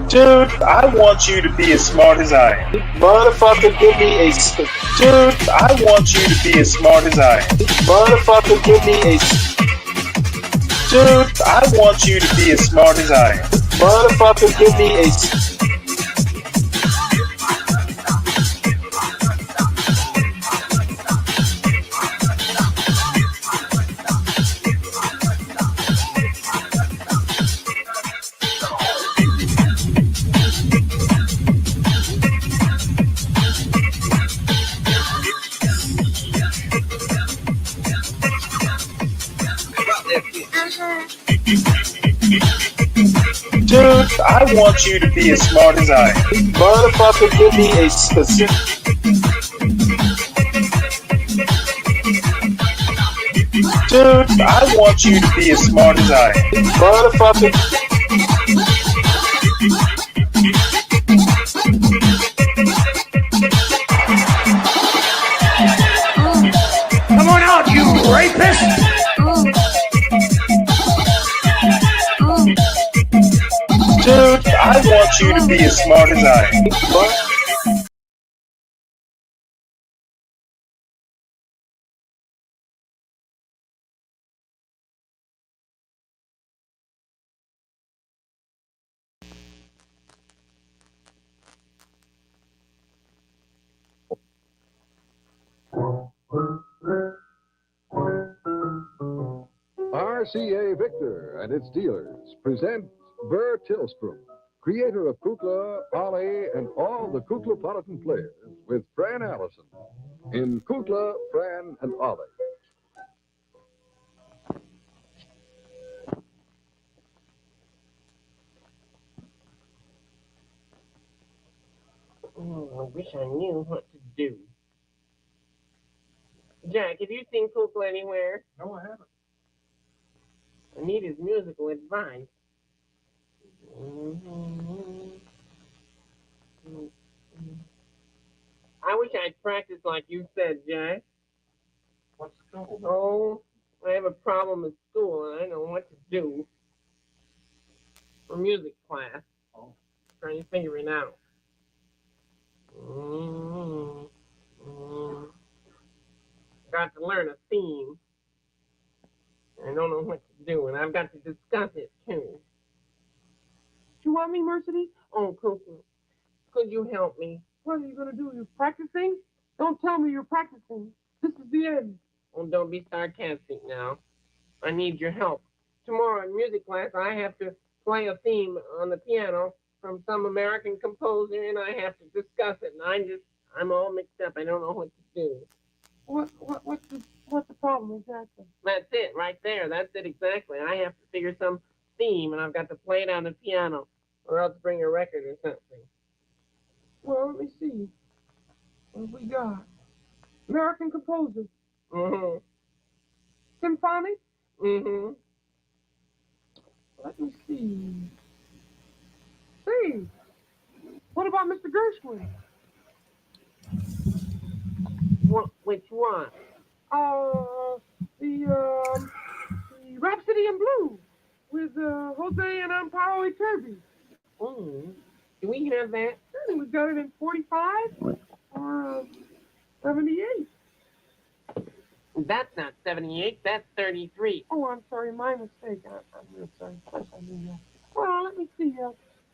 Dude, I want you to be as smart as I am. Motherfucker, give me a... Dude, I want you to be as smart as I am. Motherfucker, give me a... Dude, I want you to be as smart as I am. Motherfucker, give me a... Dude, I want you to be as smart as I am. Motherfucker, give me a specific... Dude, I want you to be as smart as I am. Motherfucker... Come on out, you rapist! Dude, I want you to be as smart as I am. RCA Victor and its dealers present Burr Tillstrom, creator of Kukla, Ollie, and all the Kuklapolitan players, with Fran Allison in Kukla, Fran, and Ollie. I wish I knew what to do. Jack, have you seen Kukla anywhere? No, I haven't. I need his musical advice. I wish I'd practiced like you said, Jack. What's school? Oh, I have a problem at school and I don't know what to do. For music class. Oh. Trying to figure it out. Got to learn a theme. I don't know what to do, and I've got to discuss it too. You want me, Mercedes? Oh, Cookie, could you help me? What are you going to do? You practicing? Don't tell me you're practicing. This is the end. Oh, don't be sarcastic now. I need your help. Tomorrow in music class, I have to play a theme on the piano from some American composer, and I have to discuss it, and I'm all mixed up. I don't know what to do. What's the problem exactly? That's it, right there. That's it exactly. I have to figure some theme, and I've got to play it on the piano, or else bring a record or something. Well, let me see. What have we got? American composer. Mm-hmm. Symphonic? Mm-hmm. Let me see. Hey, what about Mr. Gershwin? Which one? The Rhapsody in Blue with Jose and Amparo Iturbi. Mm. Do we have that? We got it in 45 or 78. That's not 78. That's 33. Oh, I'm sorry, my mistake. I'm real sorry. I mean, well, let me see.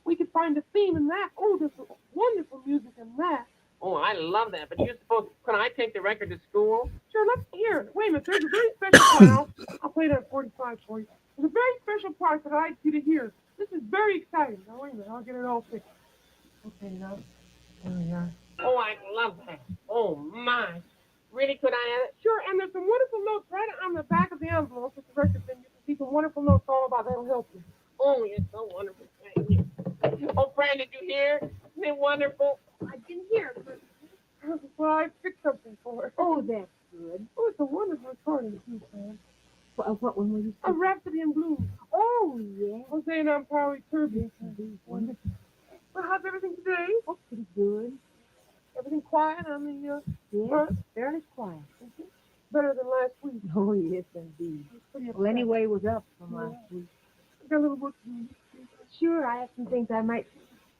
We could find a theme in that. Oh, there's wonderful music in that. Oh, I love that. But you're supposed. Can I take the record to school? Sure, let's hear it. Wait a minute. There's a very special part. I'll play that 45 for you. There's a very special part that I'd like you to hear. This is very exciting. Now, wait a minute. I'll get it all fixed. Okay, now. There we are. Oh, I love that. Oh, my. Really, could I have it? Sure, and there's some wonderful notes right on the back of the envelope with the record, then you can see some wonderful notes all about that'll help you. Oh, you're so wonderful. Thank you. Oh, Fran, did you hear? Isn't it wonderful? I didn't hear it, but well, I picked something for it. Oh, that's good. Oh, it's a wonderful recording, too, Sam. What one were you A Rhapsody in Blue. Oh, yeah. Jose and Amparo Iturbi. Wonderful. Well, how's everything today? Oh, pretty good. Everything quiet on the, Yeah, fairly quiet. better than last week. Oh, yes, indeed. Pretty Well, anyway, it was up from last week. I got a little work to do. Sure, I have some things I might...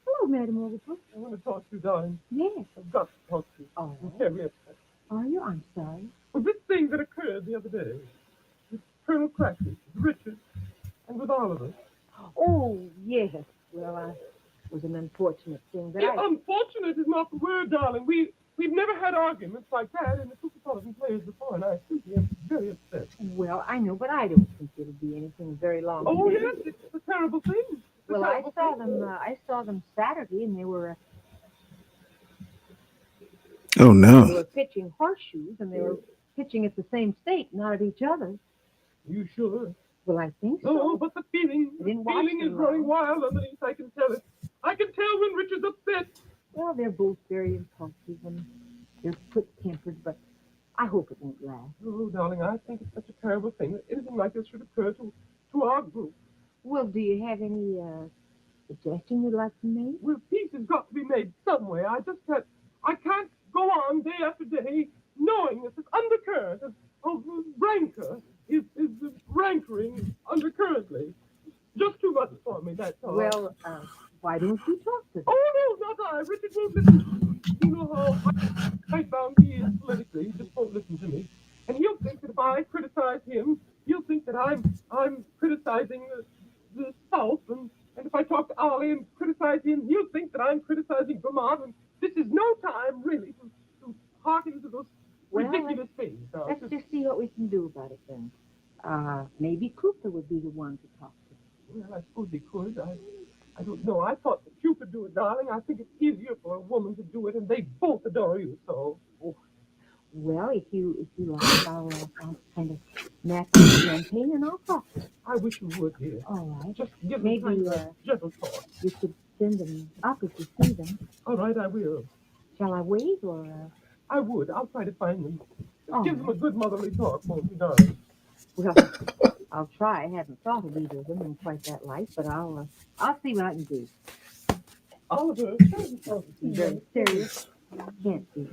Hello, Madam Overbrook. I want to talk to you, darling. Yes. I've got to talk to you. Oh, I'm terribly upset. are you? I'm sorry. Well, this thing that occurred the other day with Colonel Crackers, Richard, and with Oliver. Oh, yes. Well, it was an unfortunate thing, but Unfortunate is not the word, darling. We've never had arguments like that in the Cooperstown players before, and I simply am very upset. Well, I know, but I don't think it'll be anything very long. Oh, yes, it's a terrible thing. Well, I saw them Saturday, and they were Oh, no. they were pitching horseshoes, and they were pitching at the same stake, not at each other. You sure? Well, I think so. No, but the feeling is growing wild underneath. I can tell it. I can tell when Richard's upset. Well, they're both very impulsive, and they're quick-tempered, but I hope it won't last. Oh, darling, I think it's such a terrible thing that anything like this should occur to our group. Well, do you have any suggestion you'd like to make? Well, peace has got to be made somewhere. I can't go on day after day knowing that this undercurrent of rancor is rankering undercurrently. Just too much for me, that's all. Well, why don't you talk to them? Oh, no, not I. Richard won't listen. You know how bound he is politically. He just won't listen to me. And he'll think that if I criticize him, he'll think that I'm criticizing the South. And if I talk to Ollie and criticize him, he'll think that I'm criticizing Vermont. And this is no time, really, to hearken to those ridiculous things. Let's just see what we can do about it then. Maybe Cooper would be the one to talk to. Well, I suppose he could. I don't know. I thought that you could do it, darling. I think it's easier for a woman to do it, and they both adore you so. Oh. Well, if you like, I'll kind of nap the champagne and I'll talk to them. I wish you would, dear. All right. Just give Maybe, them a gentle talk. You could send them up if you see them. All right, I will. Shall I wait or? I would. I'll try to find them. Oh. Give them a good motherly talk, won't you, darling? Well, I'll try. I haven't thought of either of them in quite that light, but I'll see what I can do. Oliver, Very serious. Can't be.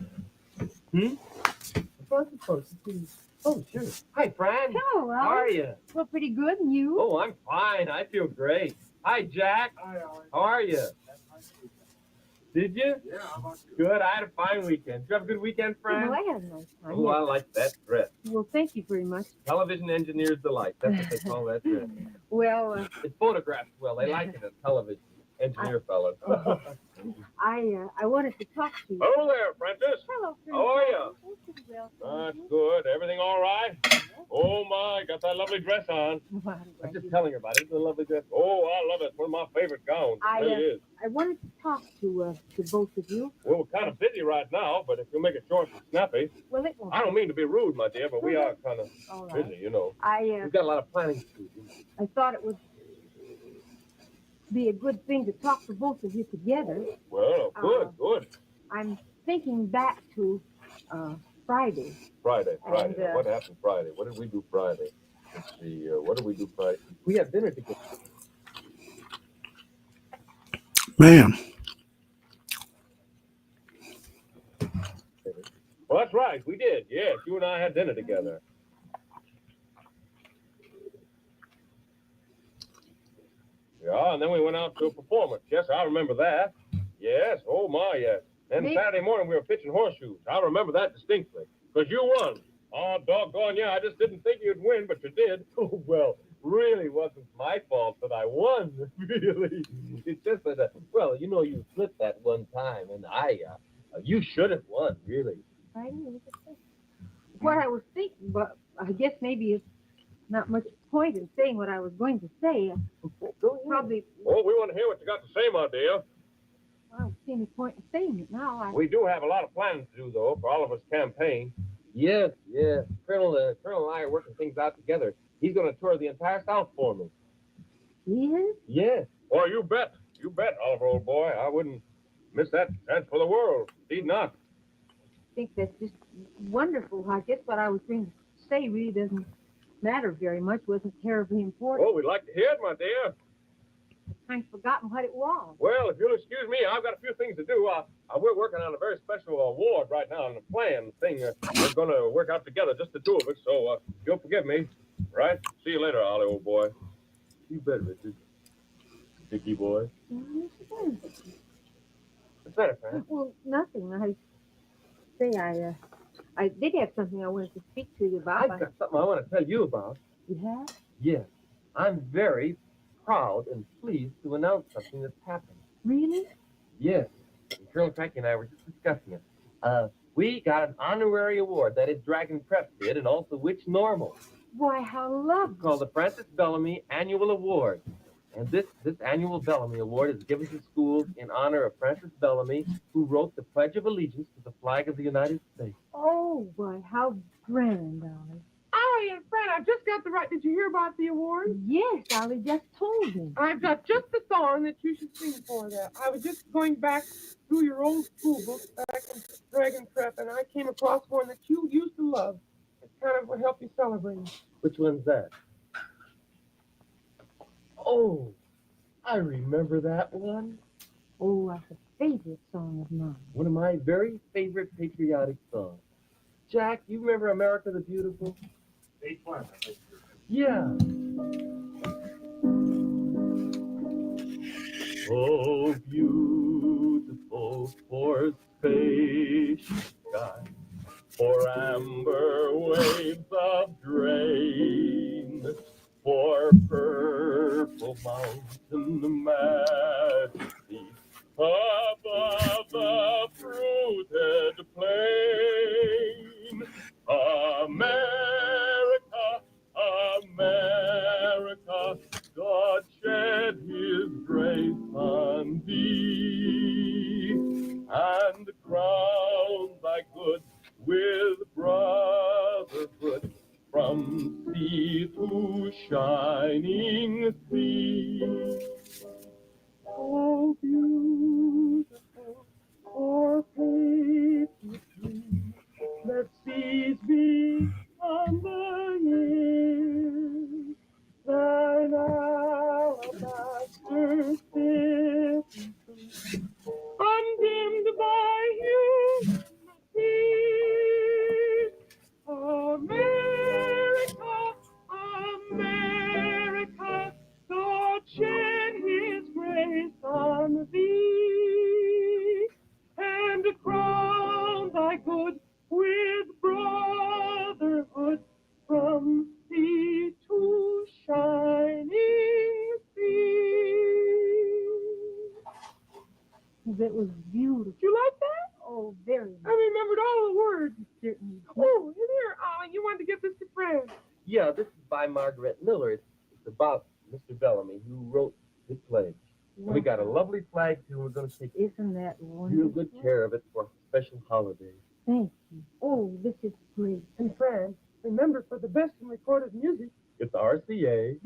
Oh, sure. Hi, Fran. Hello, How are you? Well, pretty good, and you? Oh, I'm fine. I feel great. Hi, Jack. Hi, Ollie. How are you? Did you? Yeah, how about you? Good. I had a fine weekend. Did you have a good weekend, Fran? Well, I had a nice time. Oh, I like that dress. Well, thank you very much. Television engineer's delight. That's what they call that dress. Well, It photographs well. They like it as television engineer fellas. I wanted to talk to you. Hello there, Prentice. Hello, friend. How are you? Oh, pretty well, That's thank you. good. Everything all right? Oh, my. Got that lovely dress on. Well, I'm I'm glad just you- telling her about it. It's a lovely dress. Oh, I love it. It's one of my favorite gowns. It really is. I wanted to talk to both of you. Well, we're kind of busy right now, but if you'll make it short and snappy. Well, it won't. I don't mean to be rude, my dear, but we are kind of All right. busy, you know. We've got a lot of planning to do. I thought it would be a good thing to talk to both of you together. Well, good. I'm thinking back to Friday. Friday. And, What happened Friday? What did we do Friday? Let's see. What did we do Friday? We had dinner together. Man. Well, that's right. We did. Yes, you and I had dinner together. Yeah, and then we went out to a performance. Yes, I remember that. Yes, oh my, yes. Then Maybe- Saturday morning we were pitching horseshoes. I remember that distinctly. Because you won. Oh, doggone, yeah, I just didn't think you'd win, but you did. Oh, well, really wasn't my fault that I won, really. It's just that, well, you know, you flipped that one time, and you should have won, really. Friday? What I was thinking, but I guess maybe it's not much point in saying what I was going to say. Probably, Oh, we want to hear what you got to say, my dear. I don't see any point in saying it now. We do have a lot of planning to do, though, for Oliver's campaign. Yes. Colonel and I are working things out together. He's going to tour the entire South for me. Yes? Yes. Oh, you bet. You bet, Oliver, old boy. I wouldn't miss that chance for the world. Indeed not. I think that's just wonderful. I guess what I was going to say really doesn't matter very much, wasn't terribly important. Oh, we'd like to hear it, my dear. I kind of forgotten what it was. Well, if you'll excuse me, I've got a few things to do. We're working on a very special award right now, and the plan thing, we're going to work out together, just the two of us, so you'll forgive me, right? See you later, Ollie, old boy. You bet, Richard. Dickie boy. What's that, Fran? Well, nothing. I did have something I wanted to speak to you about. I've got something I want to tell you about. You have? Yes. I'm very proud and pleased to announce something that's happened. Really? Yes. And Colonel Frankie and I were just discussing it. We got an honorary award that is Dragon Prep did, and also Witch Normal. Why, how lovely. It's called the Francis Bellamy Annual Award. And this annual Bellamy Award is given to schools in honor of Francis Bellamy, who wrote the Pledge of Allegiance to the flag of the United States. Oh, why, how grand, Ollie. Ollie and Fran, I just got the right. Did you hear about the award? Yes, Ollie just told me. I've got just the song that you should sing for that. I was just going back through your old school books back in Dragon Prep, and I came across one that you used to love. It kind of would help you celebrate. Which one's that? Oh, I remember that one. Oh, that's a favorite song of mine. One of my very favorite patriotic songs. Jack, you remember America the Beautiful? Yeah. Oh, beautiful for spacious sky, for amber waves of grain, for purple mountain majesty above the fruited plain. America, America, God shed his grace on thee, and crown thy good with brotherhood from sea to shining sea. Oh, beautiful for patriotry, let seas be on the years, thine alabaster city, undimmed by human tears. America, America, God shed his grace on thee, and crown thy good with brotherhood from sea to shining sea. That was beautiful. Did you like that? Oh, very I remembered all the words. certainly. Oh, and here, Ollie, you wanted to give this to Fran. Yeah, this is by Margaret Miller. It's about Mr. Bellamy, who wrote the pledge. And we got a lovely flag, too. We're going to take Isn't that real wonderful? good care of it for special holidays. Thank you. Oh, this is great. And Fran, remember, for the best in recorded music, It's RCA.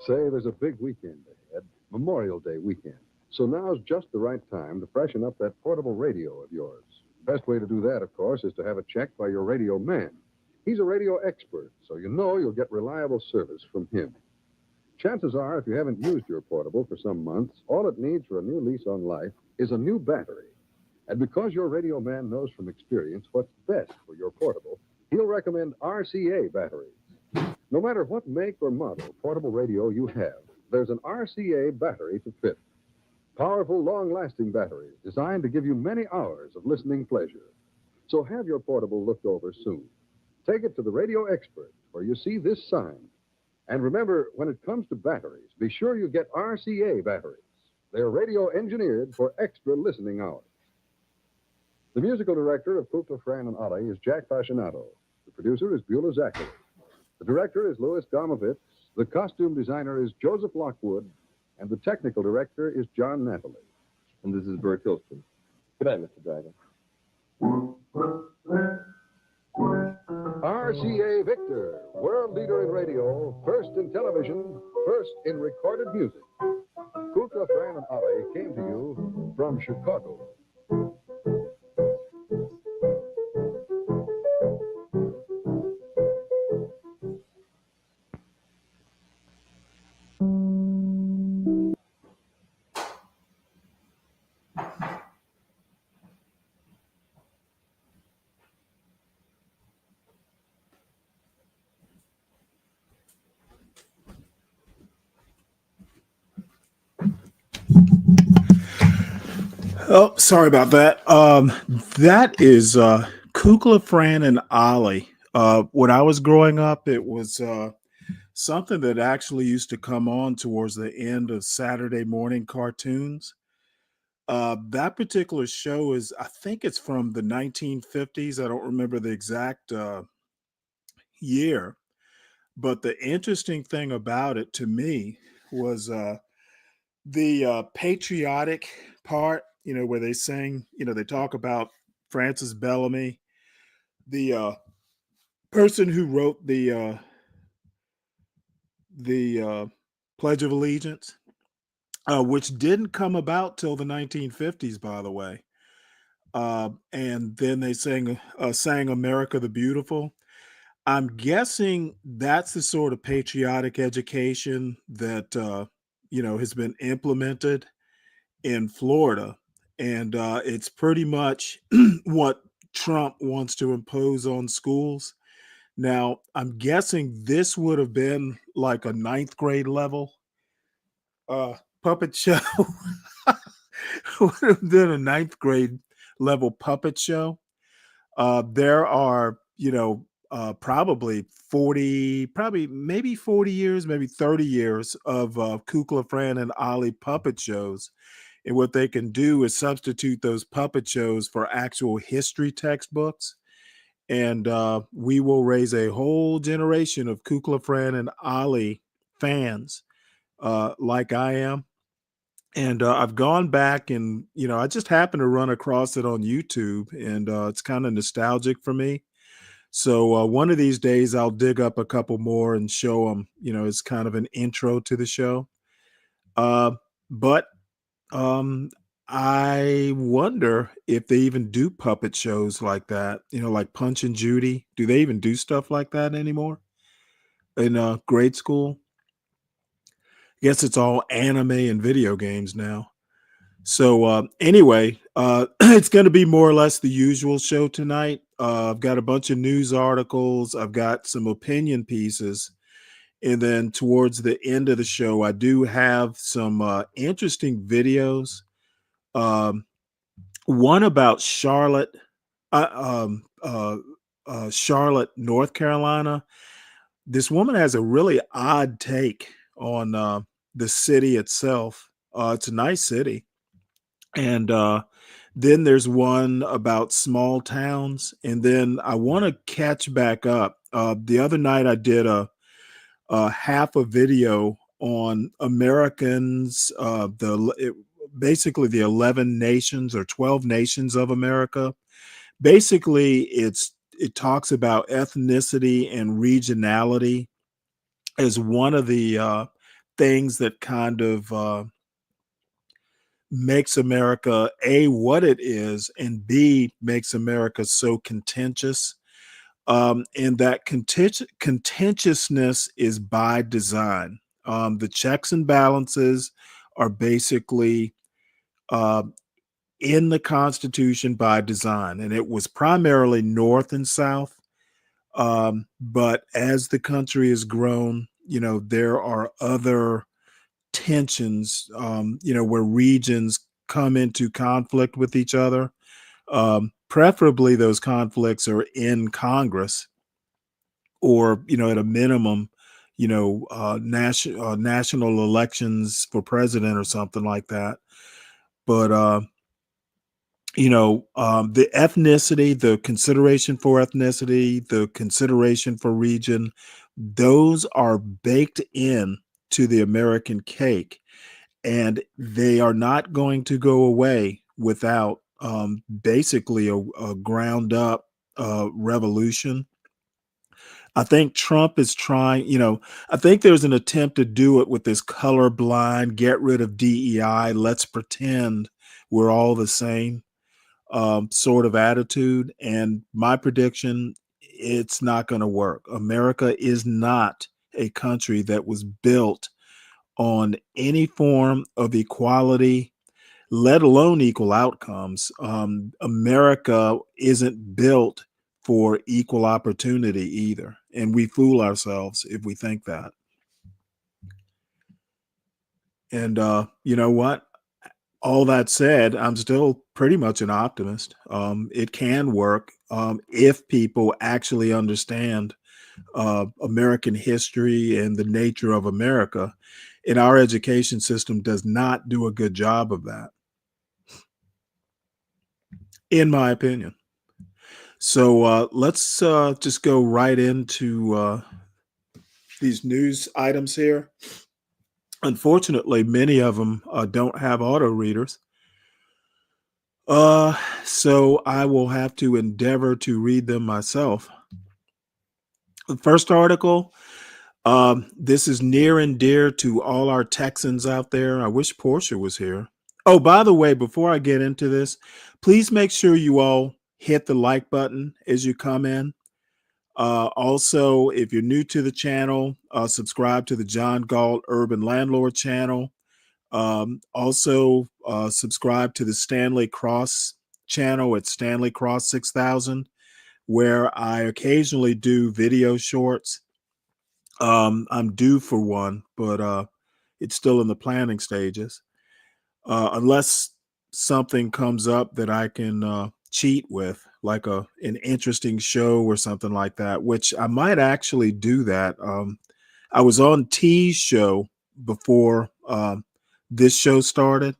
Say, there's a big weekend ahead, Memorial Day weekend. So now's just the right time to freshen up that portable radio of yours. Best way to do that, of course, is to have it checked by your radio man. He's a radio expert, so you know you'll get reliable service from him. Chances are, if you haven't used your portable for some months, all it needs for a new lease on life is a new battery. And because your radio man knows from experience what's best for your portable, he'll recommend RCA batteries. No matter what make or model portable radio you have, there's an RCA battery to fit. Powerful, long-lasting batteries designed to give you many hours of listening pleasure. So have your portable looked over soon. Take it to the radio expert where you see this sign. And remember, when it comes to batteries, be sure you get RCA batteries. They're radio engineered for extra listening hours. The musical director of Kukla, Fran, and Ollie is Jack Fascinato. The producer is Beulah Zachary. The director is Louis Gomovitz. The costume designer is Joseph Lockwood. And the technical director is John Napoli. And this is Bert Hilstrom. Good night, Mr. Dragon. RCA Victor, world leader in radio, first in television, first in recorded music. Kukla, Fran, and Ollie came to you from Chicago. Oh, sorry about that. That is Kukla, Fran, and Ollie. When I was growing up, it was something that actually used to come on towards the end of Saturday morning cartoons. That particular show is, I think it's from the 1950s. I don't remember the exact year, but the interesting thing about it to me was the patriotic part, where they sing, they talk about Francis Bellamy, the person who wrote the Pledge of Allegiance, which didn't come about till the 1950s, by the way. And then they sang America the Beautiful. I'm guessing that's the sort of patriotic education that has been implemented in Florida, and it's pretty much what Trump wants to impose on schools. Now, I'm guessing this would have been like a ninth grade level puppet show. Would have been a ninth grade level puppet show. There are, probably 40, probably maybe 40 years, maybe 30 years of Kukla, Fran, and Ollie puppet shows. And what they can do is substitute those puppet shows for actual history textbooks. And we will raise a whole generation of Kukla, Fran, and Ollie fans like I am. And I've gone back and, I just happened to run across it on YouTube, and it's kind of nostalgic for me. So one of these days I'll dig up a couple more and show them, it's kind of an intro to the show. But I wonder if they even do puppet shows like that, like Punch and Judy. Do they even do stuff like that anymore in grade school? Guess it's all anime and video games now. So anyway, it's going to be more or less the usual show tonight. I've got a bunch of news articles. I've got some opinion pieces. And then towards the end of the show, I do have some interesting videos. Um, one about Charlotte, uh, um, uh, Charlotte, North Carolina. This woman has a really odd take on the city itself. It's a nice city. And then there's one about small towns. And then I want to catch back up. The other night I did a half a video on Americans, basically the 11 nations or 12 nations of America. Basically, it talks about ethnicity and regionality as one of the things that kind of makes America A, what it is, and B, makes America so contentious. And that contentiousness is by design. The checks and balances are basically uh, in the Constitution by design, and it was primarily North and South. But as the country has grown, there are other tensions, where regions come into conflict with each other. Preferably, those conflicts are in Congress, or at a minimum, national elections for president or something like that. But the ethnicity, the consideration for ethnicity, the consideration for region, those are baked in to the American cake, and they are not going to go away without basically a ground up revolution. I think Trump is trying, I think there's an attempt to do it with this colorblind, get rid of DEI, let's pretend we're all the same sort of attitude. And my prediction, it's not going to work. America is not a country that was built on any form of equality, let alone equal outcomes. America isn't built for equal opportunity either. And we fool ourselves if we think that. And you know what? all that said, I'm still pretty much an optimist. It can work if people actually understand American history and the nature of America. And our education system does not do a good job of that, in my opinion. So let's just go right into these news items here. Unfortunately, many of them don't have auto readers. So I will have to endeavor to read them myself. The first article, this is near and dear to all our Texans out there. I wish Portia was here. Oh, by the way, before I get into this, please make sure you all hit the like button as you come in. Also, if you're new to the channel, subscribe to the John Galt Urban Landlord channel. Also, subscribe to the Stanley Cross channel at Stanley Cross 6000, where I occasionally do video shorts. I'm due for one, but it's still in the planning stages. Unless something comes up that I can cheat with, like an interesting show or something like that, which I might actually do that. I was on T's show before this show started.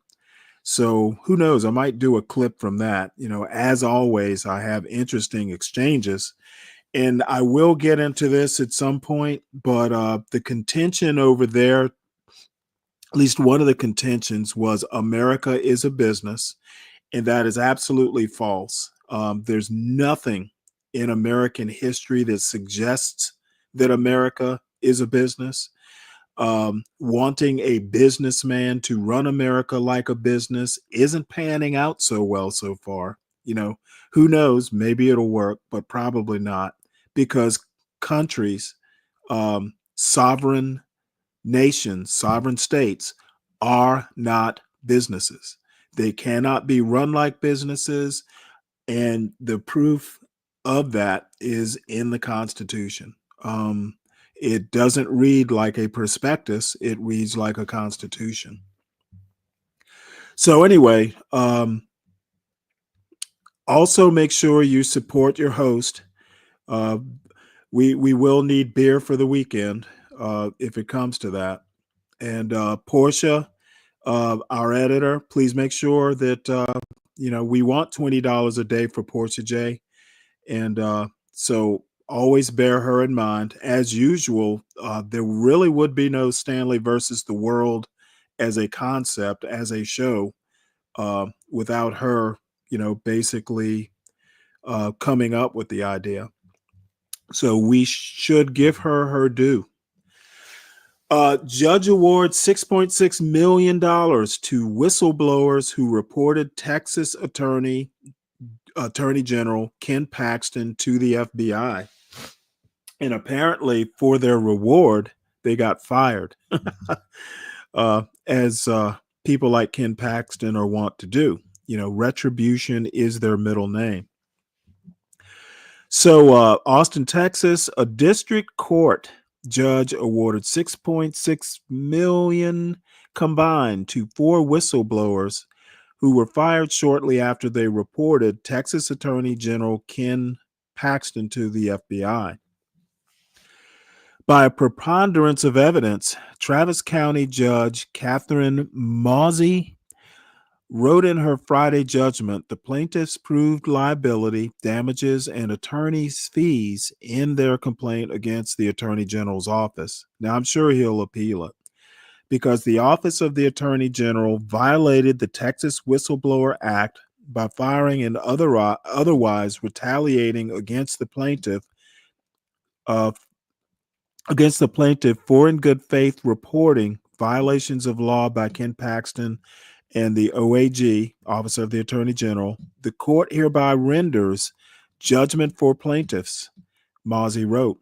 So who knows? I might do a clip from that. You know, as always, I have interesting exchanges. And I will get into this at some point, but the contention over there, at least one of the contentions, was America is a business, and that is absolutely false. There's nothing in American history that suggests that America is a business. Wanting a businessman to run America like a business isn't panning out so well so far. You know, who knows? Maybe it'll work, but probably not, because countries, sovereign nations, sovereign states are not businesses. They cannot be run like businesses. And the proof of that is in the Constitution. It doesn't read like a prospectus, it reads like a constitution. So anyway, also make sure you support your host. We will need beer for the weekend if it comes to that. And Portia, our editor, please make sure that we want $20 a day for Portia J. And so always bear her in mind. As usual, there really would be no Stanley versus the world as a concept, as a show, without her, basically coming up with the idea. So we should give her due. Judge awards $6.6 million to whistleblowers who reported Texas Attorney General Ken Paxton to the FBI. And apparently for their reward, they got fired, as people like Ken Paxton are wont to do. Retribution is their middle name. So Austin, Texas, a district court judge awarded $6.6 million combined to 4 whistleblowers who were fired shortly after they reported Texas Attorney General Ken Paxton to the FBI. By a preponderance of evidence, Travis County Judge Catherine Mozzie wrote in her Friday judgment the plaintiffs proved liability, damages, and attorney's fees in their complaint against the Attorney General's office. Now, I'm sure he'll appeal it, because the Office of the Attorney General violated the Texas Whistleblower Act by firing and otherwise retaliating against the plaintiff for in good faith reporting violations of law by Ken Paxton and the OAG, Office of the Attorney General. The court hereby renders judgment for plaintiffs, Mozzie wrote.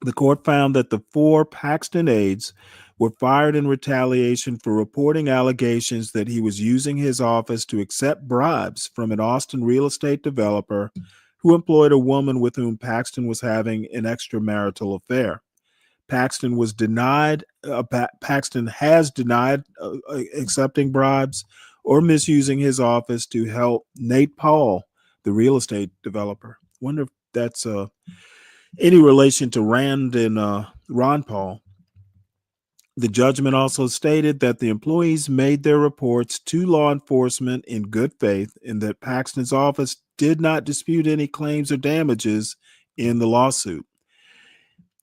The court found that the 4 Paxton aides were fired in retaliation for reporting allegations that he was using his office to accept bribes from an Austin real estate developer who employed a woman with whom Paxton was having an extramarital affair. Paxton has denied accepting bribes, or misusing his office to help Nate Paul, the real estate developer. Wonder if that's any relation to Rand and Ron Paul. The judgment also stated that the employees made their reports to law enforcement in good faith and that Paxton's office did not dispute any claims or damages in the lawsuit.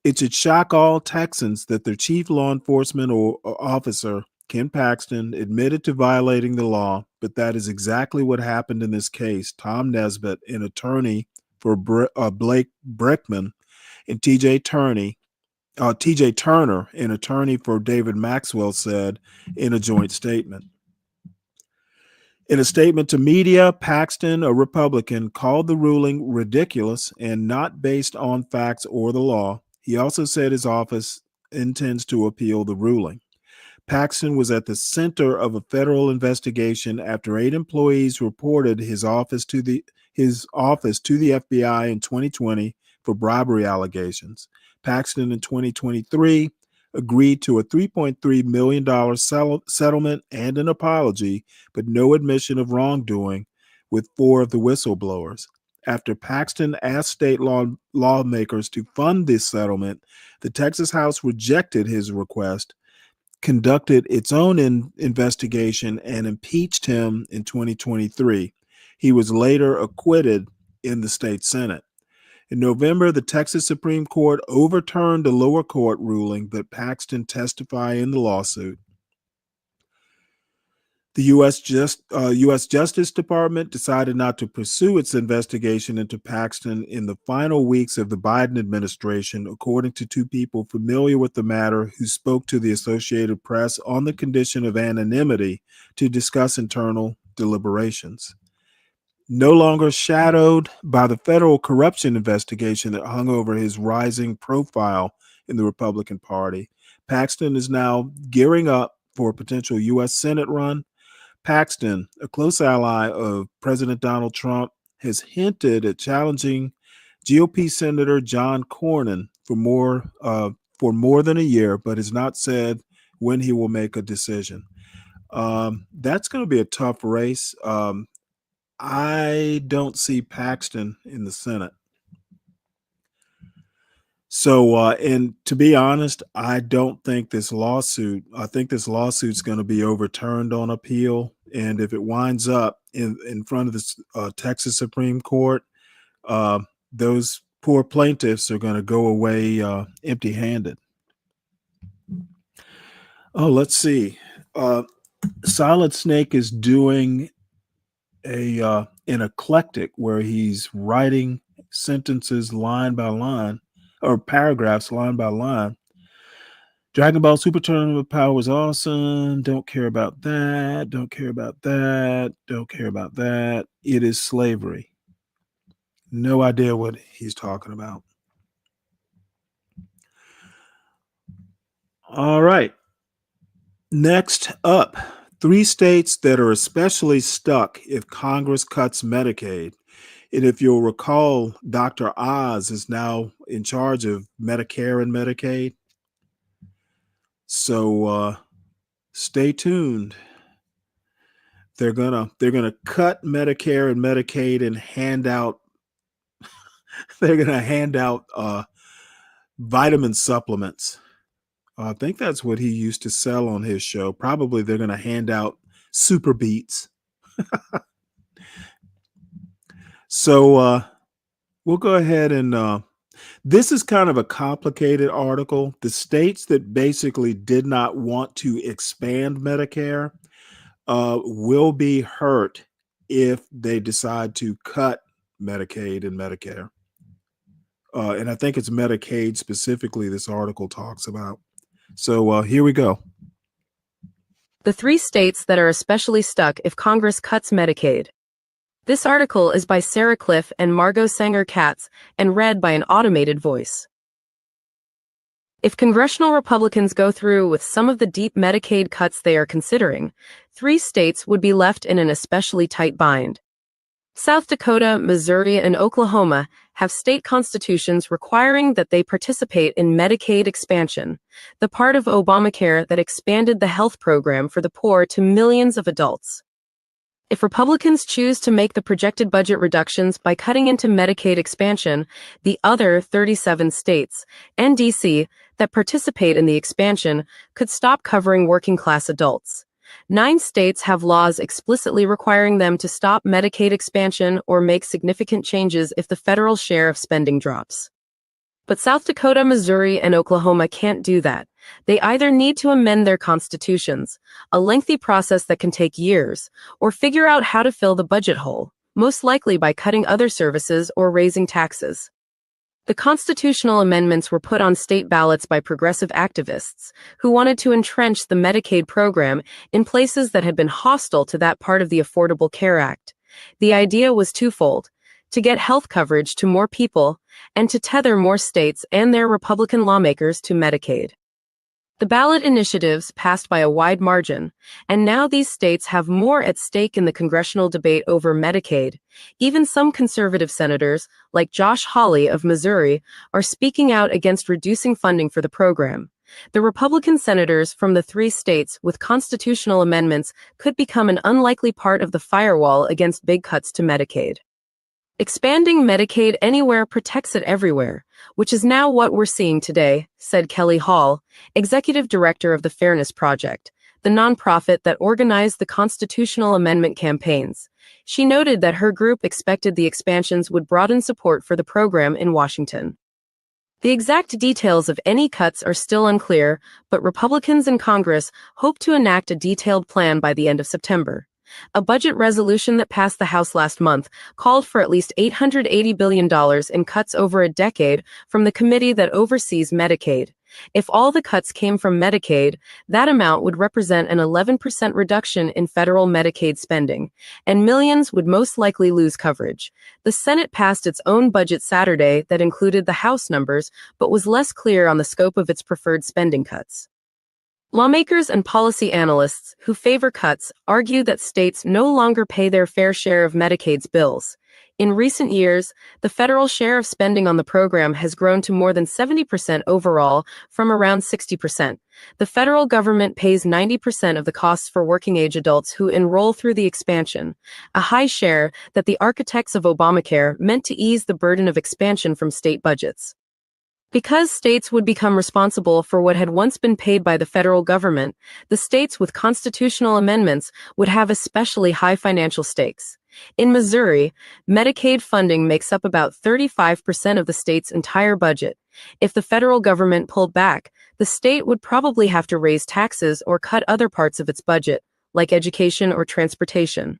It should shock all Texans that their chief law enforcement officer, Ken Paxton, admitted to violating the law, but that is exactly what happened in this case. Tom Nesbitt, an attorney for Blake Brickman, and TJ Turner, an attorney for David Maxwell, said in a joint statement. In a statement to media, Paxton, a Republican, called the ruling ridiculous and not based on facts or the law. He also said his office intends to appeal the ruling. Paxton was at the center of a federal investigation after 8 employees reported his office to the FBI in 2020 for bribery allegations. Paxton in 2023 agreed to a $3.3 million settlement and an apology, but no admission of wrongdoing with 4 of the whistleblowers. After Paxton asked state lawmakers to fund this settlement, the Texas House rejected his request, conducted its own investigation, and impeached him in 2023. He was later acquitted in the state Senate. In November, the Texas Supreme Court overturned a lower court ruling, but Paxton testified in the lawsuit. The U.S. Justice Department decided not to pursue its investigation into Paxton in the final weeks of the Biden administration, according to 2 people familiar with the matter who spoke to the Associated Press on the condition of anonymity to discuss internal deliberations. No longer shadowed by the federal corruption investigation that hung over his rising profile in the Republican Party, Paxton is now gearing up for a potential U.S. Senate run. Paxton, a close ally of President Donald Trump, has hinted at challenging GOP Senator John Cornyn for more than a year, but has not said when he will make a decision. That's going to be a tough race. I don't see Paxton in the Senate. So, and to be honest, I don't think I think this lawsuit's going to be overturned on appeal. And if it winds up in front of the Texas Supreme Court, those poor plaintiffs are going to go away empty-handed. Oh, let's see. Solid Snake is doing an eclectic where he's writing sentences line by line, or paragraphs line by line. Dragon Ball Super Tournament of Power was awesome. Don't care about that. Don't care about that. Don't care about that. It is slavery. No idea what he's talking about. All right. Next up, 3 states that are especially stuck if Congress cuts Medicaid. And if you'll recall, Dr. Oz is now in charge of Medicare and Medicaid. So stay tuned. They're gonna cut Medicare and Medicaid and hand out vitamin supplements. I think that's what he used to sell on his show. Probably they're going to hand out Super Beats. So we'll go ahead and this is kind of a complicated article. The states that basically did not want to expand Medicare will be hurt if they decide to cut Medicaid and Medicare. And I think it's Medicaid specifically this article talks about. So here we go. The 3 states that are especially stuck if Congress cuts Medicaid. This article is by Sarah Cliff and Margot Sanger-Katz and read by an automated voice. If congressional Republicans go through with some of the deep Medicaid cuts they are considering, 3 states would be left in an especially tight bind. South Dakota, Missouri, and Oklahoma have state constitutions requiring that they participate in Medicaid expansion, the part of Obamacare that expanded the health program for the poor to millions of adults. If Republicans choose to make the projected budget reductions by cutting into Medicaid expansion, the other 37 states and D.C. that participate in the expansion could stop covering working-class adults. 9 states have laws explicitly requiring them to stop Medicaid expansion or make significant changes if the federal share of spending drops. But South Dakota, Missouri, and Oklahoma can't do that. They either need to amend their constitutions, a lengthy process that can take years, or figure out how to fill the budget hole, most likely by cutting other services or raising taxes. The constitutional amendments were put on state ballots by progressive activists who wanted to entrench the Medicaid program in places that had been hostile to that part of the Affordable Care Act. The idea was twofold: to get health coverage to more people, and to tether more states and their Republican lawmakers to Medicaid. The ballot initiatives passed by a wide margin, and now these states have more at stake in the congressional debate over Medicaid. Even some conservative senators, like Josh Hawley of Missouri, are speaking out against reducing funding for the program. The Republican senators from the 3 states with constitutional amendments could become an unlikely part of the firewall against big cuts to Medicaid. Expanding Medicaid anywhere protects it everywhere, which is now what we're seeing today, said Kelly Hall, executive director of the Fairness Project, the nonprofit that organized the constitutional amendment campaigns. She noted that her group expected the expansions would broaden support for the program in Washington. The exact details of any cuts are still unclear, but Republicans in Congress hope to enact a detailed plan by the end of September. A budget resolution that passed the House last month called for at least $880 billion in cuts over a decade from the committee that oversees Medicaid. If all the cuts came from Medicaid, that amount would represent an 11% reduction in federal Medicaid spending, and millions would most likely lose coverage. The Senate passed its own budget Saturday that included the House numbers, but was less clear on the scope of its preferred spending cuts. Lawmakers and policy analysts who favor cuts argue that states no longer pay their fair share of Medicaid's bills. In recent years, the federal share of spending on the program has grown to more than 70% overall from around 60%. The federal government pays 90% of the costs for working-age adults who enroll through the expansion, a high share that the architects of Obamacare meant to ease the burden of expansion from state budgets. Because states would become responsible for what had once been paid by the federal government, the states with constitutional amendments would have especially high financial stakes. In Missouri, Medicaid funding makes up about 35% of the state's entire budget. If the federal government pulled back, the state would probably have to raise taxes or cut other parts of its budget, like education or transportation.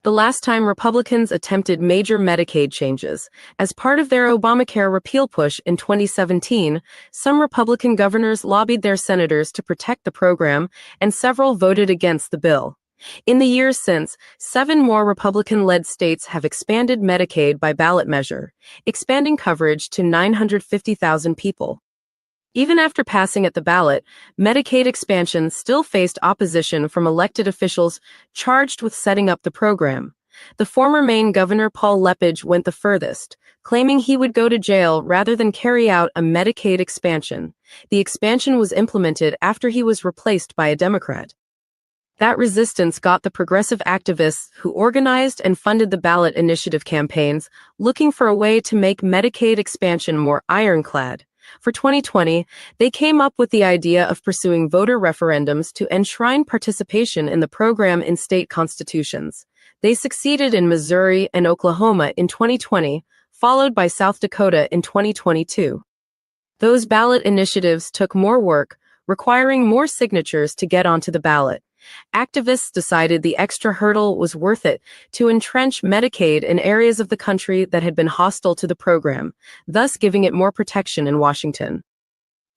The last time Republicans attempted major Medicaid changes, as part of their Obamacare repeal push in 2017, some Republican governors lobbied their senators to protect the program, and several voted against the bill. In the years since, 7 more Republican-led states have expanded Medicaid by ballot measure, expanding coverage to 950,000 people. Even after passing at the ballot, Medicaid expansion still faced opposition from elected officials charged with setting up the program. The former Maine Governor Paul Lepage went the furthest, claiming he would go to jail rather than carry out a Medicaid expansion. The expansion was implemented after he was replaced by a Democrat. That resistance got the progressive activists who organized and funded the ballot initiative campaigns looking for a way to make Medicaid expansion more ironclad. For 2020, they came up with the idea of pursuing voter referendums to enshrine participation in the program in state constitutions. They succeeded in Missouri and Oklahoma in 2020, followed by South Dakota in 2022. Those ballot initiatives took more work, requiring more signatures to get onto the ballot. Activists decided the extra hurdle was worth it to entrench Medicaid in areas of the country that had been hostile to the program, thus giving it more protection in Washington.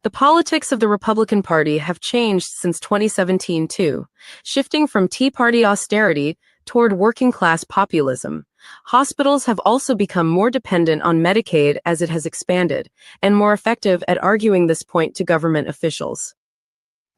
The politics of the Republican Party have changed since 2017 too, shifting from Tea Party austerity toward working-class populism. Hospitals have also become more dependent on Medicaid as it has expanded, and more effective at arguing this point to government officials.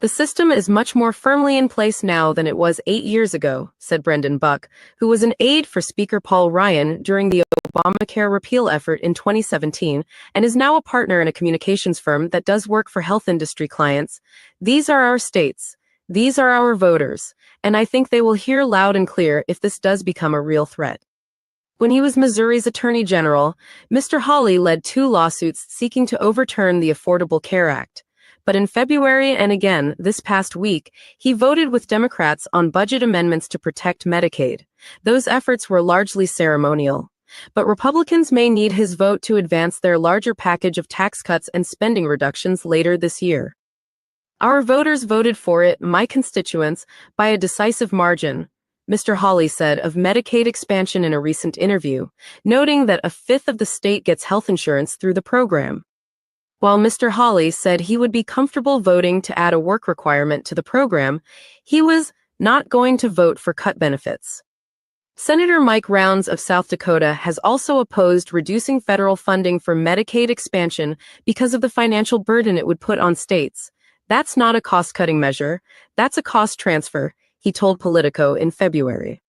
The system is much more firmly in place now than it was 8 years ago, said Brendan Buck, who was an aide for Speaker Paul Ryan during the Obamacare repeal effort in 2017 and is now a partner in a communications firm that does work for health industry clients. These are our states. These are our voters. and I think they will hear loud and clear if this does become a real threat. When he was Missouri's Attorney General, Mr. Hawley led 2 lawsuits seeking to overturn the Affordable Care Act. But in February and again this past week, he voted with Democrats on budget amendments to protect Medicaid. Those efforts were largely ceremonial. But Republicans may need his vote to advance their larger package of tax cuts and spending reductions later this year. Our voters voted for it, my constituents, by a decisive margin, Mr. Hawley said of Medicaid expansion in a recent interview, noting that a fifth of the state gets health insurance through the program. While Mr. Hawley said he would be comfortable voting to add a work requirement to the program, he was not going to vote for cut benefits. Senator Mike Rounds of South Dakota has also opposed reducing federal funding for Medicaid expansion because of the financial burden it would put on states. That's not a cost-cutting measure, that's a cost transfer, he told Politico in February.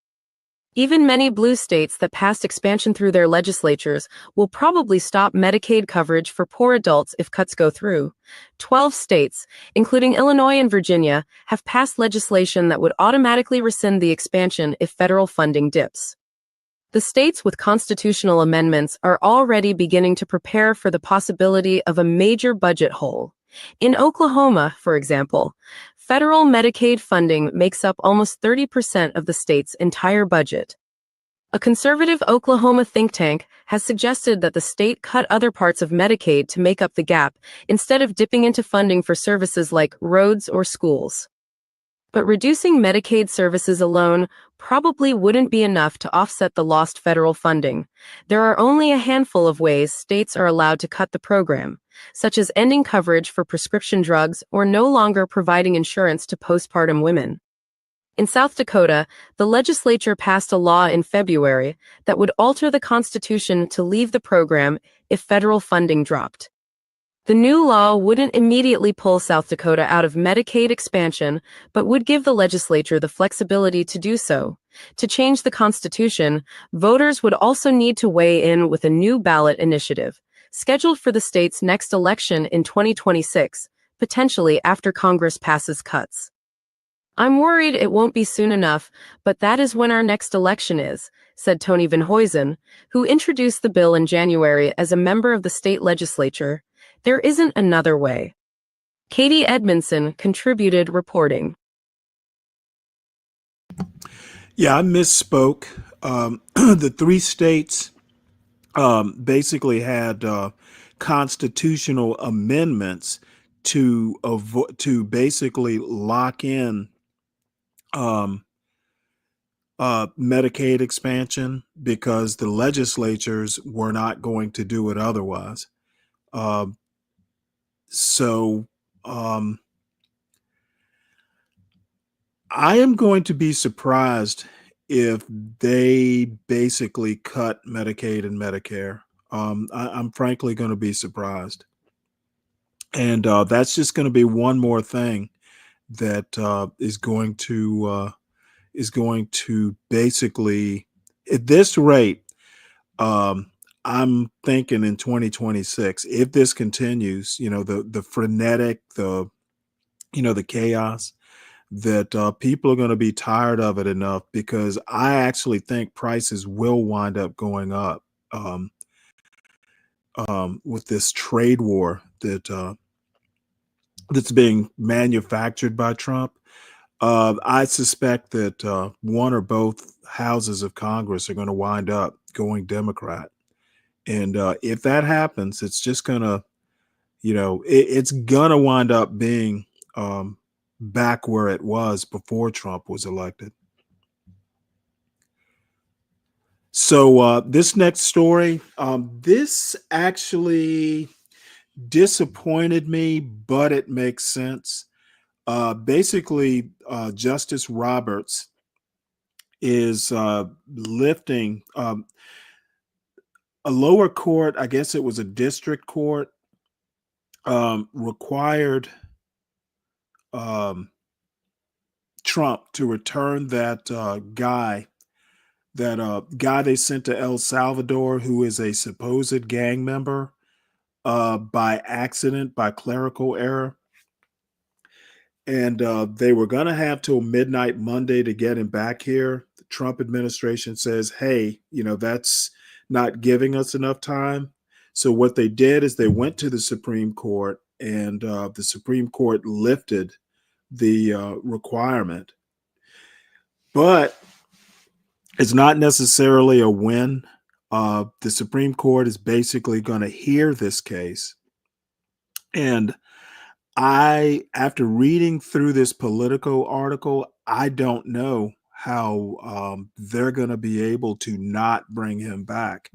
Even many blue states that passed expansion through their legislatures will probably stop Medicaid coverage for poor adults if cuts go through. 12 states, including Illinois and Virginia, have passed legislation that would automatically rescind the expansion if federal funding dips. The states with constitutional amendments are already beginning to prepare for the possibility of a major budget hole. In Oklahoma, for example, federal Medicaid funding makes up almost 30% of the state's entire budget. A conservative Oklahoma think tank has suggested that the state cut other parts of Medicaid to make up the gap instead of dipping into funding for services like roads or schools. But reducing Medicaid services alone probably wouldn't be enough to offset the lost federal funding. There are only a handful of ways states are allowed to cut the program, such as ending coverage for prescription drugs or no longer providing insurance to postpartum women. In South Dakota, the legislature passed a law in February that would alter the Constitution to leave the program if federal funding dropped. The new law wouldn't immediately pull South Dakota out of Medicaid expansion, but would give the legislature the flexibility to do so. To change the Constitution, voters would also need to weigh in with a new ballot initiative, scheduled for the state's next election in 2026, potentially after Congress passes cuts. I'm worried it won't be soon enough, but that is when our next election is, said Tony Venhuizen, who introduced the bill in January as a member of the state legislature. There isn't another way. Katie Edmondson contributed reporting. Yeah, I misspoke. The 3 states basically had constitutional amendments to basically lock in Medicaid expansion because the legislatures were not going to do it otherwise. So I am going to be surprised if they basically cut Medicaid and Medicare. I'm frankly going to be surprised. And that's just going to be one more thing that is going to basically, at this rate, I'm thinking in 2026, if this continues, the frenetic, the chaos, that people are going to be tired of it enough, because I actually think prices will wind up going up with this trade war that's being manufactured by Trump. I suspect that one or both houses of Congress are going to wind up going Democrat. And if that happens, it's just going to, it's going to wind up being back where it was before Trump was elected. So this next story, this actually disappointed me, but it makes sense. Basically, Justice Roberts is lifting a lower court, I guess it was a district court, required Trump to return that guy they sent to El Salvador, who is a supposed gang member, by accident, by clerical error. And they were going to have till midnight Monday to get him back here. The Trump administration says, hey, that's not giving us enough time. So what they did is they went to the Supreme Court, and the Supreme Court lifted the requirement. But it's not necessarily a win. The Supreme Court is basically going to hear this case. And after reading through this Politico article, I don't know how they're going to be able to not bring him back.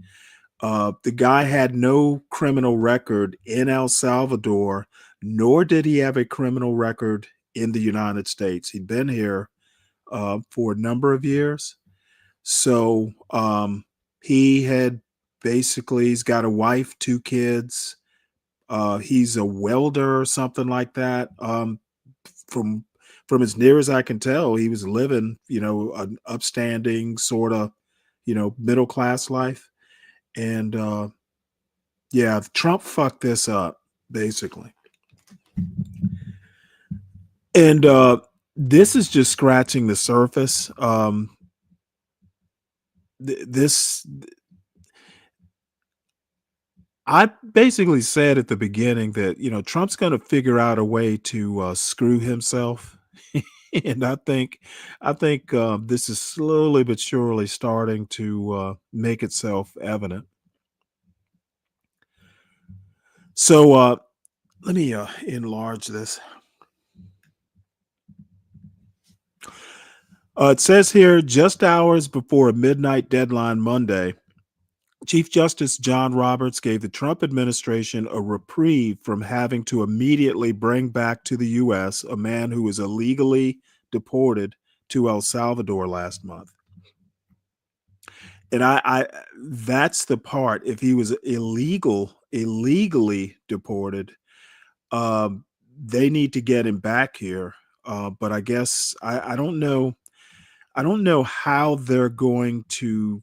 The guy had no criminal record in El Salvador, nor did he have a criminal record in the United States. He'd been here for a number of years. So he's got a wife, 2 kids. He's a welder or something like that. From as near as I can tell, he was living, an upstanding sort of, middle class life. And Trump fucked this up, basically. And this is just scratching the surface. I basically said at the beginning that, Trump's going to figure out a way to screw himself. And I think this is slowly but surely starting to make itself evident. So let me enlarge this. It says here, just hours before a midnight deadline Monday, Chief Justice John Roberts gave the Trump administration a reprieve from having to immediately bring back to the U.S. a man who was illegally deported to El Salvador last month. And I that's the part. If he was illegally deported, they need to get him back here. But I guess I don't know. I don't know how they're going to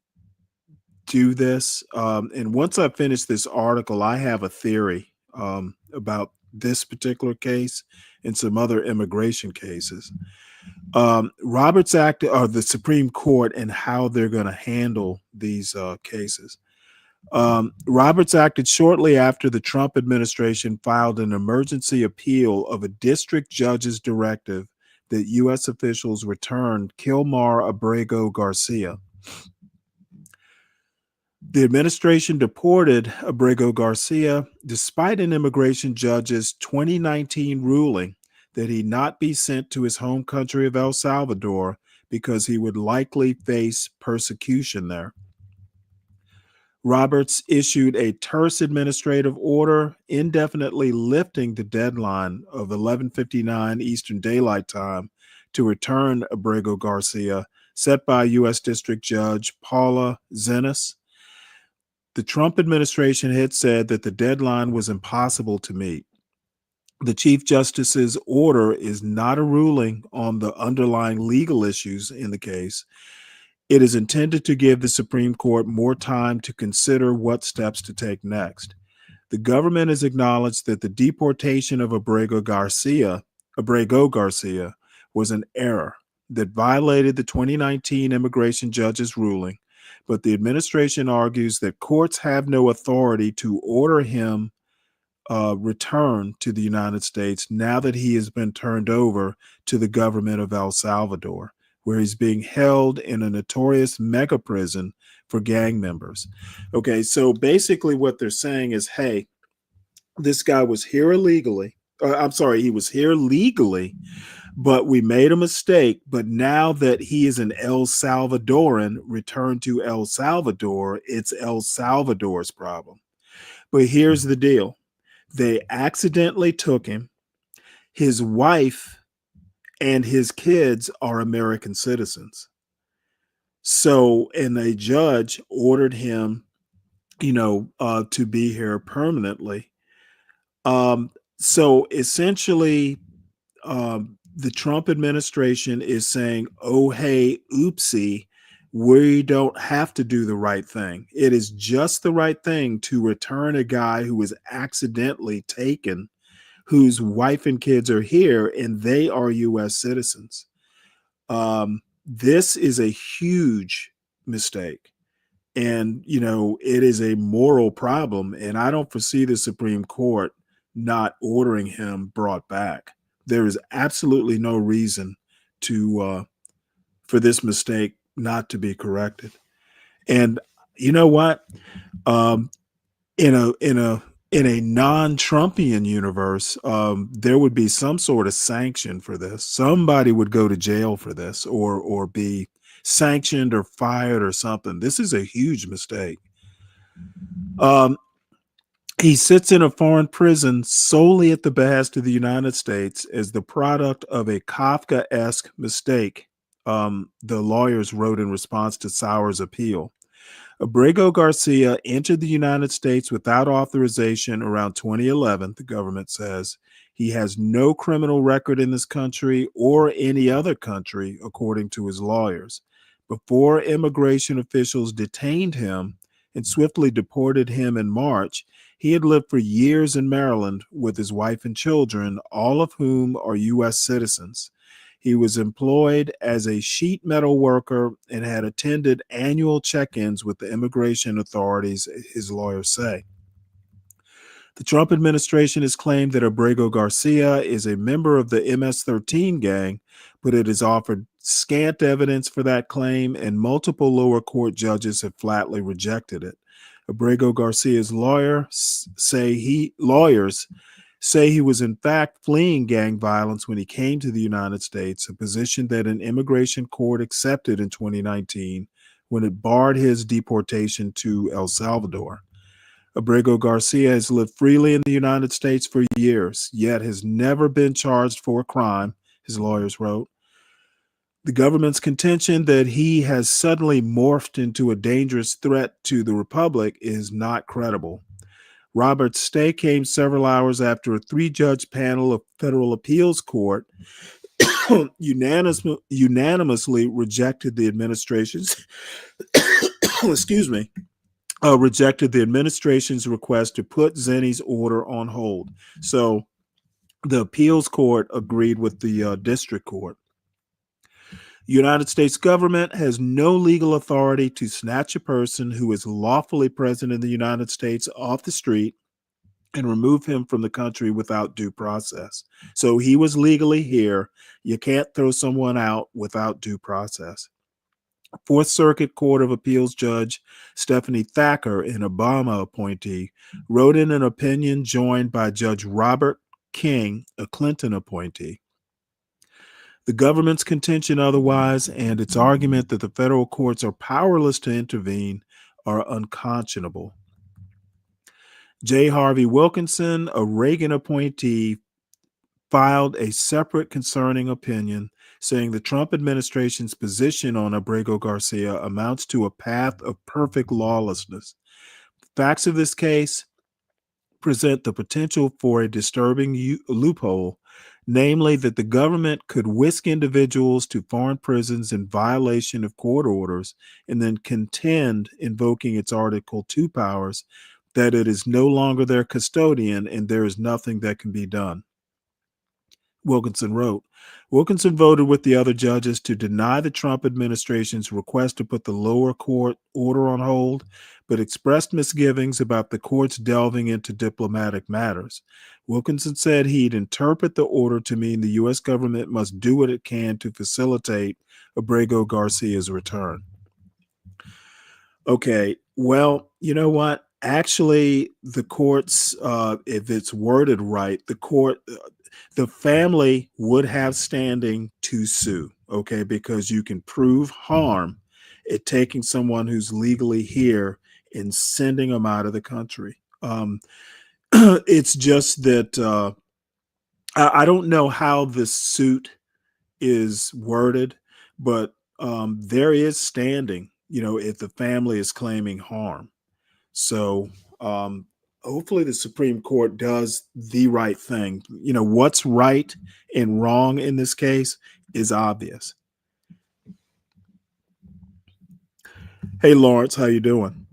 do this. And once I finish this article, I have a theory about this particular case and some other immigration cases. Roberts Act, or the Supreme Court, and how they're going to handle these cases. Roberts acted shortly after the Trump administration filed an emergency appeal of a district judge's directive that U.S. officials returned Kilmar Abrego Garcia. The administration deported Abrego Garcia despite an immigration judge's 2019 ruling that he not be sent to his home country of El Salvador because he would likely face persecution there. Roberts issued a terse administrative order indefinitely lifting the deadline of 11:59 Eastern Daylight Time to return Abrego Garcia, set by U.S. District Judge Paula Zenas. The Trump administration had said that the deadline was impossible to meet. The Chief Justice's order is not a ruling on the underlying legal issues in the case. It is intended to give the Supreme Court more time to consider what steps to take next. The government has acknowledged that the deportation of Abrego Garcia was an error that violated the 2019 immigration judge's ruling, but the administration argues that courts have no authority to order him return to the United States now that he has been turned over to the government of El Salvador, where he's being held in a notorious mega prison for gang members. Okay, so basically what they're saying is, hey, this guy was here illegally. He was here legally, but we made a mistake. But now that he is an El Salvadoran returned to El Salvador, it's El Salvador's problem. But here's the deal. They accidentally took him. His wife and his kids are American citizens. So, and a judge ordered him, to be here permanently. So essentially, the Trump administration is saying, oh, hey, oopsie, we don't have to do the right thing. It is just the right thing to return a guy who was accidentally taken whose wife and kids are here and they are U.S. citizens. This is a huge mistake. And, it is a moral problem. And I don't foresee the Supreme Court not ordering him brought back. There is absolutely no reason for this mistake not to be corrected. And you know what? In a non-Trumpian universe, there would be some sort of sanction for this. Somebody would go to jail for this, or be sanctioned or fired or something. This is a huge mistake. He sits in a foreign prison solely at the behest of the United States as the product of a Kafka-esque mistake, the lawyers wrote in response to Sauer's appeal. Abrego Garcia entered the United States without authorization around 2011, the government says. He has no criminal record in this country or any other country, according to his lawyers. Before immigration officials detained him and swiftly deported him in March, he had lived for years in Maryland with his wife and children, all of whom are U.S. citizens. He was employed as a sheet metal worker and had attended annual check-ins with the immigration authorities, his lawyers say. The Trump administration has claimed that Abrego Garcia is a member of the MS-13 gang, but it has offered scant evidence for that claim, and multiple lower court judges have flatly rejected it. Abrego Garcia's lawyers say he was in fact fleeing gang violence when he came to the United States, a position that an immigration court accepted in 2019 when it barred his deportation to El Salvador. Abrego Garcia has lived freely in the United States for years, yet has never been charged for a crime, his lawyers wrote. The government's contention that he has suddenly morphed into a dangerous threat to the republic is not credible. Robert's stay came several hours after a 3-judge panel of federal appeals court unanimously rejected the administration's rejected the administration's request to put Zenny's order on hold. So the appeals court agreed with the district court. The United States government has no legal authority to snatch a person who is lawfully present in the United States off the street and remove him from the country without due process. So he was legally here. You can't throw someone out without due process. Fourth Circuit Court of Appeals Judge Stephanie Thacker, an Obama appointee, wrote in an opinion joined by Judge Robert King, a Clinton appointee. The government's contention otherwise and its argument that the federal courts are powerless to intervene are unconscionable. J. Harvey Wilkinson, a Reagan appointee, filed a separate concerning opinion saying the Trump administration's position on Abrego Garcia amounts to a path of perfect lawlessness. Facts of this case present the potential for a disturbing loophole, namely that the government could whisk individuals to foreign prisons in violation of court orders and then contend, invoking its Article 2 powers, that it is no longer their custodian and there is nothing that can be done. Wilkinson wrote, Wilkinson voted with the other judges to deny the Trump administration's request to put the lower court order on hold, but expressed misgivings about the courts delving into diplomatic matters. Wilkinson said he'd interpret the order to mean the U.S. government must do what it can to facilitate Abrego Garcia's return. Okay, well, you know what? Actually, the courts, if it's worded right, the family would have standing to sue, okay, because you can prove harm at taking someone who's legally here and sending them out of the country. It's just that I don't know how this suit is worded, but there is standing, if the family is claiming harm. So hopefully the Supreme Court does the right thing. What's right and wrong in this case is obvious. Hey, Lawrence, how you doing?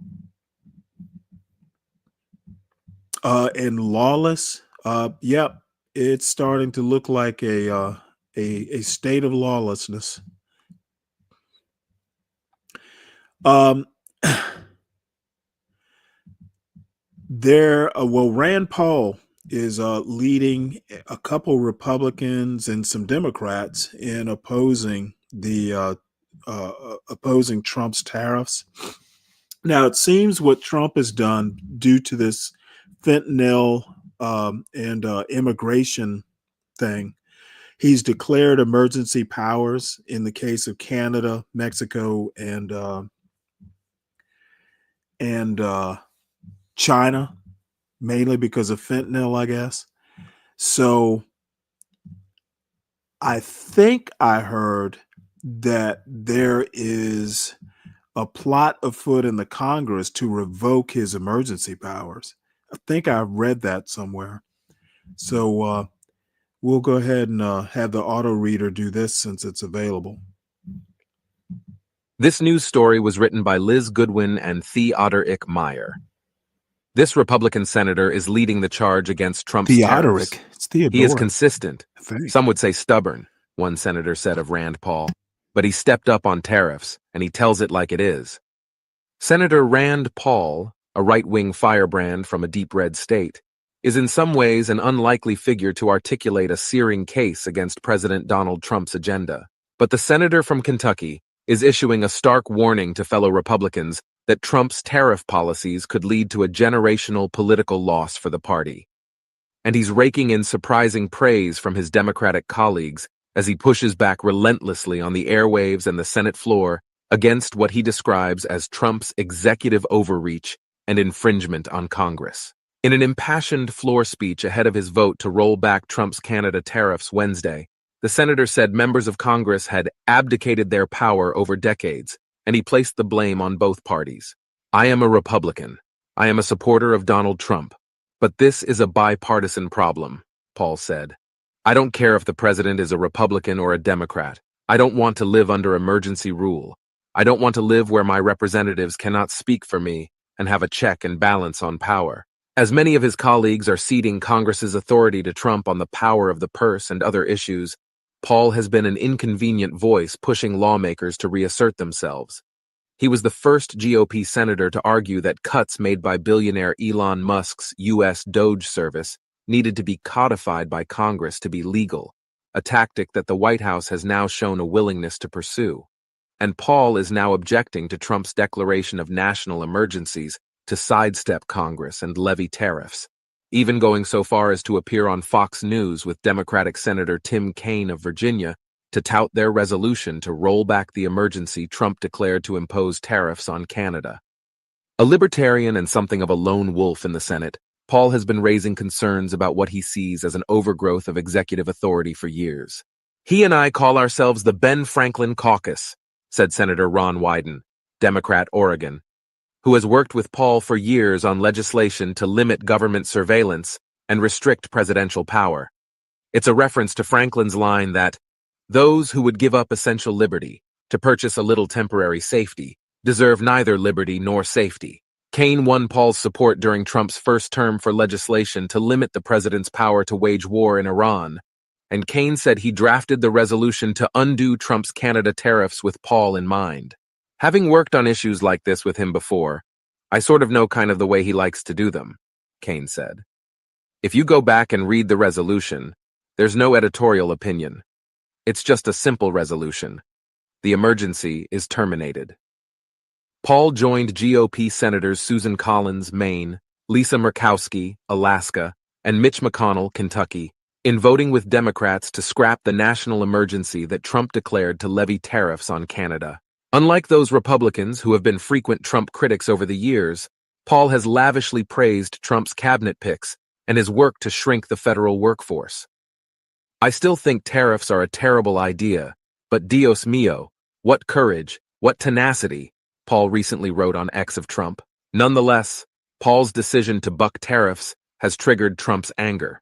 And lawless, yep. it's starting to look like a state of lawlessness. Um, Rand Paul is leading a couple Republicans and some Democrats in opposing Trump's tariffs. Now, it seems what Trump has done due to this fentanyl and immigration thing, he's declared emergency powers in the case of Canada, Mexico, and China, mainly because of fentanyl, I guess. So I think I heard that there is a plot afoot in the Congress to revoke his emergency powers. I think I read that somewhere. So we'll go ahead and have the auto reader do this since it's available. This news story was written by Liz Goodwin and Theodoric Meyer. This Republican senator is leading the charge against Trump's tariffs. It's Theodoric. He is consistent. Some would say stubborn, one senator said of Rand Paul. But he stepped up on tariffs, and he tells it like it is. Senator Rand Paul, a right-wing firebrand from a deep red state, is in some ways an unlikely figure to articulate a searing case against President Donald Trump's agenda. But the senator from Kentucky is issuing a stark warning to fellow Republicans that Trump's tariff policies could lead to a generational political loss for the party. And he's raking in surprising praise from his Democratic colleagues as he pushes back relentlessly on the airwaves and the Senate floor against what he describes as Trump's executive overreach and infringement on Congress. In an impassioned floor speech ahead of his vote to roll back Trump's Canada tariffs Wednesday, the senator said members of Congress had abdicated their power over decades, and he placed the blame on both parties. I am a Republican. I am a supporter of Donald Trump. But this is a bipartisan problem, Paul said. I don't care if the president is a Republican or a Democrat. I don't want to live under emergency rule. I don't want to live where my representatives cannot speak for me and have a check and balance on power. As many of his colleagues are ceding Congress's authority to Trump on the power of the purse and other issues, Paul has been an inconvenient voice pushing lawmakers to reassert themselves. He was the first GOP senator to argue that cuts made by billionaire Elon Musk's U.S. Doge service needed to be codified by Congress to be legal, a tactic that the White House has now shown a willingness to pursue. And Paul is now objecting to Trump's declaration of national emergencies to sidestep Congress and levy tariffs, even going so far as to appear on Fox News with Democratic Senator Tim Kaine of Virginia to tout their resolution to roll back the emergency Trump declared to impose tariffs on Canada. A libertarian and something of a lone wolf in the Senate, Paul has been raising concerns about what he sees as an overgrowth of executive authority for years. He and I call ourselves the Ben Franklin Caucus, said Senator Ron Wyden, Democrat, Oregon, who has worked with Paul for years on legislation to limit government surveillance and restrict presidential power. It's a reference to Franklin's line that those who would give up essential liberty to purchase a little temporary safety deserve neither liberty nor safety. Kaine won Paul's support during Trump's first term for legislation to limit the president's power to wage war in Iran, and Kaine said he drafted the resolution to undo Trump's Canada tariffs with Paul in mind. Having worked on issues like this with him before, I sort of know kind of the way he likes to do them, Kaine said. If you go back and read the resolution, there's no editorial opinion. It's just a simple resolution. The emergency is terminated. Paul joined GOP Senators Susan Collins, Maine, Lisa Murkowski, Alaska, and Mitch McConnell, Kentucky, in voting with Democrats to scrap the national emergency that Trump declared to levy tariffs on Canada. Unlike those Republicans who have been frequent Trump critics over the years, Paul has lavishly praised Trump's cabinet picks and his work to shrink the federal workforce. I still think tariffs are a terrible idea, but Dios mío, what courage, what tenacity, Paul recently wrote on X of Trump. Nonetheless, Paul's decision to buck tariffs has triggered Trump's anger.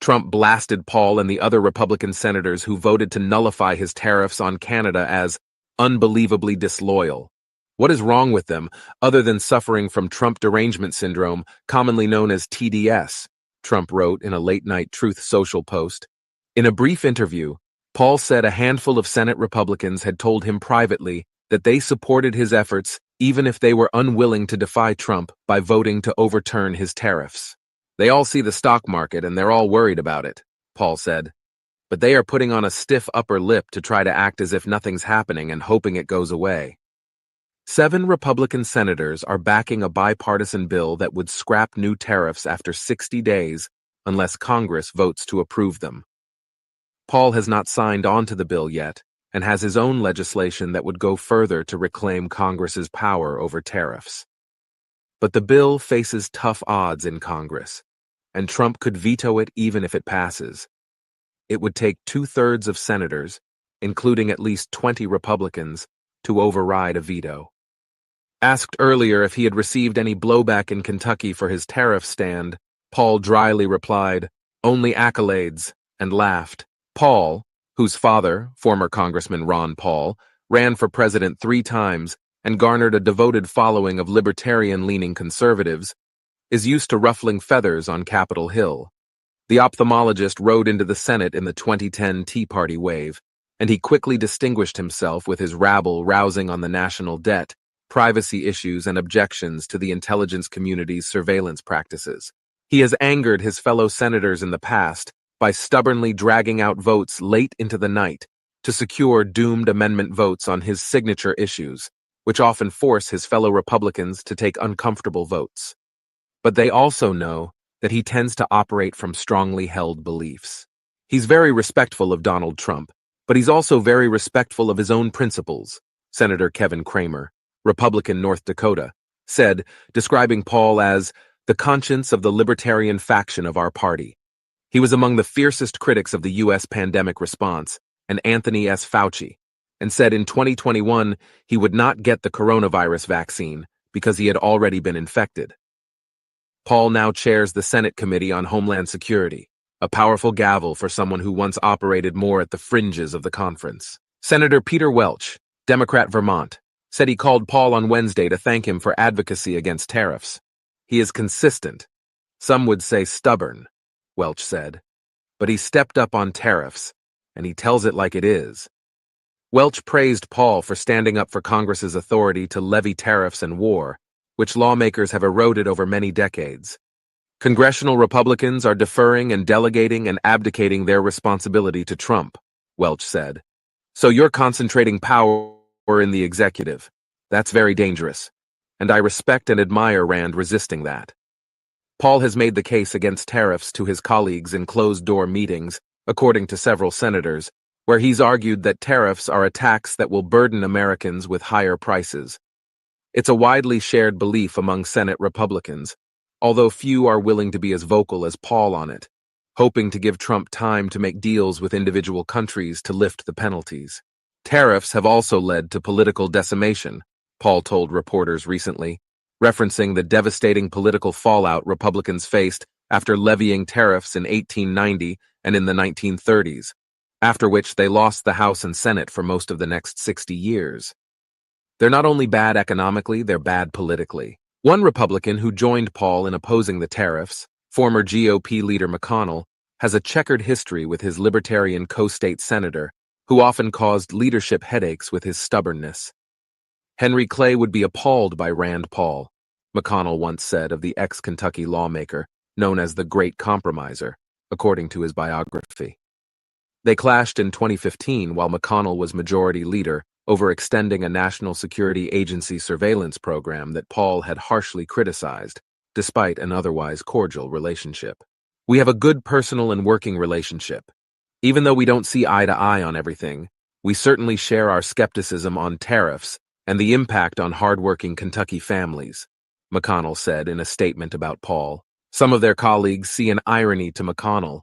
Trump blasted Paul and the other Republican senators who voted to nullify his tariffs on Canada as unbelievably disloyal. What is wrong with them, other than suffering from Trump derangement syndrome, commonly known as TDS? Trump wrote in a late-night Truth Social post. In a brief interview, Paul said a handful of Senate Republicans had told him privately that they supported his efforts even if they were unwilling to defy Trump by voting to overturn his tariffs. They all see the stock market and they're all worried about it, Paul said. But they are putting on a stiff upper lip to try to act as if nothing's happening and hoping it goes away. 7 Republican senators are backing a bipartisan bill that would scrap new tariffs after 60 days unless Congress votes to approve them. Paul has not signed on to the bill yet and has his own legislation that would go further to reclaim Congress's power over tariffs. But the bill faces tough odds in Congress, and Trump could veto it even if it passes. It would take 2/3 of senators, including at least 20 Republicans, to override a veto. Asked earlier if he had received any blowback in Kentucky for his tariff stand, Paul dryly replied, "Only accolades," and laughed. Paul, whose father, former Congressman Ron Paul, ran for president 3 times and garnered a devoted following of libertarian-leaning conservatives, is used to ruffling feathers on Capitol Hill. The ophthalmologist rode into the Senate in the 2010 Tea Party wave, and he quickly distinguished himself with his rabble rousing on the national debt, privacy issues, and objections to the intelligence community's surveillance practices. He has angered his fellow senators in the past by stubbornly dragging out votes late into the night to secure doomed amendment votes on his signature issues, which often force his fellow Republicans to take uncomfortable votes. But they also know that he tends to operate from strongly held beliefs. He's very respectful of Donald Trump, but he's also very respectful of his own principles, Senator Kevin Cramer, Republican North Dakota, said, describing Paul as the conscience of the libertarian faction of our party. He was among the fiercest critics of the U.S. pandemic response, and Anthony S. Fauci, and said in 2021 he would not get the coronavirus vaccine because he had already been infected. Paul now chairs the Senate Committee on Homeland Security, a powerful gavel for someone who once operated more at the fringes of the conference. Senator Peter Welch, Democrat Vermont, said he called Paul on Wednesday to thank him for advocacy against tariffs. He is consistent. Some would say stubborn, Welch said. But he stepped up on tariffs, and he tells it like it is. Welch praised Paul for standing up for Congress's authority to levy tariffs and war, which lawmakers have eroded over many decades. Congressional Republicans are deferring and delegating and abdicating their responsibility to Trump, Welch said. So you're concentrating power in the executive. That's very dangerous, and I respect and admire Rand resisting that. Paul has made the case against tariffs to his colleagues in closed-door meetings, according to several senators, where he's argued that tariffs are a tax that will burden Americans with higher prices. It's a widely shared belief among Senate Republicans, although few are willing to be as vocal as Paul on it, hoping to give Trump time to make deals with individual countries to lift the penalties. Tariffs have also led to political decimation, Paul told reporters recently, referencing the devastating political fallout Republicans faced after levying tariffs in 1890 and in the 1930s, after which they lost the House and Senate for most of the next 60 years. They're not only bad economically, they're bad politically. One Republican who joined Paul in opposing the tariffs, former GOP leader McConnell, has a checkered history with his libertarian co-state senator, who often caused leadership headaches with his stubbornness. Henry Clay would be appalled by Rand Paul, McConnell once said of the ex-Kentucky lawmaker, known as the Great Compromiser, according to his biography. They clashed in 2015 while McConnell was majority leader over extending a National Security Agency surveillance program that Paul had harshly criticized, despite an otherwise cordial relationship. We have a good personal and working relationship. Even though we don't see eye to eye on everything, we certainly share our skepticism on tariffs and the impact on hardworking Kentucky families, McConnell said in a statement about Paul. Some of their colleagues see an irony to McConnell,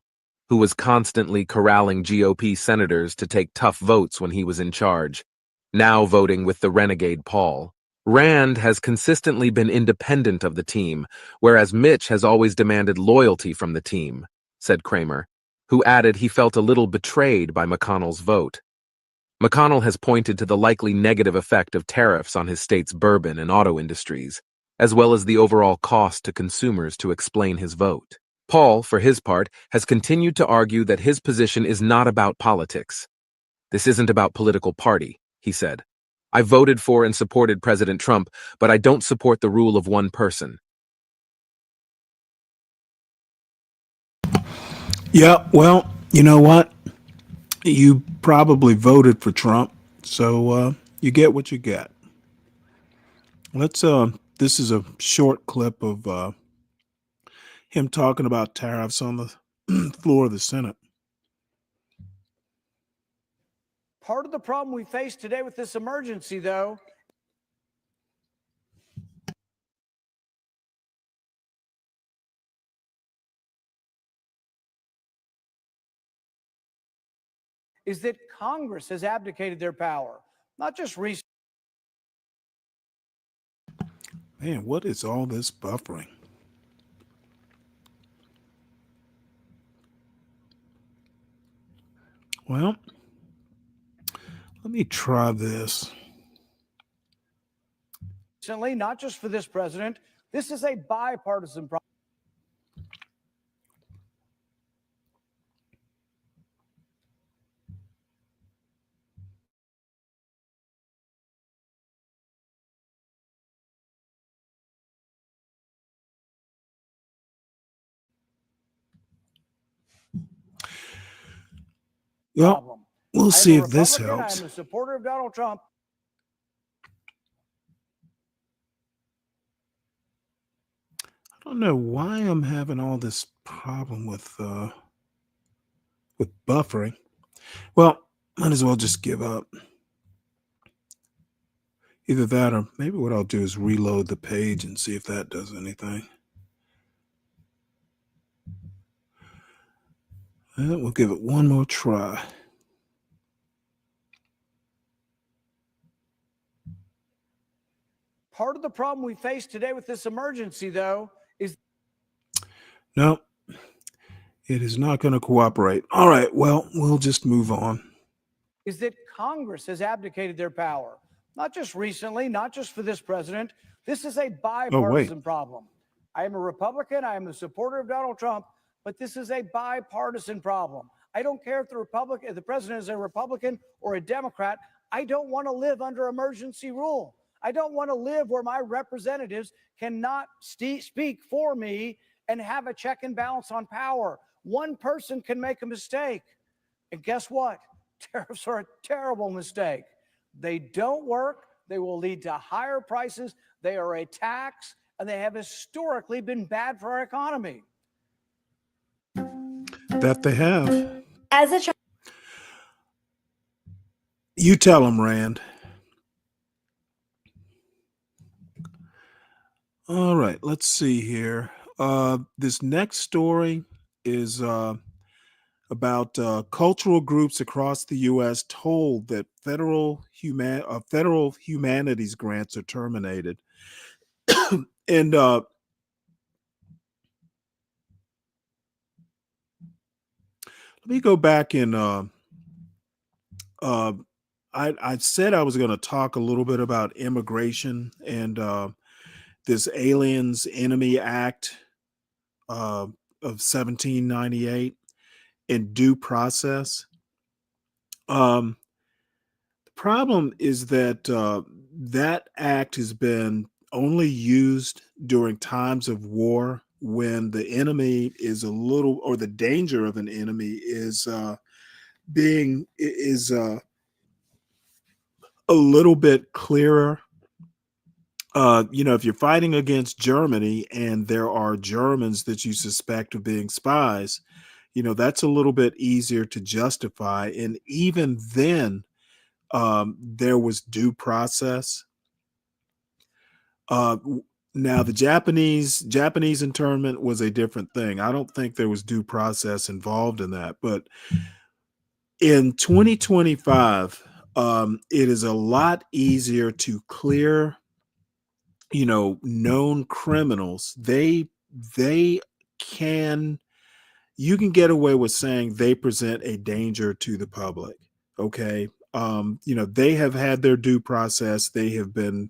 who was constantly corralling GOP senators to take tough votes when he was in charge, now voting with the renegade Paul. Rand has consistently been independent of the team, whereas Mitch has always demanded loyalty from the team, said Cramer, who added he felt a little betrayed by McConnell's vote. McConnell has pointed to the likely negative effect of tariffs on his state's bourbon and auto industries, as well as the overall cost to consumers to explain his vote. Paul, for his part, has continued to argue that his position is not about politics. This isn't about political party, he said. I voted for and supported President Trump, but I don't support the rule of one person. Yeah, well, you know what? You probably voted for Trump, so you get what you get. Let's this is a short clip of him talking about tariffs on the floor of the Senate. Part of the problem we face today with this emergency, though, is that Congress has abdicated their power, not just recently. Man, what is all this buffering? Well, let me try this. Recently, not just for this president. This is a bipartisan problem. Well, we'll see if this helps. I am a supporter of Donald Trump. I don't know why I'm having all this problem with buffering. Well, might as well just give up. Either that or maybe what I'll do is reload the page and see if that does anything. And we'll give it one more try. Part of the problem we face today with this emergency, though, is No, it is not going to cooperate. All right, well, we'll just move on. Is that Congress has abdicated their power, not just recently, not just for this president. This is a bipartisan problem. I am a Republican. I am a supporter of Donald Trump, but this is a bipartisan problem. I don't care if the president is a Republican or a Democrat. I don't want to live under emergency rule. I don't want to live where my representatives cannot speak for me and have a check and balance on power. One person can make a mistake. And guess what? Tariffs are a terrible mistake. They don't work. They will lead to higher prices. They are a tax, and they have historically been bad for our economy. That they have. You tell them, Rand. All right, let's see here. This next story is about cultural groups across the U.S. told that federal humanities grants are terminated. And let me go back and I said I was going to talk a little bit about immigration and this Aliens Enemy Act of 1798 and due process. The problem is that that act has been only used during times of war when the enemy is a little, or the danger of an enemy is a little bit clearer. If you're fighting against Germany and there are Germans that you suspect of being spies, that's a little bit easier to justify. And even then, there was due process. Now, the Japanese internment was a different thing. I don't think there was due process involved in that. But in 2025, it is a lot easier to clear known criminals. You can get away with saying they present a danger to the public. Okay. They have had their due process. They have been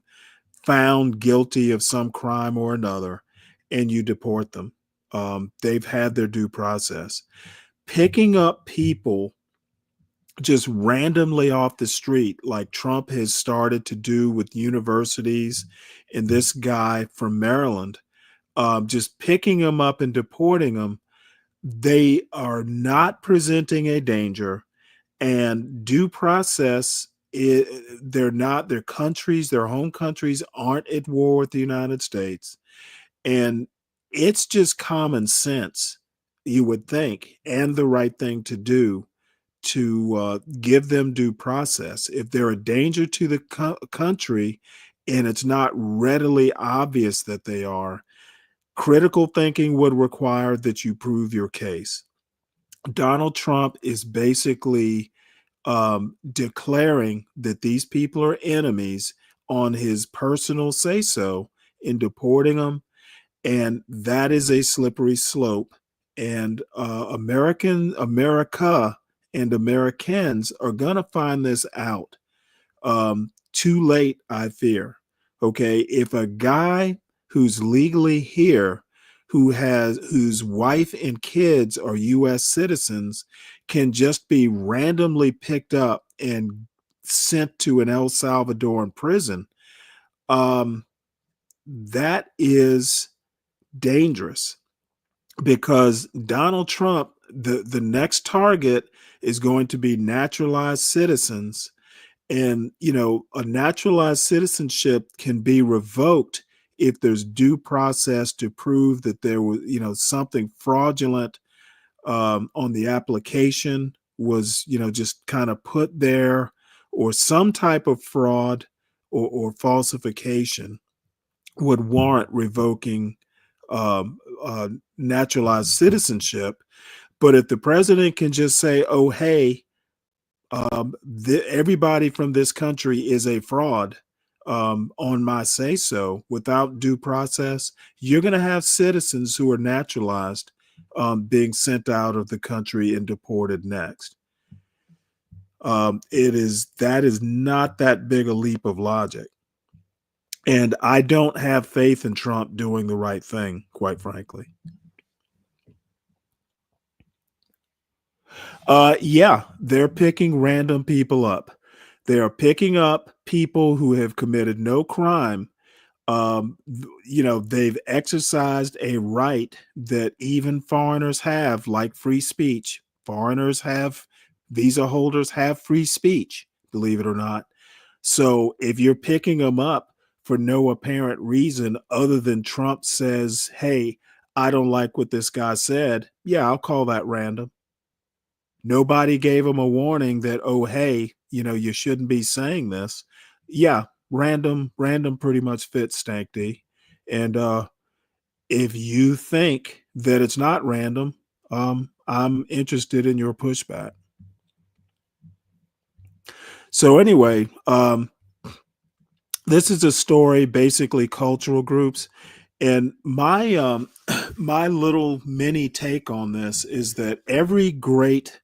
found guilty of some crime or another, and you deport them. They've had their due process. Picking up people just randomly off the street, like Trump has started to do with universities, and this guy from Maryland, just picking them up and deporting them, they are not presenting a danger, and due process. They're not, their countries, their home countries aren't at war with the United States. And it's just common sense, you would think, and the right thing to do to give them due process. If they're a danger to the country and it's not readily obvious that they are, critical thinking would require that you prove your case. Donald Trump is basically declaring that these people are enemies on his personal say so in deporting them. And that is a slippery slope. And America and Americans are going to find this out too late, I fear. Okay. If a guy who's legally here, whose wife and kids are U.S. citizens, can just be randomly picked up and sent to an El Salvadoran prison, that is dangerous, because Donald Trump, the next target is going to be naturalized citizens. And, a naturalized citizenship can be revoked if there's due process to prove that there was, something fraudulent on the application was, just kind of put there, or some type of fraud or falsification would warrant revoking naturalized citizenship. But if the president can just say, oh, hey, everybody from this country is a fraud on my say so, without due process, you're going to have citizens who are naturalized being sent out of the country and deported next. That is not that big a leap of logic. And I don't have faith in Trump doing the right thing, quite frankly. Yeah, they're picking random people up. They are picking up people who have committed no crime. They've exercised a right that even foreigners have, like free speech. Foreigners have, visa holders have free speech, believe it or not. So if you're picking them up for no apparent reason other than Trump says, hey, I don't like what this guy said, yeah, I'll call that random. Nobody gave him a warning that, oh, hey, you shouldn't be saying this. Yeah, random pretty much fits, Stank D. And if you think that it's not random, I'm interested in your pushback. So anyway, this is a story, basically cultural groups. And my my little mini take on this is that every great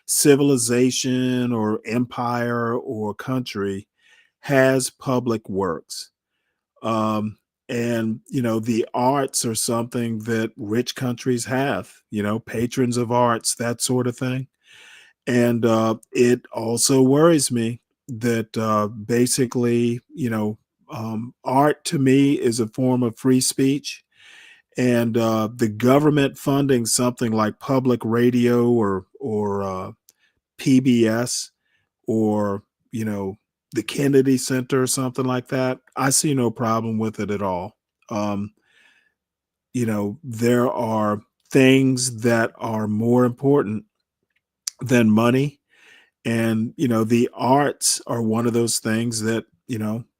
civilization or empire or country has public works. And, the arts are something that rich countries have, patrons of arts, that sort of thing. And it also worries me that basically, art to me is a form of free speech. And the government funding something like public radio or PBS or, the Kennedy Center or something like that, I see no problem with it at all. There are things that are more important than money. And, the arts are one of those things that,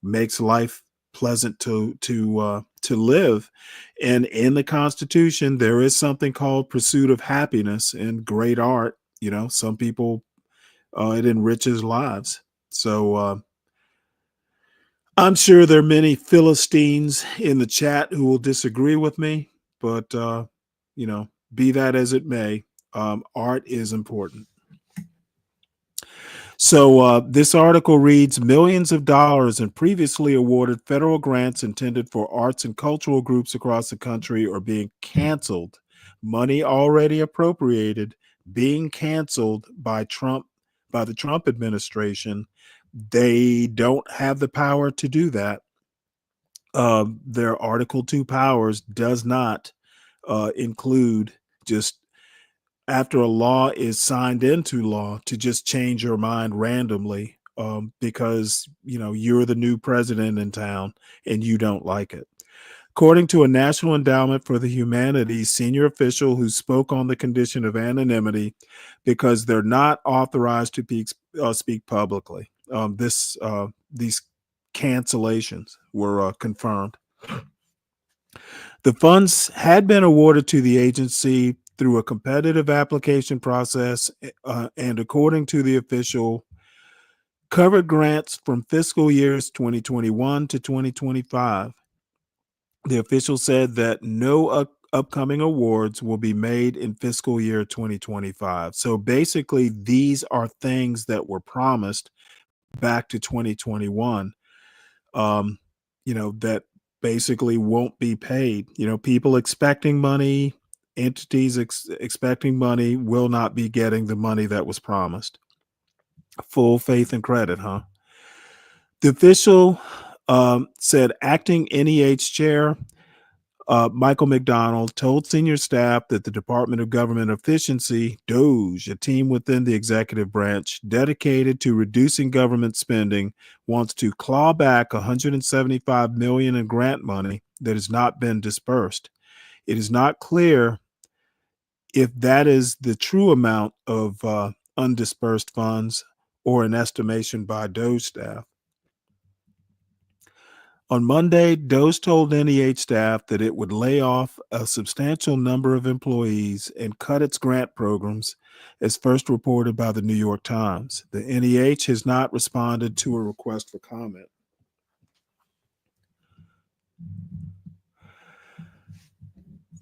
makes life pleasant to live. And in the Constitution, there is something called pursuit of happiness, and great art. Some people, it enriches lives. So I'm sure there are many Philistines in the chat who will disagree with me, but be that as it may, art is important. So this article reads, millions of dollars in previously awarded federal grants intended for arts and cultural groups across the country are being canceled money already appropriated being canceled by the Trump administration. They don't have the power to do that. Their Article 2 powers does not include just after a law is signed into law to just change your mind randomly because you're the new president in town and you don't like it. According to a National Endowment for the Humanities senior official who spoke on the condition of anonymity because they're not authorized to speak publicly. These cancellations were confirmed. The funds had been awarded to the agency through a competitive application process, and according to the official, covered grants from fiscal years 2021 to 2025. The official said that no upcoming awards will be made in fiscal year 2025. So basically, these are things that were promised back to 2021, that basically won't be paid. People expecting money, entities expecting money will not be getting the money that was promised. Full faith and credit, huh? The official said acting NEH chair Michael McDonald told senior staff that the Department of Government Efficiency, DOGE, a team within the executive branch dedicated to reducing government spending, wants to claw back $175 million in grant money that has not been dispersed. It is not clear if that is the true amount of undispersed funds or an estimation by DOGE staff. On Monday, DOGE told NEH staff that it would lay off a substantial number of employees and cut its grant programs, as first reported by the New York Times. The NEH has not responded to a request for comment.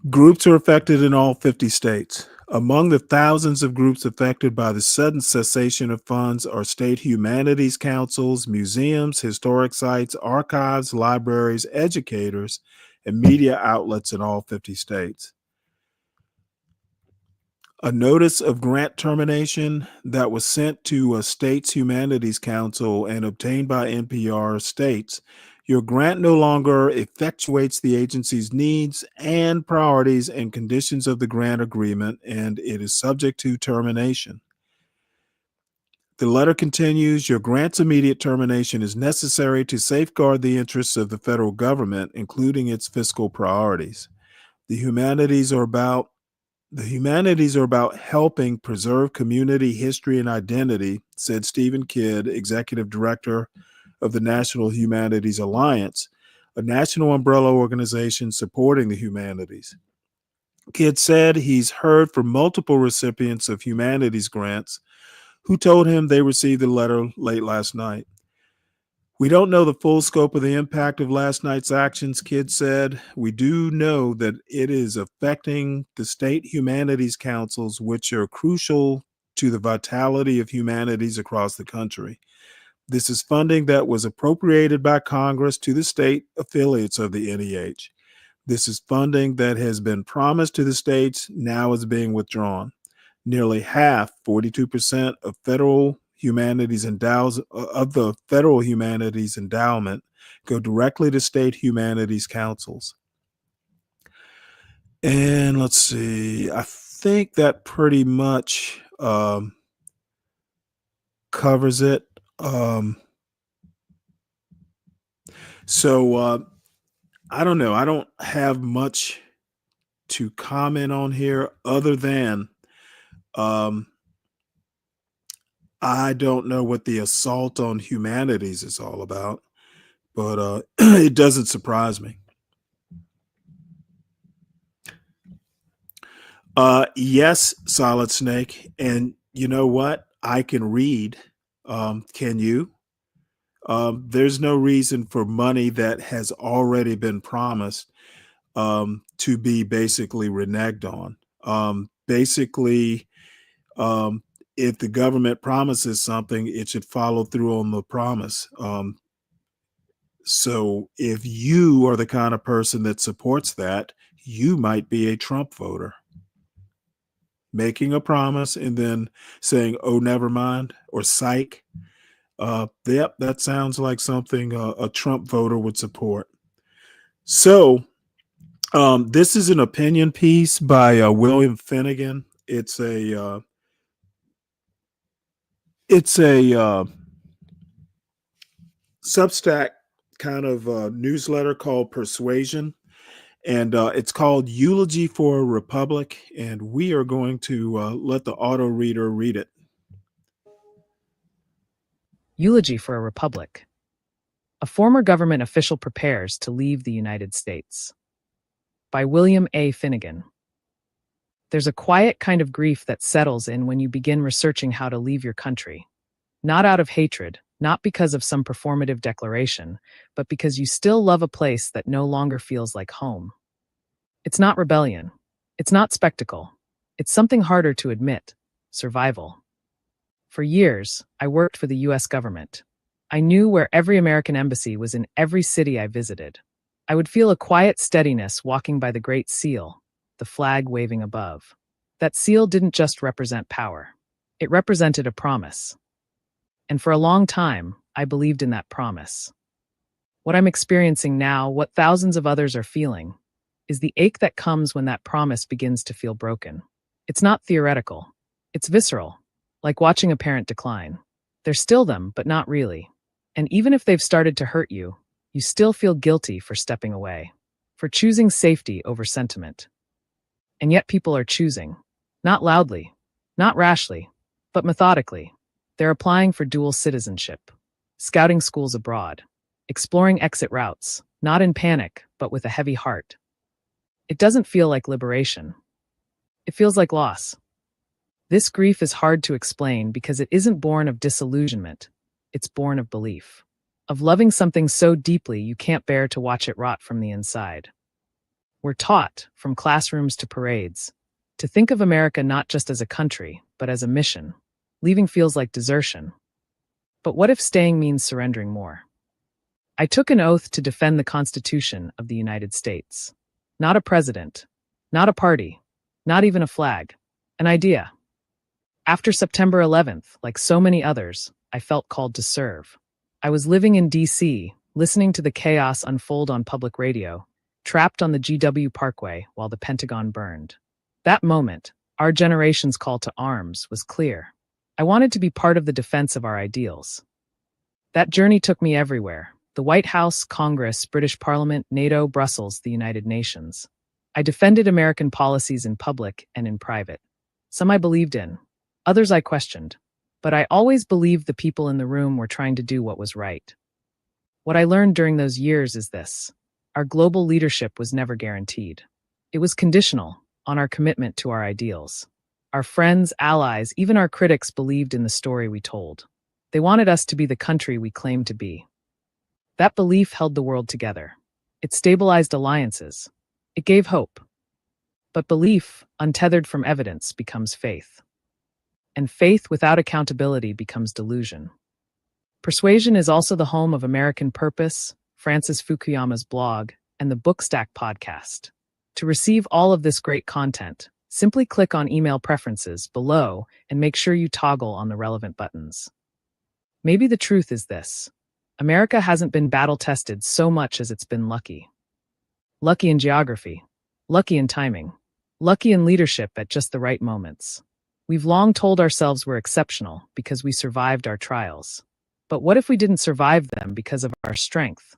Groups are affected in all 50 states. Among the thousands of groups affected by the sudden cessation of funds are state humanities councils, museums, historic sites, archives, libraries, educators, and media outlets in all 50 states. A notice of grant termination that was sent to a state's humanities council and obtained by NPR states, your grant no longer effectuates the agency's needs and priorities and conditions of the grant agreement, and it is subject to termination. The letter continues, your grant's immediate termination is necessary to safeguard the interests of the federal government, including its fiscal priorities. The humanities are about helping preserve community history and identity, said Stephen Kidd, executive director of the National Humanities Alliance, a national umbrella organization supporting the humanities. Kidd said he's heard from multiple recipients of humanities grants who told him they received the letter late last night. We don't know the full scope of the impact of last night's actions, Kidd said. We do know that it is affecting the state humanities councils, which are crucial to the vitality of humanities across the country. This is funding that was appropriated by Congress to the state affiliates of the NEH. This is funding that has been promised to the states, now is being withdrawn. Nearly half, 42% of the federal humanities endowment go directly to state humanities councils. And let's see, I think that pretty much covers it. So I don't know. I don't have much to comment on here other than I don't know what the assault on humanities is all about, but it doesn't surprise me. Yes, Solid Snake. And you know what? I can read. Can you? There's no reason for money that has already been promised to be basically reneged on. If the government promises something, it should follow through on the promise. So if you are the kind of person that supports that, you might be a Trump voter. making a promise and then saying, "Oh, never mind," or "psych." Yep, that sounds like something a Trump voter would support. So, this is an opinion piece by William Finnegan. It's a Substack kind of newsletter called Persuasion, and it's called Eulogy for a Republic, and we are going to let the auto reader read it. Eulogy for a Republic. A former government official prepares to leave the United States. By William A. Finnegan. There's a quiet kind of grief that settles in when you begin researching how to leave your country. Not out of hatred, not because of some performative declaration, but because you still love a place that no longer feels like home. It's not rebellion. It's not spectacle. It's something harder to admit: survival. For years, I worked for the US government. I knew where every American embassy was in every city I visited. I would feel a quiet steadiness walking by the Great Seal, the flag waving above. That seal didn't just represent power. It represented a promise. And for a long time, I believed in that promise. What I'm experiencing now, what thousands of others are feeling, is the ache that comes when that promise begins to feel broken. It's not theoretical. It's visceral, like watching a parent decline. They're still them, but not really. And even if they've started to hurt you, you still feel guilty for stepping away, for choosing safety over sentiment. And yet people are choosing. Not loudly, not rashly, but methodically. They're applying for dual citizenship, scouting schools abroad, exploring exit routes, not in panic, but with a heavy heart. It doesn't feel like liberation. It feels like loss. This grief is hard to explain because it isn't born of disillusionment. It's born of belief, of loving something so deeply you can't bear to watch it rot from the inside. We're taught, from classrooms to parades, to think of America not just as a country, but as a mission. Leaving feels like desertion. But what if staying means surrendering more? I took an oath to defend the Constitution of the United States. Not a president, not a party, not even a flag, an idea. After September 11th, like so many others, I felt called to serve. I was living in D.C., listening to the chaos unfold on public radio, trapped on the GW Parkway while the Pentagon burned. That moment, our generation's call to arms, was clear. I wanted to be part of the defense of our ideals. That journey took me everywhere: the White House, Congress, British Parliament, NATO, Brussels, the United Nations. I defended American policies in public and in private. Some I believed in, others I questioned. But I always believed the people in the room were trying to do what was right. What I learned during those years is this: our global leadership was never guaranteed. It was conditional on our commitment to our ideals. Our friends, allies, even our critics believed in the story we told. They wanted us to be the country we claimed to be. That belief held the world together. It stabilized alliances. It gave hope. But belief, untethered from evidence, becomes faith. And faith without accountability becomes delusion. Persuasion is also the home of American Purpose, Francis Fukuyama's blog, and the Bookstack podcast. To receive all of this great content, simply click on email preferences below and make sure you toggle on the relevant buttons. Maybe the truth is this: America hasn't been battle-tested so much as it's been lucky. Lucky in geography, lucky in timing, lucky in leadership at just the right moments. We've long told ourselves we're exceptional because we survived our trials. But what if we didn't survive them because of our strength?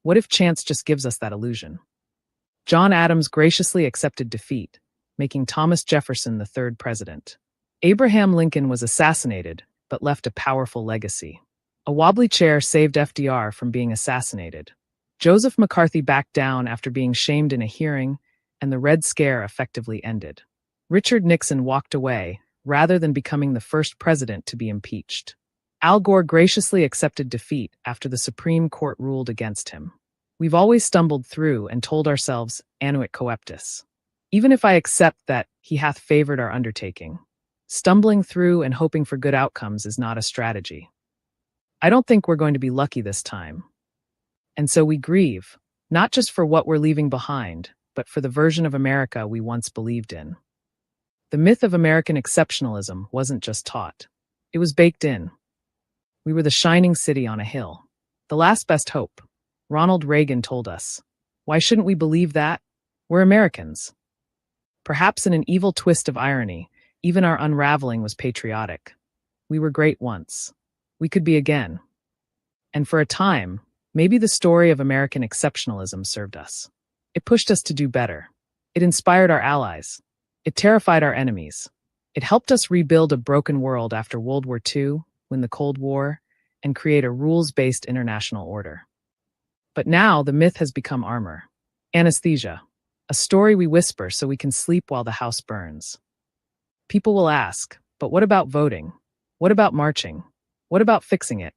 What if chance just gives us that illusion? John Adams graciously accepted defeat, making Thomas Jefferson the third president. Abraham Lincoln was assassinated, but left a powerful legacy. A wobbly chair saved FDR from being assassinated. Joseph McCarthy backed down after being shamed in a hearing, and the Red Scare effectively ended. Richard Nixon walked away, rather than becoming the first president to be impeached. Al Gore graciously accepted defeat after the Supreme Court ruled against him. We've always stumbled through and told ourselves, annuit coeptis. Even if I accept that he hath favored our undertaking, stumbling through and hoping for good outcomes is not a strategy. I don't think we're going to be lucky this time. And so we grieve, not just for what we're leaving behind, but for the version of America we once believed in. The myth of American exceptionalism wasn't just taught. It was baked in. We were the shining city on a hill. The last best hope. Ronald Reagan told us. Why shouldn't we believe that? We're Americans. Perhaps in an evil twist of irony, even our unraveling was patriotic. We were great once. We could be again. And for a time, maybe the story of American exceptionalism served us. It pushed us to do better. It inspired our allies. It terrified our enemies. It helped us rebuild a broken world after World War II, win the Cold War, and create a rules-based international order. But now the myth has become armor. Anesthesia. A story we whisper so we can sleep while the house burns. People will ask, but what about voting? What about marching? What about fixing it?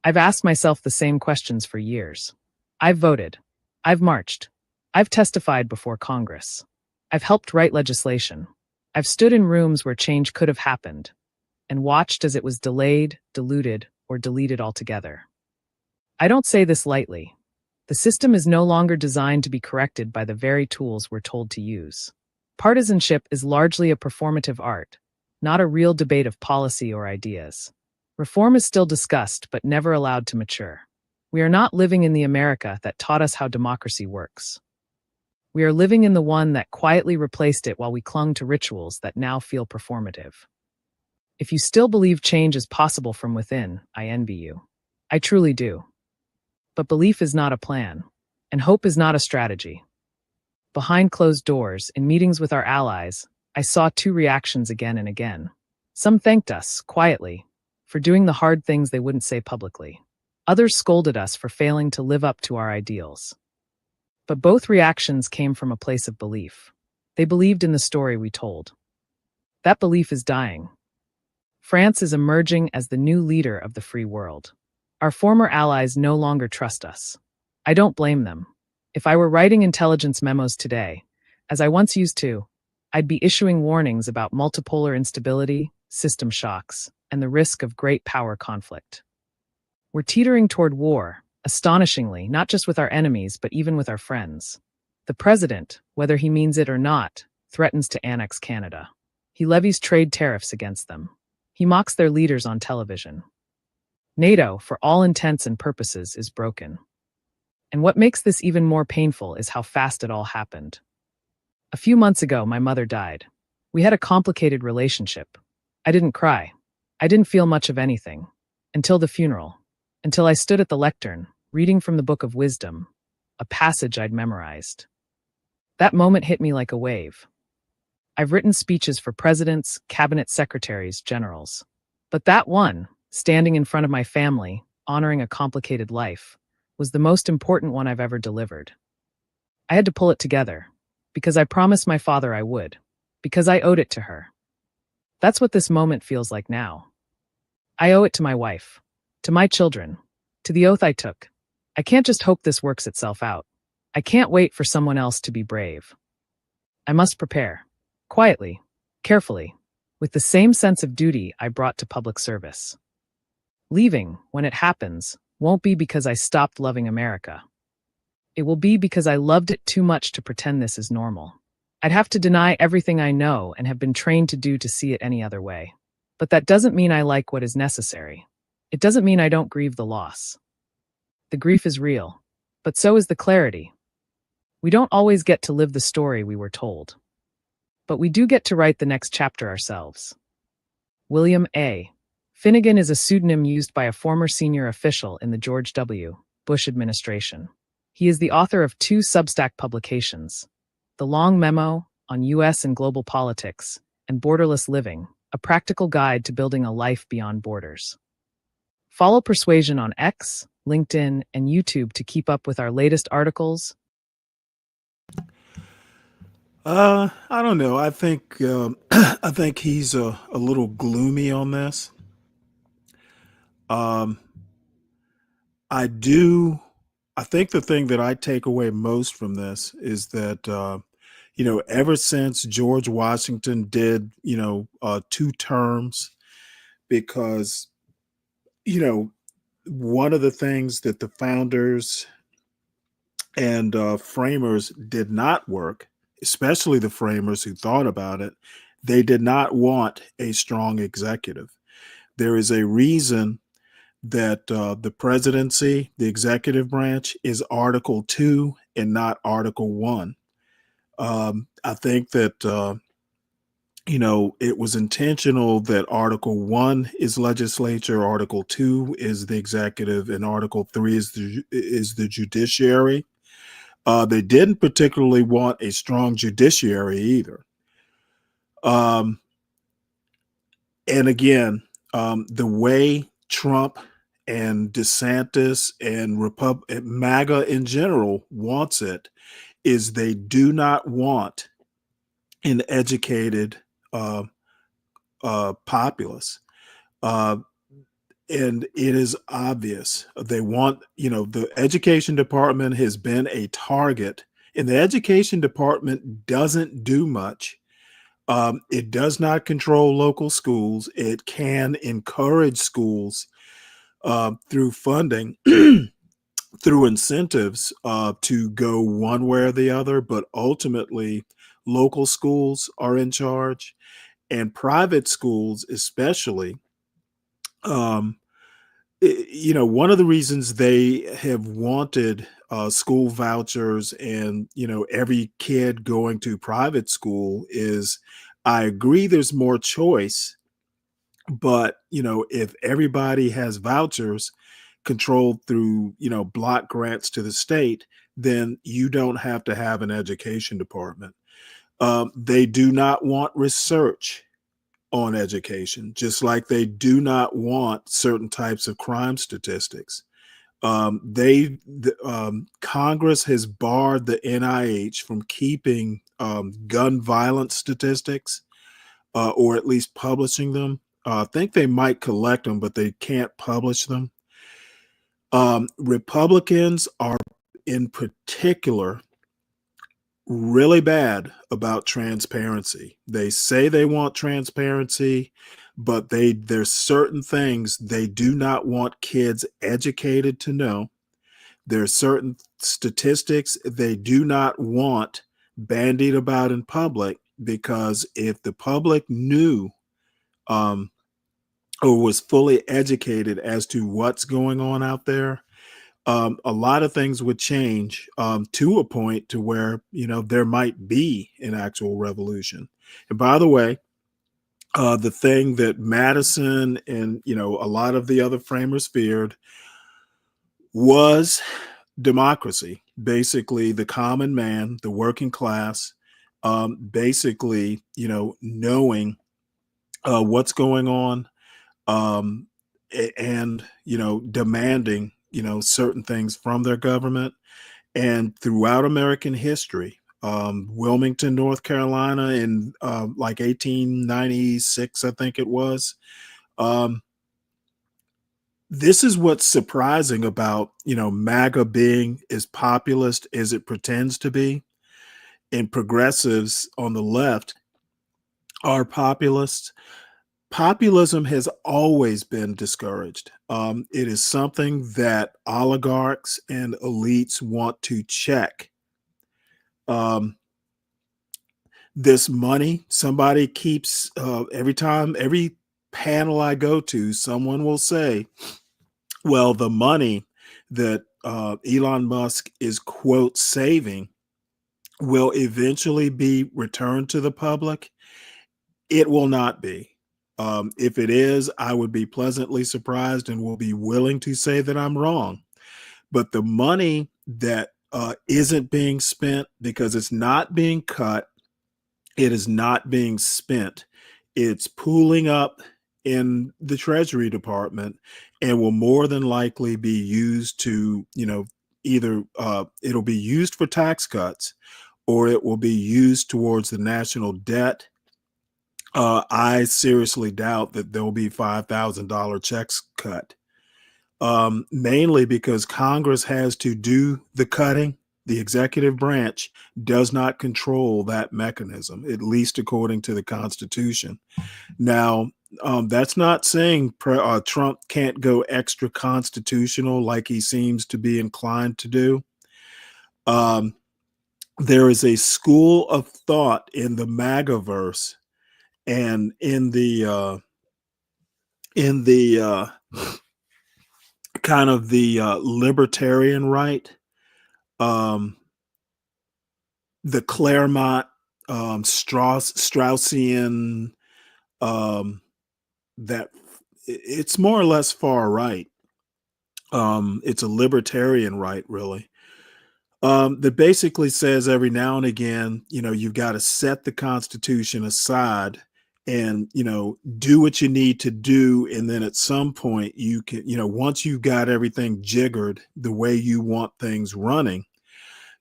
I've asked myself the same questions for years. I've voted. I've marched. I've testified before Congress. I've helped write legislation. I've stood in rooms where change could have happened and watched as it was delayed, diluted, or deleted altogether. I don't say this lightly. The system is no longer designed to be corrected by the very tools we're told to use. Partisanship is largely a performative art, not a real debate of policy or ideas. Reform is still discussed but never allowed to mature. We are not living in the America that taught us how democracy works. We are living in the one that quietly replaced it while we clung to rituals that now feel performative. If you still believe change is possible from within, I envy you. I truly do. But belief is not a plan, and hope is not a strategy. Behind closed doors, in meetings with our allies, I saw two reactions again and again. Some thanked us, quietly, for doing the hard things they wouldn't say publicly. Others scolded us for failing to live up to our ideals. But both reactions came from a place of belief. They believed in the story we told. That belief is dying. France is emerging as the new leader of the free world. Our former allies no longer trust us. I don't blame them. If I were writing intelligence memos today, as I once used to, I'd be issuing warnings about multipolar instability, system shocks, and the risk of great power conflict. We're teetering toward war, astonishingly, not just with our enemies, but even with our friends. The president, whether he means it or not, threatens to annex Canada. He levies trade tariffs against them. He mocks their leaders on television. NATO, for all intents and purposes, is broken. And what makes this even more painful is how fast it all happened. A few months ago, my mother died. We had a complicated relationship. I didn't cry. I didn't feel much of anything. Until the funeral. Until I stood at the lectern, reading from the Book of Wisdom, a passage I'd memorized. That moment hit me like a wave. I've written speeches for presidents, cabinet secretaries, generals. But that one, standing in front of my family, honoring a complicated life, was the most important one I've ever delivered. I had to pull it together, because I promised my father I would, because I owed it to her. That's what this moment feels like now. I owe it to my wife, to my children, to the oath I took. I can't just hope this works itself out. I can't wait for someone else to be brave. I must prepare, quietly, carefully, with the same sense of duty I brought to public service. Leaving, when it happens, won't be because I stopped loving America. It will be because I loved it too much to pretend this is normal. I'd have to deny everything I know and have been trained to do to see it any other way. But that doesn't mean I like what is necessary. It doesn't mean I don't grieve the loss. The grief is real, but so is the clarity. We don't always get to live the story we were told. But we do get to write the next chapter ourselves. William A. Finnegan is a pseudonym used by a former senior official in the George W. Bush administration. He is the author of 2 Substack publications, The Long Memo on U.S. and Global Politics and Borderless Living, a practical guide to building a life beyond borders. Follow Persuasion on X, LinkedIn, and YouTube to keep up with our latest articles. I don't know. I think I think he's a little gloomy on this. I think the thing that I take away most from this is that ever since George Washington did 2 terms, because one of the things that the founders and framers did not work, especially the framers who thought about it, They did not want a strong executive. There is a reason that the presidency, the executive branch, is Article 2 and not Article 1. I think that, it was intentional that Article 1 is legislature, Article 2 is the executive, and Article 3 is the judiciary. They didn't particularly want a strong judiciary either. And again, the way Trump and DeSantis and MAGA in general wants it is they do not want an educated populace. And it is obvious they want, the education department has been a target, and the education department doesn't do much. It does not control local schools. It can encourage schools through funding, through incentives to go one way or the other, but ultimately local schools are in charge, and private schools especially. One of the reasons they have wanted school vouchers and, every kid going to private school is, I agree there's more choice, but, if everybody has vouchers controlled through, block grants to the state, then you don't have to have an education department. They do not want research on education, just like they do not want certain types of crime statistics. Congress has barred the NIH from keeping gun violence statistics, or at least publishing them. I think they might collect them, but they can't publish them. Republicans are in particular really bad about transparency. They say they want transparency, but there's certain things they do not want kids educated to know. There's certain statistics they do not want bandied about in public, because if the public knew or was fully educated as to what's going on out there, a lot of things would change to a point to where, there might be an actual revolution. And by the way, the thing that Madison and, a lot of the other framers feared was democracy. Basically, the common man, the working class, basically, knowing what's going on, and, demanding, certain things from their government. And throughout American history, Wilmington, North Carolina in like 1896, I think it was. This is what's surprising about, MAGA being as populist as it pretends to be. And progressives on the left are populists. Populism has always been discouraged. It is something that oligarchs and elites want to check. This money, somebody keeps, every panel I go to, someone will say, well, the money that Elon Musk is, quote, saving will eventually be returned to the public. It will not be. If it is, I would be pleasantly surprised and will be willing to say that I'm wrong. But the money that isn't being spent, because it's not being cut, it is not being spent. It's pooling up in the Treasury Department and will more than likely be used to, either it'll be used for tax cuts or it will be used towards the national debt. I seriously doubt that there'll be $5,000 checks cut, mainly because Congress has to do the cutting. The executive branch does not control that mechanism, at least according to the Constitution. Now, that's not saying Trump can't go extra constitutional like he seems to be inclined to do. There is a school of thought in the MAGAverse and in the kind of the libertarian right, um, the Claremont Straussian, um, that it's more or less far right. It's a libertarian right, really. That basically says every now and again, you've got to set the Constitution aside and, do what you need to do. And then at some point you can, once you've got everything jiggered the way you want things running,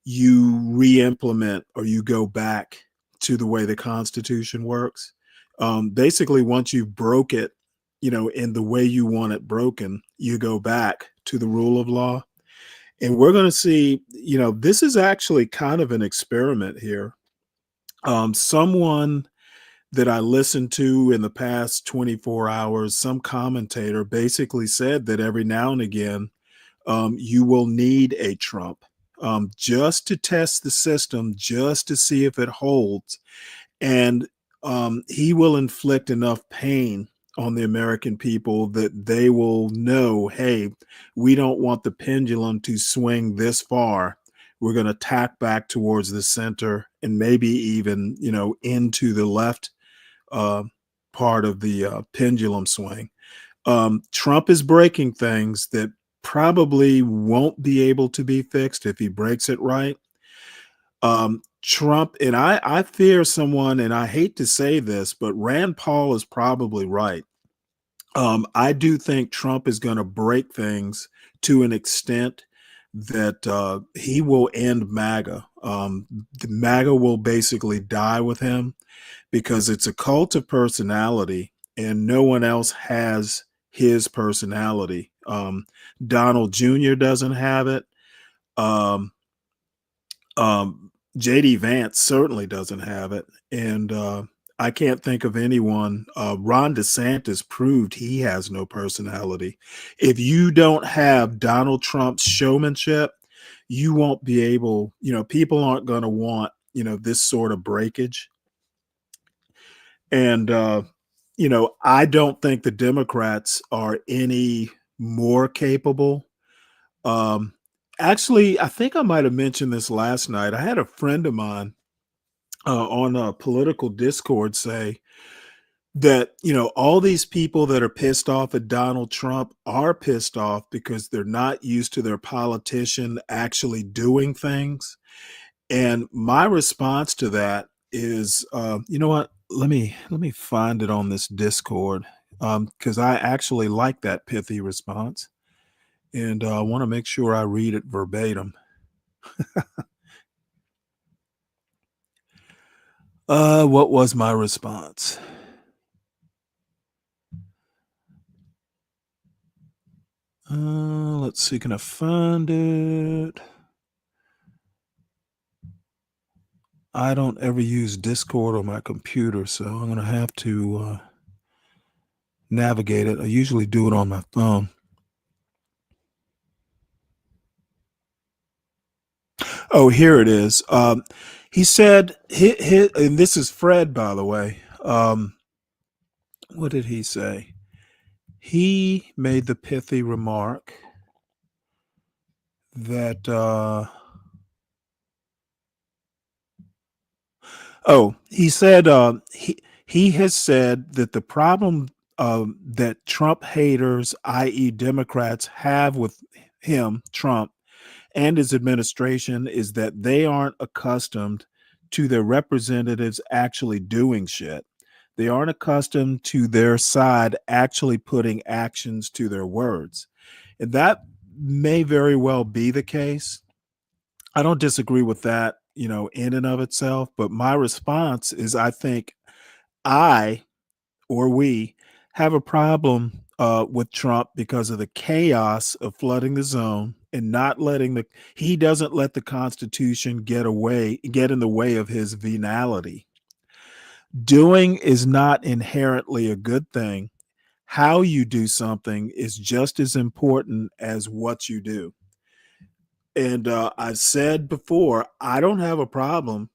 you re-implement or you go back to the way the Constitution works. Basically, once you've broke it, in the way you want it broken, you go back to the rule of law. And we're going to see, this is actually kind of an experiment here. Someone that I listened to in the past 24 hours, some commentator basically said that every now and again, you will need a Trump, just to test the system, just to see if it holds. And he will inflict enough pain on the American people that they will know, hey, we don't want the pendulum to swing this far. We're going to tack back towards the center and maybe even, into the left part of the pendulum swing. Trump is breaking things that probably won't be able to be fixed if he breaks it right. Trump, and I fear someone, and I hate to say this, but Rand Paul is probably right. I do think Trump is going to break things to an extent that he will end MAGA. The MAGA will basically die with him because it's a cult of personality and no one else has his personality. Donald Jr. doesn't have it. JD Vance certainly doesn't have it. And I can't think of anyone. Ron DeSantis proved he has no personality. If you don't have Donald Trump's showmanship, you won't be able, people aren't going to want, this sort of breakage. And, I don't think the Democrats are any more capable. Actually, I think I might have mentioned this last night. I had a friend of mine on a political Discord say that, all these people that are pissed off at Donald Trump are pissed off because they're not used to their politician actually doing things. And my response to that is, you know what? Let me find it on this Discord, because I actually like that pithy response. And I want to make sure I read it verbatim. What was my response? Let's see, can I find it? I don't ever use Discord on my computer, so I'm going to have to navigate it. I usually do it on my phone. Oh, here it is. He said, and this is Fred, by the way. What did he say? He made the pithy remark that, he said, he has said that the problem that Trump haters, i.e. Democrats, have with him, Trump, and his administration is that they aren't accustomed to their representatives actually doing shit. They aren't accustomed to their side actually putting actions to their words. And that may very well be the case. I don't disagree with that, in and of itself. But my response is I think we have a problem with Trump because of the chaos of flooding the zone and not letting he doesn't let the Constitution get in the way of his venality. Doing is not inherently a good thing. How you do something is just as important as what you do. And I've said before, I don't have a problem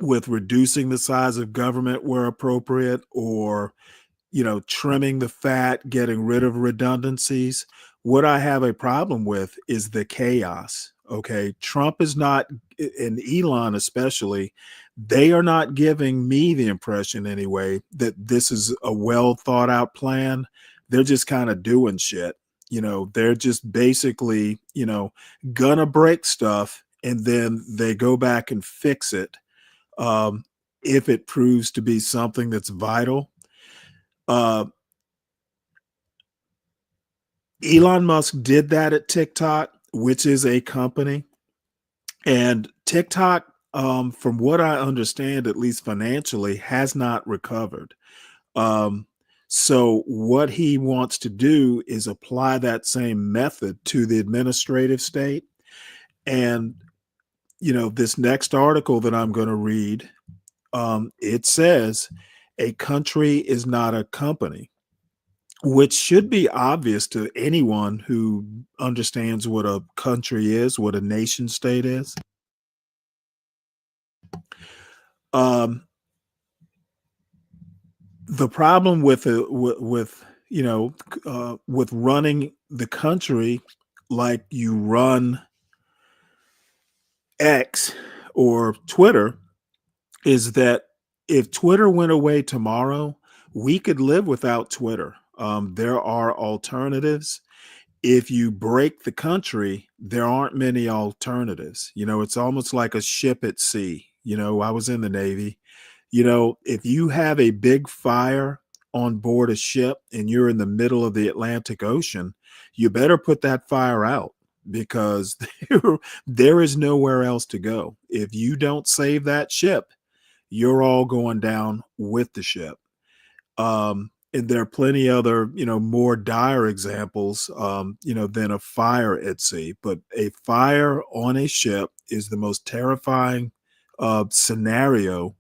with reducing the size of government where appropriate, or trimming the fat, getting rid of redundancies. What I have a problem with is the chaos. Okay. Trump is not, and Elon especially, they are not giving me the impression anyway that this is a well thought out plan. They're just kind of doing shit. They're just basically, gonna break stuff and then they go back and fix it if it proves to be something that's vital. Elon Musk did that at TikTok, which is a company. And TikTok, from what I understand, at least financially, has not recovered. So what he wants to do is apply that same method to the administrative state. And, this next article that I'm going to read, it says a country is not a company, which should be obvious to anyone who understands what a country is, what a nation state is. The problem with with running the country like you run X or Twitter is that if Twitter went away tomorrow, we could live without Twitter. There are alternatives. If you break the country, there aren't many alternatives. It's almost like a ship at sea. I was in the Navy. If you have a big fire on board a ship and you're in the middle of the Atlantic Ocean, you better put that fire out because there is nowhere else to go. If you don't save that ship, you're all going down with the ship. And there are plenty other, more dire examples, than a fire at sea. But a fire on a ship is the most terrifying scenario,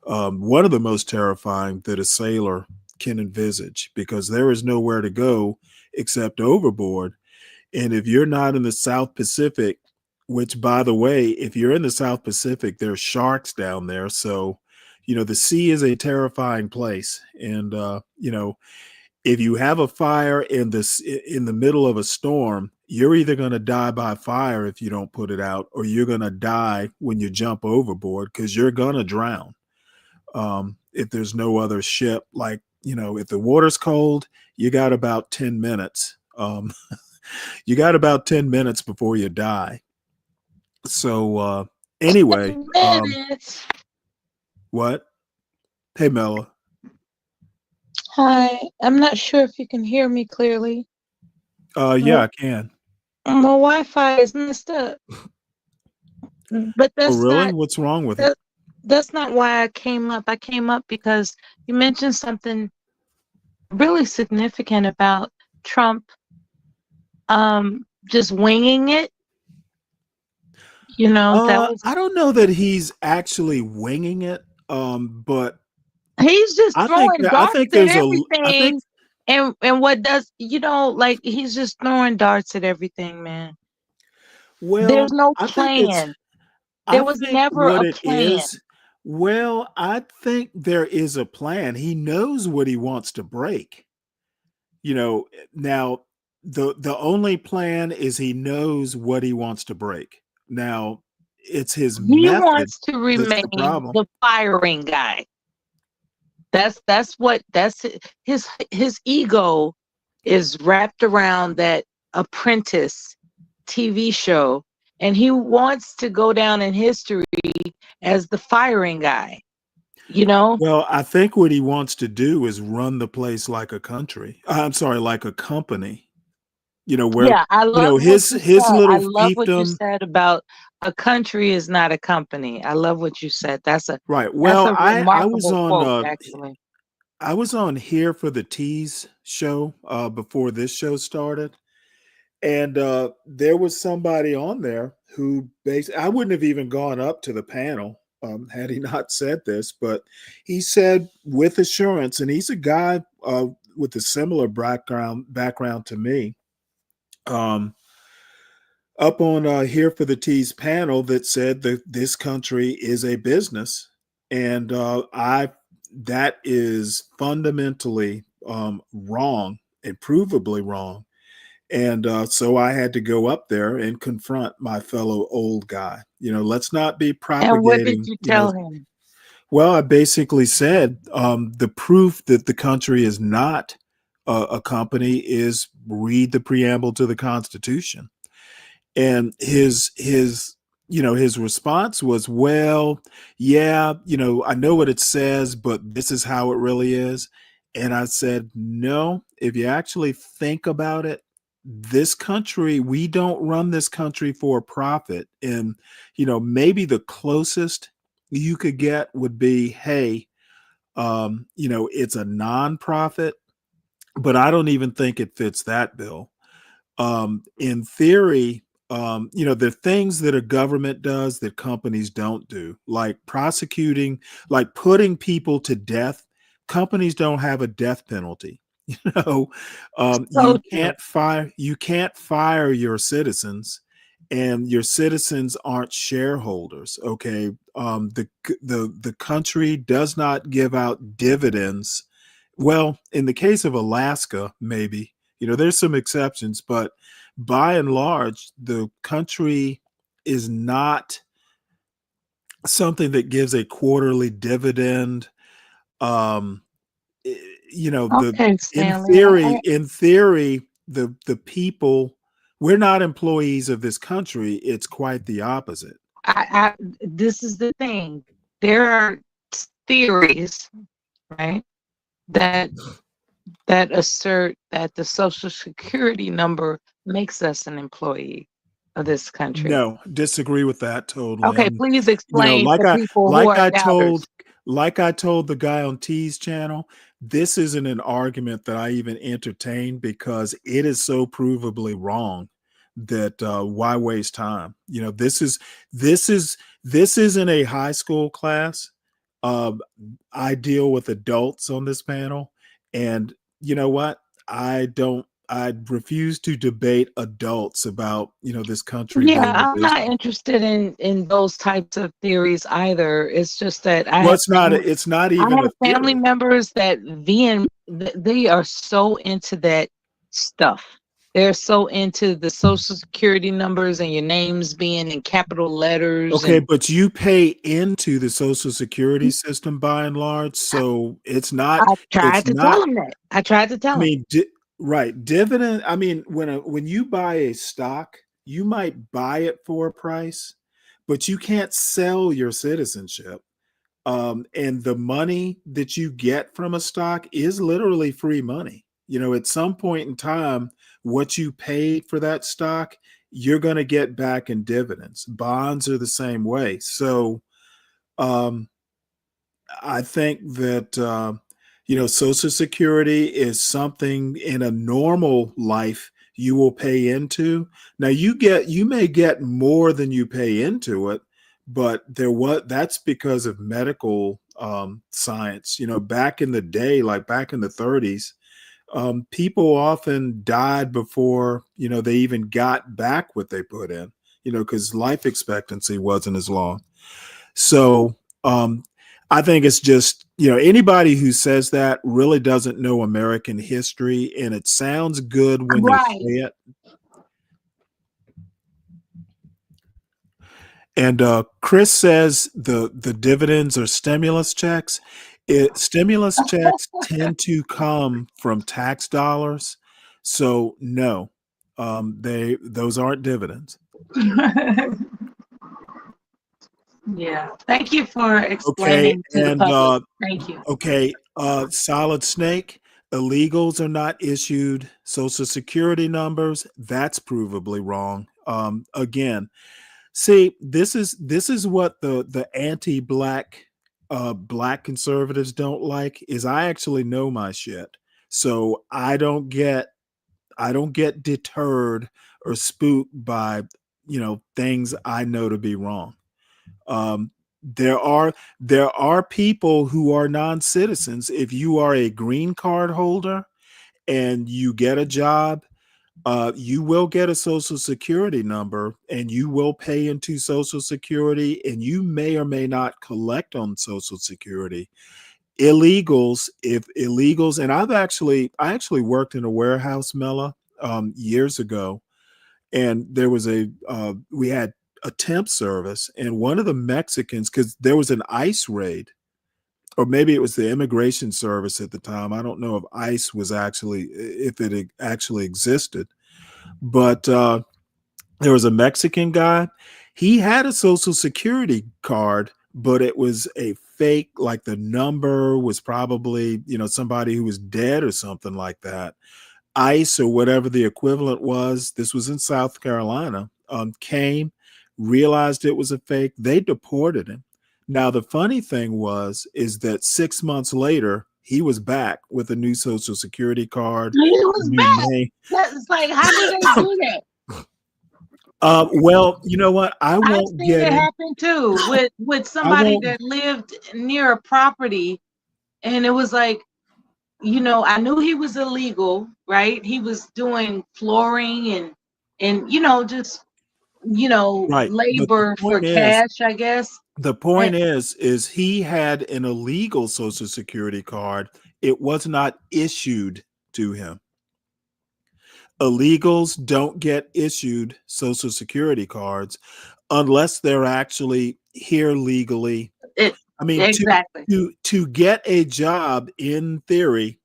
one of the most terrifying that a sailor can envisage, because there is nowhere to go except overboard. And if you're not in the South Pacific, which, by the way, if you're in the South Pacific, there's sharks down there. So, the sea is a terrifying place. And, if you have a fire in the middle of a storm, you're either going to die by fire if you don't put it out, or you're going to die when you jump overboard because you're going to drown. If there's no other ship, like, if the water's cold, you got about 10 minutes. You got about 10 minutes before you die. So, anyway, what? Hey, Mella. Hi, I'm not sure if you can hear me clearly. Yeah, I can. My Wi-Fi is messed up. But Oh, that's really? not What's wrong with it? that's not why I came up. I came up because you mentioned something really significant about Trump just winging it. That was I don't know that he's actually winging it, but he's just I think throwing that I darts think at there's I think everything. And what does like he's just throwing darts at everything, man. There's well, no I think it's plan. I There was think never what a it plan. is, well, I think there is a plan. He knows what he wants to break. Now the only plan is he knows what he wants to break. Now, it's his He method wants to that's remain the problem. the firing guy. That's his ego is wrapped around that Apprentice TV show, and he wants to go down in history as the firing guy. Well, I think what he wants to do is run the place like a country. I'm sorry, like a company. Where Yeah, I love what you his said. I little love what you fiefdom. said about a country is not a company. I love what you said. Right. That's Well, a I was remarkable on quote, actually. I was on Here for the Teas show before this show started. And there was somebody on there who basically, I wouldn't have even gone up to the panel had he not said this, but he said with assurance, and he's a guy with a similar background to me, up on Here for the Teas panel, that said that this country is a business and that is fundamentally wrong and provably wrong. And so I had to go up there and confront my fellow old guy. Let's not be And what did propagating, you tell him? Well, I basically said the proof that the country is not a company is read the preamble to the Constitution. And his response was, well, yeah, I know what it says, but this is how it really is. And I said, no, if you actually think about it, this country, we don't run this country for profit. And maybe the closest you could get would be, hey, it's a nonprofit, but I don't even think it fits that bill. In theory, there are things that a government does that companies don't do, like prosecuting, like putting people to death. Companies don't have a death penalty. So You true. can't fire your citizens, and your citizens aren't shareholders. Okay, the country does not give out dividends. Well, in the case of Alaska, maybe there's some exceptions, but by and large, the country is not something that gives a quarterly dividend. Um, the Okay, in Stanley. theory, the people, we're not employees of this country. It's quite the opposite. This is the thing. There are theories, right, that assert that the Social Security number makes us an employee of this country. No, disagree with that totally. Okay, please explain Like to I people who are told doubters. the guy on T's channel, this isn't an argument that I even entertain because it is so provably wrong that why waste time? This isn't a high school class. Um, I deal with adults on this panel, and you know what? I refuse to debate adults about this country Yeah, being a I'm not business. interested in those types of theories either. It's just that Well, it's not I even a have family theory. members that they are so into that stuff. They're so into the Social Security numbers and your names being in capital letters. Okay, And but you pay into the Social Security system by and large, so I it's tried to tell not. them that. I tried to I tell them. mean, right, dividend. I mean, when you buy a stock, you might buy it for a price, but you can't sell your citizenship. And the money that you get from a stock is literally free money. At some point in time, what you paid for that stock, you're going to get back in dividends. Bonds are the same way. So, um, I think that Social Security is something in a normal life you will pay into. Now you may get more than you pay into it, but that's because of medical science. Back in the day, like back in the 30s, people often died before they even got back what they put in. Because life expectancy wasn't as long. So I think it's just, anybody who says that really doesn't know American history, and it sounds good when you say Right. it. And Chris says the dividends are stimulus checks. Stimulus checks tend to come from tax dollars. So no, those aren't dividends. Yeah. Thank you for Okay, explaining to the and public. Thank you. okay, Solid Snake, illegals are not issued Social Security numbers. That's provably wrong. Again, see, this is what the anti-black black conservatives don't like is I actually know my shit. So I don't get deterred or spooked by things I know to be wrong. Um, there are people who are non-citizens. If you are a green card holder and you get a job, you will get a social security number and you will pay into social security, and you may or may not collect on social security. Illegals, if illegals, and I actually worked in a warehouse, Mela, years ago, and there was we had a temp service, and one of the Mexicans, because there was an ICE raid, or maybe it was the immigration service at the time. I don't know if ICE was actually, if it actually existed, but there was a Mexican guy. He had a social security card, but it was a fake, like the number was probably, somebody who was dead or something like that. ICE, or whatever the equivalent was, this was in South Carolina, came, realized it was a fake. They deported him. Now, the funny thing is that 6 months later, he was back with a new social security card, He a was new back. name. That's like, how do they do that? Well, you know what? I I've won't seen get it in. happen too with I somebody won't. that lived near a property, and it was like, I knew he was illegal, right? He was doing flooring and just Right. But the labor for point is, cash, I guess. the And point is he had an illegal social security card. It was not issued to him. Illegals don't get issued social security cards unless they're actually here legally. it I mean, exactly. to get a job in theory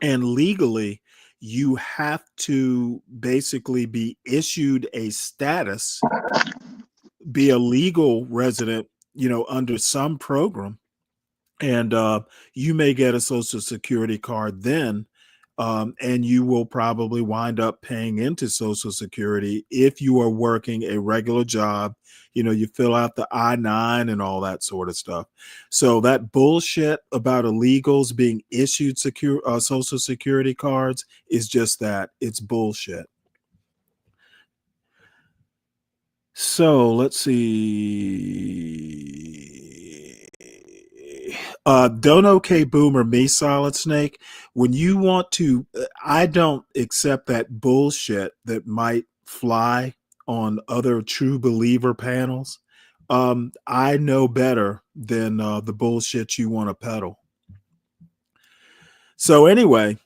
and legally, you have to basically be issued a status, be a legal resident, under some program, and you may get a social security card then, and you will probably wind up paying into social security if you are working a regular job. You fill out the I-9 and all that sort of stuff. So that bullshit about illegals being issued social security cards is just that. It's bullshit. So let's see. Don't okay boomer me, Solid Snake. When you want to, I don't accept that bullshit that might fly on other true believer panels. I know better than the bullshit you want to peddle. So anyway,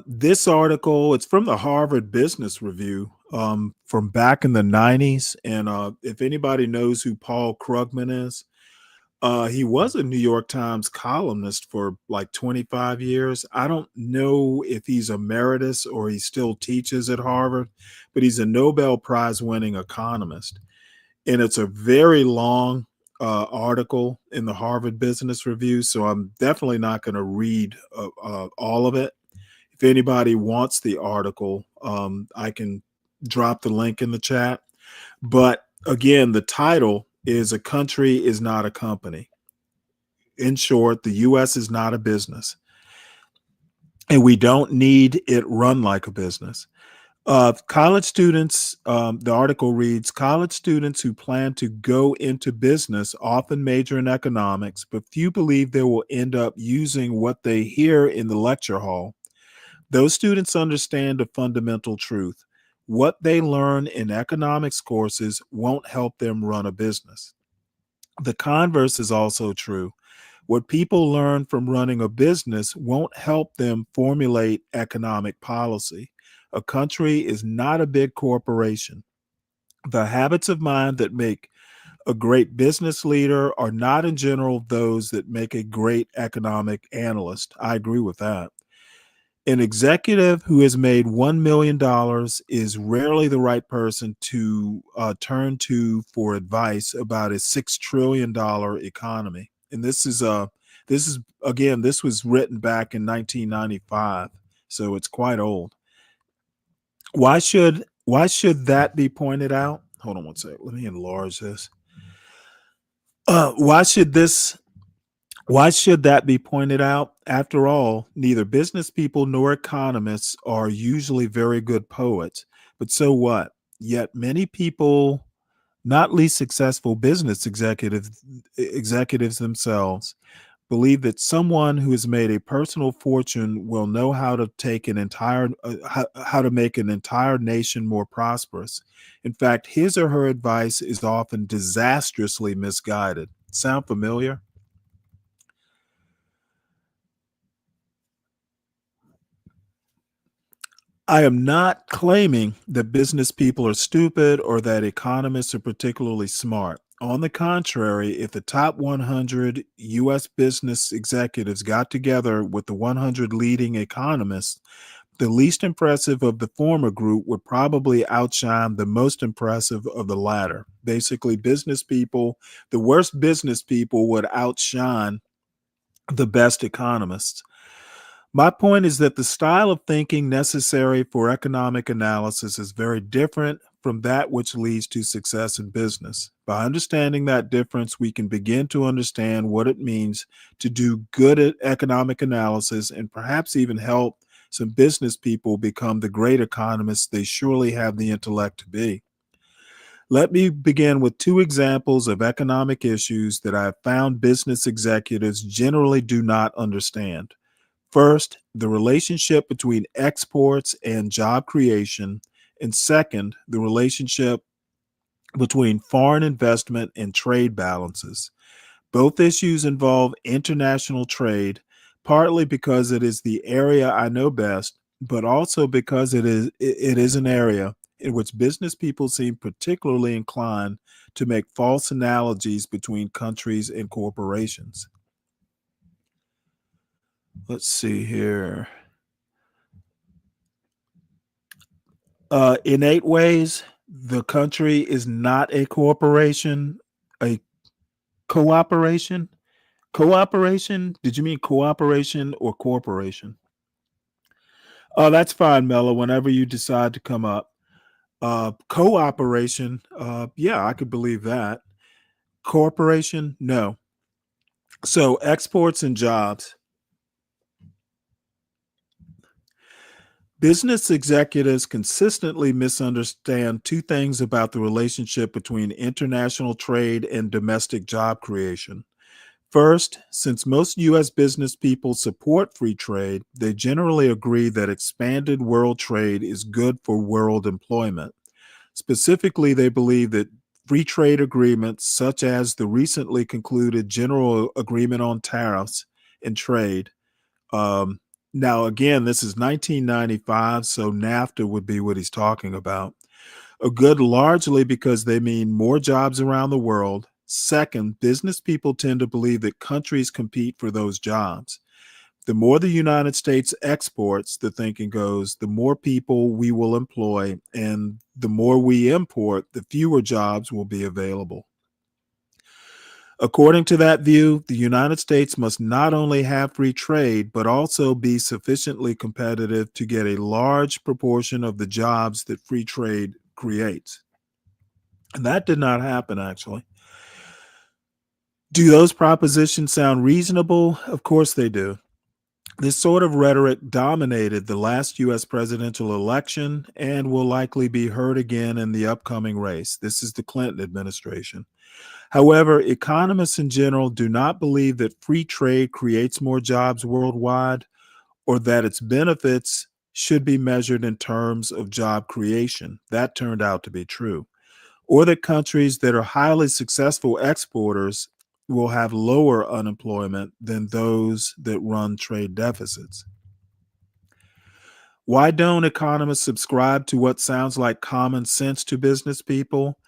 this article, it's from the Harvard Business Review, from back in the 90s. And if anybody knows who Paul Krugman is, he was a New York Times columnist for like 25 years. I don't know if he's emeritus or he still teaches at Harvard, but he's a Nobel Prize winning economist. And it's a very long article in the Harvard Business Review. So I'm definitely not going to read all of it. If anybody wants the article, I can drop the link in the chat. But again, the title is "A Country is Not a Company." In short, the U.S. is not a business, and we don't need it run like a business. College students, the article reads, college students who plan to go into business often major in economics, but few believe they will end up using what they hear in the lecture hall. Those students understand a fundamental truth. What they learn in economics courses won't help them run a business. The converse is also true. What people learn from running a business won't help them formulate economic policy. A country is not a big corporation. The habits of mind that make a great business leader are not in general those that make a great economic analyst. I agree with that. An executive who has made $1 million is rarely the right person to turn to for advice about a $6 trillion economy. And this is again, this was written back in 1995, so it's quite old. Why should that be pointed out? Hold on one second. Let me enlarge this. Why should that be pointed out? After all, neither business people nor economists are usually very good poets. But so what? Yet many people, not least successful business executives themselves, believe that someone who has made a personal fortune will know how to take an entire how to make an entire nation more prosperous. In fact, his or her advice is often disastrously misguided. Sound familiar? I am not claiming that business people are stupid or that economists are particularly smart. On the contrary, if the top 100 US business executives got together with the 100 leading economists, the least impressive of the former group would probably outshine the most impressive of the latter. Basically, business people, the worst business people would outshine the best economists. My point is that the style of thinking necessary for economic analysis is very different from that which leads to success in business. By understanding that difference, we can begin to understand what it means to do good at economic analysis and perhaps even help some business people become the great economists they surely have the intellect to be. Let me begin with two examples of economic issues that I have found business executives generally do not understand. First, the relationship between exports and job creation. And second, the relationship between foreign investment and trade balances. Both issues involve international trade, partly because it is the area I know best, but also because it is an area in which business people seem particularly inclined to make false analogies between countries and corporations. Let's see here. In 8 ways, the country is not a corporation, a cooperation. Cooperation? Did you mean cooperation or corporation? Oh, that's fine, Mello. Whenever you decide to come up, cooperation. Yeah, I could believe that. Corporation? No. So exports and jobs. Business executives consistently misunderstand two things about the relationship between international trade and domestic job creation. First, since most U.S. business people support free trade, they generally agree that expanded world trade is good for world employment. Specifically, they believe that free trade agreements, such as the recently concluded General Agreement on Tariffs and Trade, now, again, this is 1995, so NAFTA would be what he's talking about, are good largely because they mean more jobs around the world. Second, business people tend to believe that countries compete for those jobs. The more the United States exports, the thinking goes, the more people we will employ, and the more we import, the fewer jobs will be available. According to that view, the United States must not only have free trade, but also be sufficiently competitive to get a large proportion of the jobs that free trade creates. And that did not happen, actually. Do those propositions sound reasonable? Of course they do. This sort of rhetoric dominated the last U.S. presidential election and will likely be heard again in the upcoming race. This is the Clinton administration. However, economists in general do not believe that free trade creates more jobs worldwide or that its benefits should be measured in terms of job creation. That turned out to be true. Or that countries that are highly successful exporters will have lower unemployment than those that run trade deficits. Why don't economists subscribe to what sounds like common sense to business people?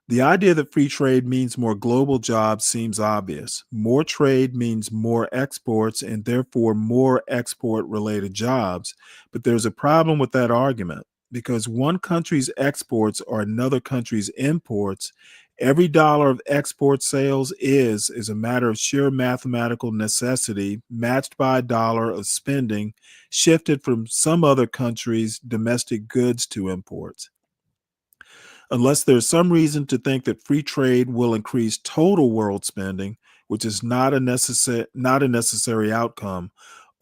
The idea that free trade means more global jobs seems obvious. More trade means more exports and therefore more export-related jobs. But there's a problem with that argument. Because one country's exports are another country's imports, every dollar of export sales is, as a matter of sheer mathematical necessity, matched by a dollar of spending shifted from some other country's domestic goods to imports. Unless there's some reason to think that free trade will increase total world spending, which is not a necessary outcome,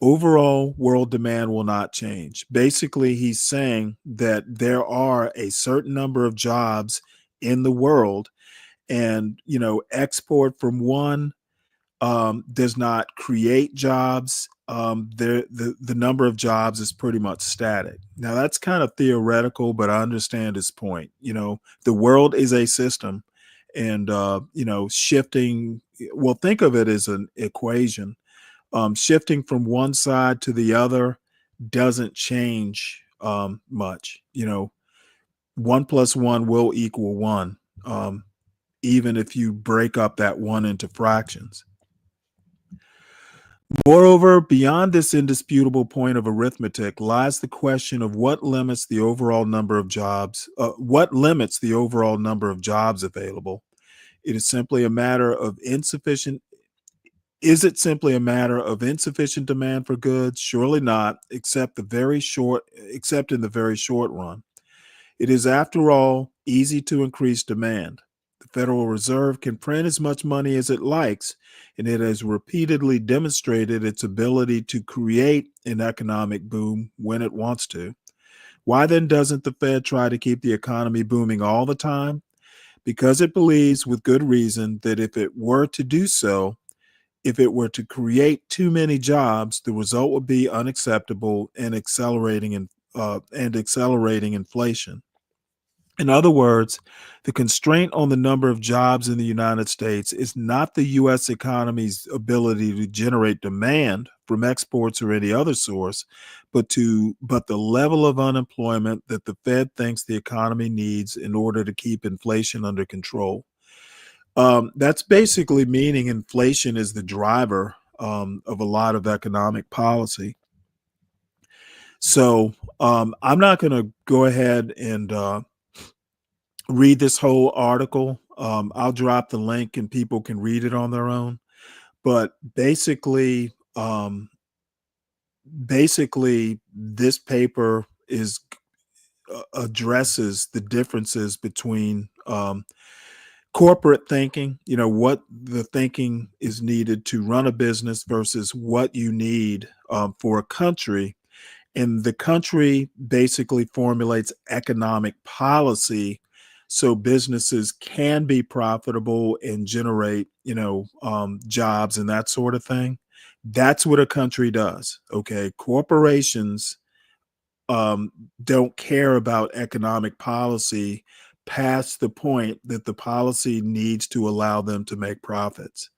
overall world demand will not change. Basically, he's saying that there are a certain number of jobs in the world, and export from one does not create jobs. The number of jobs is pretty much static. Now that's kind of theoretical, but I understand his point. The world is a system, and shifting. Well, think of it as an equation. Shifting from one side to the other doesn't change much. 1 + 1 will equal 1, even if you break up that 1 into fractions. Moreover, beyond this indisputable point of arithmetic lies the question of what limits the overall number of jobs. What limits the overall number of jobs available? It is simply a matter of insufficient. Is it simply a matter of insufficient demand for goods? Surely not, except in the very short run. It is, after all, easy to increase demand. The Federal Reserve can print as much money as it likes, and it has repeatedly demonstrated its ability to create an economic boom when it wants to. Why then doesn't the Fed try to keep the economy booming all the time? Because it believes, with good reason, that if it were to do so, if it were to create too many jobs, the result would be unacceptable and accelerating inflation. In other words, the constraint on the number of jobs in the United States is not the U.S. economy's ability to generate demand from exports or any other source, but the level of unemployment that the Fed thinks the economy needs in order to keep inflation under control. That's basically meaning inflation is the driver of a lot of economic policy. So I'm not going to go ahead and read this whole article. I'll drop the link and people can read it on their own. But basically, this paper addresses the differences between corporate thinking, what the thinking is needed to run a business versus what you need for a country. And the country basically formulates economic policy so businesses can be profitable and generate, jobs and that sort of thing. That's what a country does. Okay. Corporations don't care about economic policy past the point that the policy needs to allow them to make profits.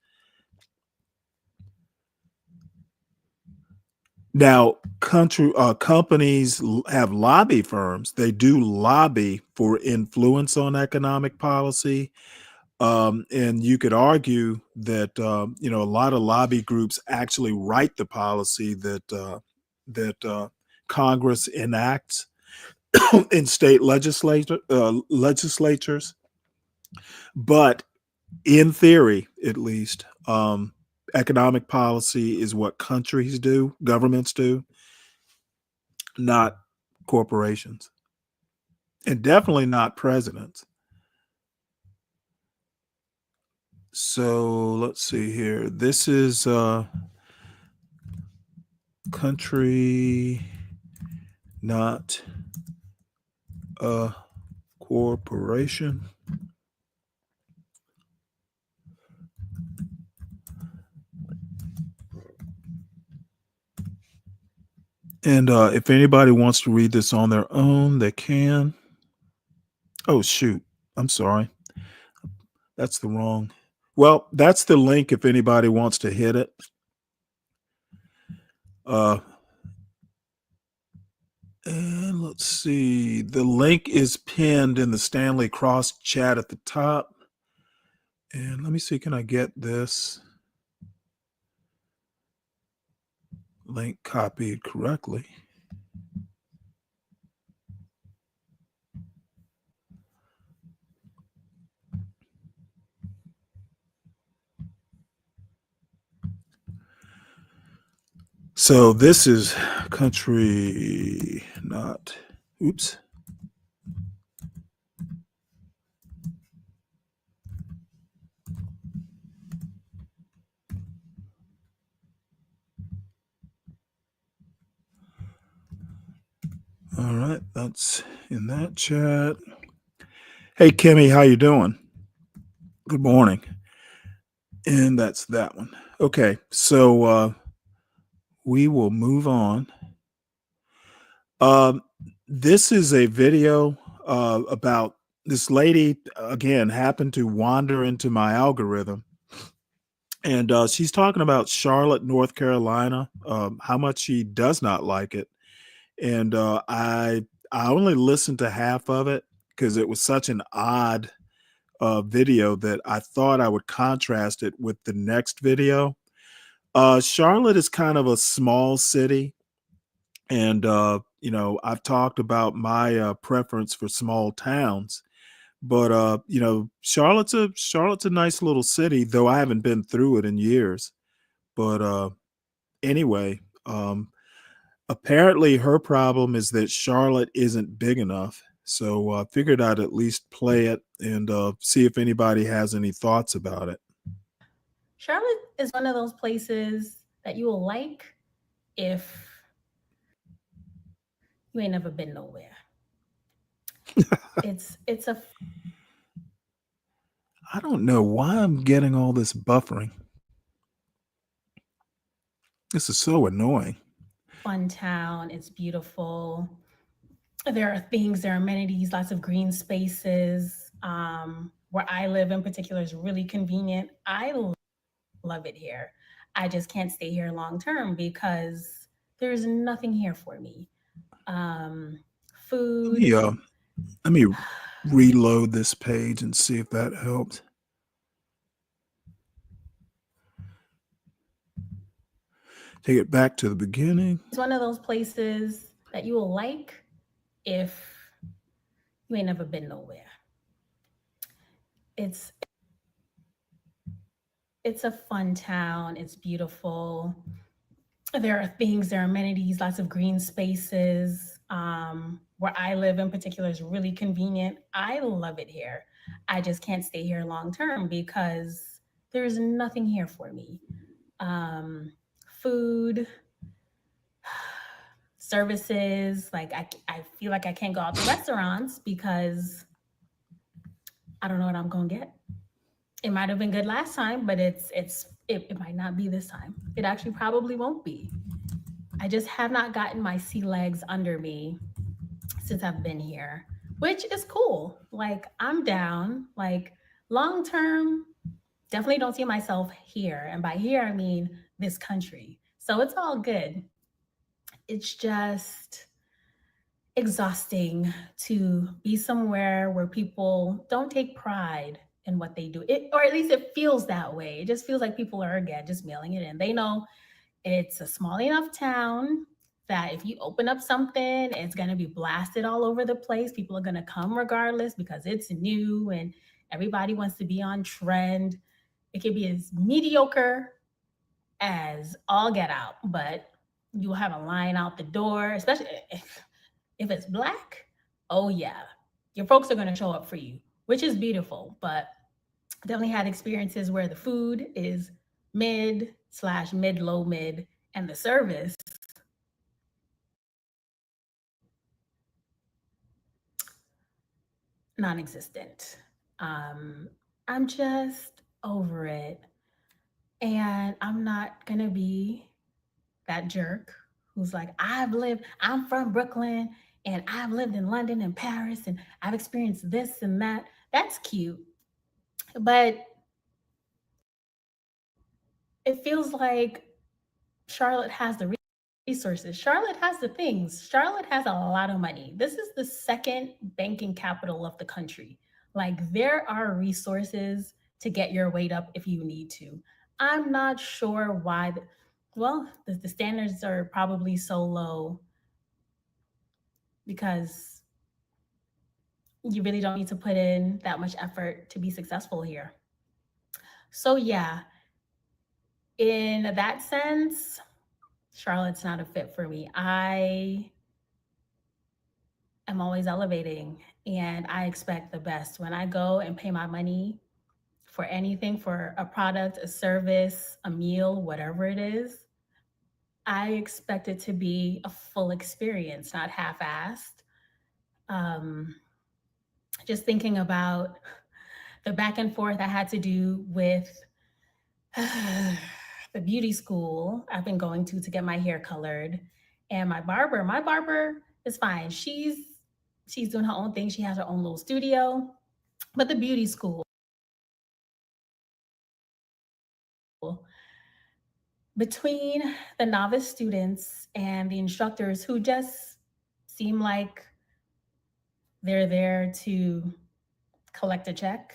Now, companies have lobby firms. They do lobby for influence on economic policy. And you could argue that, a lot of lobby groups actually write the policy that Congress enacts in state legislatures. But in theory, at least, economic policy is what countries do, governments do, not corporations, and definitely not presidents. So let's see here. This is country, not a corporation. And if anybody wants to read this on their own, they can. Oh, shoot. I'm sorry. That's the wrong. Well, that's the link if anybody wants to hit it. And let's see. The link is pinned in the Stanley Cross chat at the top. And let me see, can I get this link copied correctly? So this is country, not, oops. All right, that's in that chat. Hey, Kimmy, how you doing? Good morning. And that's that one. Okay, so we will move on. Um, this is a video about this lady, again, happened to wander into my algorithm. And she's talking about Charlotte, North Carolina, how much she does not like it. And I only listened to half of it because it was such an odd video that I thought I would contrast it with the next video. Charlotte is kind of a small city, and I've talked about my preference for small towns. But Charlotte's a nice little city, though I haven't been through it in years. But anyway, apparently her problem is that Charlotte isn't big enough. So I figured I'd at least play it and see if anybody has any thoughts about it. Charlotte is one of those places that you will like if you ain't never been nowhere. It's a I don't know why I'm getting all this buffering. This is so annoying. fun town. It's beautiful. There are things, there are amenities, lots of green spaces. Where I live in particular is really convenient. I love it here. I just can't stay here long term because there's nothing here for me. Food. Let me reload this page and see if that helped. Take it back to the beginning. It's one of those places that you will like if you ain't never been nowhere. It's a fun town. It's beautiful. There are things, there are amenities, lots of green spaces. Where I live in particular is really convenient. I love it here. I just can't stay here long term because there's nothing here for me. Food, services, like I feel like I can't go out to restaurants because I don't know what I'm gonna get. It might have been good last time, but it might not be this time. It actually probably won't be. I just have not gotten my sea legs under me since I've been here, which is cool. Like I'm down. Like long term, definitely don't see myself here. And by here, I mean this country. So it's all good. It's just exhausting to be somewhere where people don't take pride in what they do. Or at least it feels that way. It just feels like people are, again, just mailing it in. They know it's a small enough town that if you open up something, it's going to be blasted all over the place. People are going to come regardless because it's new and everybody wants to be on trend. It could be as mediocre as all get out, but you'll have a line out the door, especially if it's Black. Oh yeah, your folks are going to show up for you, which is beautiful. But definitely had experiences where the food is mid/mid, low mid, and the service non-existent. I'm just over it. And I'm not going to be that jerk who's like, I'm from Brooklyn and I've lived in London and Paris and I've experienced this and that. That's cute. But it feels like Charlotte has the resources. Charlotte has the things. Charlotte has a lot of money. This is the second banking capital of the country. Like there are resources to get your weight up if you need to. I'm not sure why. The standards are probably so low because you really don't need to put in that much effort to be successful here. So yeah, in that sense, Charlotte's not a fit for me. I am always elevating and I expect the best. When I go and pay my money for anything, for a product, a service, a meal, whatever it is, I expect it to be a full experience, not half-assed. Just thinking about the back and forth I had to do with the the beauty school I've been going to get my hair colored. And my barber is fine. She's doing her own thing. She has her own little studio. But the beauty school, between the novice students and the instructors who just seem like they're there to collect a check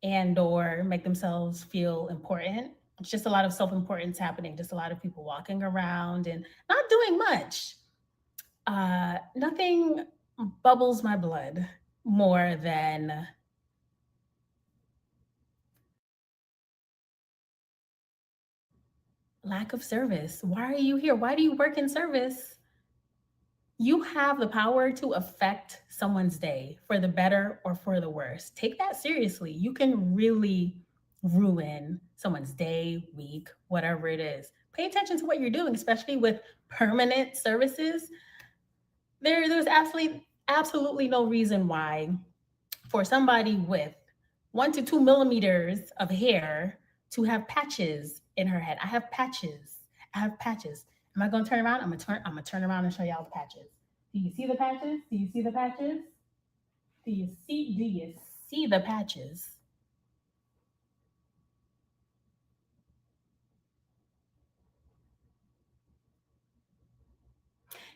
and or make themselves feel important. It's just a lot of self-importance happening, just a lot of people walking around and not doing much. Nothing bubbles my blood more than lack of service. Why are you here? Why do you work in service? You have the power to affect someone's day for the better or for the worse. Take that seriously. You can really ruin someone's day, week, whatever it is. Pay attention to what you're doing, especially with permanent services. There's absolutely no reason why for somebody with 1 to 2 millimeters of hair to have patches in her head. I have patches. Am I going to turn around? I'm gonna turn around and show y'all the patches. Do you see the patches? Do you see the patches? Do you see the patches?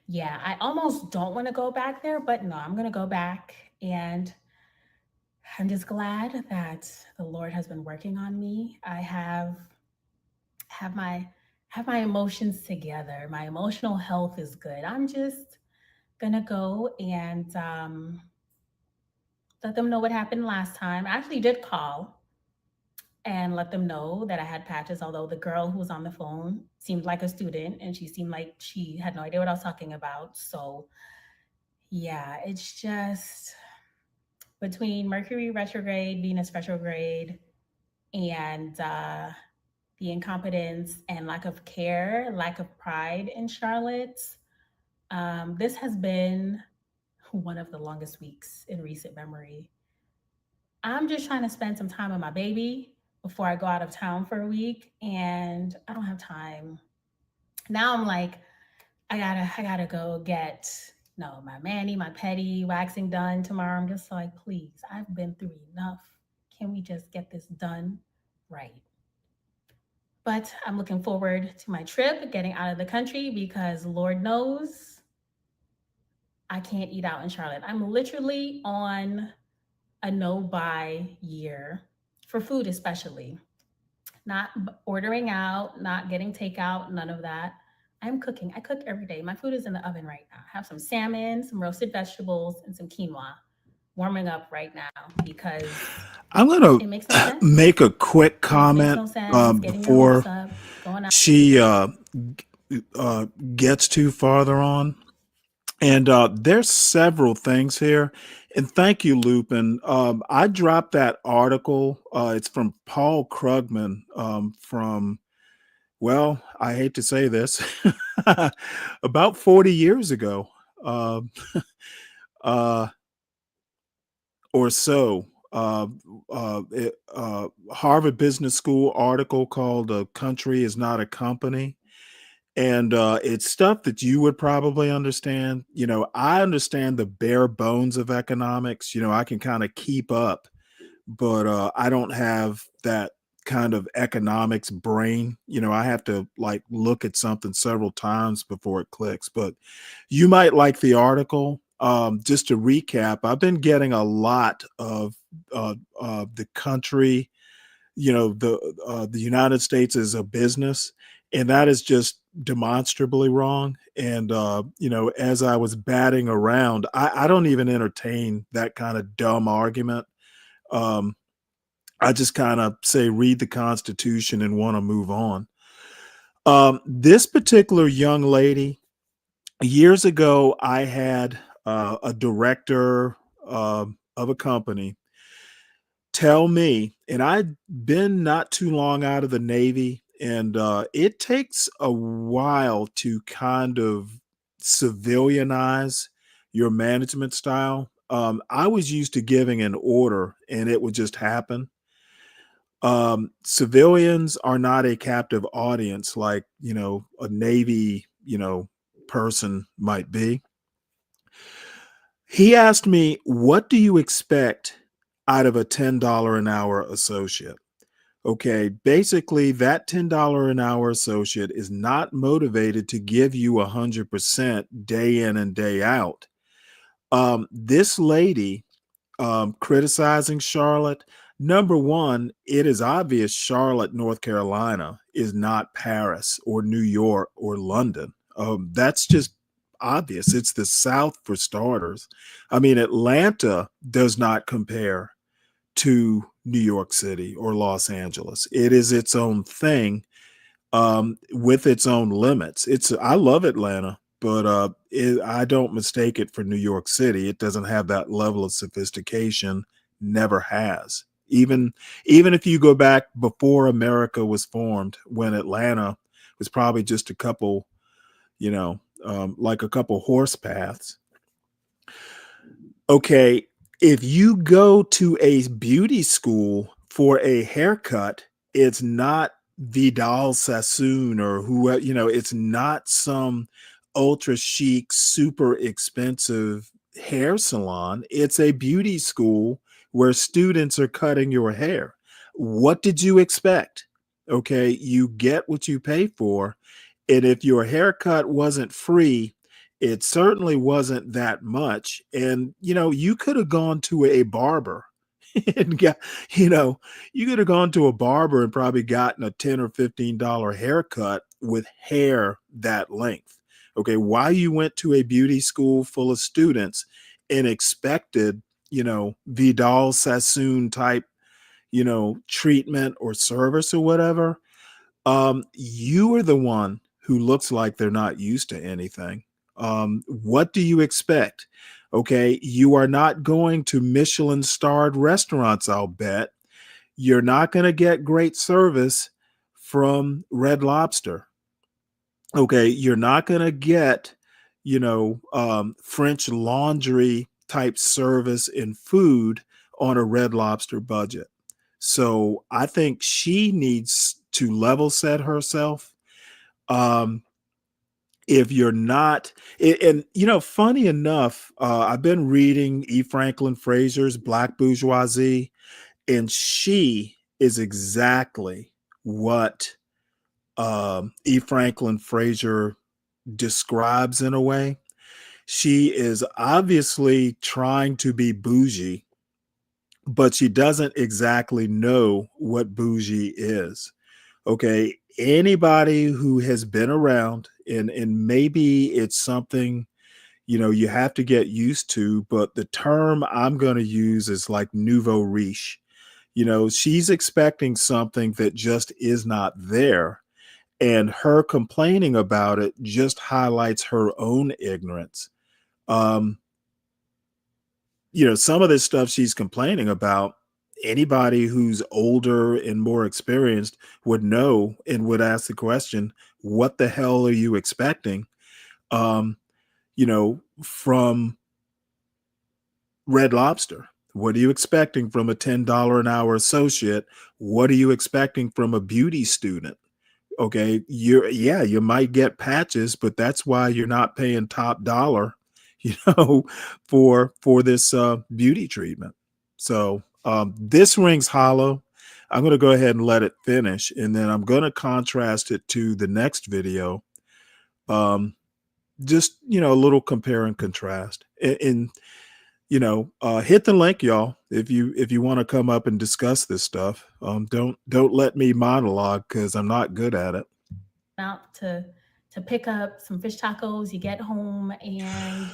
Yeah, I almost don't want to go back there, but no, I'm going to go back, and I'm just glad that the Lord has been working on me. I have my emotions together. My emotional health is good. I'm just gonna go and let them know what happened last time. I actually did call and let them know that I had patches, although the girl who was on the phone seemed like a student and she seemed like she had no idea what I was talking about. So yeah, it's just between Mercury retrograde, Venus retrograde, and the incompetence and lack of care, lack of pride in Charlotte. This has been one of the longest weeks in recent memory. I'm just trying to spend some time with my baby before I go out of town for a week, and I don't have time. Now I'm like, I gotta go get my mani, my pedi waxing done tomorrow. I'm just like, please, I've been through enough. Can we just get this done right? But I'm looking forward to my trip, getting out of the country, because Lord knows I can't eat out in Charlotte. I'm literally on a no-buy year for food, especially. Not ordering out, not getting takeout, none of that. I'm cooking. I cook every day. My food is in the oven right now. I have some salmon, some roasted vegetables, and some quinoa warming up right now because I'm it going makes no to sense. make a quick It makes comment no sense getting your hopes before up, going out. she gets too farther on. And there's several things here. And thank you, Lupin. I dropped that article. It's from Paul Krugman from, well, I hate to say this, about 40 years ago uh, or so. Harvard Business School article called "A Country Is Not a Company." And it's stuff that you would probably understand. I understand the bare bones of economics. I can kind of keep up, but I don't have that kind of economics brain. I have to like look at something several times before it clicks. But you might like the article. Just to recap, I've been getting a lot of the country, the United States is a business, and that is just demonstrably wrong. And as I was batting around, I don't even entertain that kind of dumb argument. I just kind of say read the Constitution and want to move on. This particular young lady, years ago, I had a director of a company tell me, and I'd been not too long out of the Navy, and it takes a while to kind of civilianize your management style. I was used to giving an order and it would just happen. Civilians are not a captive audience like, a Navy, person might be. He asked me, what do you expect out of a $10 an hour associate? Okay, basically that $10 an hour associate is not motivated to give you 100% day in and day out. This lady criticizing Charlotte, number one, it is obvious Charlotte, North Carolina is not Paris or New York or London. That's just obvious. It's the South for starters. I mean, Atlanta does not compare to New York City or Los Angeles. It is its own thing, with its own limits. I love Atlanta, but I don't mistake it for New York City. It doesn't have that level of sophistication. Never has. Even if you go back before America was formed, when Atlanta was probably just a couple, like a couple horse paths. Okay, if you go to a beauty school for a haircut, it's not Vidal Sassoon or who, it's not some ultra chic, super expensive hair salon. It's a beauty school where students are cutting your hair. What did you expect? Okay, you get what you pay for. And if your haircut wasn't free, it certainly wasn't that much. And, you could have gone to a barber and got, you could have gone to a barber and probably gotten a $10 or $15 haircut with hair that length. Okay. Why you went to a beauty school full of students and expected, Vidal Sassoon type, treatment or service or whatever. You are the one who looks like they're not used to anything. What do you expect? Okay, you are not going to Michelin starred restaurants, I'll bet. You're not going to get great service from Red Lobster. Okay, you're not going to get, French Laundry type service and food on a Red Lobster budget. So I think she needs to level set herself. If you're not, and funny enough, I've been reading E. Franklin Fraser's Black Bourgeoisie, and she is exactly what E. Franklin Fraser describes in a way. She is obviously trying to be bougie, but she doesn't exactly know what bougie is. Okay, anybody who has been around, and maybe it's something you have to get used to, but the term I'm going to use is like nouveau riche. She's expecting something that just is not there, and her complaining about it just highlights her own ignorance. Some of this stuff she's complaining about, anybody who's older and more experienced would know and would ask the question, what the hell are you expecting, from Red Lobster? What are you expecting from a $10 an hour associate? What are you expecting from a beauty student? Okay, you might get patches, but that's why you're not paying top dollar, for this beauty treatment. So this rings hollow. I'm going to go ahead and let it finish, and then I'm going to contrast it to the next video. Just a little compare and contrast, and hit the link, y'all, if you want to come up and discuss this stuff. Don't let me monologue, because I'm not good at it. Out to pick up some fish tacos. You get home and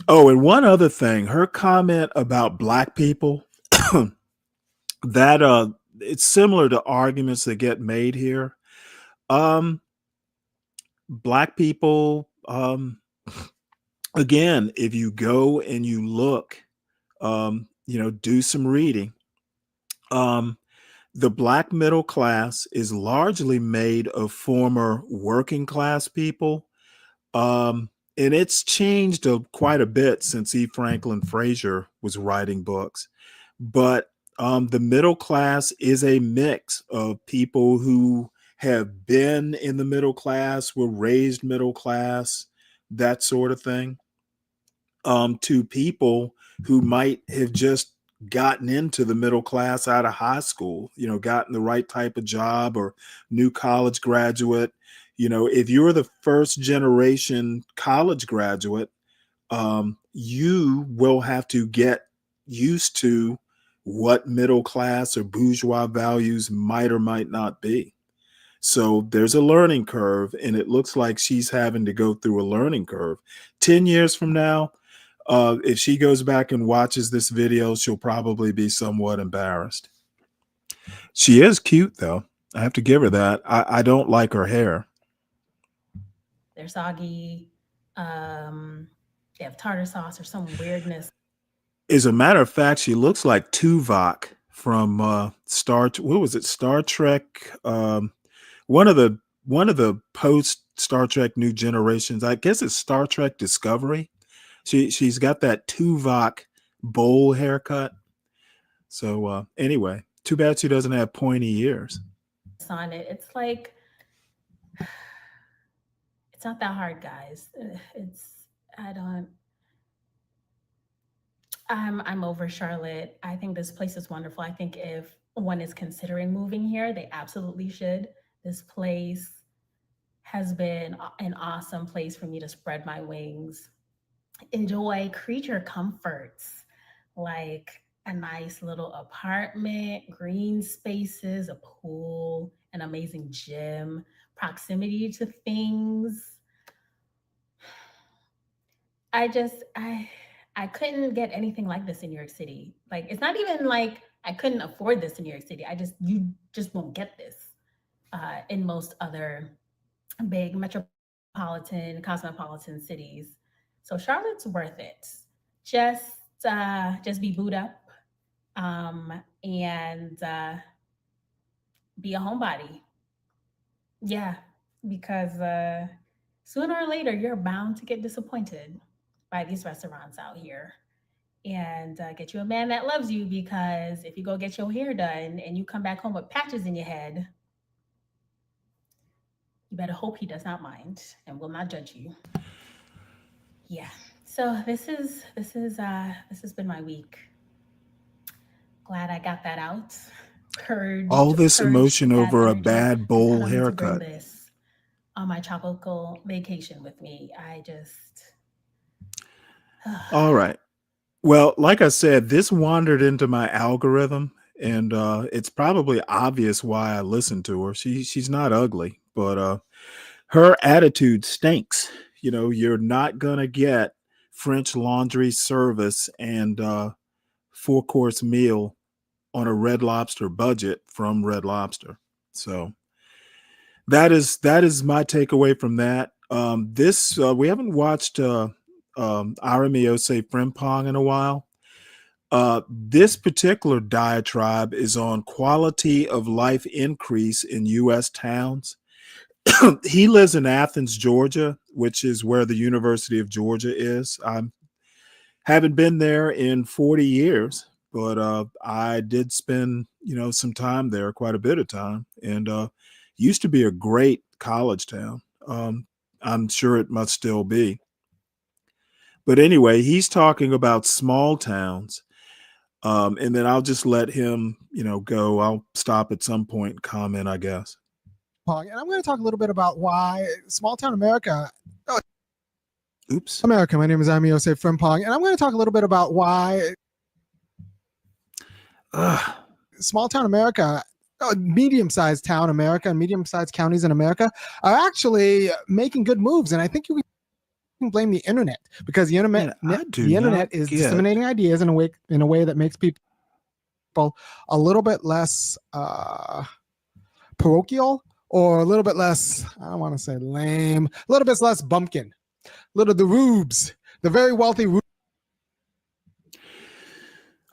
oh, and one other thing, her comment about Black people, that it's similar to arguments that get made here. Black people, again, if you go and you look, do some reading. The Black middle class is largely made of former working class people. And it's changed quite a bit since E. Franklin Fraser was writing books. But The middle class is a mix of people who have been in the middle class, were raised middle class, that sort of thing, to people who might have just gotten into the middle class out of high school, gotten the right type of job, or new college graduate. If you're the first generation college graduate, you will have to get used to what middle class or bourgeois values might or might not be. So there's a learning curve, and it looks like she's having to go through a learning curve. 10 years from now, if she goes back and watches this video, she'll probably be somewhat embarrassed. She is cute, though. I have to give her that. I don't like her hair. They're soggy. They have tartar sauce or some weirdness. As a matter of fact, she looks like Tuvok from Star Trek? One of the post Star Trek New Generations. I guess it's Star Trek Discovery. She's got that Tuvok bowl haircut. So anyway, too bad she doesn't have pointy ears. On it, it's like it's not that hard, guys. I'm over Charlotte. I think this place is wonderful. I think if one is considering moving here, they absolutely should. This place has been an awesome place for me to spread my wings, enjoy creature comforts, like a nice little apartment, green spaces, a pool, an amazing gym, proximity to things. I couldn't get anything like this in New York City. Like, it's not even like I couldn't afford this in New York City. You just won't get this in most other big metropolitan, cosmopolitan cities. So Charlotte's worth it. Just be booed up and be a homebody. Yeah, because sooner or later you're bound to get disappointed by these restaurants out here, and get you a man that loves you, because if you go get your hair done and you come back home with patches in your head, you better hope he does not mind and will not judge you. Yeah. So this has been my week. Glad I got that out. All this emotion over a bad bowl haircut. This on my tropical vacation with me. All right. Well, like I said, this wandered into my algorithm, and it's probably obvious why I listened to her. She's not ugly, but her attitude stinks. You're not gonna get French laundry service and 4-course meal on a Red Lobster budget from Red Lobster. So that is my takeaway from that. We haven't watched Aramiose Frimpong in a while. This particular diatribe is on quality of life increase in U.S. towns. He lives in Athens, Georgia, which is where the University of Georgia is. I haven't been there in 40 years, but I did spend, some time there, quite a bit of time, and used to be a great college town. I'm sure it must still be. But anyway, he's talking about small towns, and then I'll just let him, go. I'll stop at some point and comment, I guess. And I'm going to talk a little bit about why small town America. Oops. America. My name is Amiose Frimpong, and I'm going to talk a little bit about why small town America, medium-sized town America, and medium-sized counties in America are actually making good moves. And I think you can blame the internet, because the internet is disseminating ideas in a way that makes people a little bit less parochial, or a little bit less, I don't want to say lame, a little bit less bumpkin, the rubes, the very wealthy rubes.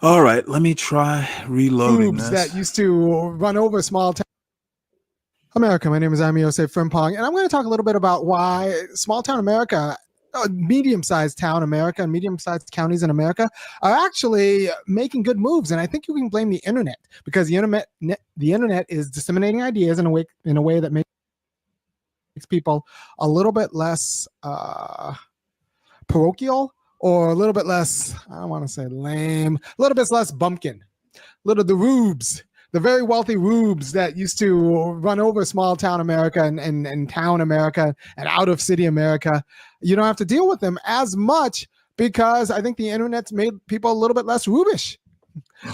All right, let me try reloading this. That used to run over small town America. My name is Amiose Frimpong, and I'm going to talk a little bit about why small town America, medium-sized town America and medium-sized counties in America are actually making good moves, and I think you can blame the internet, because the internet is disseminating ideas in a way that makes people a little bit less parochial, or a little bit less, I don't want to say lame, a little bit less bumpkin, the rubes, the very wealthy rubes that used to run over small town America and town America and out of city America. You don't have to deal with them as much, because I think the internet's made people a little bit less rubish.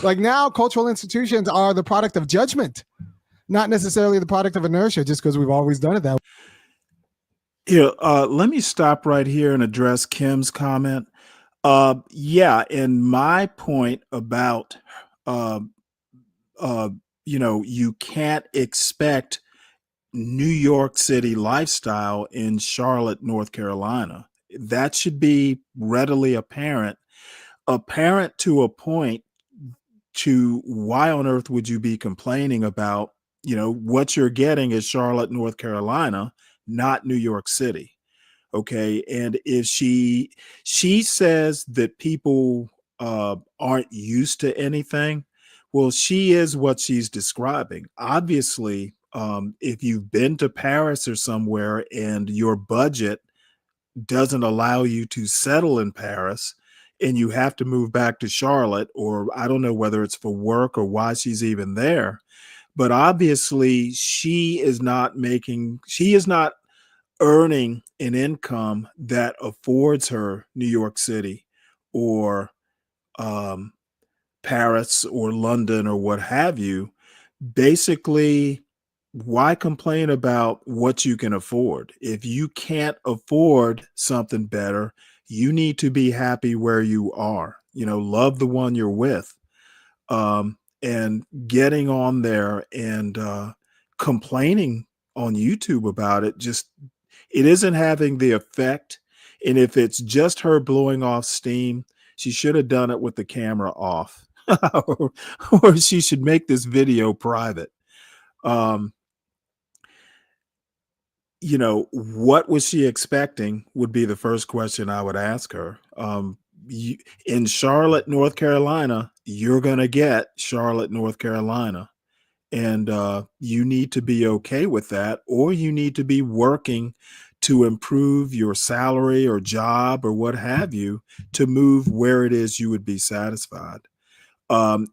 Like now, cultural institutions are the product of judgment, not necessarily the product of inertia, just because we've always done it that way. Here, let me stop right here and address Kim's comment. Yeah, and my point about you can't expect New York City lifestyle in Charlotte, North Carolina. That should be readily apparent to a point. To why on earth would you be complaining about, what you're getting is Charlotte, North Carolina, not New York City. Okay. And if she says that people aren't used to anything, well, she is what she's describing. Obviously, if you've been to Paris or somewhere and your budget doesn't allow you to settle in Paris and you have to move back to Charlotte, or I don't know whether it's for work or why she's even there, but obviously she is not earning an income that affords her New York City or Paris or London or what have you. Basically, why complain about what you can afford? If you can't afford something better, you need to be happy where you are. Love the one you're with. And getting on there and complaining on YouTube about it, it isn't having the effect. And if it's just her blowing off steam, she should have done it with the camera off, or she should make this video private. What was she expecting would be the first question I would ask her. In Charlotte, North Carolina, you're going to get Charlotte, North Carolina. And you need to be okay with that, or you need to be working to improve your salary or job or what have you to move where it is you would be satisfied.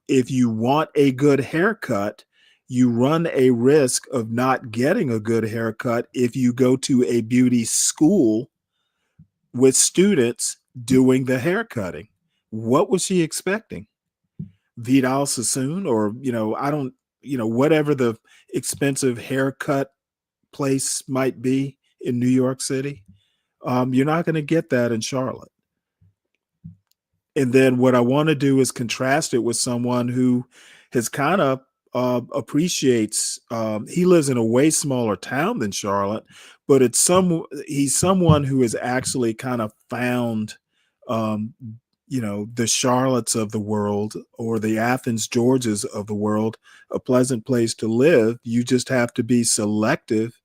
If you want a good haircut, you run a risk of not getting a good haircut if you go to a beauty school with students doing the haircutting. What was she expecting? Vidal Sassoon, or, whatever the expensive haircut place might be in New York City. You're not going to get that in Charlotte. And then what I want to do is contrast it with someone who has kind of appreciates, he lives in a way smaller town than Charlotte, but he's someone who has actually kind of found, the Charlottes of the world, or the Athens, Georgias of the world, a pleasant place to live. You just have to be selective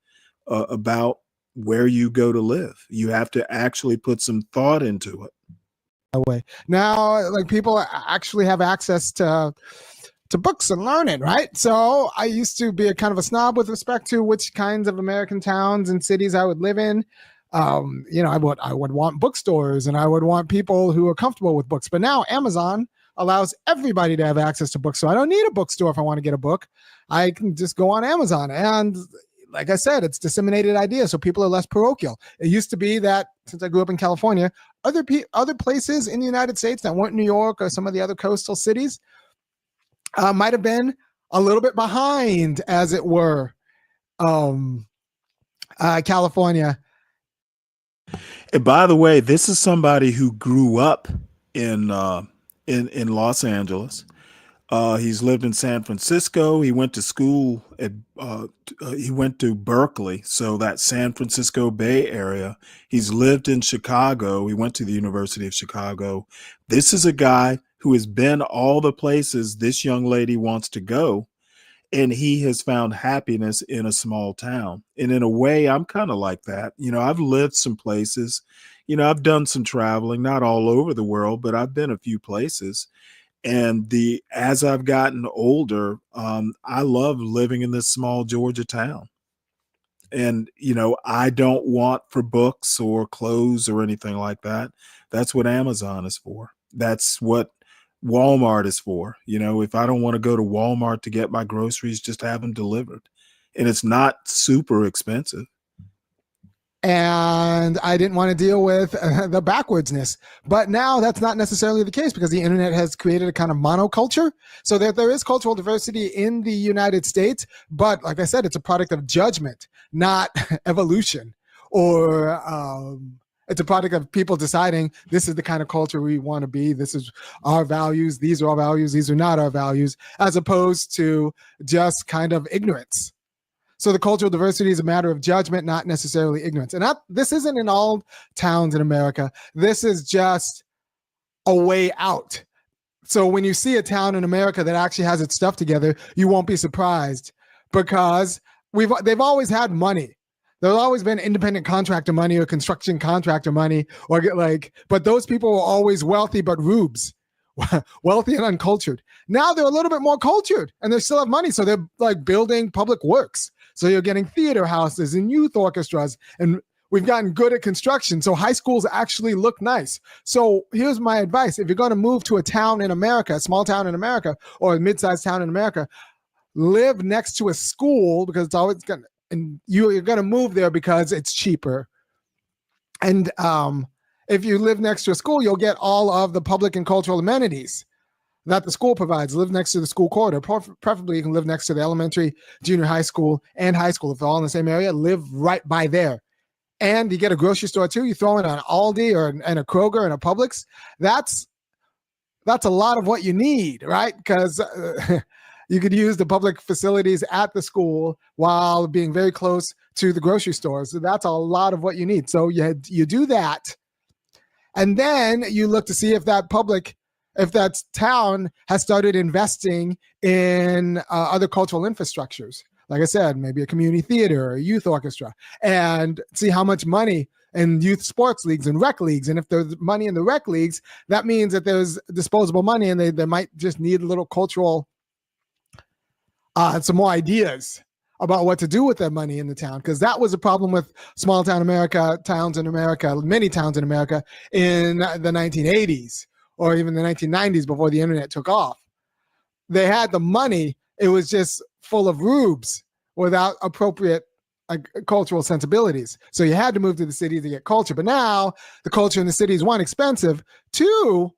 about where you go to live. You have to actually put some thought into it. Way now, like, people actually have access to books and learning, right? So I used to be a kind of a snob with respect to which kinds of American towns and cities I would live in. I would want bookstores, and I would want people who are comfortable with books. But now Amazon allows everybody to have access to books, so I don't need a bookstore if I want to get a book. I can just go on Amazon, and like I said, it's disseminated ideas, so people are less parochial. It used to be that, since I grew up in California, other places in the United States that weren't New York or some of the other coastal cities might have been a little bit behind, as it were, California. And by the way, this is somebody who grew up in Los Angeles. He's lived in San Francisco. He went to school he went to Berkeley, so that San Francisco Bay Area. He's lived in Chicago. He went to the University of Chicago. This is a guy who has been all the places this young lady wants to go. and he has found happiness in a small town. And in a way, I'm kind of like that. I've lived some places, I've done some traveling, not all over the world, but I've been a few places. And as I've gotten older, I love living in this small Georgia town. And, I don't want for books or clothes or anything like that. That's what Amazon is for. That's what Walmart is for. If I don't want to go to Walmart to get my groceries, just have them delivered. And it's not super expensive. And I didn't want to deal with the backwardsness. But now that's not necessarily the case, because the internet has created a kind of monoculture, so that there is cultural diversity in the United States. But like I said, it's a product of judgment, not evolution, or it's a product of people deciding this is the kind of culture we want to be. This is our values. These are our values. These are not our values, as opposed to just kind of ignorance. So the cultural diversity is a matter of judgment, not necessarily ignorance. And this isn't in all towns in America. This is just a way out. So when you see a town in America that actually has its stuff together, you won't be surprised, because they've always had money. There's always been independent contractor money or construction contractor money, but those people were always wealthy but rubes, wealthy and uncultured. Now they're a little bit more cultured and they still have money. So they're like building public works. So you're getting theater houses and youth orchestras, and we've gotten good at construction. So high schools actually look nice. So here's my advice. If you're going to move to a town in America, a small town in America, or a mid-sized town in America, live next to a school, because it's always going to, and you're going to move there because it's cheaper. And if you live next to a school, you'll get all of the public and cultural amenities that the school provides. Live next to the school corridor. Preferably, you can live next to the elementary, junior high school, and high school. If they're all in the same area, live right by there. And you get a grocery store too. You throw in an Aldi and a Kroger and a Publix. That's a lot of what you need, right? Because you could use the public facilities at the school while being very close to the grocery stores. So that's a lot of what you need. So you do that, and then you look to see if that town has started investing in other cultural infrastructures. Like I said, maybe a community theater or a youth orchestra, and see how much money in youth sports leagues and rec leagues. And if there's money in the rec leagues, that means that there's disposable money, and they might just need a little cultural, some more ideas about what to do with that money in the town. Because that was a problem with small town America, towns in America, many towns in America in the 1980s. Or even the 1990s, before the internet took off. They had the money. It was just full of rubes without appropriate cultural sensibilities. So you had to move to the city to get culture. But now the culture in the city is, one, expensive. Two,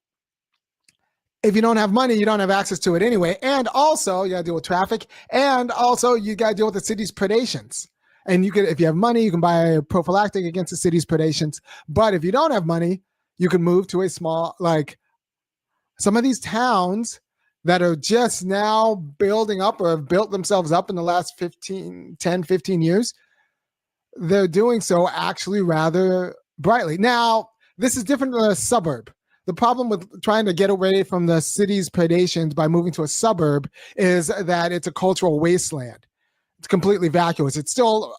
if you don't have money, you don't have access to it anyway. And also, you got to deal with traffic. And also, you got to deal with the city's predations. And if you have money, you can buy a prophylactic against the city's predations. But if you don't have money, you can move to a small, some of these towns that are just now building up or have built themselves up in the last 10, 15 years, they're doing so actually rather brightly. Now, this is different than a suburb. The problem with trying to get away from the city's predations by moving to a suburb is that it's a cultural wasteland. It's completely vacuous. It's still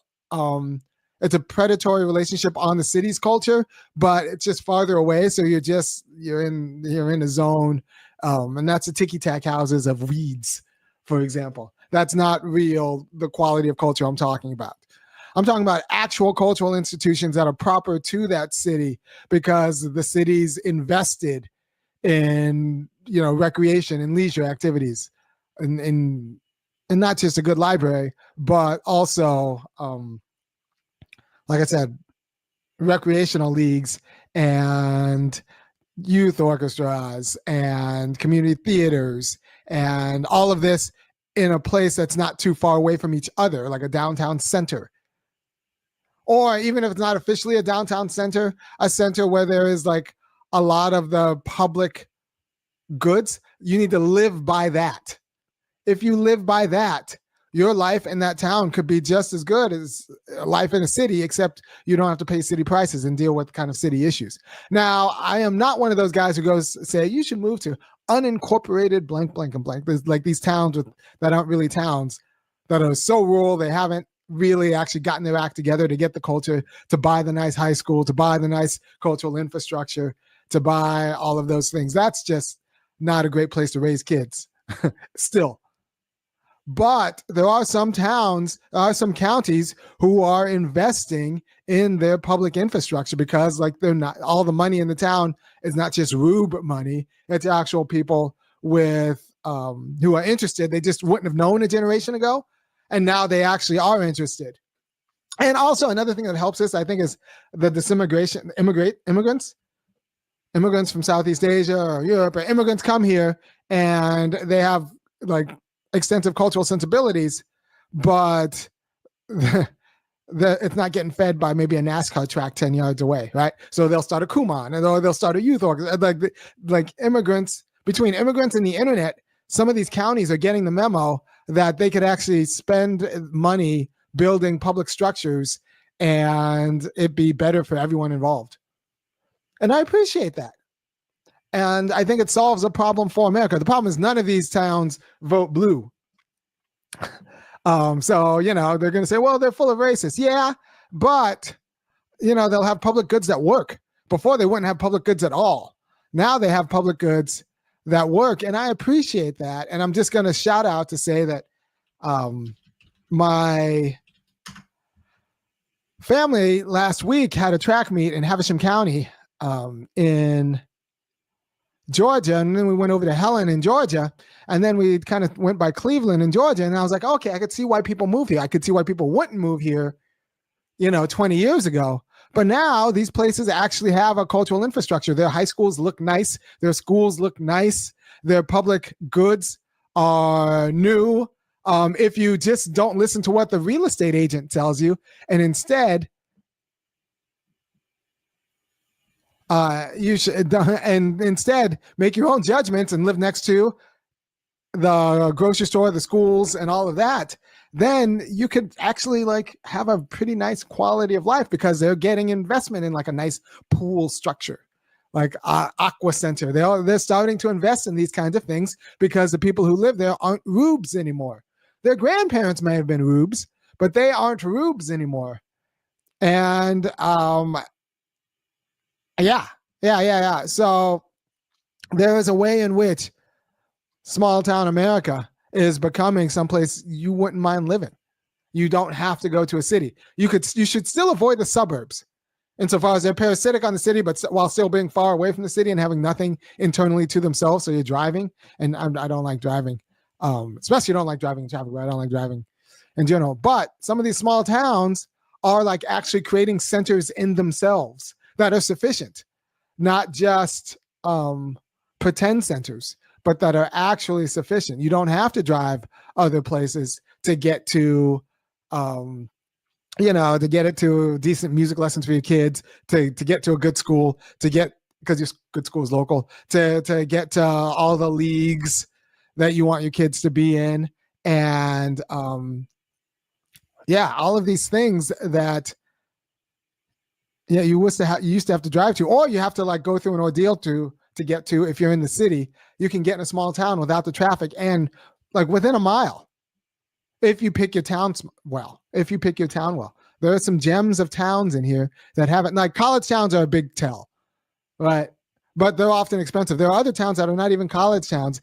it's a predatory relationship on the city's culture, but it's just farther away. So you're in a zone, and that's the ticky-tack houses of weeds, for example. That's not the quality of culture I'm talking about. I'm talking about actual cultural institutions that are proper to that city, because the city's invested in recreation and leisure activities, and not just a good library, but also like I said, recreational leagues and youth orchestras and community theaters and all of this in a place that's not too far away from each other, like a downtown center. Or even if it's not officially a downtown center, a center where there is a lot of the public goods, you need to live by that. If you live by that, your life in that town could be just as good as life in a city, except you don't have to pay city prices and deal with kind of city issues. Now, I am not one of those guys who goes say you should move to unincorporated blank, blank, and blank. There's these towns that aren't really towns that are so rural they haven't really actually gotten their act together to get the culture, to buy the nice high school, to buy the nice cultural infrastructure, to buy all of those things. That's just not a great place to raise kids still. But there are some towns, some counties who are investing in their public infrastructure because, like, they're not, all the money in the town is not just rube money. It's actual people with who are interested. They just wouldn't have known a generation ago, and now they actually are interested. And also another thing that helps us, I think, is the disintegration. Immigrants from Southeast Asia or Europe, or immigrants come here and they have like extensive cultural sensibilities, but it's not getting fed by maybe a NASCAR track 10 yards away, right? So they'll start a Kumon, or they'll start a youth organization. Like immigrants, between immigrants and the internet, some of these counties are getting the memo that they could actually spend money building public structures and it'd be better for everyone involved. And I appreciate that. And I think it solves a problem for America. The problem is none of these towns vote blue. So, you know, they're going to say, well, they're full of racists. Yeah, but, you know, they'll have public goods that work. Before, they wouldn't have public goods at all. Now they have public goods that work. And I appreciate that. And I'm just going to shout out to say that my family last week had a track meet in Havisham County in Georgia, and then we went over to Helen in Georgia, and then we kind of went by Cleveland in Georgia, and I was like, okay, I could see why people move here. I could see why people wouldn't move here, you know, 20 years ago. But now these places actually have a cultural infrastructure. Their high schools look nice. Their schools look nice. Their public goods are new. If you just don't listen to what the real estate agent tells you, and instead you should, and instead make your own judgments and live next to the grocery store, the schools, and all of that, then you could actually like have a pretty nice quality of life because they're getting investment in like a nice pool structure, like Aqua Center. They're starting to invest in these kinds of things because the people who live there aren't rubes anymore. Their grandparents may have been rubes, but they aren't rubes anymore. And Yeah. So there is a way in which small town America is becoming someplace you wouldn't mind living. You don't have to go to a city. You should still avoid the suburbs insofar as they're parasitic on the city, but while still being far away from the city and having nothing internally to themselves. So you're driving, and I don't like driving, especially don't like driving in traffic, but I don't like driving in general. But some of these small towns are like actually creating centers in themselves that are sufficient. Not just pretend centers, but that are actually sufficient. You don't have to drive other places to get to, to get it to decent music lessons for your kids, to get to a good school, because your good school is local, to get to all the leagues that you want your kids to be in. And all of these things that you used to have to drive to, or you have to like go through an ordeal to get to. If you're in the city, you can get in a small town without the traffic and like within a mile. If you pick your town well, there are some gems of towns in here that haven't, like college towns are a big tell, right? But they're often expensive. There are other towns that are not even college towns.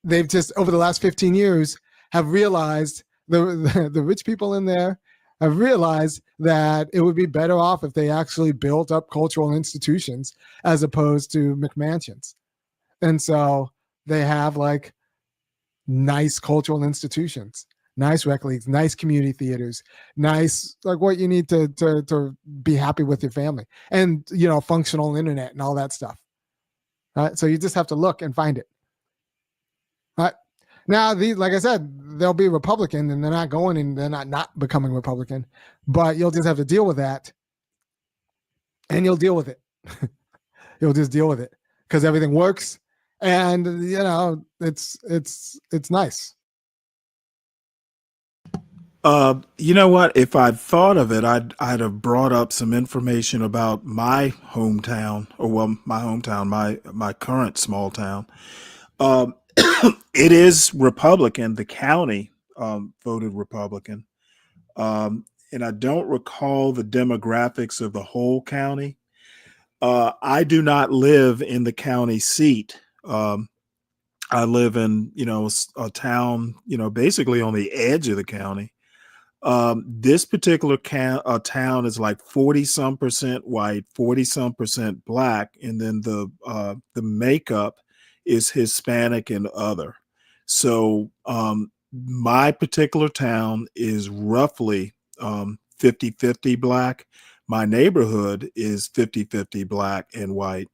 They've just over the last 15 years have realized the rich people in there have realized that it would be better off if they actually built up cultural institutions as opposed to McMansions. And so they have like nice cultural institutions, nice rec leagues, nice community theaters, nice, like what you need to be happy with your family, and, functional internet and all that stuff. Right? So you just have to look and find it. Right? Now, like I said, they'll be Republican, and they're not going, and they're not becoming Republican. But you'll just have to deal with that, and you'll deal with it. You'll just deal with it because everything works, and it's nice. You know what? If I'd thought of it, I'd have brought up some information about my hometown, my current small town. It is Republican, the county, voted Republican. And I don't recall the demographics of the whole county. I do not live in the county seat. I live in, a town, basically on the edge of the county. This particular town is like 40 some percent white, 40 some percent black, and then the makeup is Hispanic and other. So my particular town is roughly 50-50 black. My neighborhood is 50-50 black and white.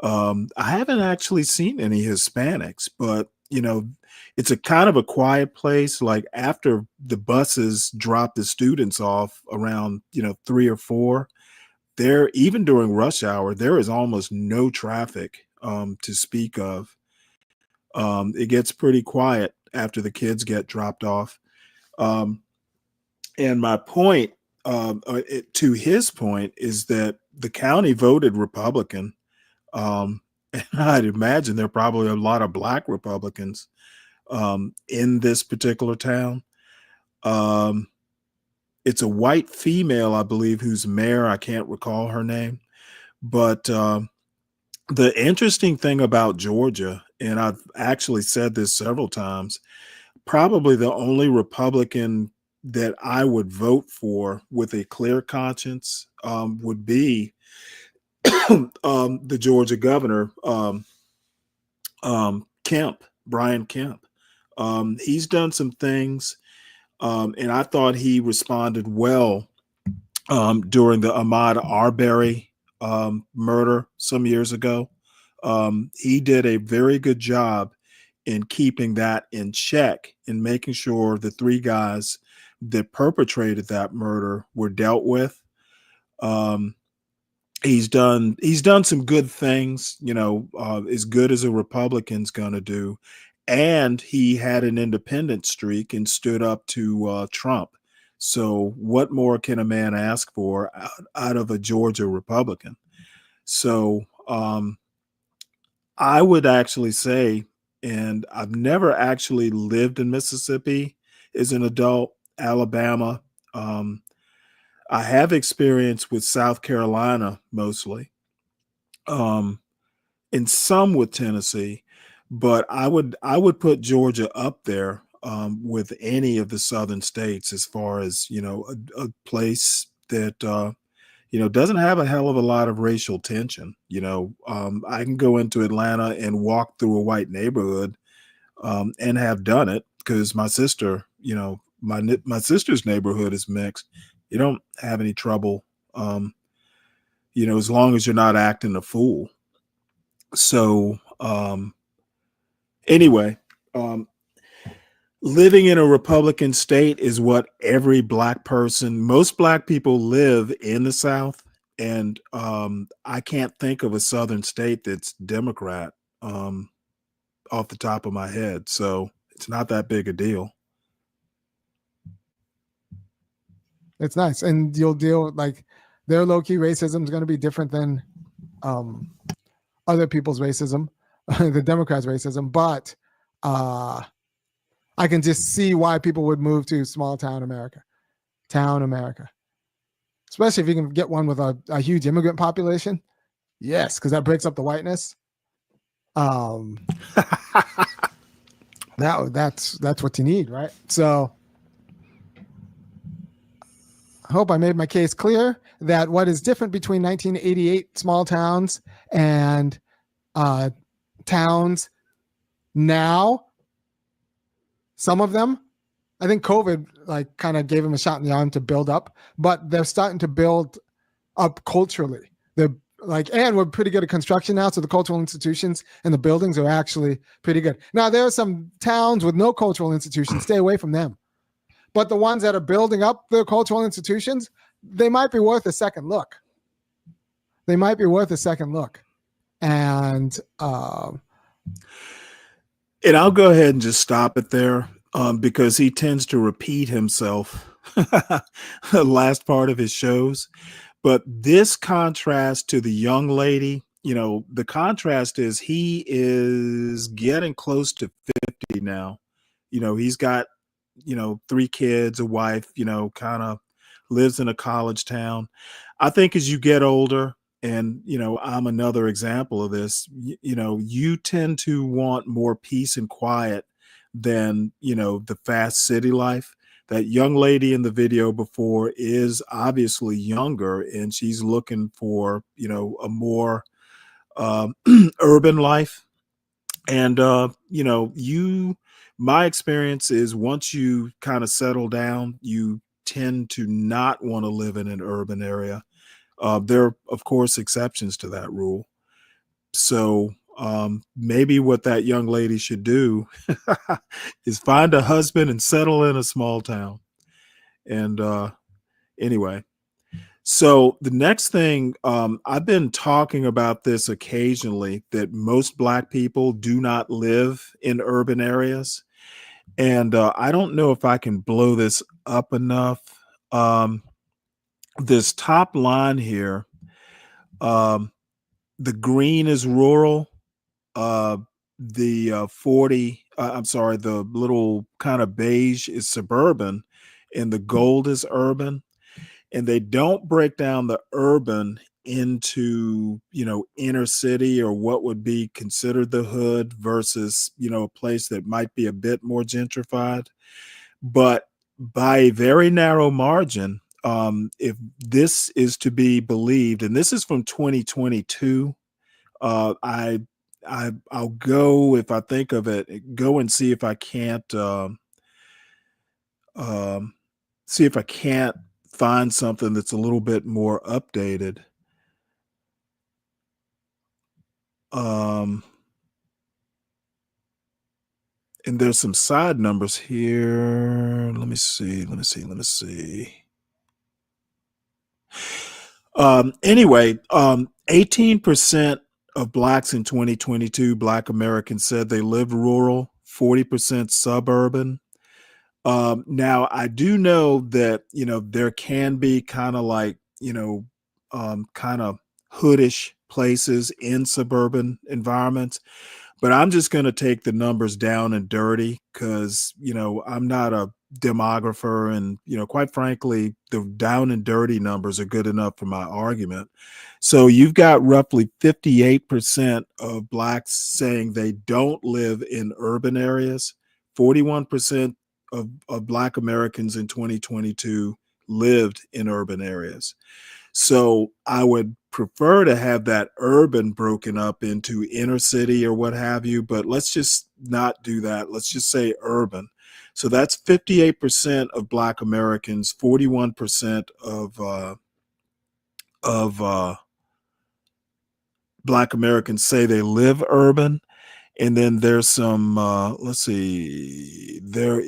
I haven't actually seen any Hispanics, but it's a kind of a quiet place. Like after the buses drop the students off around 3 or 4, there, even during rush hour, there is almost no traffic to speak of. It gets pretty quiet after the kids get dropped off. And my point, to his point, is that the county voted Republican. And I'd imagine there are probably a lot of black Republicans in this particular town. It's a white female, I believe, who's mayor. I can't recall her name. But the interesting thing about Georgia, and I've actually said this several times, probably the only Republican that I would vote for with a clear conscience would be the Georgia governor, Kemp, Brian Kemp. He's done some things, and I thought he responded well during the Ahmaud Arbery murder some years ago. He did a very good job in keeping that in check and making sure the 3 guys that perpetrated that murder were dealt with. He's done some good things, as good as a Republican's going to do. And he had an independent streak and stood up to Trump. So what more can a man ask for out of a Georgia Republican? So I would actually say, and I've never actually lived in Mississippi as an adult, Alabama. I have experience with South Carolina mostly, and some with Tennessee, but I would put Georgia up there with any of the southern states as far as a place that doesn't have a hell of a lot of racial tension. I can go into Atlanta and walk through a white neighborhood and have done it because my sister, my sister's neighborhood is mixed. You don't have any trouble, as long as you're not acting a fool. So anyway, living in a Republican state is what every black person, most black people live in the South. And I can't think of a Southern state that's Democrat off the top of my head. So it's not that big a deal. It's nice. And you'll deal like their low-key racism is going to be different than other people's racism, the Democrats' racism. But I can just see why people would move to small town America, especially if you can get one with a huge immigrant population. Yes, because that breaks up the whiteness. That's what you need, right? So I hope I made my case clear that what is different between 1988 small towns and towns now, some of them, I think COVID like kind of gave them a shot in the arm to build up, but they're starting to build up culturally. They're like, and we're pretty good at construction now, so the cultural institutions and the buildings are actually pretty good. Now, there are some towns with no cultural institutions. Stay away from them. But the ones that are building up their cultural institutions, they might be worth a second look. And I'll go ahead and just stop it there because he tends to repeat himself the last part of his shows. But this contrast to the young lady, the contrast is he is getting close to 50 now. He's got 3 kids, a wife, kind of lives in a college town. I think as you get older, and I'm another example of this, you tend to want more peace and quiet than the fast city life. That young lady in the video before is obviously younger, and she's looking for a more urban life. And my experience is once you kind of settle down, you tend to not want to live in an urban area. There are, of course, exceptions to that rule. So maybe what that young lady should do is find a husband and settle in a small town. And anyway, so the next thing, I've been talking about this occasionally, that most Black people do not live in urban areas. And I don't know if I can blow this up enough. This top line here, um, the green is rural. The 40, I'm sorry, the little kind of beige is suburban, and the gold is urban. And they don't break down the urban into inner city or what would be considered the hood versus a place that might be a bit more gentrified. But by a very narrow margin, if this is to be believed, and this is from 2022, I'll go, if I think of it, go and see if I can't um, find something that's a little bit more updated. And there's some side numbers here. Let me see. Anyway, 18% of Blacks in 2022, Black Americans, said they lived rural, 40% suburban. Now, I do know that, there can be kind of like, kind of hoodish places in suburban environments. But I'm just going to take the numbers down and dirty because, I'm not a demographer. And, quite frankly, the down and dirty numbers are good enough for my argument. So you've got roughly 58% of Blacks saying they don't live in urban areas. 41% of Black Americans in 2022 lived in urban areas. So I would prefer to have that urban broken up into inner city or what have you, but let's just not do that. Let's just say urban. So that's 58% of Black Americans, 41% of Black Americans say they live urban. And then there's some, let's see, there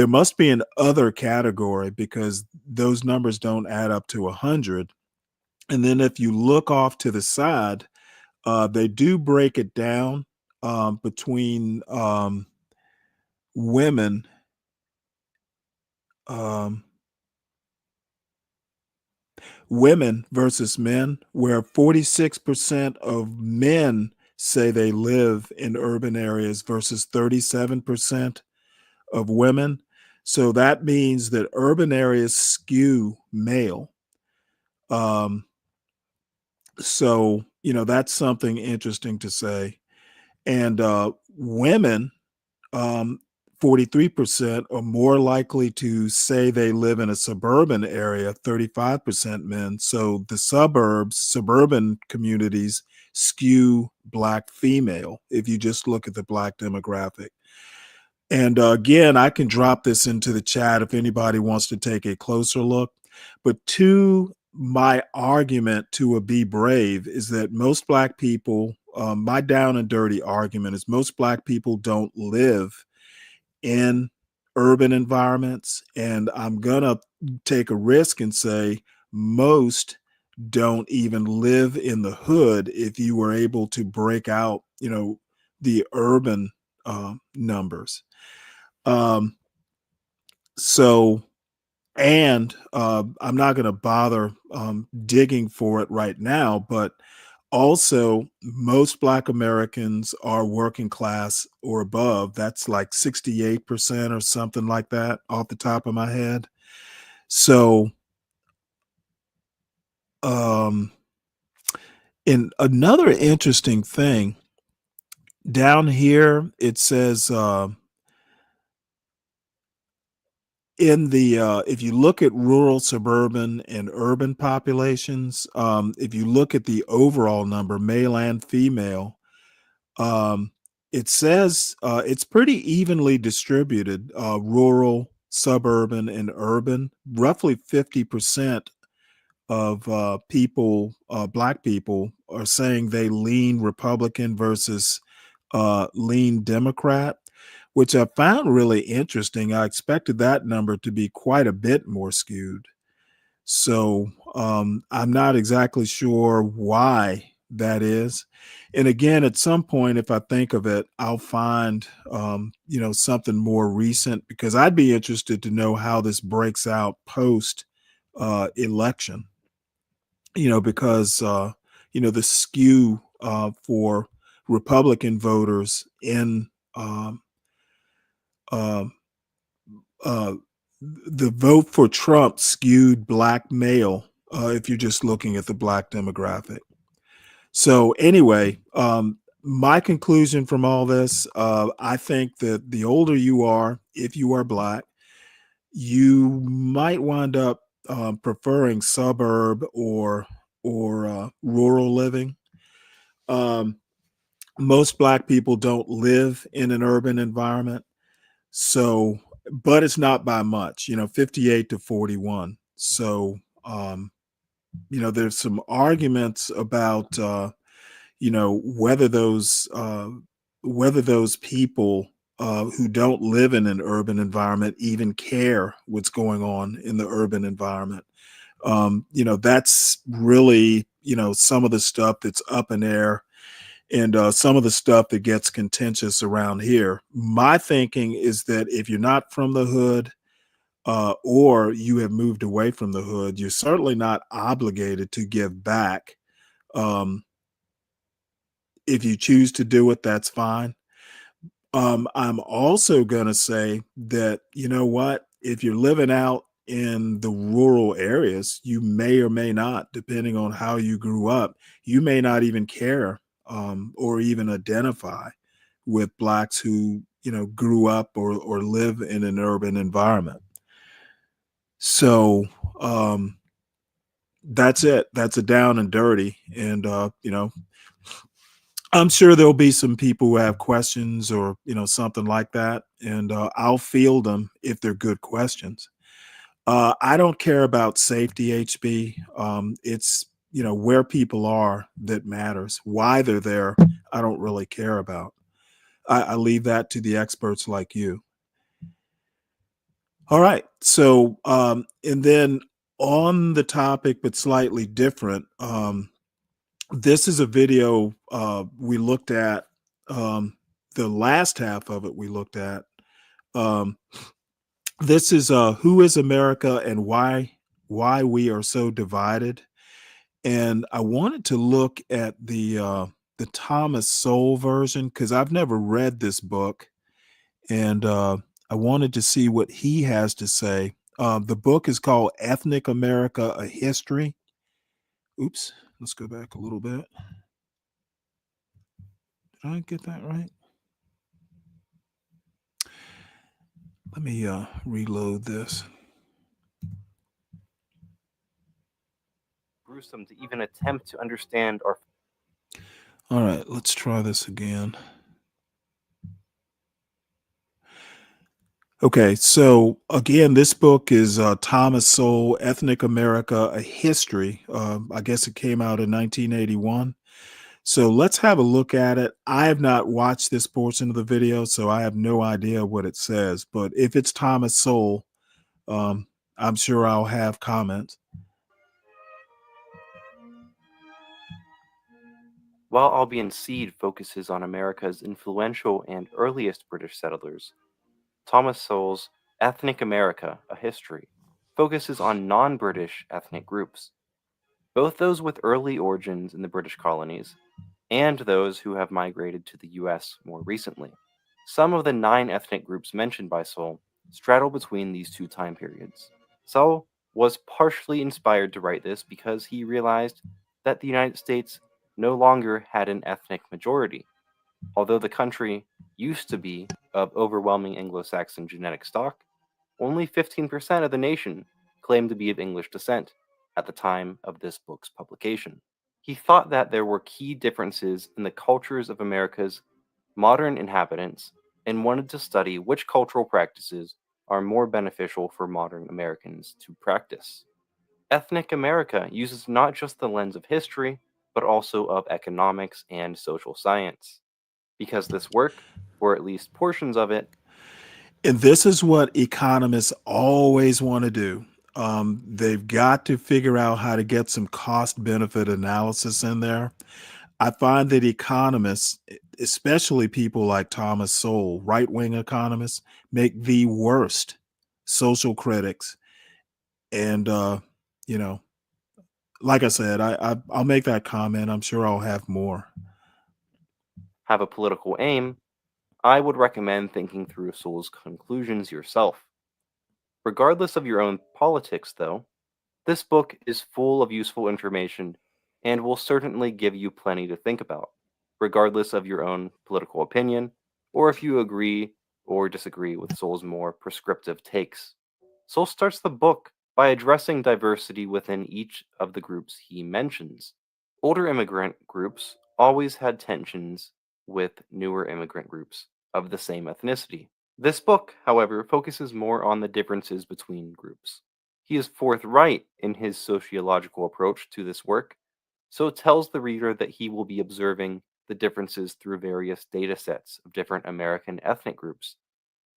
must be an other category because those numbers don't add up to 100. And then if you look off to the side, they do break it down between women. Women versus men, where 46% of men say they live in urban areas versus 37% of women. So that means that urban areas skew male. So, that's something interesting to say. And women, 43% are more likely to say they live in a suburban area, 35% men. So the suburban communities skew Black female if you just look at the Black demographic. And again, I can drop this into the chat if anybody wants to take a closer look. But to my argument to a be brave is that most Black people, my down and dirty argument is most Black people don't live in urban environments. And I'm going to take a risk and say most don't even live in the hood if you were able to break out, the urban numbers. So, and I'm not going to bother digging for it right now, but Also, most Black Americans are working class or above. That's like 68% or something like that off the top of my head. So, and another interesting thing down here, it says in the if you look at rural, suburban, and urban populations, if you look at the overall number, male and female, it says it's pretty evenly distributed, rural, suburban, and urban. Roughly 50% of people, Black people, are saying they lean Republican versus lean Democrat, which I found really interesting. I expected that number to be quite a bit more skewed. So I'm not exactly sure why that is. And again, at some point, if I think of it, I'll find something more recent, because I'd be interested to know how this breaks out post election. Because the skew for Republican voters in um, uh, uh, the vote for Trump skewed Black male, if you're just looking at the Black demographic. So anyway, my conclusion from all this, I think that the older you are, if you are Black, you might wind up preferring suburb or rural living. Most Black people don't live in an urban environment. So, but it's not by much, 58 to 41. So, there's some arguments about, whether those people who don't live in an urban environment even care what's going on in the urban environment. That's really, some of the stuff that's up in air, and some of the stuff that gets contentious around here. My thinking is that if you're not from the hood, or you have moved away from the hood, you're certainly not obligated to give back. Um, if you choose to do it, that's fine. I'm also going to say that, you know what, if you're living out in the rural areas, you may or may not, depending on how you grew up, you may not even care or even identify with Blacks who, grew up or live in an urban environment. So that's it. That's a down and dirty. And, I'm sure there'll be some people who have questions or, something like that. And I'll field them if they're good questions. I don't care about safety, HB. It's, where people are that matters. Why they're there, I don't really care about. I leave that to the experts like you. All right. So, and then on the topic, but slightly different, this is a video we looked at. The last half of it we looked at. This is Who is America and why we are so divided. And I wanted to look at the Thomas Sowell version, because I've never read this book, and I wanted to see what he has to say. The book is called Ethnic America: A History. Oops, let's go back a little bit. Did I get that right? Let me reload this. Gruesome to even attempt to understand or. All right, let's try this again. Okay, so again, this book is Thomas Sowell, Ethnic America: A History. I guess it came out in 1981. So let's have a look at it. I have not watched this portion of the video, so I have no idea what it says. But if it's Thomas Sowell, I'm sure I'll have comments. While Albion Seed focuses on America's influential and earliest British settlers, Thomas Sowell's Ethnic America: A History focuses on non-British ethnic groups. both those with early origins in the British colonies and those who have migrated to the US more recently. Some of the 9 ethnic groups mentioned by Soule straddle between these two time periods. Soule was partially inspired to write this because he realized that the United States no longer had an ethnic majority. Although the country used to be of overwhelming Anglo-Saxon genetic stock, only 15% of the nation claimed to be of English descent at the time of this book's publication. He thought that there were key differences in the cultures of America's modern inhabitants and wanted to study which cultural practices are more beneficial for modern Americans to practice. Ethnic America uses not just the lens of history, but also of economics and social science. Because this work, or at least portions of it, And this is what economists always want to do. They've got to figure out how to get some cost benefit analysis in there. I find that economists, especially people like Thomas Sowell, right wing economists, make the worst social critics. And, you know, like I said, I'll make that comment. I'm sure I'll have more. have a political aim, I would recommend thinking through Sowell's conclusions yourself. Regardless of your own politics, though, this book is full of useful information and will certainly give you plenty to think about, regardless of your own political opinion, or if you agree or disagree with Sowell's more prescriptive takes. Sowell starts the book by addressing diversity within each of the groups he mentions. Older immigrant groups always had tensions with newer immigrant groups of the same ethnicity. This book, however, focuses more on the differences between groups. He is forthright in his sociological approach to this work, so it tells the reader that he will be observing the differences through various data sets of different American ethnic groups,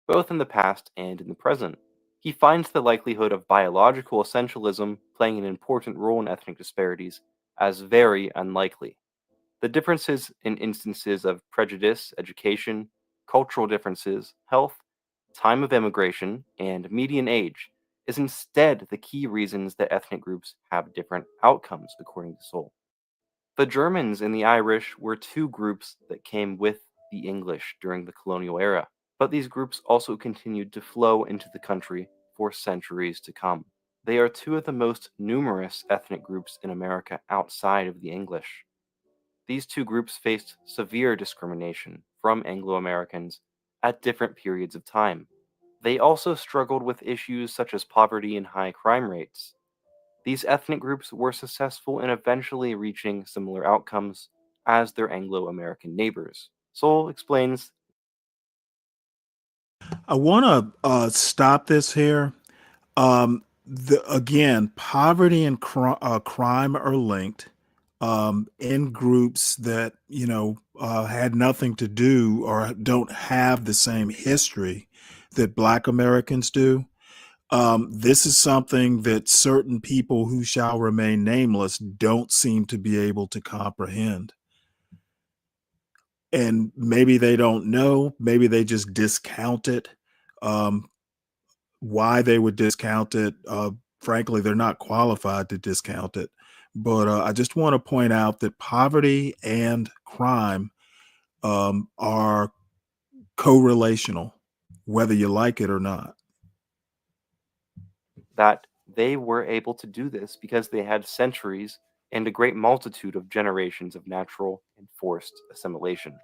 both in the past and in the present. He finds the likelihood of biological essentialism playing an important role in ethnic disparities as very unlikely. The differences in instances of prejudice, education, cultural differences, health, time of immigration, and median age is instead the key reasons that ethnic groups have different outcomes, according to Sowell. The Germans and the Irish were two groups that came with the English during the colonial era, but these groups also continued to flow into the country for centuries to come. They are two of the most numerous ethnic groups in America outside of the English. These two groups faced severe discrimination from Anglo-Americans at different periods of time. They also struggled with issues such as poverty and high crime rates. These ethnic groups were successful in eventually reaching similar outcomes as their Anglo-American neighbors. Sowell explains, I want to stop this here. Again, poverty and crime are linked in groups that, had nothing to do or don't have the same history that Black Americans do. This is something that certain people who shall remain nameless don't seem to be able to comprehend. And maybe they don't know, maybe they just discount it. Why they would discount it, frankly, they're not qualified to discount it. But I just want to point out that poverty and crime are correlational, whether you like it or not. that they were able to do this because they had centuries and a great multitude of generations of natural and forced assimilation.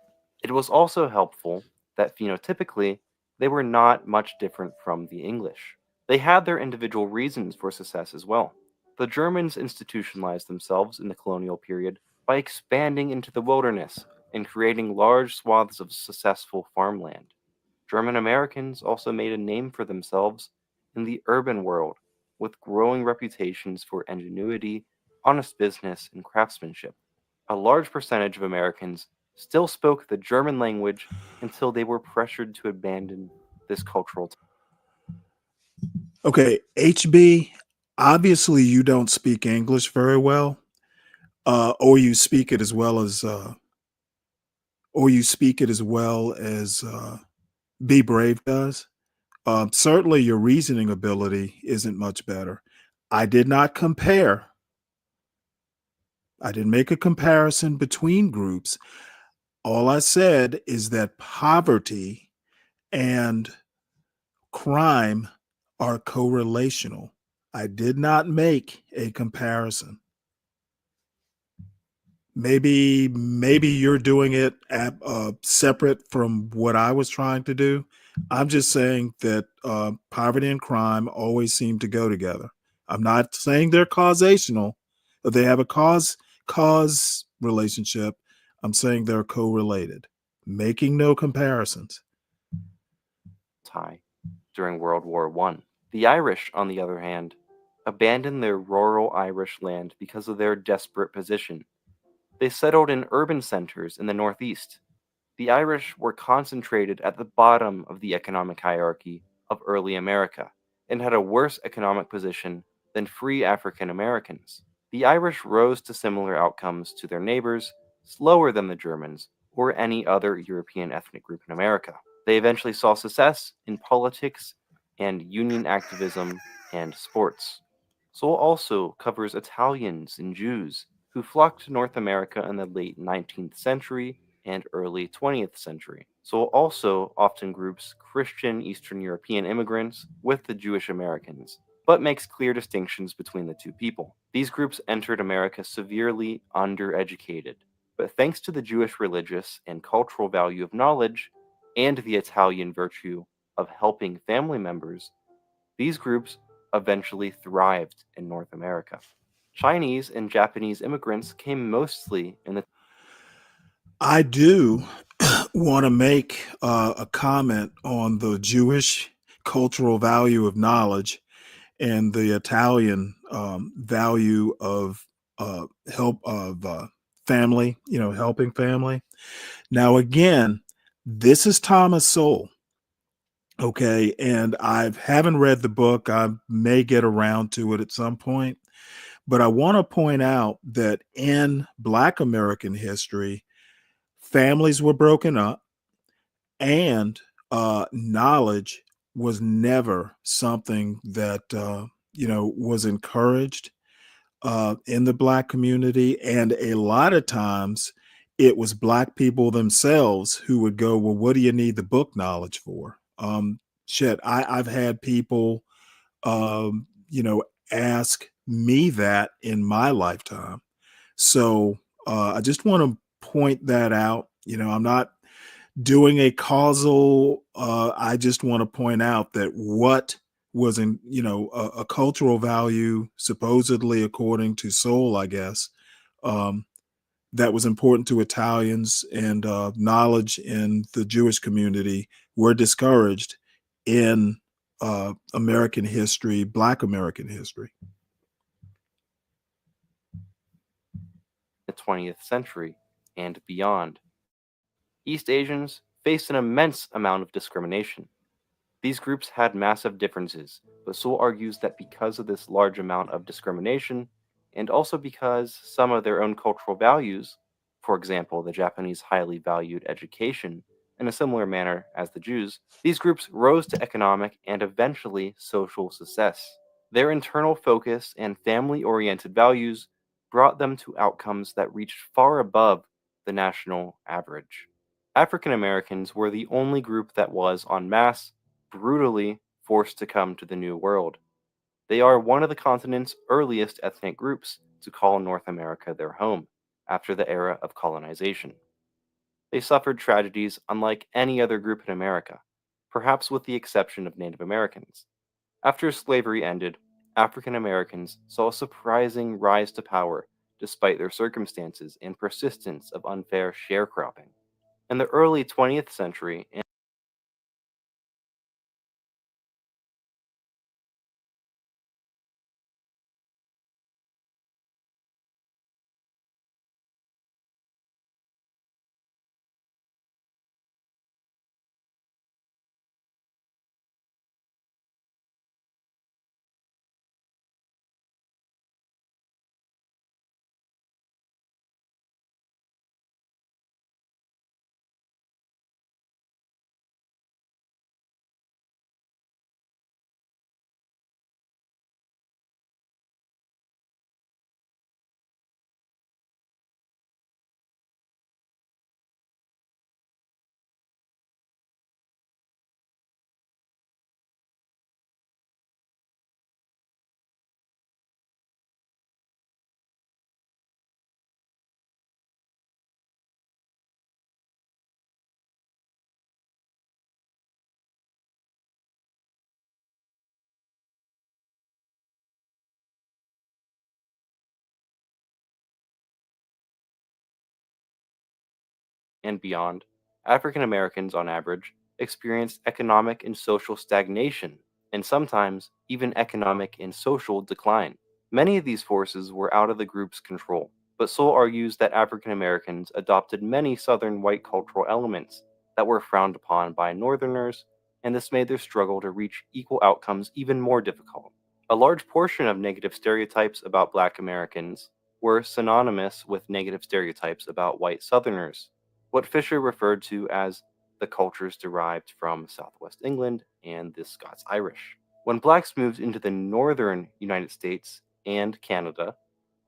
It was also helpful that phenotypically they were not much different from the English. They had their individual reasons for success as well. The Germans institutionalized themselves in the colonial period by expanding into the wilderness and creating large swaths of successful farmland. German Americans also made a name for themselves in the urban world with growing reputations for ingenuity, honest business, and craftsmanship. A large percentage of Americans still spoke the German language until they were pressured to abandon this cultural. Okay, HB, obviously you don't speak English very well, or you speak it as well as, Be Brave does. Certainly your reasoning ability isn't much better. I did not compare I didn't make a comparison between groups. All I said is that poverty and crime are correlational. I did not make a comparison. Maybe you're doing it separate from what I was trying to do. I'm just saying that poverty and crime always seem to go together. I'm not saying they're causational, or they have a cause relationship. I'm saying they're correlated, making no comparisons. During World War I. The Irish, on the other hand, abandoned their rural Irish land because of their desperate position. They settled in urban centers in the Northeast. The Irish were concentrated at the bottom of the economic hierarchy of early America and had a worse economic position than free African Americans. The Irish rose to similar outcomes to their neighbors, slower than the Germans or any other European ethnic group in America. They eventually saw success in politics and union activism and sports. Soul also covers Italians and Jews who flocked to North America in the late 19th century and early 20th century. Soul also often groups Christian Eastern European immigrants with the Jewish Americans, but makes clear distinctions between the two people. These groups entered America severely undereducated, but thanks to the Jewish religious and cultural value of knowledge and the Italian virtue of helping family members, these groups eventually thrived in North America. Chinese and Japanese immigrants came mostly in the I do want to make a comment on the Jewish cultural value of knowledge and the Italian value of help of family, helping family. Now, again, this is Thomas Sowell. Okay. And I haven't read the book. I may get around to it at some point. But I want to point out that in Black American history, families were broken up and knowledge was never something that, was encouraged in the Black community. And a lot of times it was Black people themselves who would go, well, what do you need the book knowledge for? I've had people, ask me that in my lifetime. So I just want to point that out. I'm not doing a causal. I just want to point out that what was a cultural value, supposedly according to Soul, I guess, that was important to Italians and knowledge in the Jewish community were discouraged in American history, Black American history. The 20th century and beyond. East Asians faced an immense amount of discrimination. These groups had massive differences, but Sewell argues that because of this large amount of discrimination, and also because some of their own cultural values, for example, the Japanese highly valued education in a similar manner as the Jews, these groups rose to economic and eventually social success. Their internal focus and family-oriented values brought them to outcomes that reached far above the national average. African Americans were the only group that was, en masse, brutally forced to come to the New World. They are one of the continent's earliest ethnic groups to call North America their home after the era of colonization. They suffered tragedies unlike any other group in America, perhaps with the exception of Native Americans. After slavery ended, African Americans saw a surprising rise to power despite their circumstances and persistence of unfair sharecropping. In the early 20th century, and beyond, African Americans on average experienced economic and social stagnation, and sometimes even economic and social decline. Many of these forces were out of the group's control, but Soule argues that African Americans adopted many Southern white cultural elements that were frowned upon by Northerners, and this made their struggle to reach equal outcomes even more difficult. A large portion of negative stereotypes about Black Americans were synonymous with negative stereotypes about white Southerners, what Fisher referred to as the cultures derived from Southwest England and the Scots-Irish. When Blacks moved into the northern United States and Canada,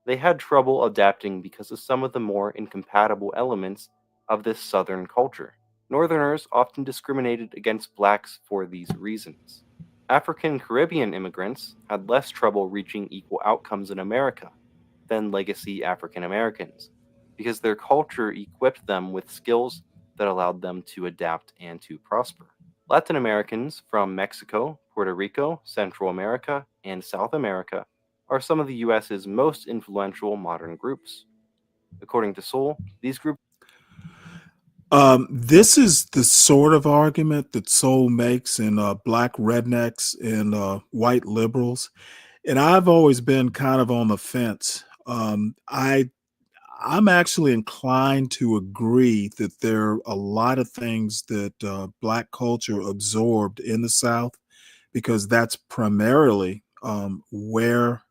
they had trouble adapting because of some of the more incompatible elements of this Southern culture. Northerners often discriminated against Blacks for these reasons. African Caribbean immigrants had less trouble reaching equal outcomes in America than legacy African Americans, because their culture equipped them with skills that allowed them to adapt and to prosper. Latin Americans from Mexico, Puerto Rico, Central America, and South America are some of the US's most influential modern groups. According to Soule, these groups. This is the sort of argument that Soule makes in Black Rednecks and White Liberals. And I've always been kind of on the fence. I'm actually inclined to agree that there are a lot of things that Black culture absorbed in the South, because that's primarily where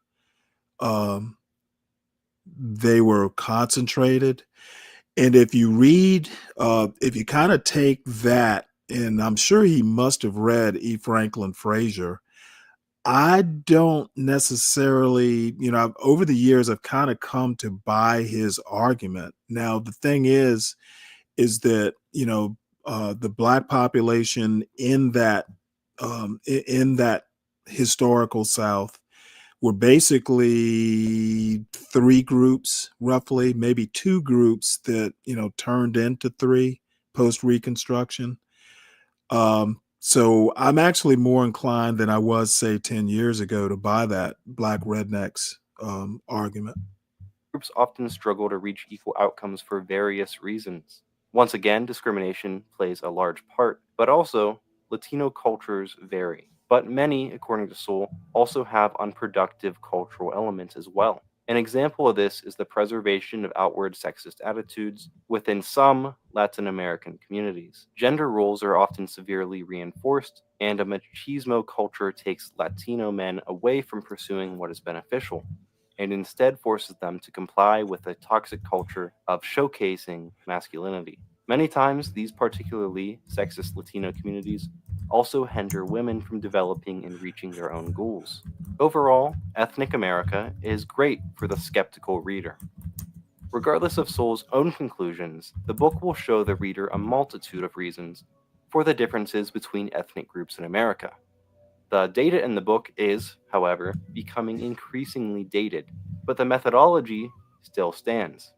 they were concentrated. And if you read, if you kind of take that, and I'm sure he must have read E. Franklin Frazier, I don't necessarily, over the years, I've kind of come to buy his argument. Now, the thing is that, the Black population in that historical South were basically three groups, roughly, maybe two groups that, turned into three post Reconstruction. So I'm actually more inclined than I was, say, 10 years ago to buy that Black Rednecks argument. Groups often struggle to reach equal outcomes for various reasons. Once again, discrimination plays a large part, but also Latino cultures vary. But many, according to Soule, also have unproductive cultural elements as well. An example of this is the preservation of outward sexist attitudes within some Latin American communities. Gender roles are often severely reinforced, and a machismo culture takes Latino men away from pursuing what is beneficial, and instead forces them to comply with a toxic culture of showcasing masculinity. Many times, these particularly sexist Latino communities also hinder women from developing and reaching their own goals. Overall, Ethnic America is great for the skeptical reader. Regardless of Soule's own conclusions, the book will show the reader a multitude of reasons for the differences between ethnic groups in America. The data in the book is, however, becoming increasingly dated, but the methodology still stands.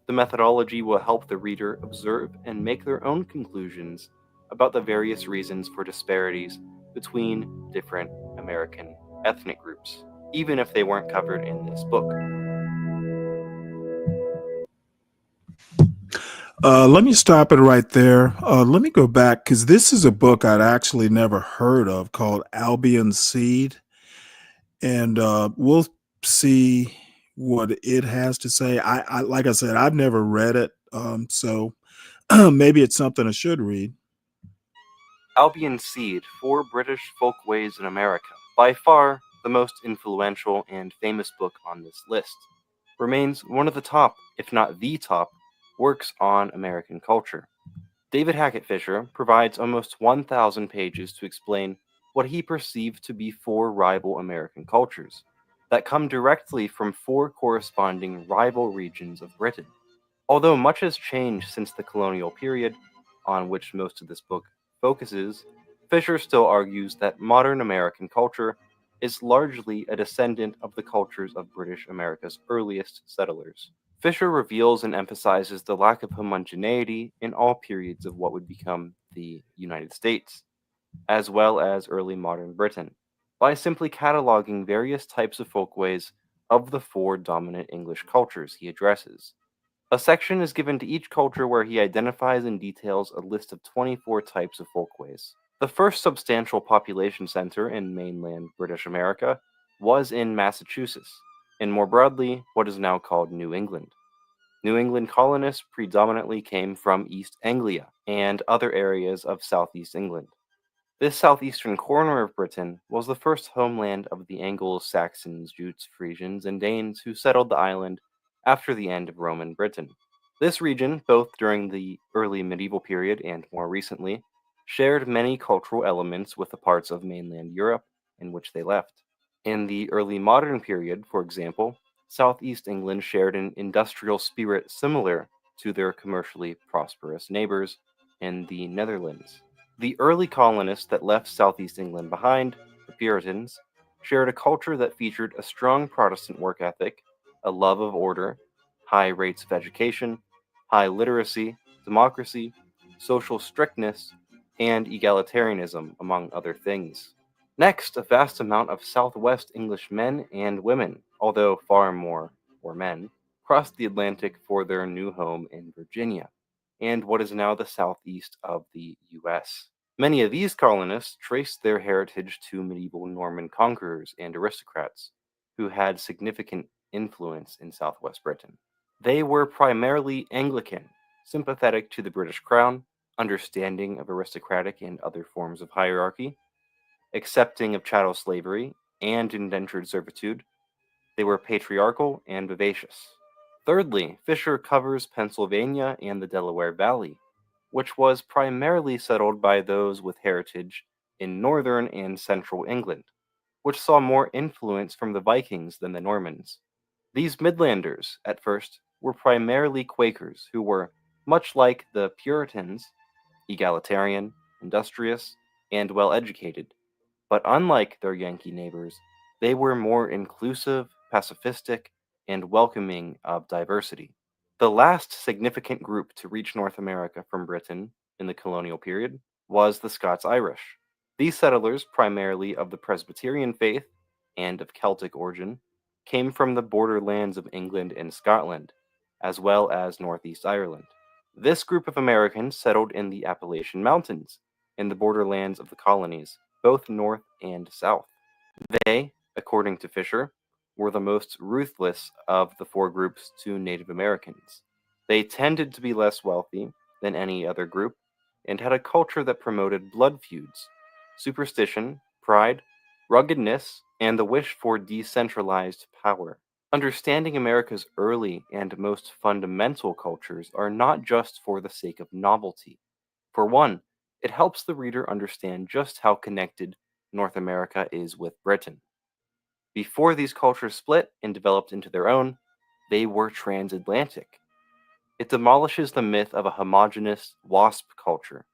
The methodology will help the reader observe and make their own conclusions about the various reasons for disparities between different American ethnic groups, even if they weren't covered in this book. Let me stop it right there. Let me go back, because this is a book I'd actually never heard of called Albion Seed. And we'll see what it has to say. I like I said, I've never read it. So maybe it's something I should read. Albion Seed, 4 British Folkways in America, by far the most influential and famous book on this list, remains one of the top, if not the top, works on American culture. David Hackett Fisher provides almost 1,000 pages to explain what he perceived to be 4 rival American cultures that come directly from 4 corresponding rival regions of Britain. Although much has changed since the colonial period, on which most of this book focuses, Fisher still argues that modern American culture is largely a descendant of the cultures of British America's earliest settlers. Fisher reveals and emphasizes the lack of homogeneity in all periods of what would become the United States, as well as early modern Britain, by simply cataloging various types of folkways of the 4 dominant English cultures he addresses. A section is given to each culture where he identifies and details a list of 24 types of folkways. The first substantial population center in mainland British America was in Massachusetts, and more broadly, what is now called New England. New England colonists predominantly came from East Anglia and other areas of southeast England. This southeastern corner of Britain was the first homeland of the Anglo-Saxons, Jutes, Frisians, and Danes who settled the island after the end of Roman Britain. This region, both during the early medieval period and more recently, shared many cultural elements with the parts of mainland Europe in which they left. In the early modern period, for example, southeast England shared an industrial spirit similar to their commercially prosperous neighbors in the Netherlands. The early colonists that left southeast England behind, the Puritans, shared a culture that featured a strong Protestant work ethic, a love of order, high rates of education, high literacy, democracy, social strictness, and egalitarianism, among other things. Next, a vast amount of Southwest English men and women, although far more were men, crossed the Atlantic for their new home in Virginia, and what is now the southeast of the U.S. Many of these colonists traced their heritage to medieval Norman conquerors and aristocrats, who had significant influence in southwest Britain. They were primarily Anglican, sympathetic to the British Crown, understanding of aristocratic and other forms of hierarchy, accepting of chattel slavery and indentured servitude. They were patriarchal and vivacious. Thirdly, Fisher covers Pennsylvania and the Delaware Valley, which was primarily settled by those with heritage in northern and central England, which saw more influence from the Vikings than the Normans. These Midlanders, at first, were primarily Quakers who were, much like the Puritans, egalitarian, industrious, and well educated. But unlike their Yankee neighbors, they were more inclusive, pacifistic, and welcoming of diversity. The last significant group to reach North America from Britain in the colonial period was the Scots-Irish. These settlers, primarily of the Presbyterian faith and of Celtic origin, came from the borderlands of England and Scotland, as well as Northeast Ireland. This group of Americans settled in the Appalachian Mountains, in the borderlands of the colonies, both north and south. They, according to Fisher, were the most ruthless of the four groups to Native Americans. They tended to be less wealthy than any other group and had a culture that promoted blood feuds, superstition, pride, ruggedness, and the wish for decentralized power. Understanding America's early and most fundamental cultures are not just for the sake of novelty. For one, it helps the reader understand just how connected North America is with Britain. Before these cultures split and developed into their own, they were transatlantic. It demolishes the myth of a homogeneous WASP culture.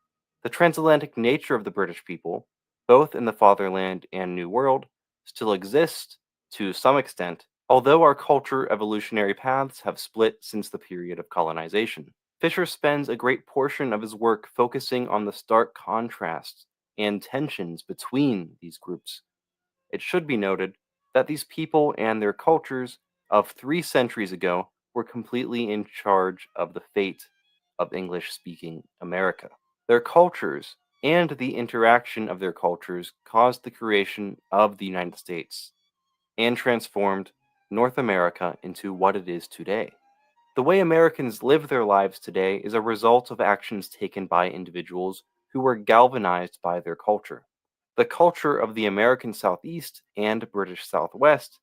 The transatlantic nature of the British people, both in the fatherland and New World, still exists to some extent, although our culture evolutionary paths have split since the period of colonization. Fisher spends a great portion of his work focusing on the stark contrasts and tensions between these groups. It should be noted that these people and their cultures of 3 centuries ago were completely in charge of the fate of English-speaking America. Their cultures and the interaction of their cultures caused the creation of the United States and transformed North America into what it is today. The way Americans live their lives today is a result of actions taken by individuals who were galvanized by their culture. The culture of the American Southeast and British Southwest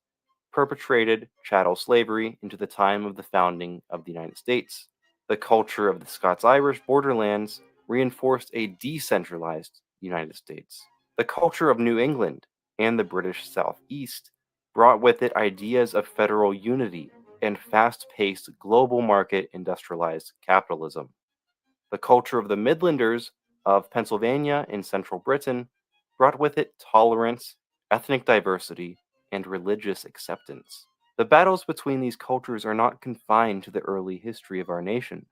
perpetrated chattel slavery into the time of the founding of the United States. The culture of the Scots-Irish borderlands reinforced a decentralized United States. The culture of New England and the British Southeast brought with it ideas of federal unity and fast-paced global market industrialized capitalism. The culture of the Midlanders of Pennsylvania and central Britain brought with it tolerance, ethnic diversity, and religious acceptance. The battles between these cultures are not confined to the early history of our nation.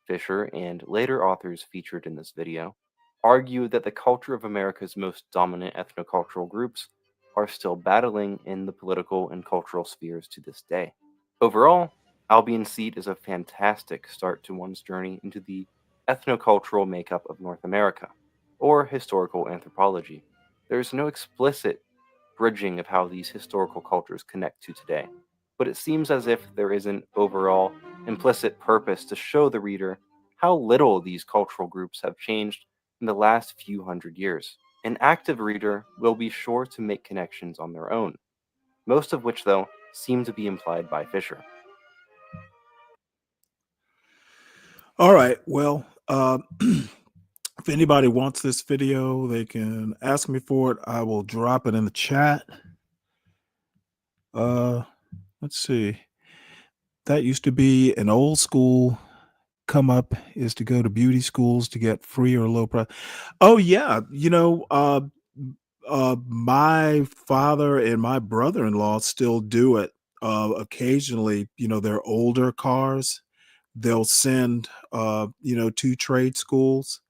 Fisher and later authors featured in this video argue that the culture of America's most dominant ethnocultural groups are still battling in the political and cultural spheres to this day. Overall, Albion Seat is a fantastic start to one's journey into the ethnocultural makeup of North America, or historical anthropology. There is no explicit bridging of how these historical cultures connect to today, but it seems as if there is an overall implicit purpose to show the reader how little these cultural groups have changed in the last few hundred years. An active reader will be sure to make connections on their own, most of which, though, seem to be implied by Fisher. All right. Well, if anybody wants this video, they can ask me for it. I will drop it in the chat. Let's see. That used to be an old school come up, is to go to beauty schools to get free or low price. Oh yeah, my father and my brother-in-law still do it. Occasionally, their older cars, they'll send to trade schools.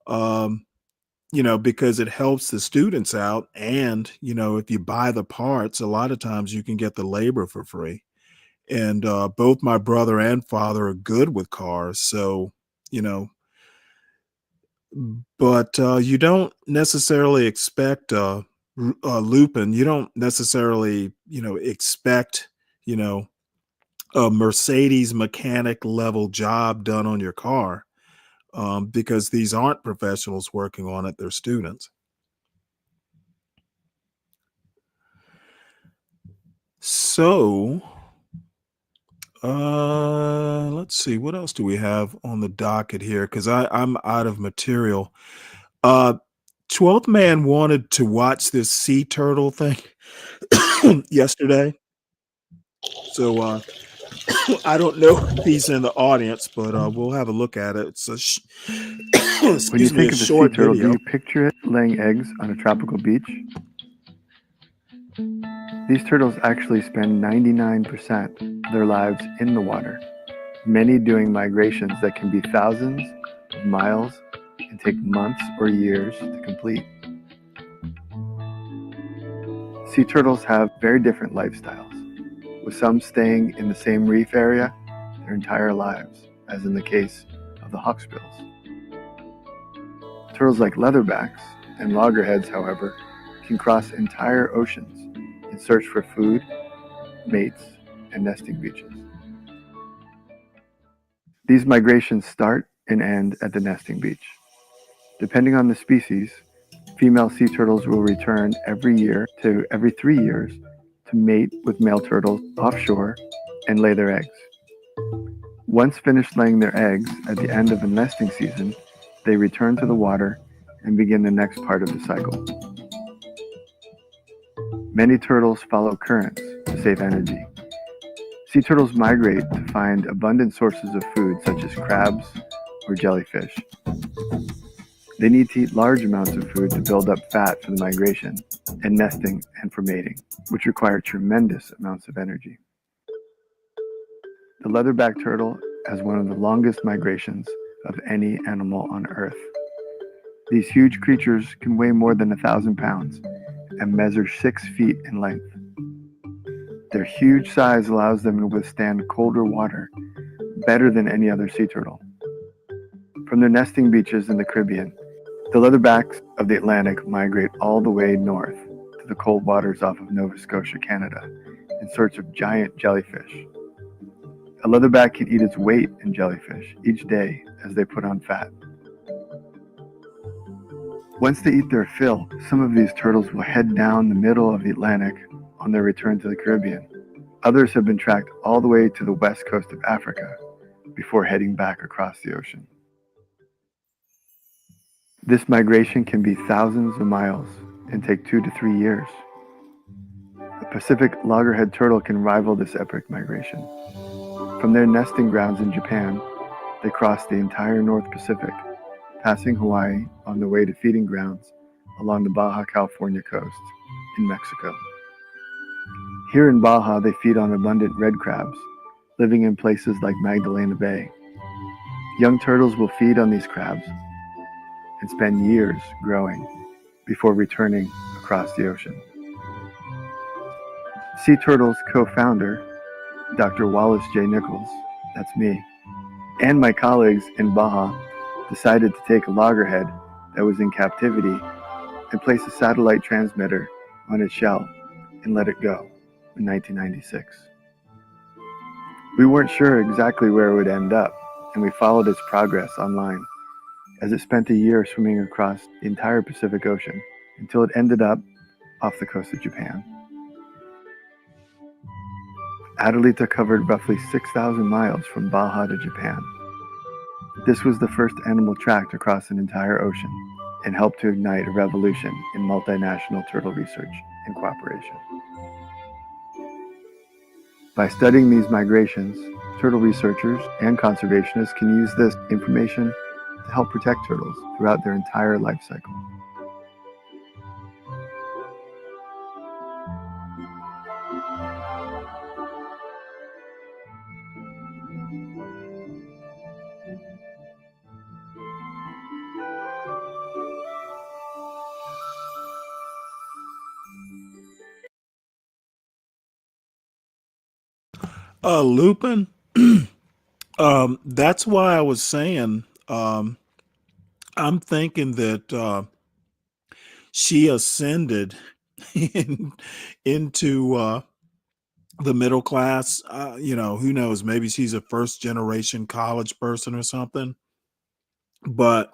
Because it helps the students out. And, if you buy the parts, a lot of times you can get the labor for free. And both my brother and father are good with cars. So, but you don't necessarily expect Lupin. You don't necessarily, expect, a Mercedes mechanic level job done on your car. Because these aren't professionals working on it, they're students. So, let's see, what else do we have on the docket here? Because I'm out of material. 12th Man wanted to watch this sea turtle thing yesterday. So, I don't know if he's in the audience, but we'll have a look at it. It's a When you think of a sea turtle, do you picture it laying eggs on a tropical beach? These turtles actually spend 99% of their lives in the water, many doing migrations that can be thousands of miles and take months or years to complete. Sea turtles have very different lifestyles, with some staying in the same reef area their entire lives, as in the case of the hawksbills. Turtles like leatherbacks and loggerheads, however, can cross entire oceans in search for food, mates, and nesting beaches. These migrations start and end at the nesting beach. Depending on the species, female sea turtles will return every year to every 3 years to mate with male turtles offshore and lay their eggs. Once finished laying their eggs at the end of the nesting season, they return to the water and begin the next part of the cycle. Many turtles follow currents to save energy. Sea turtles migrate to find abundant sources of food such as crabs or jellyfish. They need to eat large amounts of food to build up fat for the migration and nesting and for mating, which require tremendous amounts of energy. The leatherback turtle has one of the longest migrations of any animal on Earth. These huge creatures can weigh more than 1,000 pounds and measure 6 feet in length. Their huge size allows them to withstand colder water better than any other sea turtle. From their nesting beaches in the Caribbean, the leatherbacks of the Atlantic migrate all the way north to the cold waters off of Nova Scotia, Canada, in search of giant jellyfish. A leatherback can eat its weight in jellyfish each day as they put on fat. Once they eat their fill, some of these turtles will head down the middle of the Atlantic on their return to the Caribbean. Others have been tracked all the way to the west coast of Africa before heading back across the ocean. This migration can be thousands of miles and take 2 to 3 years. The Pacific loggerhead turtle can rival this epic migration. From their nesting grounds in Japan, they cross the entire North Pacific, passing Hawaii on the way to feeding grounds along the Baja California coast in Mexico. Here in Baja, they feed on abundant red crabs, living in places like Magdalena Bay. Young turtles will feed on these crabs and spend years growing before returning across the ocean. Sea Turtle's co-founder, Dr. Wallace J. Nichols, that's me, and my colleagues in Baja decided to take a loggerhead that was in captivity and place a satellite transmitter on its shell and let it go in 1996. We weren't sure exactly where it would end up, and we followed its progress online as it spent a year swimming across the entire Pacific Ocean until it ended up off the coast of Japan. Adelita covered roughly 6,000 miles from Baja to Japan. This was the first animal tracked across an entire ocean and helped to ignite a revolution in multinational turtle research and cooperation. By studying these migrations, turtle researchers and conservationists can use this information to help protect turtles throughout their entire life cycle. Lupin, that's why I was saying, I'm thinking that she ascended into the middle class. Who knows? Maybe she's a first generation college person or something. But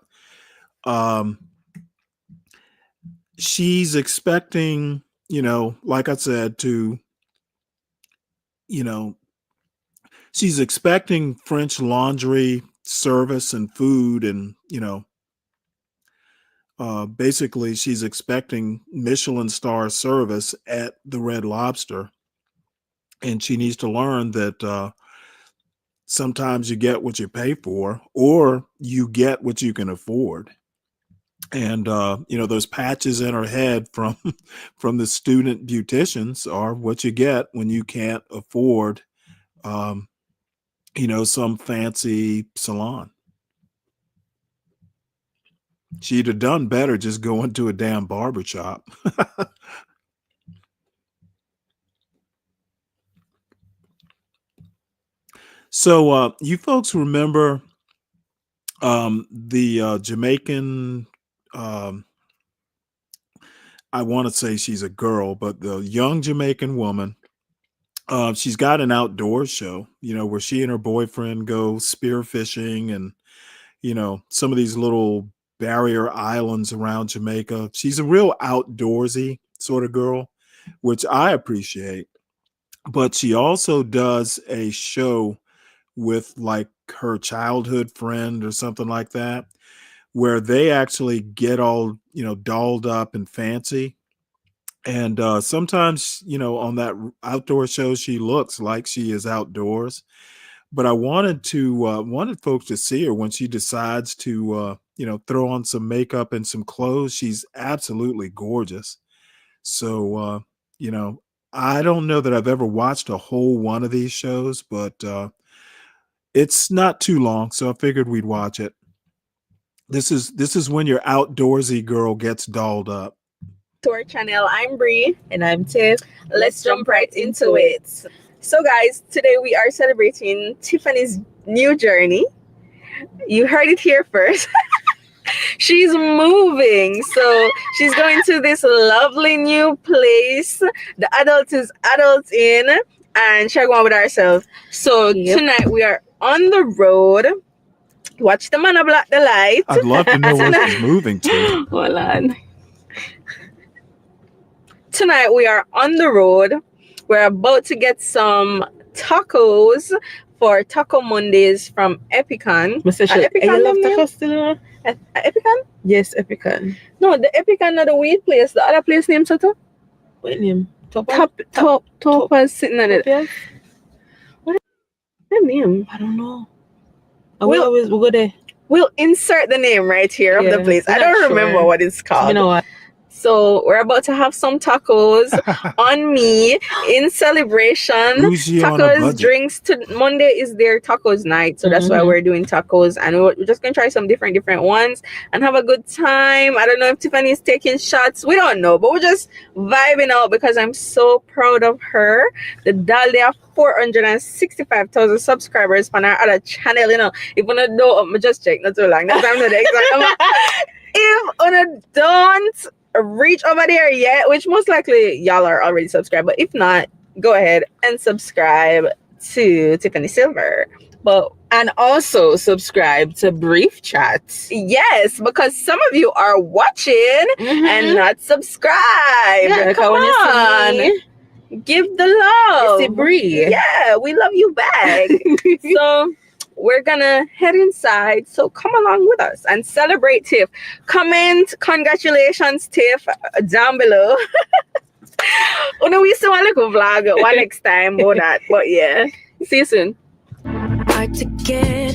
she's expecting, like I said, she's expecting French Laundry service and food, and basically she's expecting Michelin star service at the Red Lobster, and she needs to learn that sometimes you get what you pay for, or you get what you can afford. And those patches in her head from from the student beauticians are what you get when you can't afford some fancy salon. She'd have done better just going to a damn barbershop. So you folks remember the Jamaican, I want to say she's a girl, but the young Jamaican woman, she's got an outdoor show, where she and her boyfriend go spearfishing and, some of these little barrier islands around Jamaica. She's a real outdoorsy sort of girl, which I appreciate. But she also does a show with like her childhood friend or something like that, where they actually get all, dolled up and fancy. And sometimes, on that outdoor show, she looks like she is outdoors. But I wanted folks to see her when she decides to, throw on some makeup and some clothes. She's absolutely gorgeous. So, I don't know that I've ever watched a whole one of these shows, but it's not too long, so I figured we'd watch it. This is when your outdoorsy girl gets dolled up. To our channel, I'm Bree. And I'm Tiff. Let's jump right into it. So guys, today we are celebrating Tiffany's new journey. You heard it here first. She's moving. So she's going to this lovely new place. The adult is adult in, and she's going with herself. So tonight we are on the road. Watch the man block the light. I'd love to know where she's moving to. Hold on. Tonight we are on the road. We're about to get some tacos for Taco Mondays from Epicon. Epicon? Yes, Epicon. No, the Epicon not the weed place. The other place named Soto. What name? Top sitting on it. What is that name? I don't know. We'll go there. We'll insert the name right here of the place. I don't remember what it's called. You know what? So we're about to have some tacos on me in celebration. Bougie on a Tacos, budget. drinks. Monday is their tacos night, so that's why we're doing tacos, and we're just gonna try some different ones and have a good time. I don't know if Tiffany's taking shots. We don't know, but we're just vibing out because I'm so proud of her. The doll, they have 465,000 subscribers on our other channel. You know, if you don't know, I just check not too long. That's I'm not the exact. If you don't reach over there yet, which most likely y'all are already subscribed, but if not, go ahead and subscribe to Tiffany Silver. And also subscribe to Brief Chats. Yes, because some of you are watching and not subscribed. Yeah, come on. Give the love. It's a Bree. Yeah, we love you back. So we're gonna head inside. So come along with us and celebrate Tiff. Comment congratulations, Tiff, down below. Oh no, we still want to go vlog one next time about that. But yeah, see you soon. Hard to get,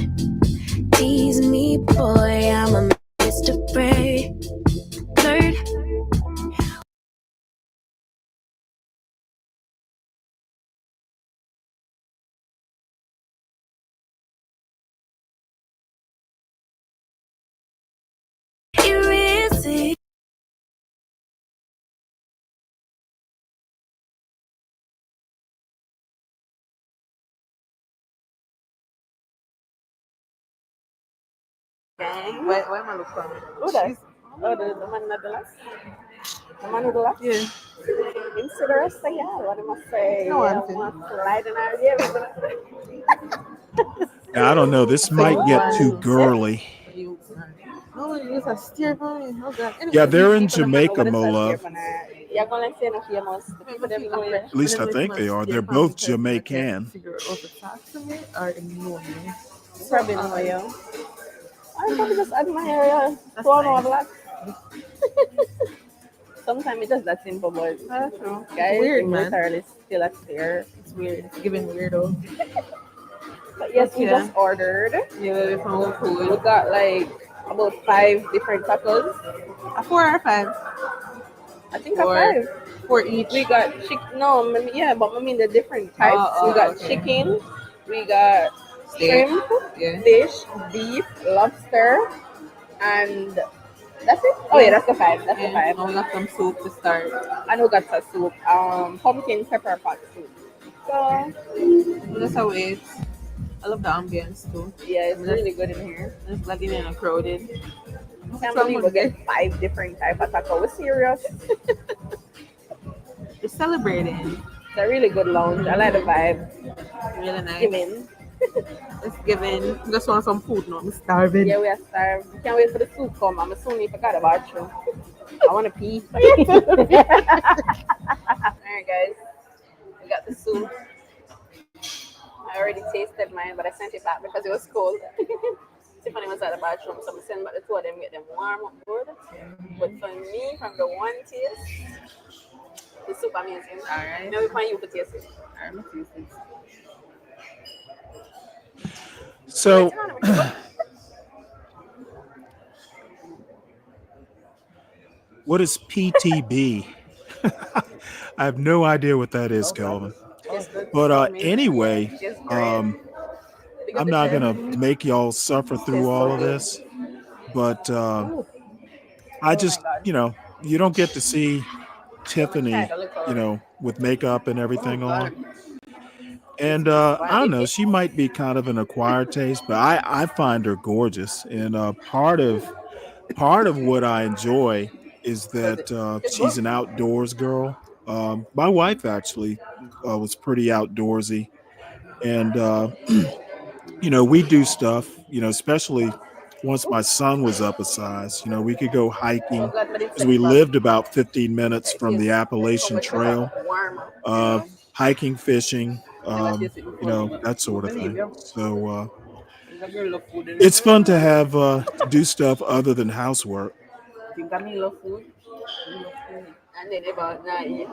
tease me, boy. I'm a Mr. Brave. Flirt. Why am I looking? Oh, that's the man at the last. The man with the last? Yeah. Into the rest of y'all. What am I saying? No, Yeah, I'm I'm sliding out here. Yeah, I don't know. This might get too girly. No, use a steer for me. Oh God. Anyway, Yeah, they're in Jamaica, my love. You're going to say no famous. The people them know you. At least I think they are. They're both Jamaican. Figure out to talk to me or ignore me. Probably know you. I probably just admire you. So I know black. Sometimes it's just that simple, but guys, weird, it's man. literally still a stare. It's weird. It's giving weirdo. But yes, we just ordered. Yeah, we found food. We got like about 5 different tacos. 4 or 5? I think Four. 5. 4 each. We got chicken. No, yeah, but I mean the different types. We got chicken. We got shrimp, fish, beef, lobster, and that's it. Oh yeah, that's the 5. That's the 5. And we got some soup to start. I know got some soup. Pumpkin pepper pot soup. So that's how it is. I love the ambience too. Yeah, it's really good in here. It's like in a crowded. Can't believe we get 5 different type of taco. We're serious. We're celebrating. It's a really good lounge. I like the vibe. Really nice. Giving. It's giving. Just want some food now. I'm starving. Yeah, we are starved. We can't wait for the soup come. I'm assuming forgot about you. I want to pee. Alright guys. We got the soup. I already tasted mine, but I sent it back because it was cold. Tiffany was at the bathroom, so I'm sending back the 2 of them, get them warm up good. But for me, from the one taste, the soup amazing. Alright. Now we find you to taste it. Alright, let's taste it. So, what is PTB? I have no idea what that is, Calvin. But anyway, I'm not gonna make y'all suffer through all of this, but I just, you don't get to see Tiffany, with makeup and everything on. And I don't know, she might be kind of an acquired taste, but I find her gorgeous. And part of what I enjoy is that she's an outdoors girl. My wife actually was pretty outdoorsy, and we do stuff, especially once my son was up a size. We could go hiking because we lived about 15 minutes from the Appalachian Trail, hiking, fishing, that sort of thing. So it's fun to have to do stuff other than housework. And then about not eat.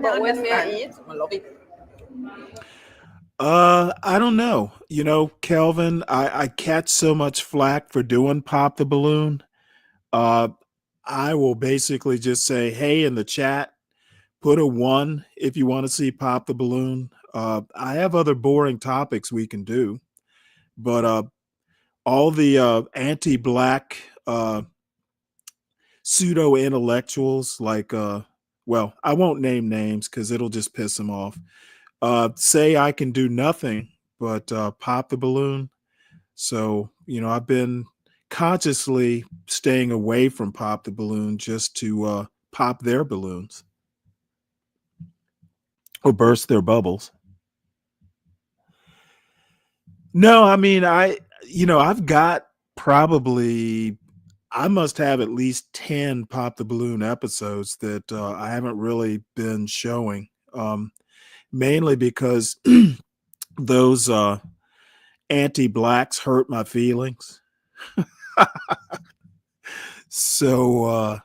But when we eat, I love it. I don't know. Kelvin, I catch so much flack for doing Pop the Balloon. I will basically just say, hey, in the chat, put a 1 if you want to see Pop the Balloon. I have other boring topics we can do, but all the anti-black pseudo intellectuals, like well, I won't name names because it'll just piss them off. Say I can do nothing but pop the balloon. So, I've been consciously staying away from Pop the Balloon just to pop their balloons or burst their bubbles. No, I mean, I've got probably, I must have at least 10 Pop the Balloon episodes that I haven't really been showing, mainly because those anti-blacks hurt my feelings. So,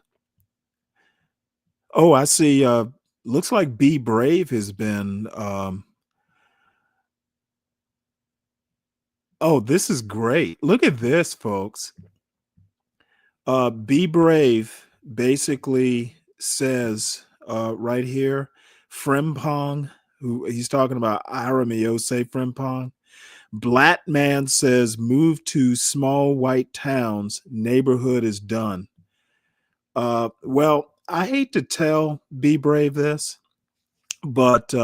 oh, I see. Looks like Be Brave has been. Oh, this is great. Look at this, folks. Be Brave basically says right here, Frimpong, who he's talking about Aramaiose Frimpong. Black man says, move to small white towns. Neighborhood is done. Well, I hate to tell Be Brave this, but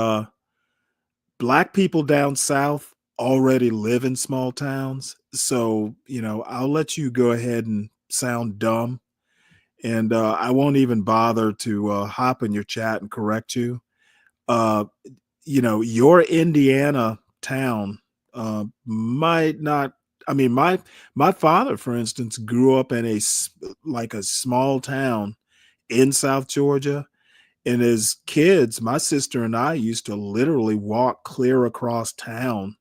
black people down south already live in small towns. So, I'll let you go ahead and sound dumb. And I won't even bother to hop in your chat and correct you. Your Indiana town might not. I mean, my father, for instance, grew up in a small town in South Georgia, and as kids, my sister and I used to literally walk clear across town.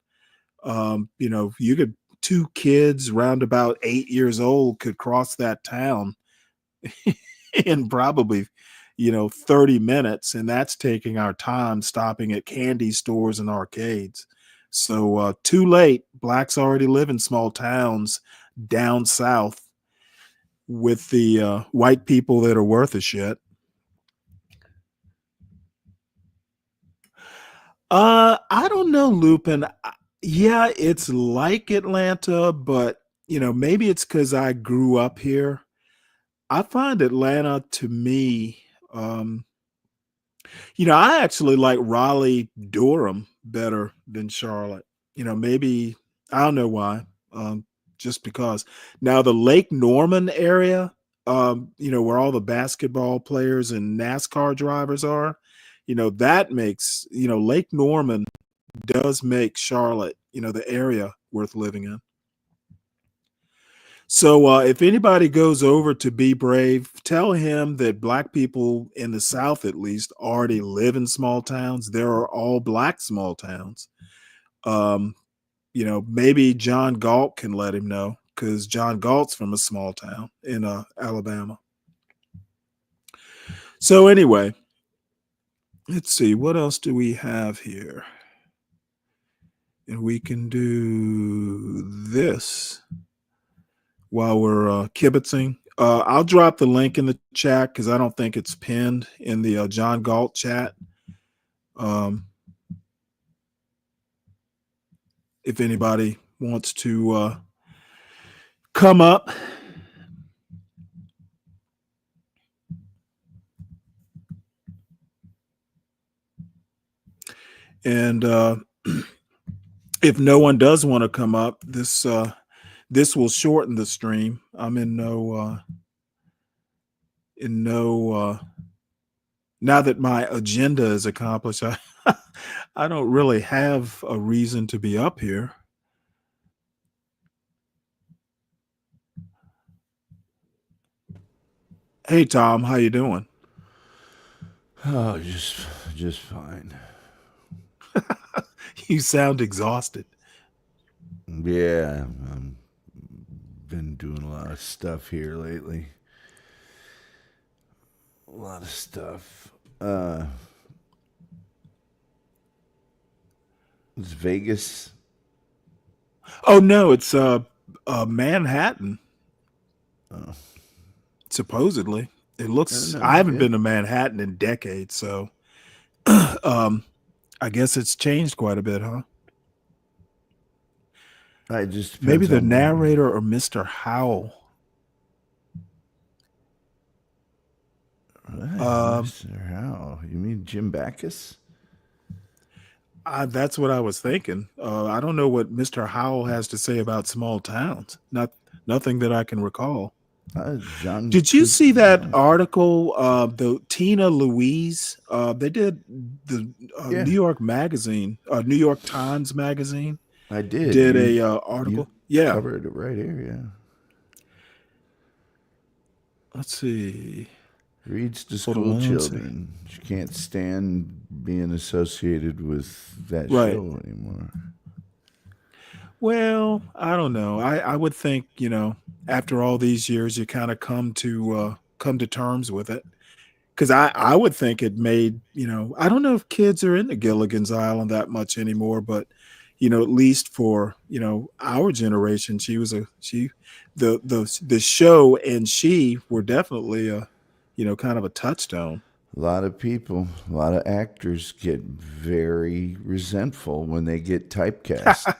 You could, 2 kids round about 8 years old could cross that town in probably 30 minutes, and that's taking our time stopping at candy stores and arcades. So too late, blacks already live in small towns down south with the white people that are worth a shit. I don't know, Lupin. Yeah, it's like Atlanta, but maybe it's because I grew up here. I find Atlanta, to me, I actually like Raleigh, Durham better than Charlotte. Maybe, I don't know why. Just because. Now the Lake Norman area, where all the basketball players and NASCAR drivers are, that makes, Lake Norman does make Charlotte, the area worth living in. So if anybody goes over to Be Brave, tell him that black people in the South, at least, already live in small towns. There are all black small towns. Maybe John Galt can let him know, because John Galt's from a small town in Alabama. So anyway, let's see, what else do we have here? And we can do this while we're kibitzing. I'll drop the link in the chat because I don't think it's pinned in the John Galt chat. If anybody wants to come up. And if no one does want to come up, this will shorten the stream. I'm in no now that my agenda is accomplished, I don't really have a reason to be up here. Hey Tom, how you doing? Oh, just fine. You sound exhausted. Yeah, I've been doing a lot of stuff here lately. A lot of stuff. It's Vegas. Oh no, it's Manhattan. Oh. supposedly. It looks. No, I haven't it, been to Manhattan in decades, so I guess it's changed quite a bit, huh? it just Maybe depends the on. narrator or Mr. Howell. Mr. Howell. You mean Jim Backus? That's what I was thinking. I don't know what Mr. Howell has to say about small towns. Nothing that I can recall. John. Did you see that article? The Tina Louise. They did the Yeah. New York Magazine, New York Times Magazine. I did. Did You- a article? You Yeah. covered it right here. Yeah. Let's see. Reads to Hold on school one second. children. She can't stand being associated with that Right. show anymore. Well, I don't know. I would think, after all these years, you kind of come to terms with it. Because I would think it made, I don't know if kids are into Gilligan's Island that much anymore, but at least for our generation, the show and she were definitely kind of a touchstone. A lot of people, a lot of actors get very resentful when they get typecast.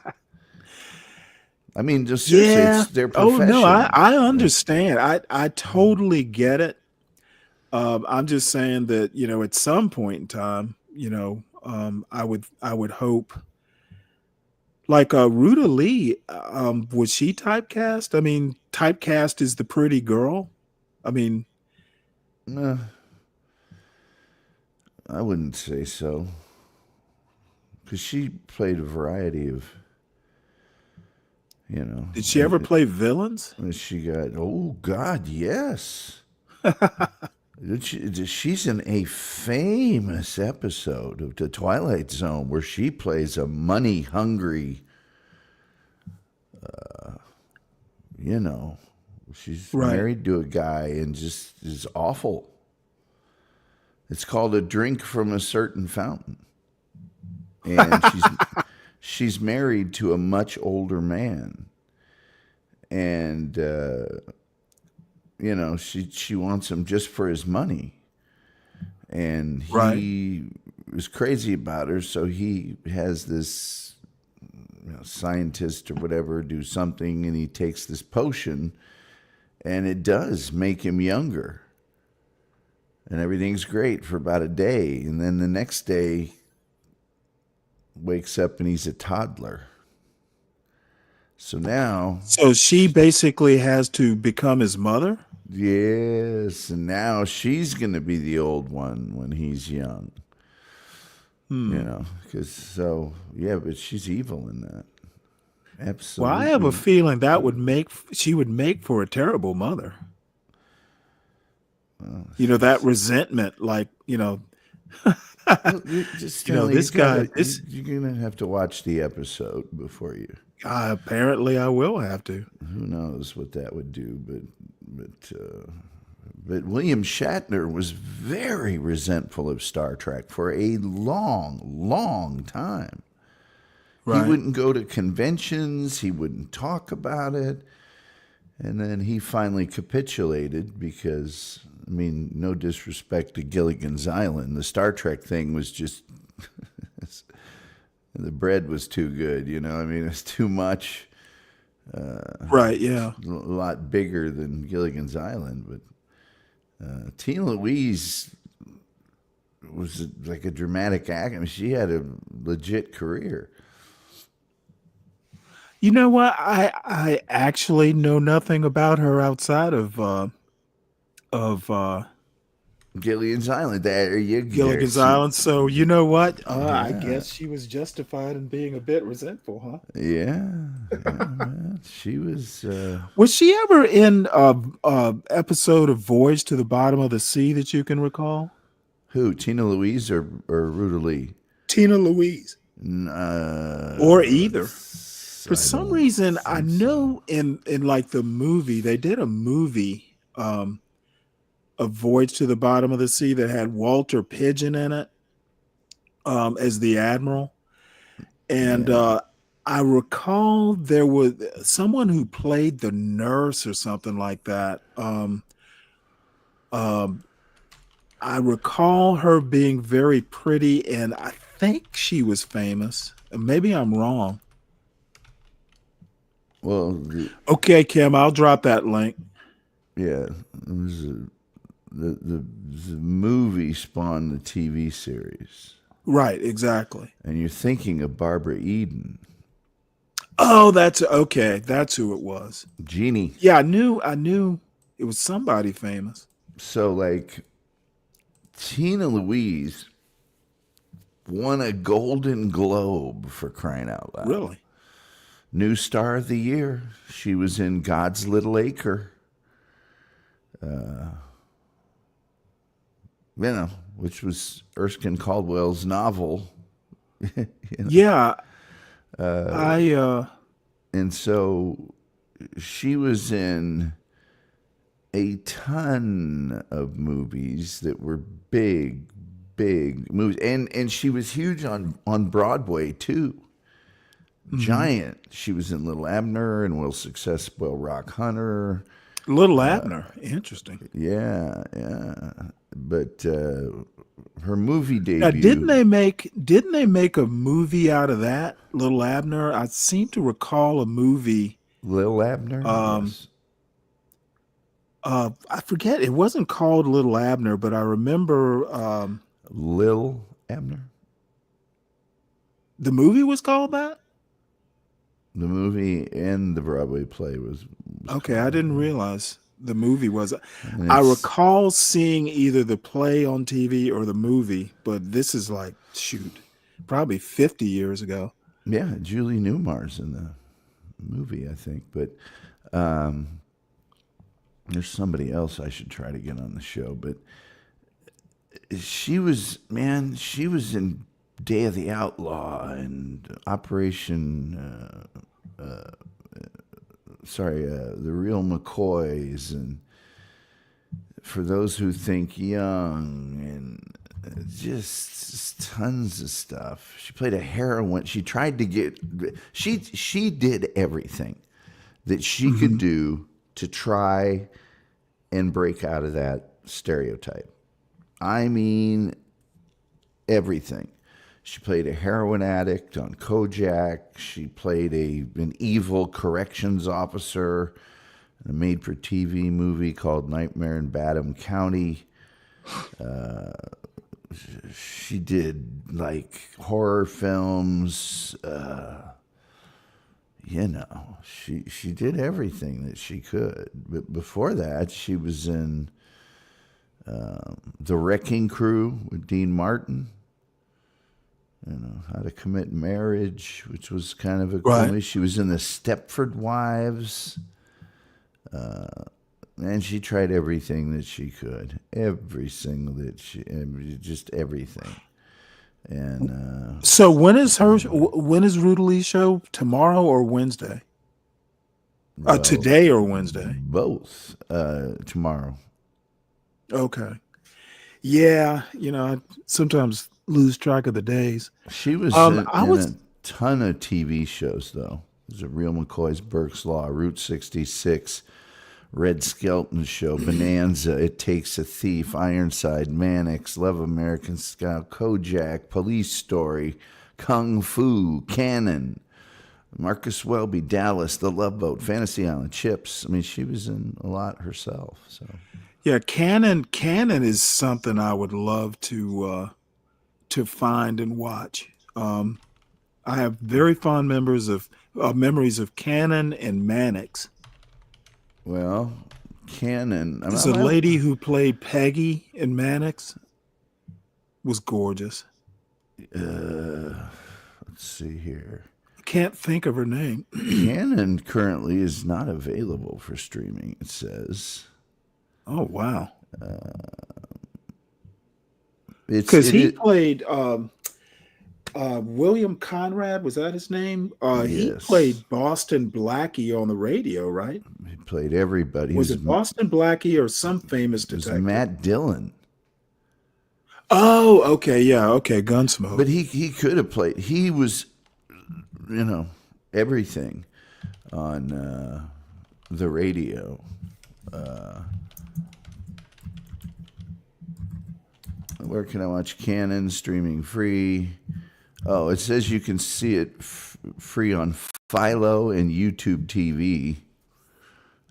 I mean, just seriously, it's their Oh profession. no, I understand. I totally get it. I'm just saying that at some point in time, I would hope. Like Ruta Lee, was she typecast? I mean, typecast is the pretty girl. I mean, I wouldn't say so. Because she played a variety of, did she ever play villains? She got, oh, God, yes. She's in a famous episode of The Twilight Zone where she plays a money-hungry, she's Right. married to a guy and just is awful. It's called A Drink from a Certain Fountain. And she's married to a much older man. And, she wants him just for his money. And he was crazy about her, so he has this scientist or whatever do something, and he takes this potion, and it does make him younger. And everything's great for about a day. And then the next day, wakes up and he's a toddler. So now... So she basically has to become his mother? Yes, and now she's going to be the old one when he's young. But she's evil in that. Absolutely. Well, I have a feeling that she would make for a terrible mother. That resentment, like, Stanley, this guy. You're gonna have to watch the episode before you. Apparently, I will have to. Who knows what that would do? But William Shatner was very resentful of Star Trek for a long, long time. Right. He wouldn't go to conventions. He wouldn't talk about it. And then he finally capitulated because, I mean, no disrespect to Gilligan's Island. The Star Trek thing was just, the bread was too good, I mean, it's too much. Right, yeah. A lot bigger than Gilligan's Island. But Tina Louise was like a dramatic actor. I mean, she had a legit career. You know what? I actually know nothing about her outside of Gilligan's Island. There you go. Gilligan's Island. So you know what? I guess she was justified in being a bit resentful, huh? Yeah, man. She was. Was she ever in a episode of Voyage to the Bottom of the Sea that you can recall? Who? Tina Louise or Ruta Lee? Tina Louise. Or either. For some reason, I know in like the movie, they did a movie, A Voyage to the Bottom of the Sea, that had Walter Pidgeon in it as the admiral. And I recall there was someone who played the nurse or something like that, Um, I recall her being very pretty, and I think she was famous. Maybe I'm wrong. Well, okay, Kim, I'll drop that link. Yeah, it was the movie spawned the TV series. Right, exactly. And you're thinking of Barbara Eden. Oh, that's okay. That's who it was. Jeannie. Yeah, I knew it was somebody famous. So like Tina Louise won a Golden Globe for crying out loud. Really? New Star of the Year. She was in God's Little Acre. Which was Erskine Caldwell's novel. Yeah. And so she was in a ton of movies that were big movies. And she was huge on Broadway too. Mm-hmm. Giant. She was in Little Abner and Will Success Spoil Rock Hunter. Little Abner. Interesting. Yeah. But her movie debut. Now, didn't they make a movie out of that, Little Abner? I seem to recall a movie. Little Abner? Yes. I forget. It wasn't called Little Abner, but I remember Lil Abner. The movie was called that? The movie and the Broadway play was okay, I didn't realize the movie was. I recall seeing either the play on TV or the movie, but this is like, probably 50 years ago. Yeah, Julie Newmar's in the movie, I think. But there's somebody else I should try to get on the show. But she was in Day of the Outlaw and Operation, The Real McCoys, and For Those Who Think Young, and just tons of stuff. She played a heroine. She tried to get, she did everything that she could do to try and break out of that stereotype. I mean, everything. She played a heroin addict on Kojak. She played an evil corrections officer in a made-for-TV movie called Nightmare in Badham County. She did like horror films. She did everything that she could. But before that, she was in The Wrecking Crew with Dean Martin. How to Commit Marriage, which was kind of a comedy. She was in the Stepford Wives. And she tried everything that she could. Just everything. And so when is Rudalee show? Tomorrow or Wednesday? Today or Wednesday? Both. Tomorrow. Okay. Yeah, I sometimes lose track of the days. She was in a ton of TV shows, though. There's a Real McCoy's Burke's Law, Route 66, Red Skelton Show, Bonanza, It Takes a Thief, Ironside, Mannix, Love American Scout, Kojak, Police Story, Kung Fu, Cannon, Marcus Welby, Dallas, The Love Boat, Fantasy Island, Chips. I mean, she was in a lot herself. So. Yeah, Cannon is something I would love to find and watch. I have very fond memories of Cannon and Mannix. Well, Cannon. There's a lady who played Peggy in Mannix. Was gorgeous. Let's see here. I can't think of her name. Cannon currently is not available for streaming, it says. Oh, wow. Because he played William Conrad, was that his name? Yes. He played Boston Blackie on the radio, right? He played everybody. Was it Boston Blackie or some famous detective? It was Matt Dillon. Oh, okay, yeah, okay, Gunsmoke. But he could have played. He was, everything on the radio. Where can I watch Canon streaming free? Oh, it says you can see it free on Philo and YouTube TV.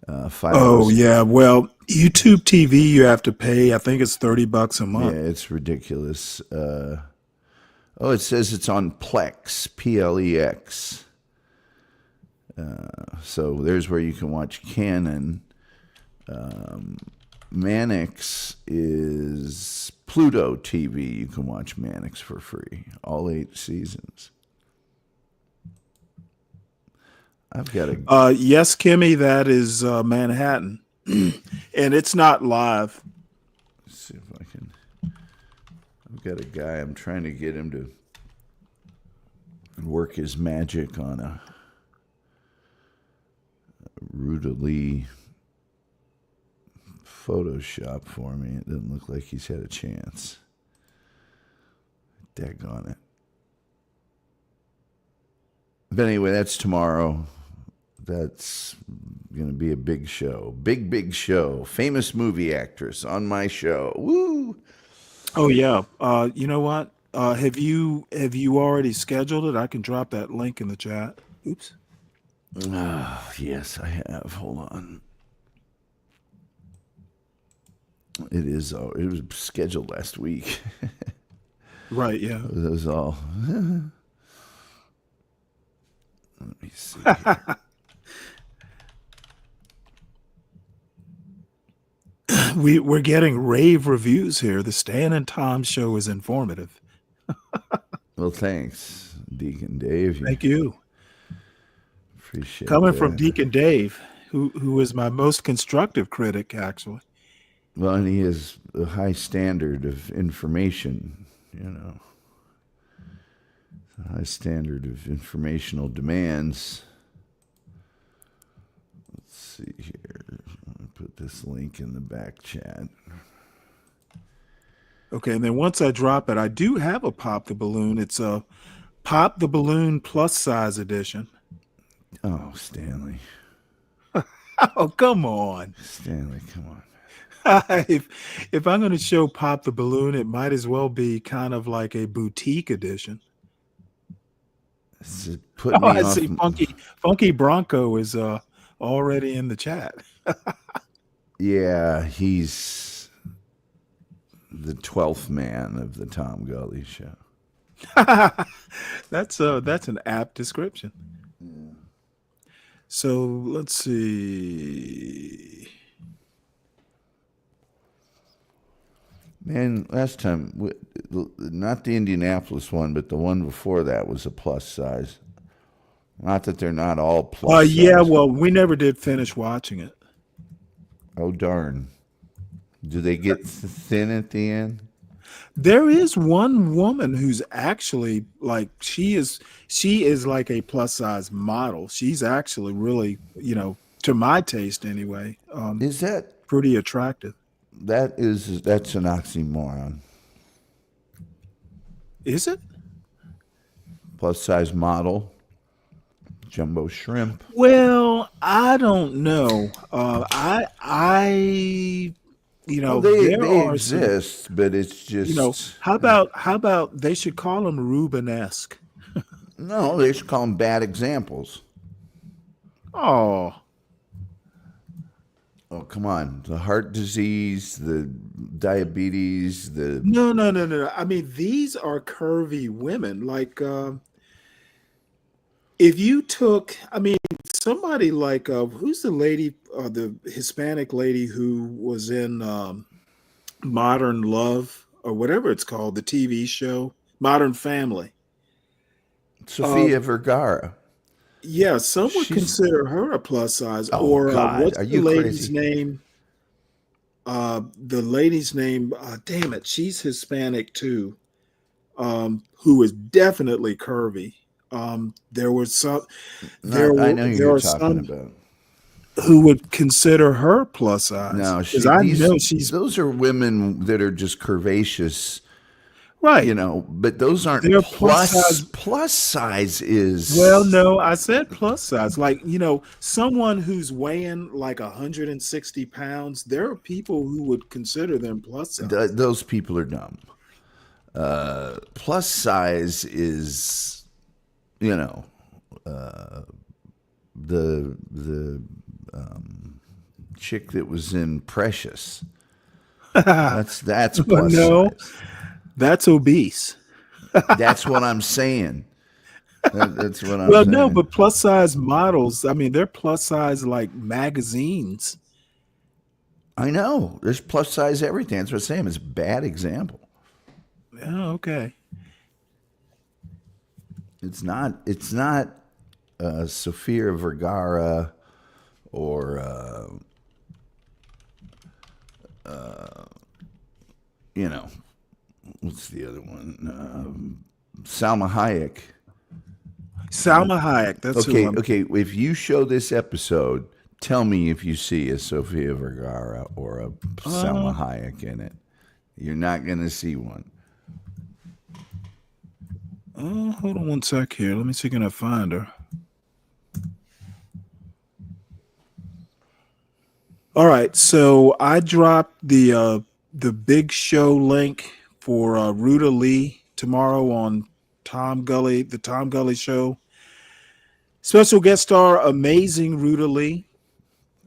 Oh yeah, well, YouTube TV you have to pay. I think it's $30 a month. Yeah, it's ridiculous. Oh, it says it's on Plex, Plex. So there's where you can watch Canon. Mannix is Pluto TV. You can watch Mannix for free, all 8 seasons. I've got a yes, Kimmy, that is Manhattan, and it's not live. Let's see if I can. I've got a guy. I'm trying to get him to work his magic on a Ruta Lee Photoshop for me. It doesn't look like he's had a chance. Daggone it. But anyway, that's tomorrow. That's going to be a big show. Big show. Famous movie actress on my show. Woo! Oh yeah. You know what? Have you already scheduled it? I can drop that link in the chat. Oops. Oh, yes, I have. Hold on. It is. It was scheduled last week. Right. Yeah. That was all. Let me see. We're getting rave reviews here. The Stan and Tom show is informative. Well, thanks, Deacon Dave. Thank you. Appreciate Coming that. from Deacon Dave, who is my most constructive critic, actually. Well, and he has a high standard of information, you know. A high standard of informational demands. Let's see here. I'll put this link in the back chat. Okay, and then once I drop it, I do have a Pop the Balloon. It's a Pop the Balloon plus size edition. Oh, Stanley. Oh, come on. Stanley, come on. If I'm going to show Pop the Balloon, it might as well be kind of like a boutique edition. Put me I off. see Funky Bronco is already in the chat. Yeah, he's the 12th man of the Tom Gully show. That's an apt description. Yeah. So let's see. Man, last time, not the Indianapolis one, but the one before that was a plus size. Not that they're not all plus size. Yeah, well, we never did finish watching it. Oh, darn. Do they get thin at the end? There is one woman who's actually like she is like a plus size model. She's actually really, to my taste anyway. Is that pretty attractive? That's an oxymoron. Is it? Plus size model, jumbo shrimp. Well, I don't know. They exist, but it's just how about they should call them Rubenesque? No, they should call them bad examples. Oh, come on. The heart disease, the diabetes, No. I mean, these are curvy women. Like, if you took, somebody like, who's the lady, the Hispanic lady who was in Modern Love or whatever it's called, the TV show, Modern Family. Sofia Vergara. Yeah, some would consider her a plus size. Oh, Or God. what's Are the you lady's crazy? name? The lady's name, damn it, she's Hispanic too, who is definitely curvy. There was some, I know who you're talking about. Who would consider her plus size. No, because I know those are women that are just curvaceous. Right. But those aren't They're plus size is. Well, no, I said plus size. Like, someone who's weighing like 160 pounds, there are people who would consider them plus size. Those people are dumb. Plus size is, you know, the chick that was in Precious. That's plus No, size. that's obese. That's what I'm saying. That's what I'm Well, saying. no, but plus size models, I mean, they're plus size like magazines. I know. There's plus size everything. That's what I'm saying. It's a bad example. Oh, okay. It's not Sofia Vergara or you know, what's the other one? Salma Hayek. Salma Hayek. That's okay. who I'm. Okay. If you show this episode, tell me if you see a Sofia Vergara or a Salma Hayek in it. You're not going to see one. Hold on one sec here. Let me see, can I find her? All right, so I dropped the big show link for Ruta Lee tomorrow on the Tom Gully Show. Special guest star, amazing Ruta Lee.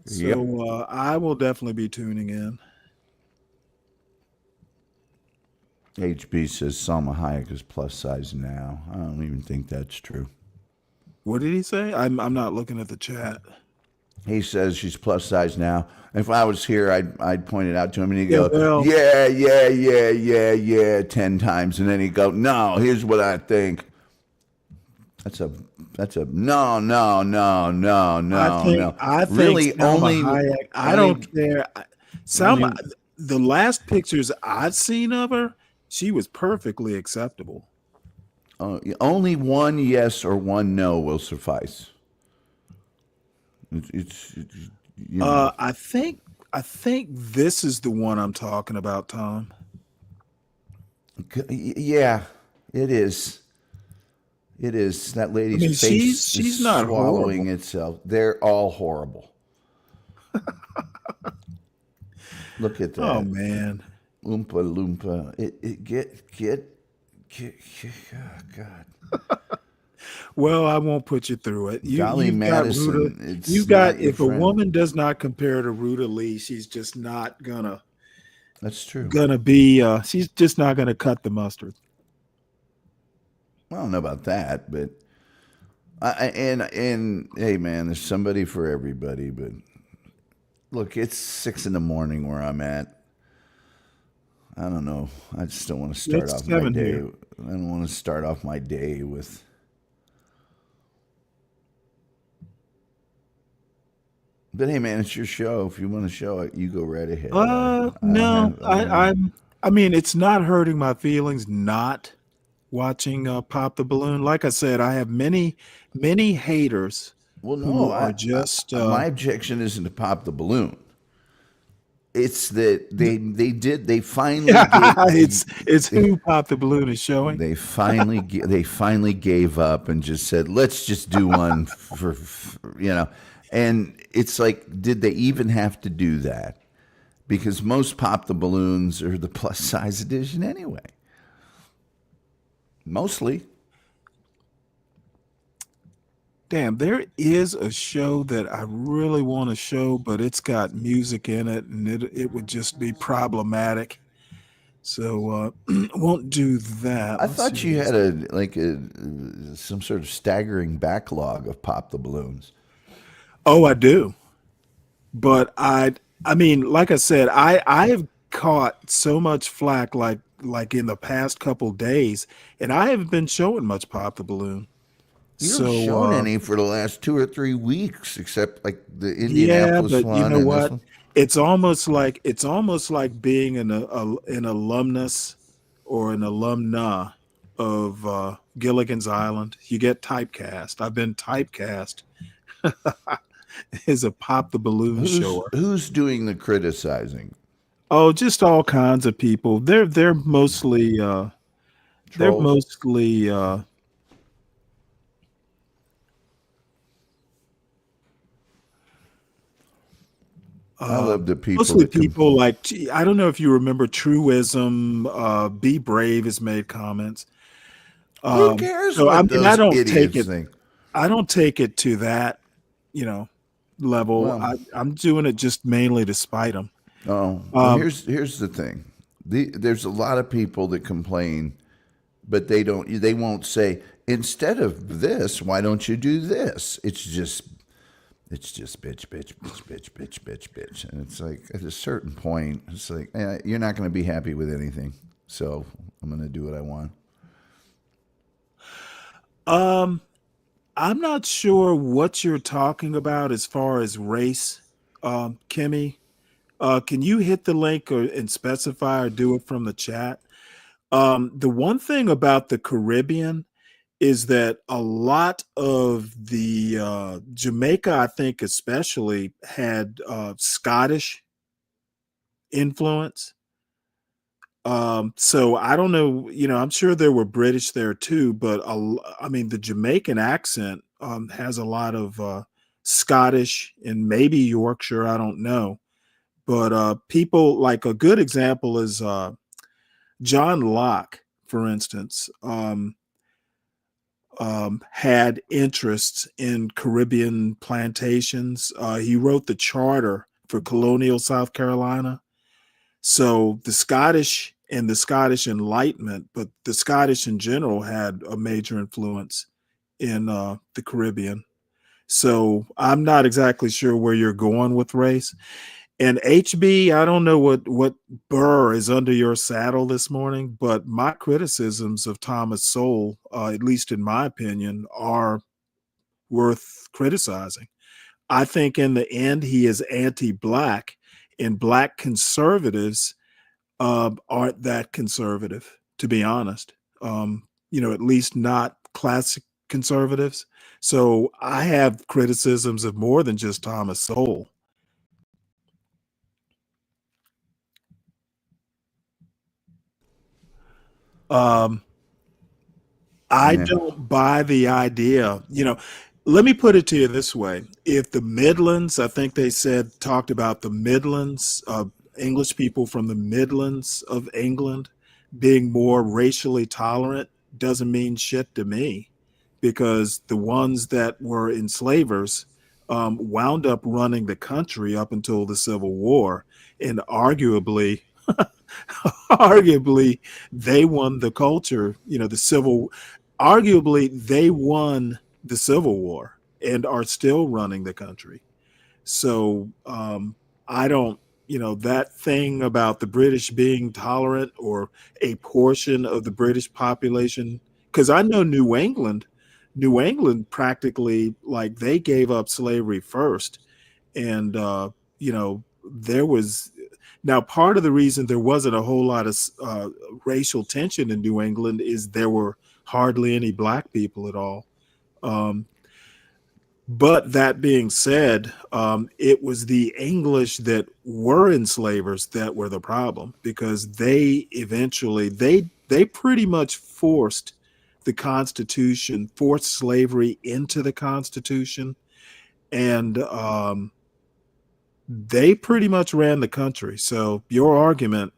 So I will definitely be tuning in. HB says Salma Hayek is plus size now. I don't even think that's true. What did he say? I'm not looking at the chat. He says she's plus size now. If I was here, I'd point it out to him, and he'd Yeah, go, well- yeah, 10 times, and then he'd go, no, here's what I think. That's a no. I think Really, Salma Hayek. I don't care. Salma, the last pictures I've seen of her, she was perfectly acceptable. Only one yes or one no will suffice. It's you know. I think this is the one I'm talking about, Tom. Yeah, it is. It is. That lady's face she's is not swallowing horrible. itself. They're all horrible. Look at that. Oh man. Oompa loompa. Oh, God. Well, I won't put you through it. Golly, You've got Madison, Ruta. it's You've got not your if a friend. woman does not compare to Ruta Lee, she's just not gonna. That's true. Gonna be. She's just not gonna cut the mustard. I don't know about that, but and hey, man, there's somebody for everybody. But look, it's 6 a.m. where I'm at. I don't know. I just don't want to start It's off my 7 day. here. I don't want to start off my day with. But hey, man, it's your show. If you want to show it, you go right ahead. No, I mean, it's not hurting my feelings not watching Pop the Balloon. Like I said, I have many haters Well, who no, are just. my objection isn't to Pop the Balloon. It's that they finally it's who Pop the Balloon is showing. They finally gave up and just said, let's just do one for and it's like, did they even have to do that? Because most Pop the Balloons are the plus size edition anyway. Mostly. Damn, there is a show that I really want to show, but it's got music in it, and it would just be problematic. So won't do that. I thought you had some sort of staggering backlog of Pop the Balloons. Oh, I do. But I mean, like I said, I have caught so much flack like in the past couple days, and I haven't been showing much Pop the Balloon. You haven't shown any for the last 2 or 3 weeks, except like the Yeah, Indianapolis but one. you know and what? This one. It's almost like being an alumnus or an alumna of Gilligan's Island. You get typecast. I've been typecast as a Pop the Balloon shower. Who's doing the criticizing? Oh, just all kinds of people. They're mostly Trolls? I love the people Mostly that can. people like, I don't know if you remember Truism, Be Brave has made comments. Who cares So I what mean, I those don't take idiots it, think? I don't take it to that, level. Well, I'm doing it just mainly to spite them. oh, well, here's the thing. There's a lot of people that complain, but they won't say, instead of this, why don't you do this? It's just bitch, bitch, bitch, bitch, bitch, bitch, bitch. And it's like, at a certain point, it's like, you're not going to be happy with anything. So I'm going to do what I want. I'm not sure what you're talking about as far as race, Kimmy. Can you hit the link and specify or do it from the chat? The one thing about the Caribbean is that a lot of the Jamaica, I think especially, had Scottish influence. So I don't know, I'm sure there were British there too, but I mean, the Jamaican accent has a lot of Scottish and maybe Yorkshire, I don't know. But people, like, a good example is John Locke, for instance, had interests in Caribbean plantations. He wrote the charter for colonial South Carolina. So the Scottish and the Scottish Enlightenment, but the Scottish in general had a major influence in the Caribbean. So I'm not exactly sure where you're going with race. And HB, I don't know what burr is under your saddle this morning, but my criticisms of Thomas Sowell, at least in my opinion, are worth criticizing. I think in the end he is anti-black, and black conservatives aren't that conservative, to be honest. At least not classic conservatives. So I have criticisms of more than just Thomas Sowell. I don't buy the idea. Let me put it to you this way. If the Midlands, I think they talked about the Midlands, English people from the Midlands of England being more racially tolerant, doesn't mean shit to me, because the ones that were enslavers wound up running the country up until the Civil War, and arguably they won the culture, arguably they won the Civil War and are still running the country. So I don't, that thing about the British being tolerant, or a portion of the British population, because I know New England practically, like, they gave up slavery first. And, there was, now part of the reason there wasn't a whole lot of racial tension in New England is there were hardly any black people at all. But that being said, it was the English that were enslavers that were the problem, because they eventually they pretty much forced slavery into the Constitution, and they pretty much ran the country. So your argument,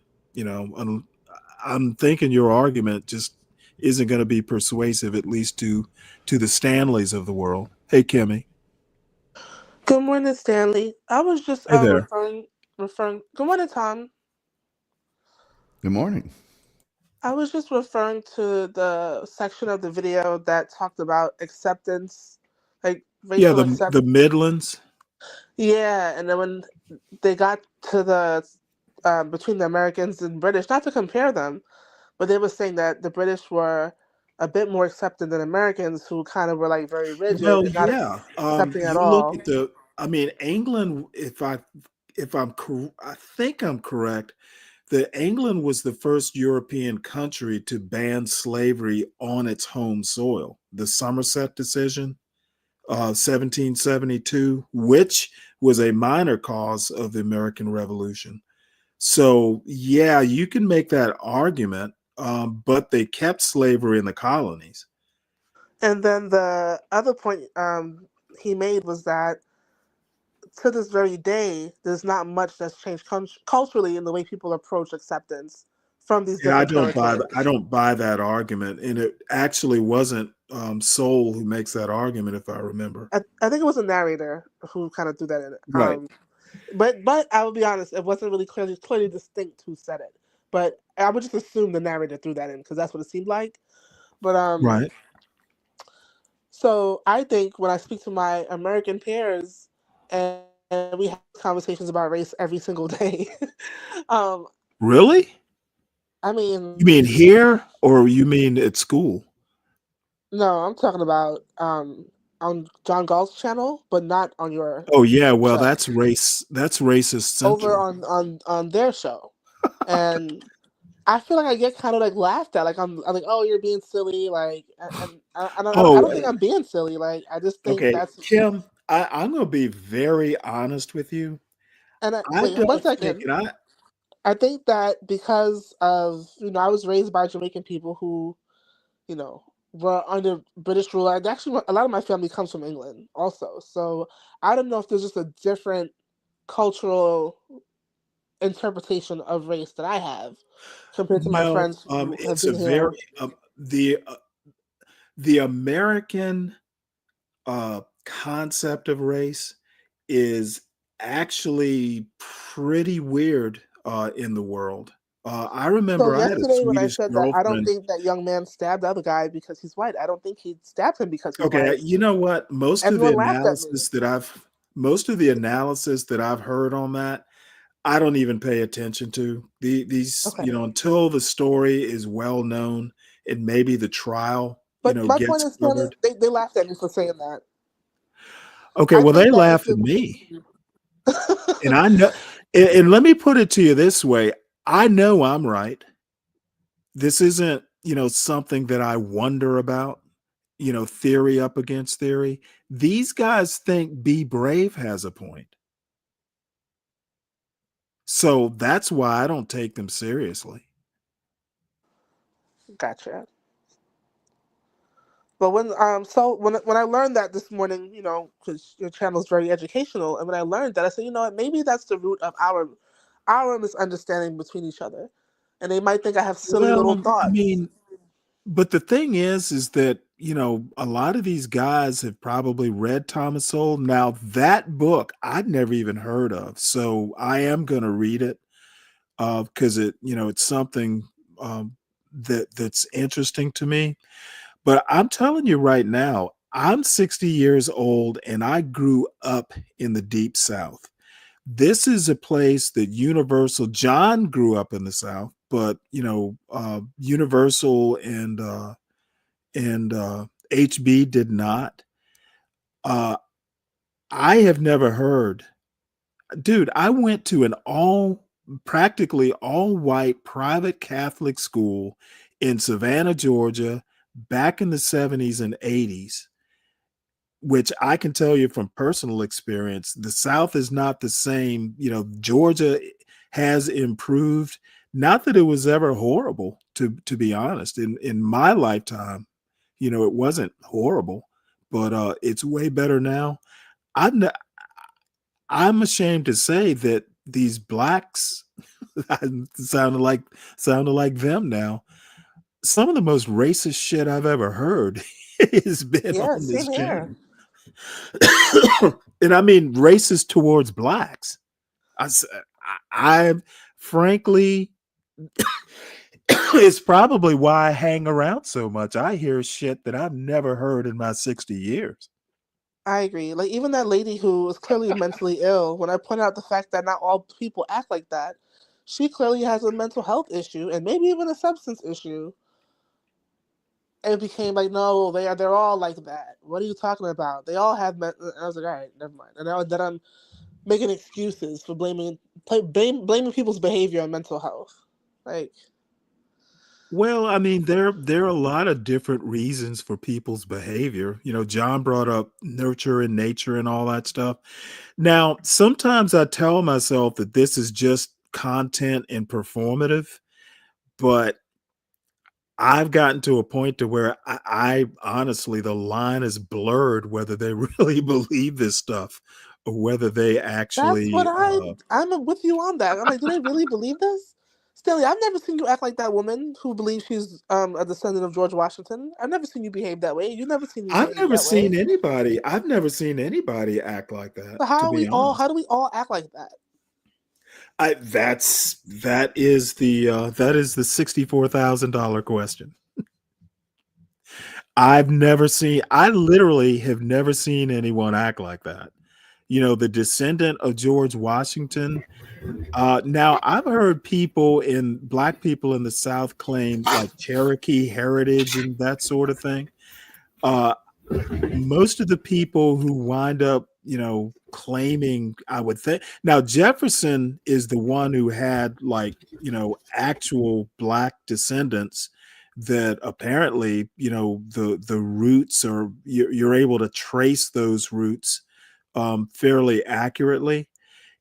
I'm thinking your argument just isn't going to be persuasive, at least to the Stanleys of the world. Hey, Kimmy. Good morning, Stanley. I was just Hey there. referring. Good morning, Tom. Good morning. I was just referring to the section of the video that talked about acceptance, like racial acceptance. The Midlands. Yeah, and then when they got to the between the Americans and British, not to compare them, but they were saying that the British were a bit more accepting than Americans, who kind of were like very rigid and not accepting at You look all. at England. I think I'm correct, that England was the first European country to ban slavery on its home soil. The Somerset decision, 1772, which was a minor cause of the American Revolution. So yeah, you can make that argument, but they kept slavery in the colonies. And then the other point he made was that to this very day, there's not much that's changed culturally in the way people approach acceptance from these Yeah, different territories. I don't buy that argument, and it actually wasn't Soul who makes that argument, if I remember. I think it was a narrator who kind of threw that in. Right. But I will be honest, it wasn't really clearly distinct who said it. But I would just assume the narrator threw that in because that's what it seemed like. But Right. So I think when I speak to my American peers and we have conversations about race every single day, Really? I mean, You mean here, or you mean at school? no, I'm talking about on John Gall's channel, but not on your Oh yeah, well show. that's racist Over central. on their show, and I feel like I get kind of like laughed at, like I'm like, oh, you're being silly, like, and I don't think I'm being silly, like I just think Okay, that's. Kim, I'm going to be very honest with you. And I wait, 1 don't think, second. I think that because of I was raised by Jamaican people who, were under British rule. And actually, a lot of my family comes from England also. So I don't know if there's just a different cultural interpretation of race that I have compared to my no, friends who have it's a been here. very the American concept of race is actually pretty weird in the world. I So remember I had a yesterday when I Swedish said that I don't girlfriend. think that young man stabbed the other guy because he's white. I don't think he stabbed him because he's Okay, white. you know what? Everyone laughed at me. Most of the analysis that I've heard on that, I don't even pay attention to. These, Okay. Until the story is well known and maybe the trial, But my point gets is, Stanley, covered. they laughed at me for saying that. Okay, I well, think they that if laugh it at was, me. And I know, and let me put it to you this way. I know I'm right. This isn't, something that I wonder about, theory up against theory. These guys think Be Brave has a point. So that's why I don't take them seriously. Gotcha. But when when I learned that this morning, because your channel is very educational, and when I learned that, I said, you know what, maybe that's the root of our misunderstanding between each other, and they might think I have silly little Well, I thoughts. mean, but the thing is that, a lot of these guys have probably read Thomas Sowell. Now, that book I'd never even heard of. So I am going to read it because it's something that's interesting to me. But I'm telling you right now, I'm 60 years old and I grew up in the Deep South. This is a place that John grew up in the South, but Universal and HB did not. I have never heard, dude. I went to an practically all white private Catholic school in Savannah, Georgia, back in the 70s and 80s. Which I can tell you from personal experience, the South is not the same. Georgia has improved. Not that it was ever horrible, to be honest. In my lifetime, it wasn't horrible, but it's way better now. I'm ashamed to say that these blacks sounded like them now. Some of the most racist shit I've ever heard has been Yeah, on this same here. channel. And I mean racist towards blacks. I frankly, it's probably why I hang around so much. I hear shit that I've never heard in my 60 years. I agree. Like even that lady who was clearly mentally ill, when I pointed out the fact that not all people act like that, she clearly has a mental health issue and maybe even a substance issue. It became like, no, they're all like that. What are you talking about? They all have. I was like, all right, never mind. And now that I'm making excuses for blaming people's behavior on mental health, like. Well, I mean, there are a lot of different reasons for people's behavior. John brought up nurture and nature and all that stuff. Now, sometimes I tell myself that this is just content and performative, but I've gotten to a point to where I honestly, the line is blurred whether they really believe this stuff or whether they That's actually. what I'm with you on that. I'm like, do they really believe this? Stanley, I've never seen you act like that woman who believes she's a descendant of George Washington. I've never seen you behave that way. You've never seen me I've behave never that way. seen anybody. I've never seen anybody act like that. So how To are be we all? honest, How do we all act like that? that is the $64,000 question. I literally have never seen anyone act like that. You know, the descendant of George Washington. Now I've heard black people in the South claim like Cherokee heritage and that sort of thing. Most of the people who wind up, claiming, I would think now Jefferson is the one who had actual black descendants that apparently, the roots are you're able to trace those roots fairly accurately.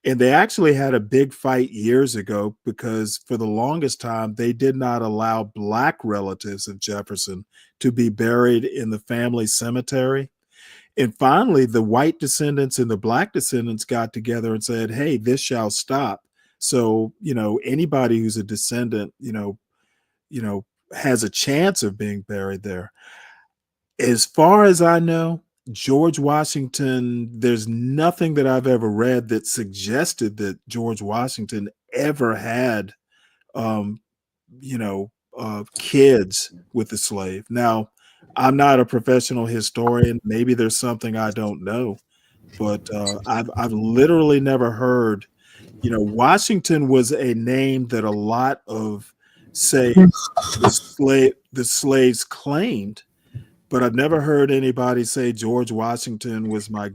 And they actually had a big fight years ago because for the longest time, they did not allow black relatives of Jefferson to be buried in the family cemetery. And finally, the white descendants and the black descendants got together and said, hey, this shall stop. So, anybody who's a descendant, has a chance of being buried there. As far as I know, George Washington, there's nothing that I've ever read that suggested that George Washington ever had, um, kids with a slave. Now, I'm not a professional historian. Maybe there's something I don't know, but I've literally never heard. Washington was a name that a lot of, say, the slaves claimed, but I've never heard anybody say George Washington was my,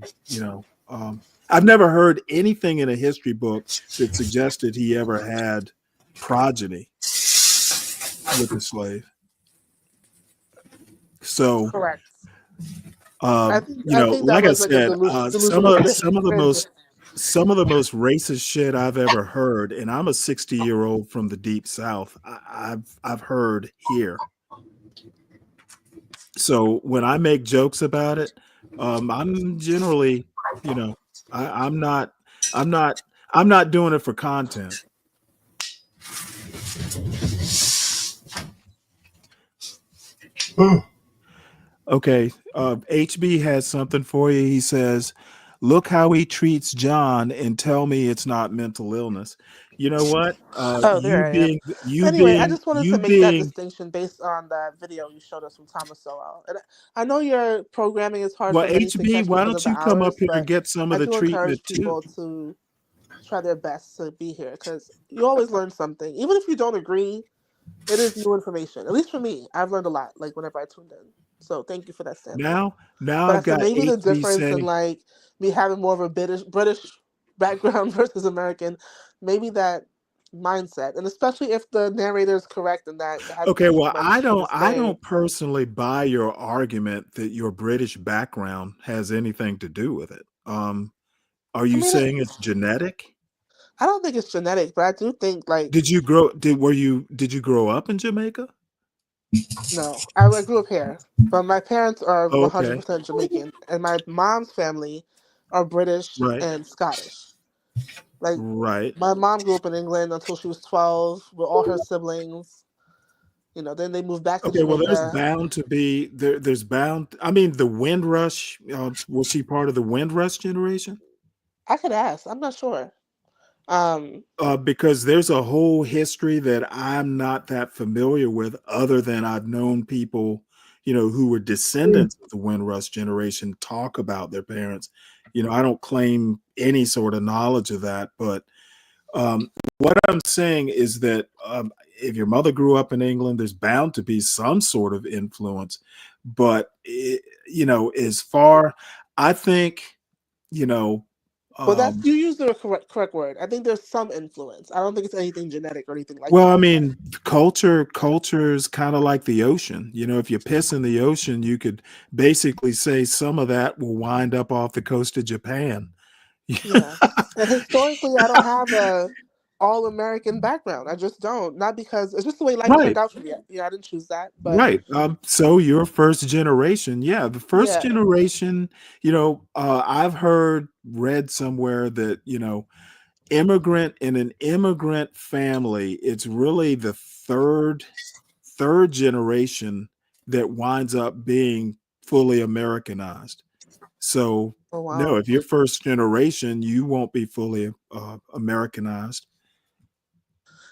I've never heard anything in a history book that suggested he ever had progeny with a slave. So, Correct. I think that like I was like a said, delusion of some of the most racist shit I've ever heard, and I'm a 60-year-old from the deep South. I've heard here. So when I make jokes about it, I'm generally, I'm not doing it for content. Okay, HB has something for you. He says, "Look how he treats John, and tell me it's not mental illness." You know what? Oh, there I am. Anyway, I just wanted to make that distinction based on that video you showed us from Thomas Sowell. And I know your programming is hard Well, for many to HB, catch why because of don't the you come up hours, here and but get some of I the do encourage treatment too? people to try their best to be here because you always learn something. Even if you don't agree, it is new information. At least for me, I've learned a lot, like whenever I tuned in. So thank you for that, Stanley. Now But I I've said got maybe the HB difference in saying, like me having more of a British background versus American, maybe that mindset, and especially if the narrator is correct and that it has okay, too well, much I to say. don't personally buy your argument that your British background has anything to do with it. Are you saying it's genetic? I don't think it's genetic, but I do think like Did you grow up in Jamaica? no, I grew up here, but my parents are Okay. 100% Jamaican, and my mom's family are British Right. and Scottish. Like Right. my mom grew up in England until she was 12 with all her siblings. Then they moved back to Okay, well, there's Jamaica. bound to be there's bound. I mean, the Windrush. Was she part of the Windrush generation? I could ask. I'm not sure. Because there's a whole history that I'm not that familiar with, other than I've known people, who were descendants of the Windrush generation talk about their parents. I don't claim any sort of knowledge of that, but what I'm saying is that if your mother grew up in England, there's bound to be some sort of influence. But as far, I think, Well, you use the correct word. I think there's some influence. I don't think it's anything genetic or anything like well, that. I mean, culture is kind of like the ocean. If you piss in the ocean, you could basically say some of that will wind up off the coast of Japan. Yeah. And historically, I don't have all American background. I just don't. Not because it's just the way life Right. turned out for me. Yeah, I didn't choose that, but Right. So you're first generation. Yeah, the first yeah. generation, I've read somewhere that, immigrant in an immigrant family, it's really the third generation that winds up being fully Americanized. So Oh no, wow. if you're first generation, you won't be fully Americanized.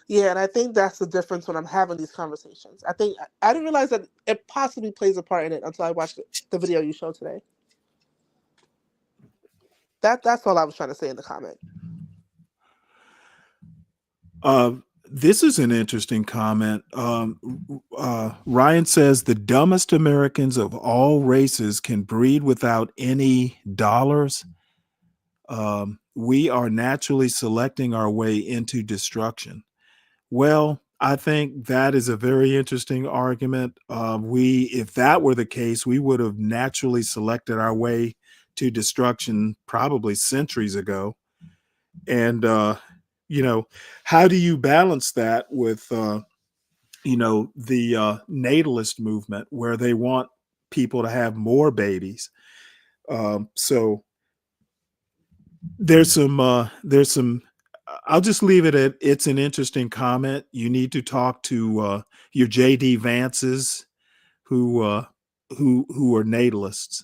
Yeah, and I think that's the difference when I'm having these conversations. I think I didn't realize that it possibly plays a part in it until I watched the video you showed today. That's all I was trying to say in the comment. This is an interesting comment. Ryan says the dumbest Americans of all races can breed without any dollars. We are naturally selecting our way into destruction. Well, I think that is a very interesting argument. If that were the case, we would have naturally selected our way to destruction probably centuries ago. And how do you balance that with the natalist movement where they want people to have more babies? So there's some I'll just leave it at it's an interesting comment. You need to talk to your JD Vances who are natalists.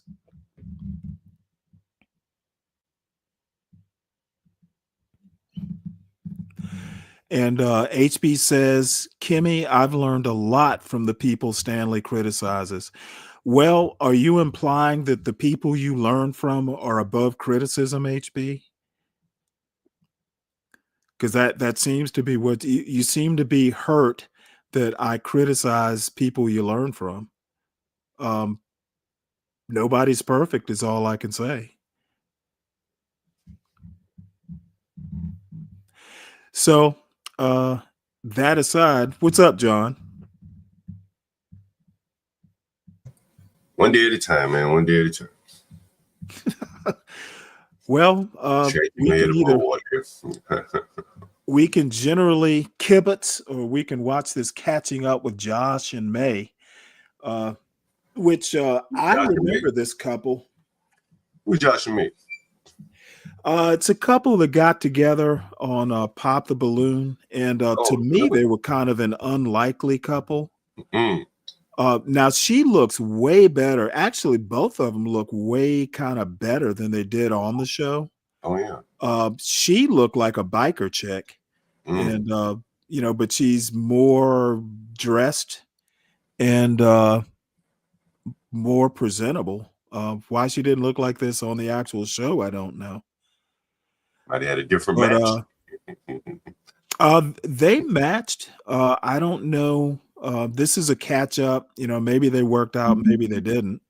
And HB says, Kimmy, I've learned a lot from the people Stanley criticizes. Well, are you implying that the people you learn from are above criticism, HB? Because that seems to be what you seem to be hurt that I criticize people you learn from. Nobody's perfect is all I can say. So that aside, what's up, John? One day at a time, man. One day at a time. Well, we can generally kibitz, or we can watch this catching up with Josh and May, which I remember this couple. Who's Josh and May? It's a couple that got together on Pop the Balloon, and to me, they were kind of an unlikely couple. Now she looks way better. Actually, both of them look way kind of better than they did on the show. Oh yeah. She looked like a biker chick, and but she's more dressed and more presentable. Why she didn't look like this on the actual show, I don't know. Might have had a different match. They matched. I don't know. This is a catch up. Maybe they worked out, maybe they didn't.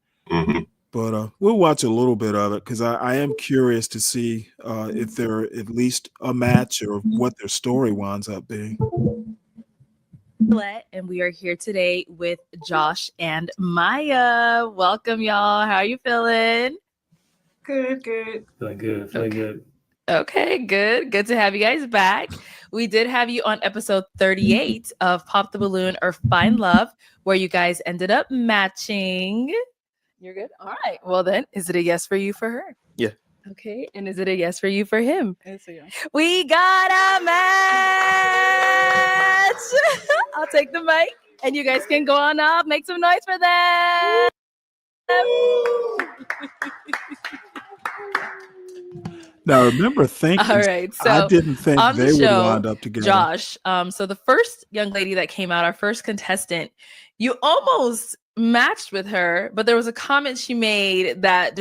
But we'll watch a little bit of it because I am curious to see if they're at least a match or what their story winds up being. And we are here today with Josh and Maya. Welcome, y'all. How are you feeling? Good. Feeling good. Okay, good. Good to have you guys back. We did have you on episode 38 of Pop the Balloon or Find Love, where you guys ended up matching. You're good? All right. Well, then, is it a yes for you for her? Yeah. Okay. And is it a yes for you for him? It's a yes. We got a match. I'll take the mic and you guys can go on up. Make some noise for them. Now, remember thinking, all right, so I didn't think they would wind up together. Josh, so the first young lady that came out, our first contestant, you almost matched with her, but there was a comment she made that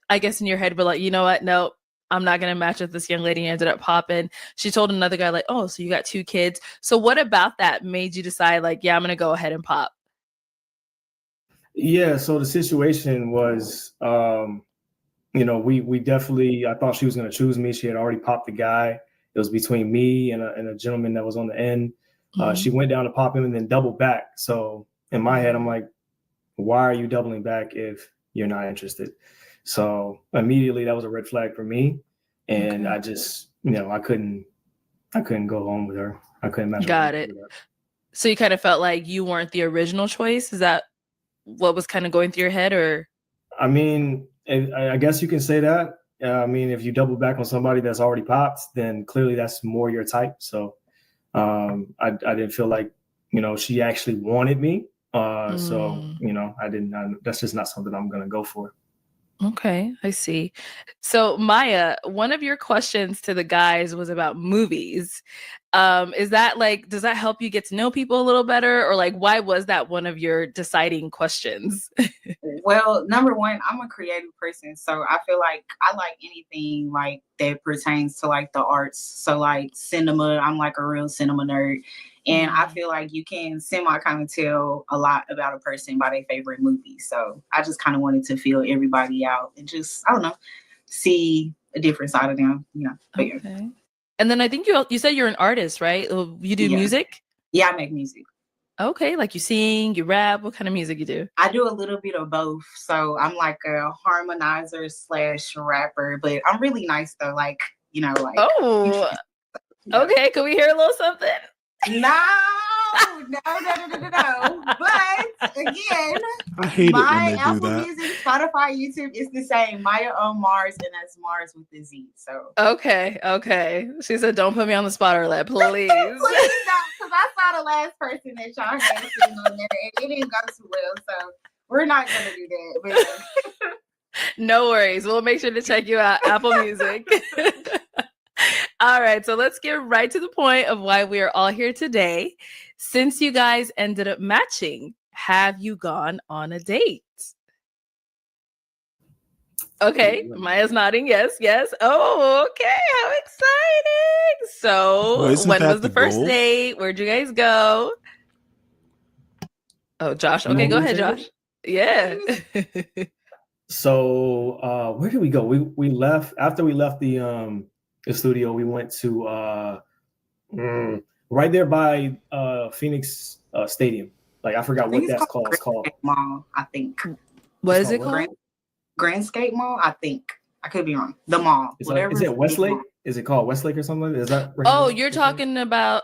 I guess in your head, but like, you know what? No, I'm not going to match with this young lady. And ended up popping. She told another guy like, oh, so you got 2 kids. So what about that made you decide like, yeah, I'm going to go ahead and pop? Yeah. So the situation was, we definitely, I thought she was going to choose me. She had already popped the guy. It was between me and a gentleman that was on the end. She went down to pop him and then doubled back. So in my head, I'm like, why are you doubling back if you're not interested? So immediately that was a red flag for me. And I just, I couldn't I couldn't go home with her. I couldn't match. Got it. So you kind of felt like you weren't the original choice. Is that what was kind of going through your head, or? I mean, I guess you can say that. I mean, if you double back on somebody that's already popped, then clearly that's more your type. So I didn't feel like, she actually wanted me. So, that's just not something I'm going to go for. Okay, I see. So Maya, one of your questions to the guys was about movies. Is that does that help you get to know people a little better, or why was that one of your deciding questions? Well, number one, I'm a creative person, so I feel like I like anything that pertains to the arts. So cinema, I'm a real cinema nerd. And I feel like you can kind of tell a lot about a person by their favorite movie. So I just kind of wanted to feel everybody out and just, I don't know, see a different side of them, Okay. Yeah. And then I think you said you're an artist, right? You do music? Yeah, I make music. Okay, you sing, you rap. What kind of music you do? I do a little bit of both. So I'm a harmonizer / rapper, but I'm really nice though. Oh, okay. Can we hear a little something? No. But again, I hate my it when they do Apple that. Music, Spotify, YouTube is the same. Maya on Mars, and that's Mars with the Z. So okay. She said, "Don't put me on the spotlight, please." Please don't, because I saw the last person that y'all had sitting on there, and it didn't go too well. So we're not gonna do that. But no worries. We'll make sure to check you out, Apple Music. All right, so let's get right to the point of why we are all here today. Since you guys ended up matching, have you gone on a date? Okay, Maya's nodding. Yes. Oh, okay. How exciting. So when was the first date? Where'd you guys go? Oh, Josh. Okay, go ahead, Josh. Yeah. So where did we go? We left after we left the studio. We went to right there by Phoenix Stadium. I forgot what that's called. It's called Mall, I think. What is it called? Grand Skate Mall, I think. I could be wrong. The mall. Is it Westlake? Is it called Westlake or something? Is that? Oh, you're talking about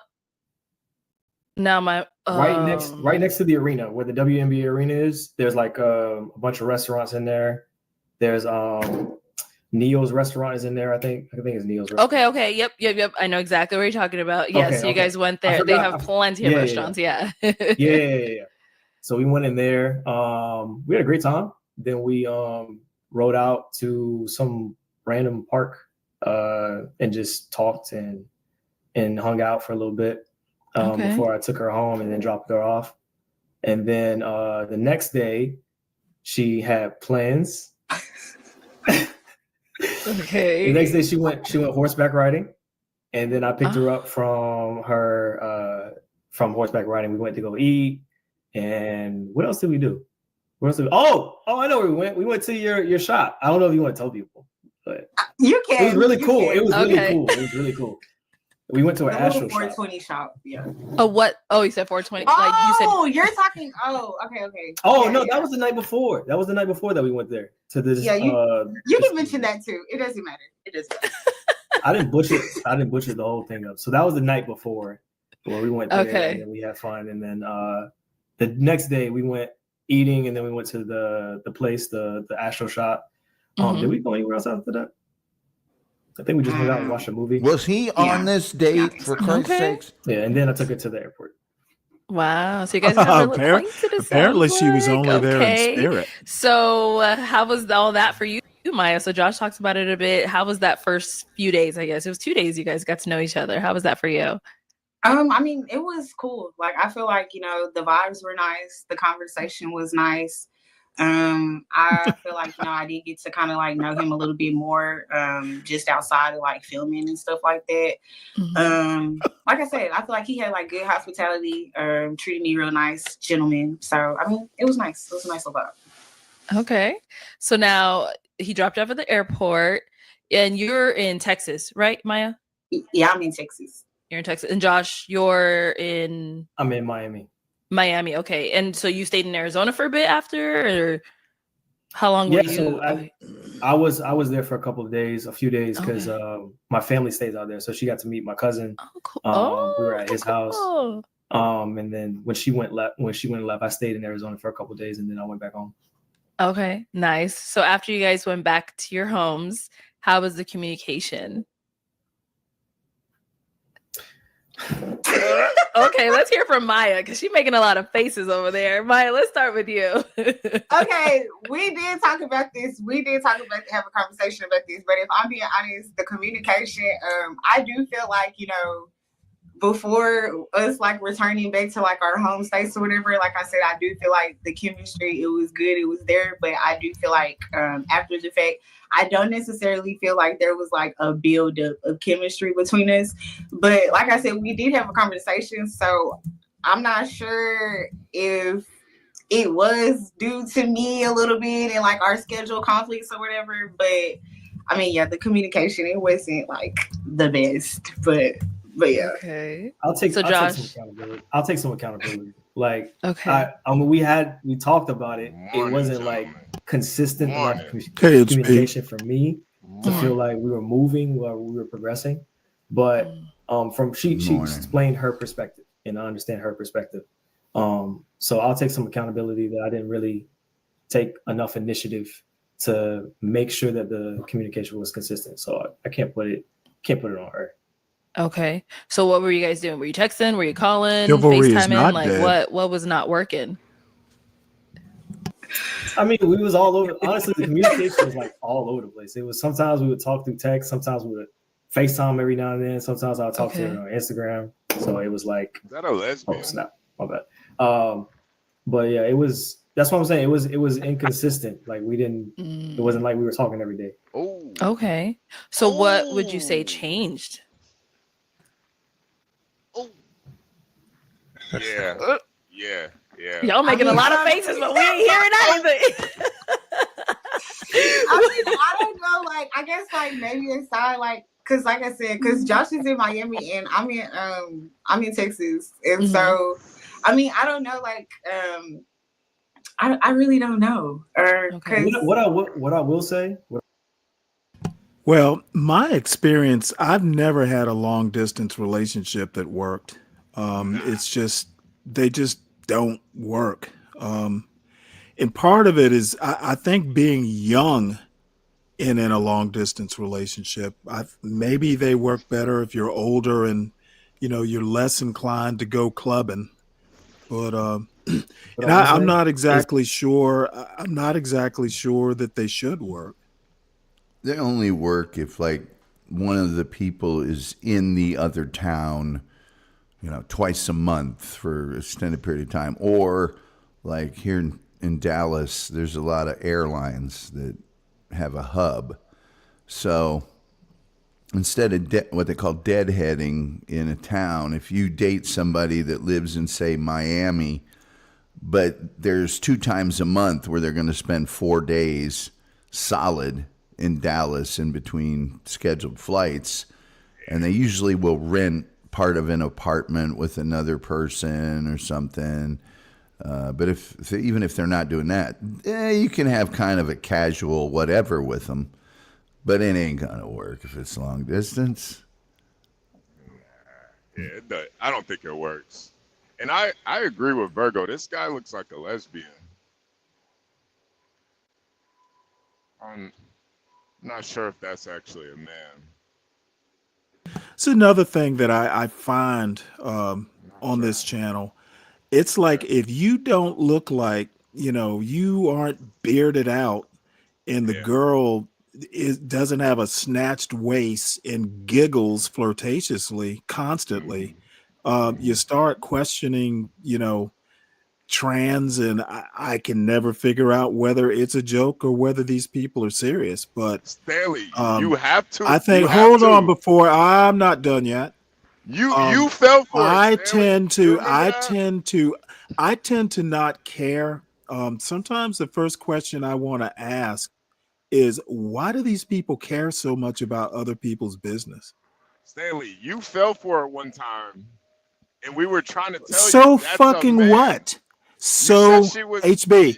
now my right next to the arena where the WNBA arena is. There's a bunch of restaurants in there. There's Neo's restaurant is in there. I think it's Neo's restaurant. Okay. Yep. I know exactly what you're talking about. Yes, you guys went there. They have plenty of restaurants. Yeah. Yeah. So we went in there. We had a great time. Then we rode out to some random park and just talked and hung out for a little bit before I took her home and then dropped her off. And then the next day she had plans. Okay. The next day she went horseback riding, and then I picked her up from horseback riding. We went to go eat, and what else did we do? Oh, I know where we went. We went to your shop. I don't know if you want to tell people, but you can. It was really cool. It was really cool. We went to an Astro 420 shop. Yeah. Oh, what? Oh, you said 420. Oh, you're talking. Oh, okay. Oh, no, that was the night before. That was the night before that we went there to this. Yeah, you can mention that too. It doesn't matter. I didn't butcher the whole thing up. So that was the night before where we went there and then we had fun. And then the next day we went eating, and then we went to the place, the Astro shop. Did we go anywhere else after that? I think we just hung out and watched a movie. Was he on this date, for Christ's sakes? Yeah, and then I took her to the airport. Wow. So you guys are apparently she was only there in spirit. So how was all that for you, Maya? So Josh talks about it a bit. How was that first few days? I guess it was 2 days you guys got to know each other. How was that for you? I mean, it was cool. I feel like, the vibes were nice. The conversation was nice. I feel like, I did get to kind of know him a little bit more, just outside of filming and stuff like that. Like I said, I feel like he had good hospitality, treated me real nice, gentleman. So, I mean, it was nice. It was a nice little vibe. Okay. So now he dropped you off at the airport, and you're in Texas, right, Maya? Yeah, I'm in Texas. You're in Texas. And Josh, you're in? I'm in Miami. Miami, okay. And so you stayed in Arizona for a bit after, or how long were you? So I was there for a few days, because my family stays out there. So she got to meet my cousin. We were at his house. Cool. And then when she went left, I stayed in Arizona for a couple of days, and then I went back home. Okay, nice. So after you guys went back to your homes, how was the communication? Okay, let's hear from Maya, because she's making a lot of faces over there. Maya, let's start with you. Okay, we did talk about this. Have a conversation about this. But if I'm being honest, the communication, I do feel like, before us like returning back to like our home states or whatever, like I said, I do feel like the chemistry, it was good, it was there. But I do feel like after the fact, I don't necessarily feel like there was like a build up of chemistry between us. But like I said, we did have a conversation. So I'm not sure if it was due to me a little bit and like our schedule conflicts or whatever. But I mean, yeah, the communication, it wasn't like the best, but yeah. Okay. I'll take some accountability. Like, okay. I mean, we talked about it. It wasn't like consistent enough communication for me to feel like we were moving or we were progressing. But she explained her perspective, and I understand her perspective. So I'll take some accountability that I didn't really take enough initiative to make sure that the communication was consistent. So I can't put it on her. Okay. So what were you guys doing? Were you texting? Were you calling? Chivalry is FaceTiming? not Like dead. what was not working? I mean, we was all over. Honestly, the communication was like all over the place. It was sometimes we would talk through text, sometimes we would FaceTime every now and then. Sometimes I would talk to her on Instagram. So it was like, is that a lesbian? Oh snap, my bad. But yeah, it was. That's what I'm saying. It was inconsistent. Like we didn't. It wasn't like we were talking every day. Oh. Okay. So what would you say changed? Yeah. Y'all making a lot of faces, but we ain't hearing anything. I don't know. Like, I guess like maybe inside, like, cause like I said, cause Josh is in Miami and I'm in Texas, and so I mean I don't know. Like, I really don't know. What I will say. Well, my experience, I've never had a long distance relationship that worked. It's just, they just don't work. And part of it is, I think being young in a long distance relationship, maybe they work better if you're older and, you're less inclined to go clubbing. But, and I'm not exactly sure. I'm not exactly sure that they should work. They only work if like one of the people is in the other town, twice a month for an extended period of time. Or like here in Dallas, there's a lot of airlines that have a hub. So instead of what they call deadheading in a town, if you date somebody that lives in, say, Miami, but there's 2 times a month where they're going to spend 4 days solid in Dallas in between scheduled flights, and they usually will rent part of an apartment with another person or something. But even if they're not doing that, you can have kind of a casual whatever with them, but it ain't gonna work if it's long distance. Yeah, I don't think it works. And I agree with Virgo. This guy looks like a lesbian. I'm not sure if that's actually a man. It's another thing that I find on this channel. It's like if you don't look like, you aren't bearded out and the girl doesn't have a snatched waist and giggles flirtatiously constantly, you start questioning, trans, and I can never figure out whether it's a joke or whether these people are serious. But Stanley, you have to. I think. Hold on, before I'm not done yet. You fell for it. I tend to not care. Sometimes the first question I want to ask is, why do these people care so much about other people's business? Stanley, you fell for it one time, and we were trying to tell you. So fucking what? So HB,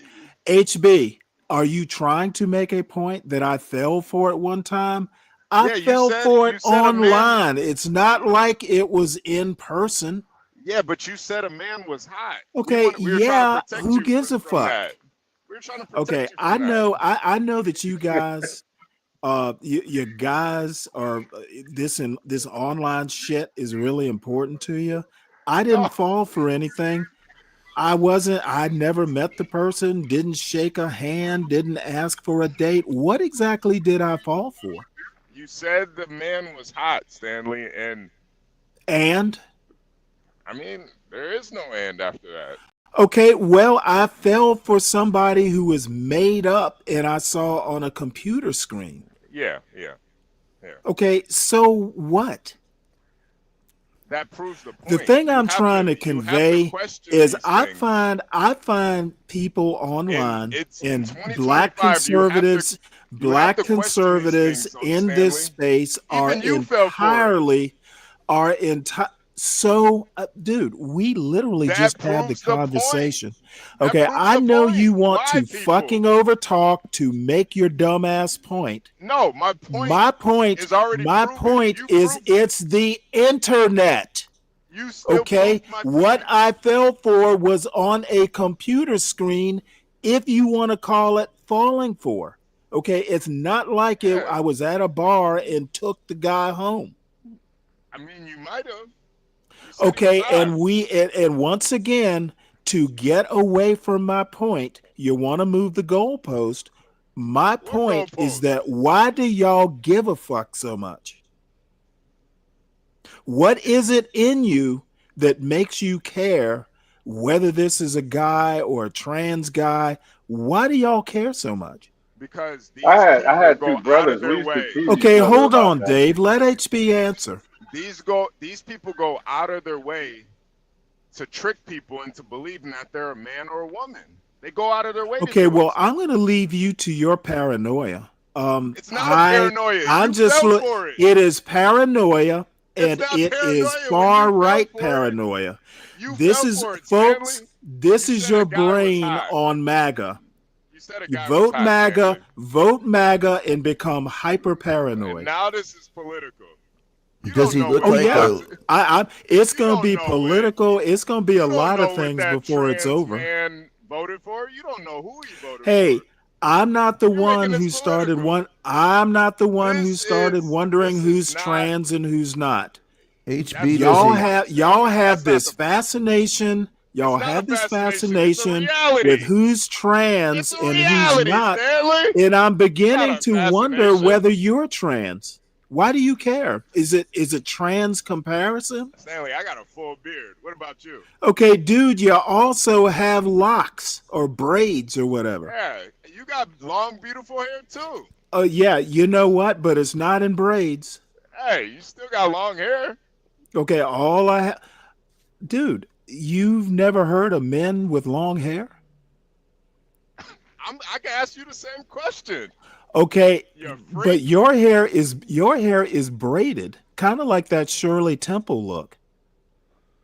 Are you trying to make a point that I fell for it one time? I Yeah, fell for it you said a man. online. It's not like it was in person. Yeah, but you said a man was hot. Okay, We were trying to yeah. protect Who you gives a from fuck? that. We were trying to protect Okay, you from that. I know that you guys, you guys are this online shit is really important to you. I No, didn't fall for anything. I never met the person, didn't shake a hand, didn't ask for a date. What exactly did I fall for? you said the man was hot, Stanley, and I mean, there is no and after that. okay, well, I fell for somebody who was made up and I saw on a computer screen. Yeah. Okay, so what? That proves the point. The thing I'm trying to convey is I find people online and black conservatives in this space are entirely so dude, we literally just had the conversation. Okay, I know you want to fucking over talk to make your dumbass point. No, my point is it's the internet. Okay, what I fell for was on a computer screen, if you want to call it falling for. Okay, it's not like I was at a bar and took the guy home. I mean, you might have. Okay, and once again, to get away from my point, you want to move the goalpost. My point is that why do y'all give a fuck so much? What is it in you that makes you care whether this is a guy or a trans guy? Why do y'all care so much? Because I had two brothers. We used to tease okay, each other hold about on, that. Dave. Let HB answer. These people go out of their way to trick people into believing that they're a man or a woman. They go out of their way. Okay, well, I'm going to leave you to your paranoia. It's not paranoia. I'm just for it. It is paranoia, and it is far right paranoia. This is, folks. This is your brain on MAGA. You vote MAGA, and become hyper paranoid. Now this is political. Does he look like it's gonna be political. It's gonna be a lot of things before it's over. Man voted for? You don't know who he voted for. I'm not the one who started I'm not the one who started wondering who's trans and who's not. HB, y'all have this fascination. Y'all have this fascination with who's trans and who's not. And I'm beginning to wonder whether you're trans. Why do you care? Is it trans comparison? Stanley, I got a full beard. What about you? Okay, dude, you also have locks or braids or whatever. Yeah, you got long, beautiful hair too. Oh, yeah, you know what? But it's not in braids. Hey, you still got long hair. Okay, dude, you've never heard of men with long hair? I can ask you the same question. Okay, but your hair is braided, kind of like that Shirley Temple look.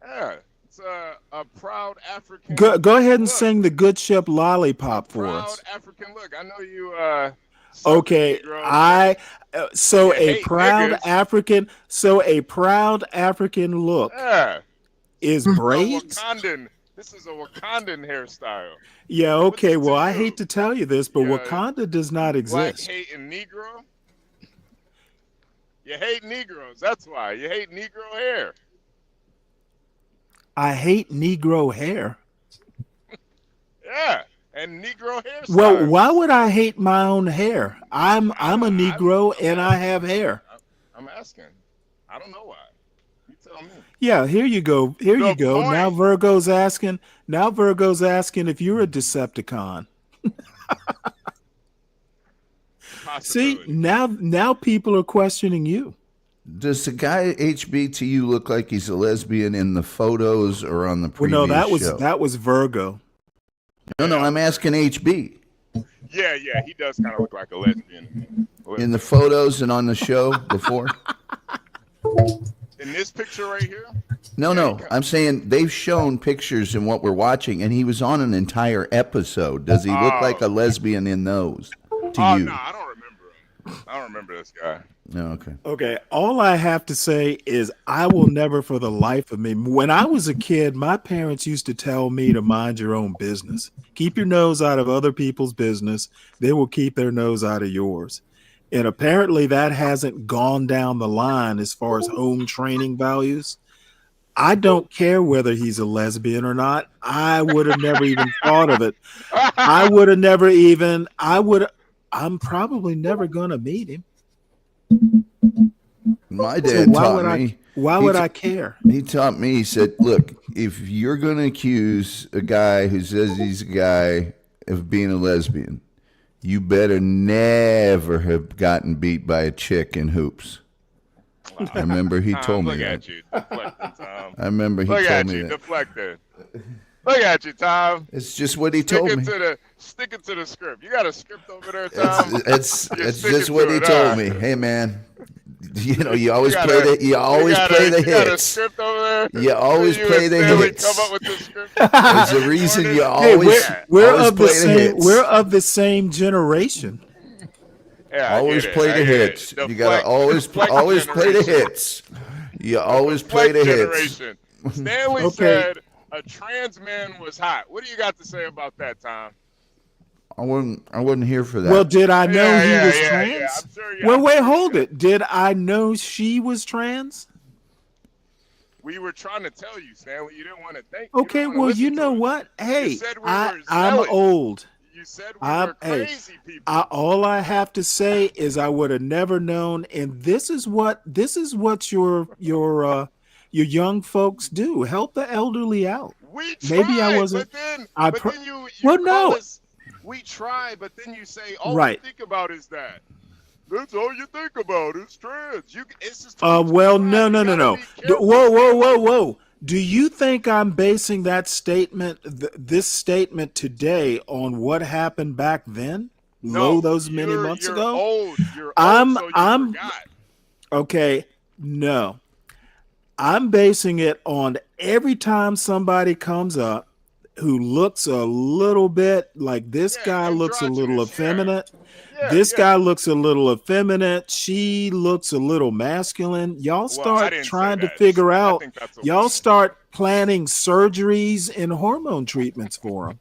Yeah, it's a proud African. Go ahead and sing the Good Ship Lollipop for us. Proud African look. I know you. Okay, a proud African look is braids. This is a Wakandan hairstyle. Yeah, okay. Well, I hate to tell you this, but Wakanda does not exist. Black hating Negro? You hate Negroes. That's why. You hate Negro hair. I hate Negro hair. Yeah, and Negro hairstyles. Well, why would I hate my own hair? I'm a Negro and I have hair. I'm asking. I don't know why. You tell me. Yeah, here you go. Now Virgo's asking if you're a Decepticon. See, now people are questioning you. Does the guy HB to you look like he's a lesbian in the photos or on the previous show? that was Virgo. No, I'm asking HB. Yeah, he does kind of look like a lesbian. In the photos and on the show before? In this picture right here? No. I'm saying they've shown pictures in what we're watching, and he was on an entire episode. Does he look like a lesbian in those to you? No, I don't remember him. I don't remember this guy. No, okay. Okay, all I have to say is I will never for the life of me. When I was a kid, my parents used to tell me to mind your own business. Keep your nose out of other people's business. They will keep their nose out of yours. And apparently that hasn't gone down the line as far as home training values. I don't care whether he's a lesbian or not. I would have never even thought of it. I'm probably never going to meet him. My dad taught me. Why would I care? He taught me, he said, look, if you're going to accuse a guy who says he's a guy of being a lesbian, you better never have gotten beat by a chick in hoops. I remember he told me that. I remember he told me that. Deflected. Look at you, Tom. It's just what he told me. Sticking to the script. You got a script over there, Tom? It's just what he told me. Hey, man, you always play the hits. You got a script over there? You always play the hits. Come up with the script? There's a reason you always we're always of the play the same. hits. We're of the same generation. Yeah, always play the hits. You gotta always play the hits. You always play the hits. Stanley said a trans man was hot. What do you got to say about that, Tom? I wasn't here for that. Well, did I know he was trans? Yeah. I'm sure Wait, hold it. Did I know she was trans? We were trying to tell you, Stanley. You didn't want to think. Okay, well, you know what? Hey, I'm old. You said we were crazy people. All I have to say is I would have never known, and this is what your young folks do. Help the elderly out. We tried, maybe I wasn't. But then you we try, but then you say all you think about is that. That's all you think about is trans. It's just well, no. Whoa. Do you think I'm basing that statement, this statement today, on what happened back then? No, those many months ago. Old. You're old, so you forgot. Okay. No, I'm basing it on every time somebody comes up who looks a little bit like this guy looks a little effeminate. This guy looks a little effeminate. She looks a little masculine. Y'all start trying to figure out. Y'all start planning surgeries and hormone treatments for them.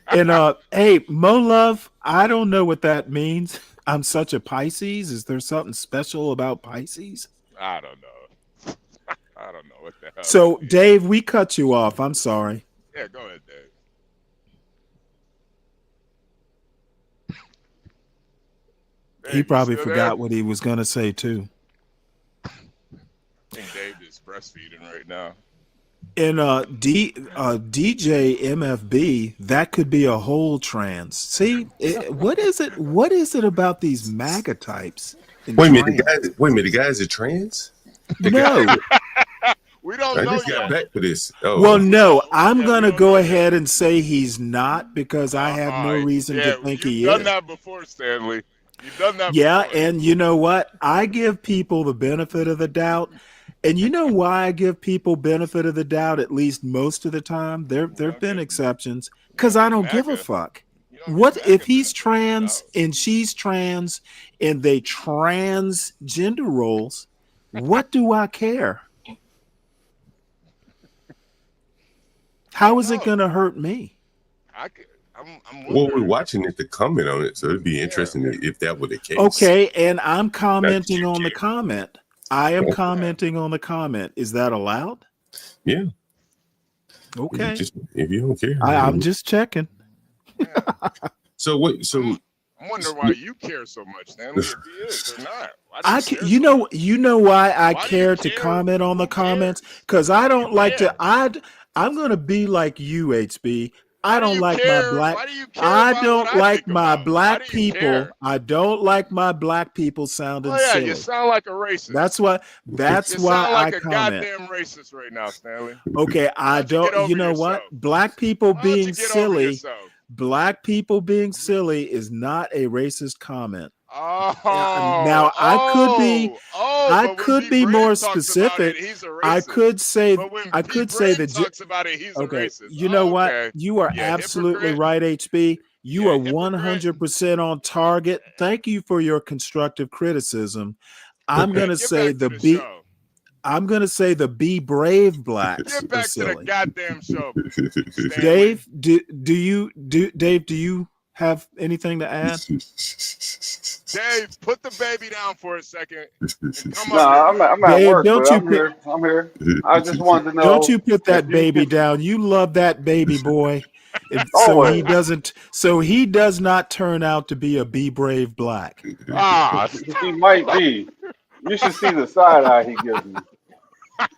And hey, Mo Love, I don't know what that means. I'm such a Pisces. Is there something special about Pisces? I don't know. I don't know what the hell. So, Dave, we cut you off. I'm sorry. Yeah, go ahead, Dave. He probably forgot what he was going to say, too. I think Dave is breastfeeding right now. And DJ MFB, that could be a whole trans. See, what is it? What is it about these MAGA types? Wait a minute, the guys are trans? No. We don't know. I just got back for this. Oh. Well, no, I'm going to go ahead and say he's not because I have no reason to think he is. You've done that before, Stanley. You've done that before. And you know what? I give people the benefit of the doubt. And you know why I give people benefit of the doubt at least most of the time? There have been exceptions because I don't give a fuck. What if he's trans and she's trans and they transgender roles? What do I care? How is it going to hurt me? Well, we're watching it to comment on it, so it'd be interesting if that were the case. Okay, and I'm commenting on the comment. I am commenting on the comment. Is that allowed? Yeah. Okay. If you don't care, I'm just checking. So what? So I'm wondering why you care so much, Stanley. If he is or not. You know why I care to comment on the comments? Because I don't like to. I'm gonna be like you, HB. I don't like my black. I don't like my black people. I don't like my black people sounding silly. You sound like a racist. That's why I comment. Goddamn racist right now, Stanley. Okay, I don't. You know what? Black people being silly. Black people being silly is not a racist comment. Now I could be more specific. I could say that. Talks about it, he's a Okay, racist. you know what? Okay. You are absolutely right, HB. You are 100% on target. Thank you for your constructive criticism. I'm gonna say I'm gonna say the Be Brave blacks Get back are silly. to the goddamn show, Stanley. Dave, do you have anything to add? Dave, put the baby down for a second. No, I'm at Dave, work, but I'm here. I'm here. I just wanted to know. Don't you put that if you baby could- down. You love that baby boy. So he does not turn out to be a Be Brave black. He might be. You should see the side eye he gives me.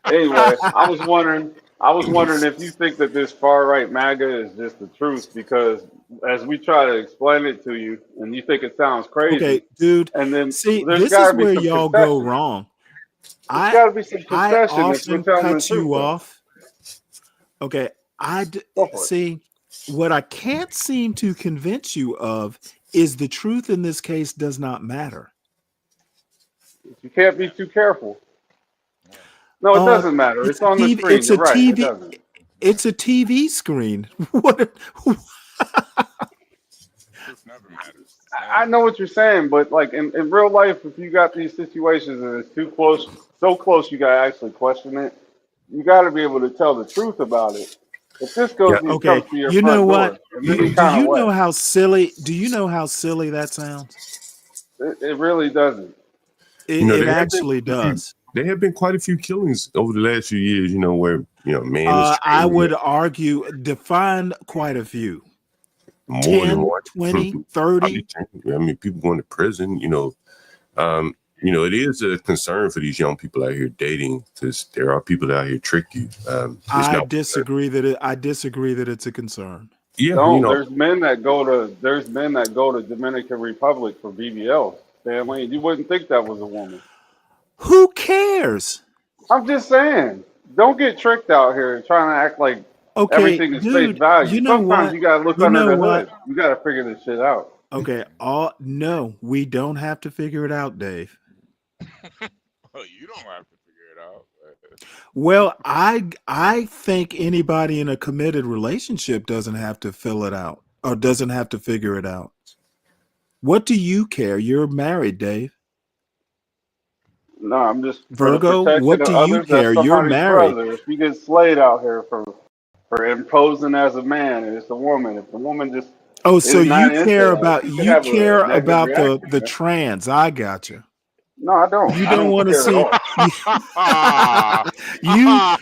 Anyway, I was wondering if you think that this far right MAGA is just the truth, because as we try to explain it to you, and you think it sounds crazy. Okay, dude. And then See, there's this gotta is be where some y'all go concession. wrong. There's got to be some I concession if we're often telling the cut you truth. though. off. Okay, Go for it. see what I can't seem to convince you of is the truth in this case does not matter. You can't be too careful. No, it doesn't matter. It's on the TV screen. It's You're a right. It TV. doesn't. It's a TV screen. What? I know what you're saying, but like in real life, if you got these situations and it's too close, so close, you gotta actually question it. You got to be able to tell the truth about it. If this goes and Okay. comes to your You front know door, what? in any Do kind you of know way, how silly? Do you know how silly that sounds? it really doesn't. It actually does. There have been quite a few killings over the last few years, where, man is I would argue define quite a few. more 10, than one. 20, 30. I mean, people going to prison, it is a concern for these young people out here dating, because there are people that out here trick you. I disagree that it's a concern. Yeah, there's men that go to Dominican Republic for BBL. Stanley, you wouldn't think that was a woman. Who cares? I'm just saying, don't get tricked out here trying to act like everything is face value. You know Sometimes what? you gotta look You under know the what? hood. You gotta figure this shit out. Okay. No, we don't have to figure it out, Dave. Well, you don't have to figure it out. Well, I think anybody in a committed relationship doesn't have to fill it out or doesn't have to figure it out. What do you care? You're married, Dave. No, I'm just Virgo. for the protection What of do you others, care? that's You're somebody's married. brother. If you get slayed out here for imposing as a man, and it's a woman. If the woman just So is not you into care that, about you could have a negative reaction, the man. trans. I got you. No, I don't. You I don't want to care at see all.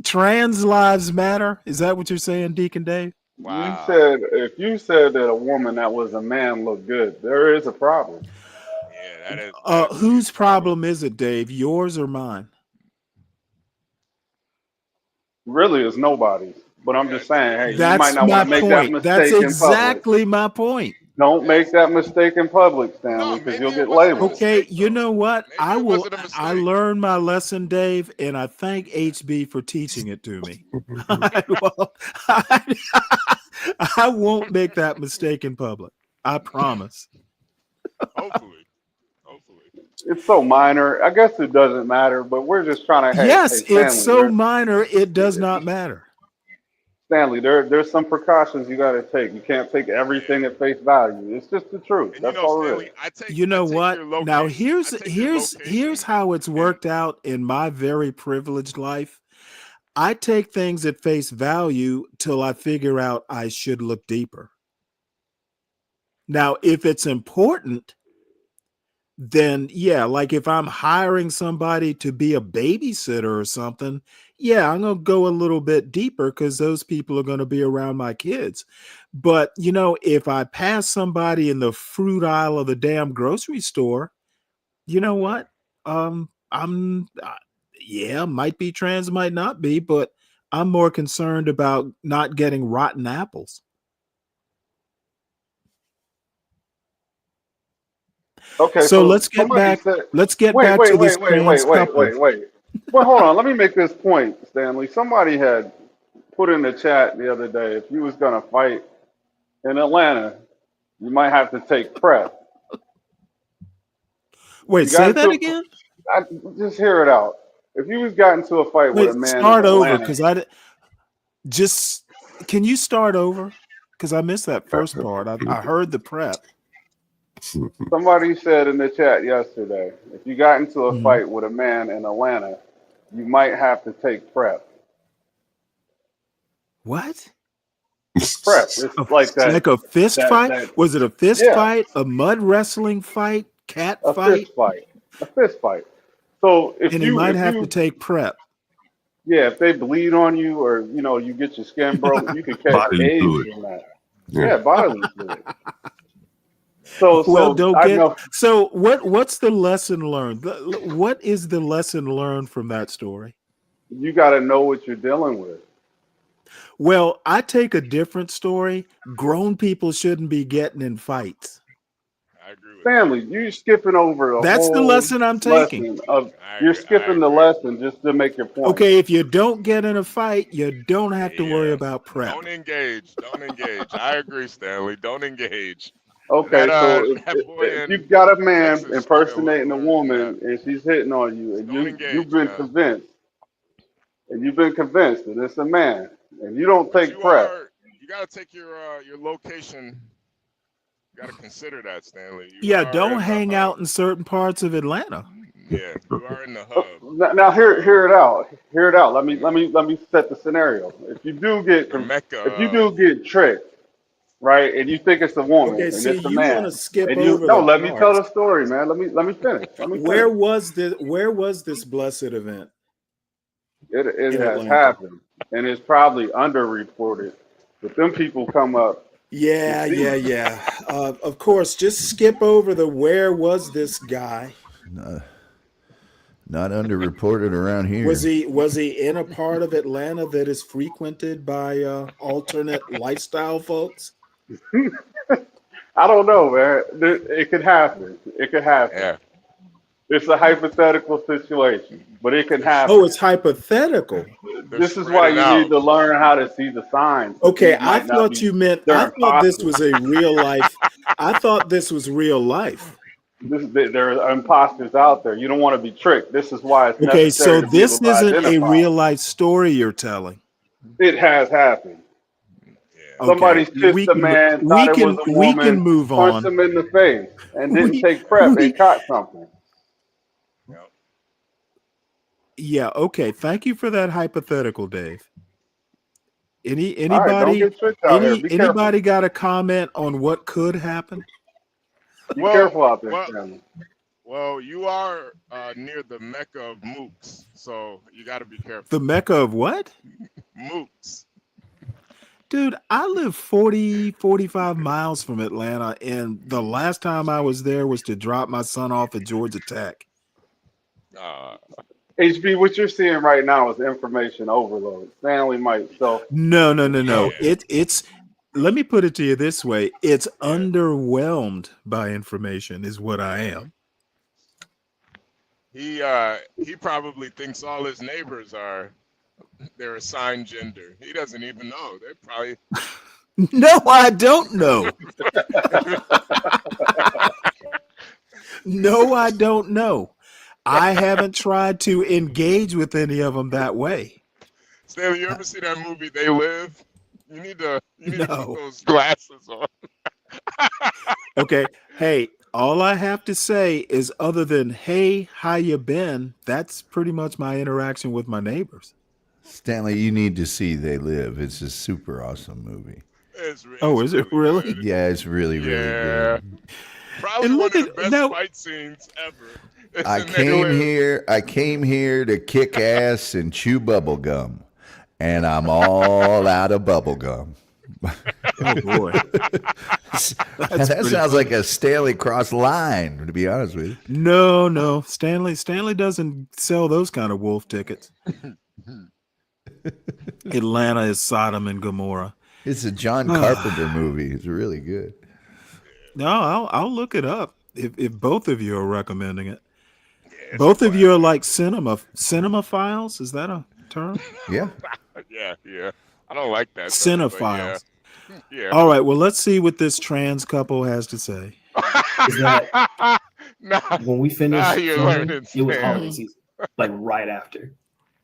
trans lives matter. Is that what you're saying, Deacon Dave? You said if you said that a woman that was a man looked good, there is a problem. Yeah, that is. Whose problem is it, Dave? Yours or mine? Really, it's nobody's. But I'm just saying, hey, you might That's not my want to make that point. mistake That's in public. exactly my point. Don't make that mistake in public, Stanley, because you'll get labeled. Okay, you know what? I learned my lesson, Dave, and I thank HB for teaching it to me. I won't make that mistake in public. I promise. Hopefully. It's so minor. I guess it doesn't matter, but we're just trying to. Yes, hey, Stanley, it's so minor, it does not matter. Stanley, there's some precautions you got to take. You can't take everything at face value. It's just the truth. That's all it is. You know what? Now here's how it's worked out in my very privileged life. I take things at face value till I figure out I should look deeper. Now, if it's important, then yeah, like if I'm hiring somebody to be a babysitter or something, yeah, I'm going to go a little bit deeper because those people are going to be around my kids. But, if I pass somebody in the fruit aisle of the damn grocery store, you know what? Might be trans, might not be, but I'm more concerned about not getting rotten apples. Okay, so let's get back. Let's get back to this trans couple. Wait. Well, hold on. Let me make this point, Stanley. Somebody had put in the chat the other day, if you was gonna fight in Atlanta, you might have to take prep. Wait, You got say into that a, again. just hear it out. If you was got into a fight with Wait, a man in start over Atlanta, because just can you start over? Because I missed that first part. I heard the prep. somebody said in the chat yesterday, if you got into a Mhm. fight with a man in Atlanta, you might have to take prep. What? Prep. It's like that. Like a fist fight? That. Was it a fist Yeah, fight? A mud wrestling fight? Cat a fight? fist fight. A fist fight. So And he might have to take prep. yeah, if they bleed on you or you get your skin broke, you could catch Bodily AIDS fluid. from that. Yeah. Yeah, bodily fluid. So Well, don't I get. know So what's the lesson learned? What is the lesson learned from that story? you got to know what you're dealing with. Well, I take a different story. Grown people shouldn't be getting in fights. I agree with Family, you're skipping over the That's the whole lesson I'm taking. lesson of that. you're skipping the lesson just to make your point. Okay, if you don't get in a fight, you don't have to worry about prep. Don't engage. Don't engage. I agree, Stanley. Don't engage. Okay, so That boy if in you've got a man Texas impersonating a woman and she's hitting on you, and Don't you've engage, been man. convinced, that it's a man, and you don't take You prep. You got to take your location. You got to consider that, Stanley. Yeah, don't hang out in certain parts of Atlanta. Yeah, you are in the hub. Now hear it out. Hear it out. Let me set the scenario. If you do get tricked, right, and you think it's a woman Okay, and see, it's a you want man, to skip and over no, the let me tell parts. the story, man. Let me finish. Where was this blessed event? It in has Atlanta? happened, and it's probably underreported. But them people come up. Yeah. Of course, just skip over the where was this guy? Not underreported around here. Was he in a part of Atlanta that is frequented by alternate lifestyle folks? I don't know, man. It could happen. It could happen. Yeah. It's a hypothetical situation, but it can happen. Oh, it's hypothetical. This is why you need to learn how to see the signs. Okay, I thought you meant. I thought this was a real life. I thought this was real life. There are imposters out there. You don't want to be tricked. This is why it's Okay, necessary so to be this able to isn't a identify. real life story you're telling. It has happened. Okay, Somebody kissed a man, thought it was a woman, we can move punched on. him in the face, and didn't take prep and caught something. Yeah, okay. Thank you for that hypothetical, Dave. All right, Anybody don't get tricked out here. Be anybody got a comment on what could happen? Be careful out there, Stanley. Well, you are near the Mecca of mooks, so you got to be careful. The Mecca of what? Mooks. Dude, I live 45 miles from Atlanta, and the last time I was there was to drop my son off at Georgia Tech. HB, what you're seeing right now is information overload. Stanley might No. It's let me put it to you this way. It's underwhelmed by information is what I am. He probably thinks all his neighbors they're assigned gender. He doesn't even know. They're probably No, I don't know. No, I don't know. I haven't tried to engage with any of them that way. Stanley, you ever see that movie They Live? You need to keep No. those glasses on. Okay. Hey, all I have to say is other than, hey, how you been? That's pretty much my interaction with my neighbors. Stanley, you need to see They Live. It's a super awesome movie. Is it really? Yeah, it's really good. Probably And one look of the at- best now- fight scenes ever. I came here to kick ass and chew bubble gum, and I'm all out of bubble gum. Oh boy. That sounds like a Stanley Cross line, to be honest with you. No. Stanley doesn't sell those kind of wolf tickets. Atlanta is Sodom and Gomorrah. It's a John Carpenter movie. It's really good. No, I'll look it up if both of you are recommending it. Both of you are like cinephiles. Is that a term? Yeah. Yeah. I don't like that. Cinephiles. Yeah. All right. Well, let's see what this trans couple has to say. when we finished you're filming, learning, it was Sam. holiday season, like right after.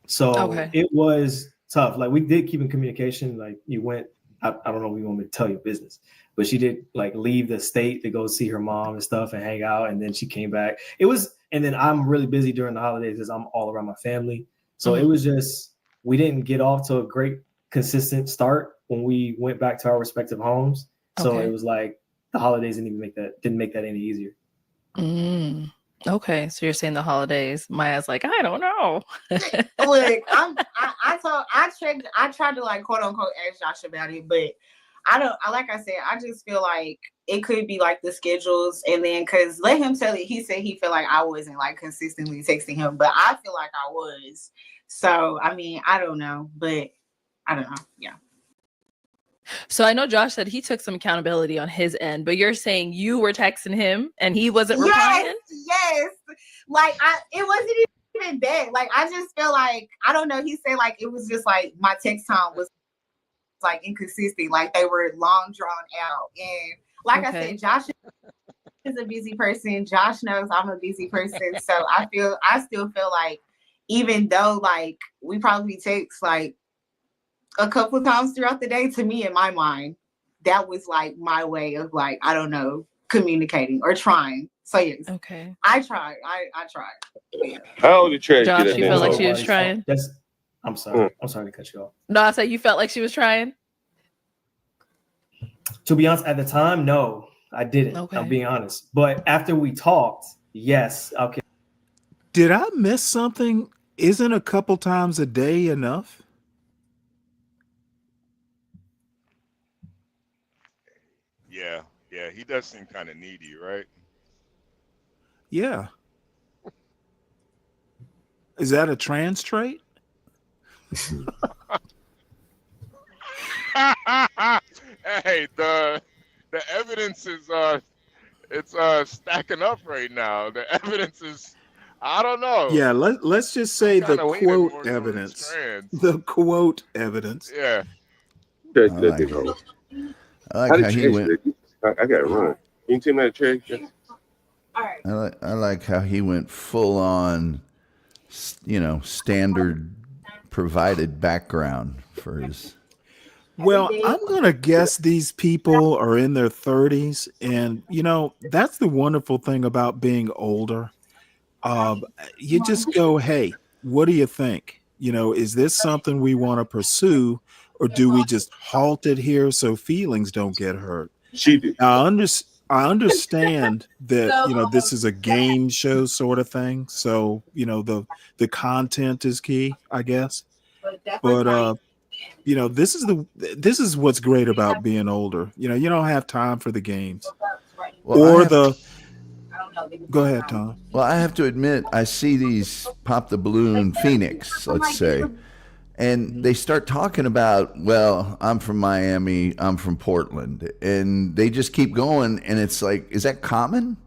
So Okay. it was tough. Like we did keep in communication. Like you went, I don't know if you want me to tell your business, but she did like leave the state to go see her mom and stuff and hang out. And then she came back. And then I'm really busy during the holidays because I'm all around my family. So it was just, we didn't get off to a great consistent start when we went back to our respective homes. So Okay. it was like the holidays didn't make that any easier. Okay, so you're saying the holidays. Maya's like, I don't know. Look, I tried to like quote unquote ask Josh about it, but like I said, I just feel like it could be like the schedules, and then because let him tell it, he said he felt like I wasn't like consistently texting him, but I feel like I was. So I mean, I don't know, but I don't know. Yeah. So I know Josh said he took some accountability on his end, but you're saying you were texting him and he wasn't replying? Yes. Like it wasn't even bad. Like I just feel like, I don't know. He said like it was just like my text time was like inconsistent. Like they were long drawn out. And like I said, Josh is a busy person. Josh knows I'm a busy person. So I still feel like even though like we probably text like a couple of times throughout the day, to me in my mind, that was like my way of like, I don't know, communicating or trying. So yes. Okay. I tried. I tried. Yeah. How did Trash Josh, get you in felt like there? she was trying? I'm sorry. I'm sorry to cut you off. No, I said you felt like she was trying? To be honest, at the time, no, I didn't. Okay. I'm being honest. But after we talked, yes. Okay. Did I miss something? Isn't a couple times a day enough? Yeah, he does seem kind of needy, right? Yeah. Is that a trans trait? Hey, the evidence is it's stacking up right now. The evidence is, I don't know. Yeah, let's just say the kinda leaning more quote towards evidence. trans. The quote evidence. Yeah. I like how he went. I got to run. Can you tell me that Trash? I like how he went full on, standard provided background for his. Well, I'm going to guess these people are in their 30s. And, that's the wonderful thing about being older. You just go, hey, what do you think? Is this something we want to pursue, or do we just halt it here so feelings don't get hurt? She did. I understand that, this is a game show sort of thing. So, the content is key, I guess. But, this is what's great about being older. You don't have time for the games. Go ahead, Tom. Well, I have to admit, I see these Pop the Balloon Phoenix, let's say, and they start talking about, well, I'm from Miami, I'm from Portland, and they just keep going, and it's like, is that common?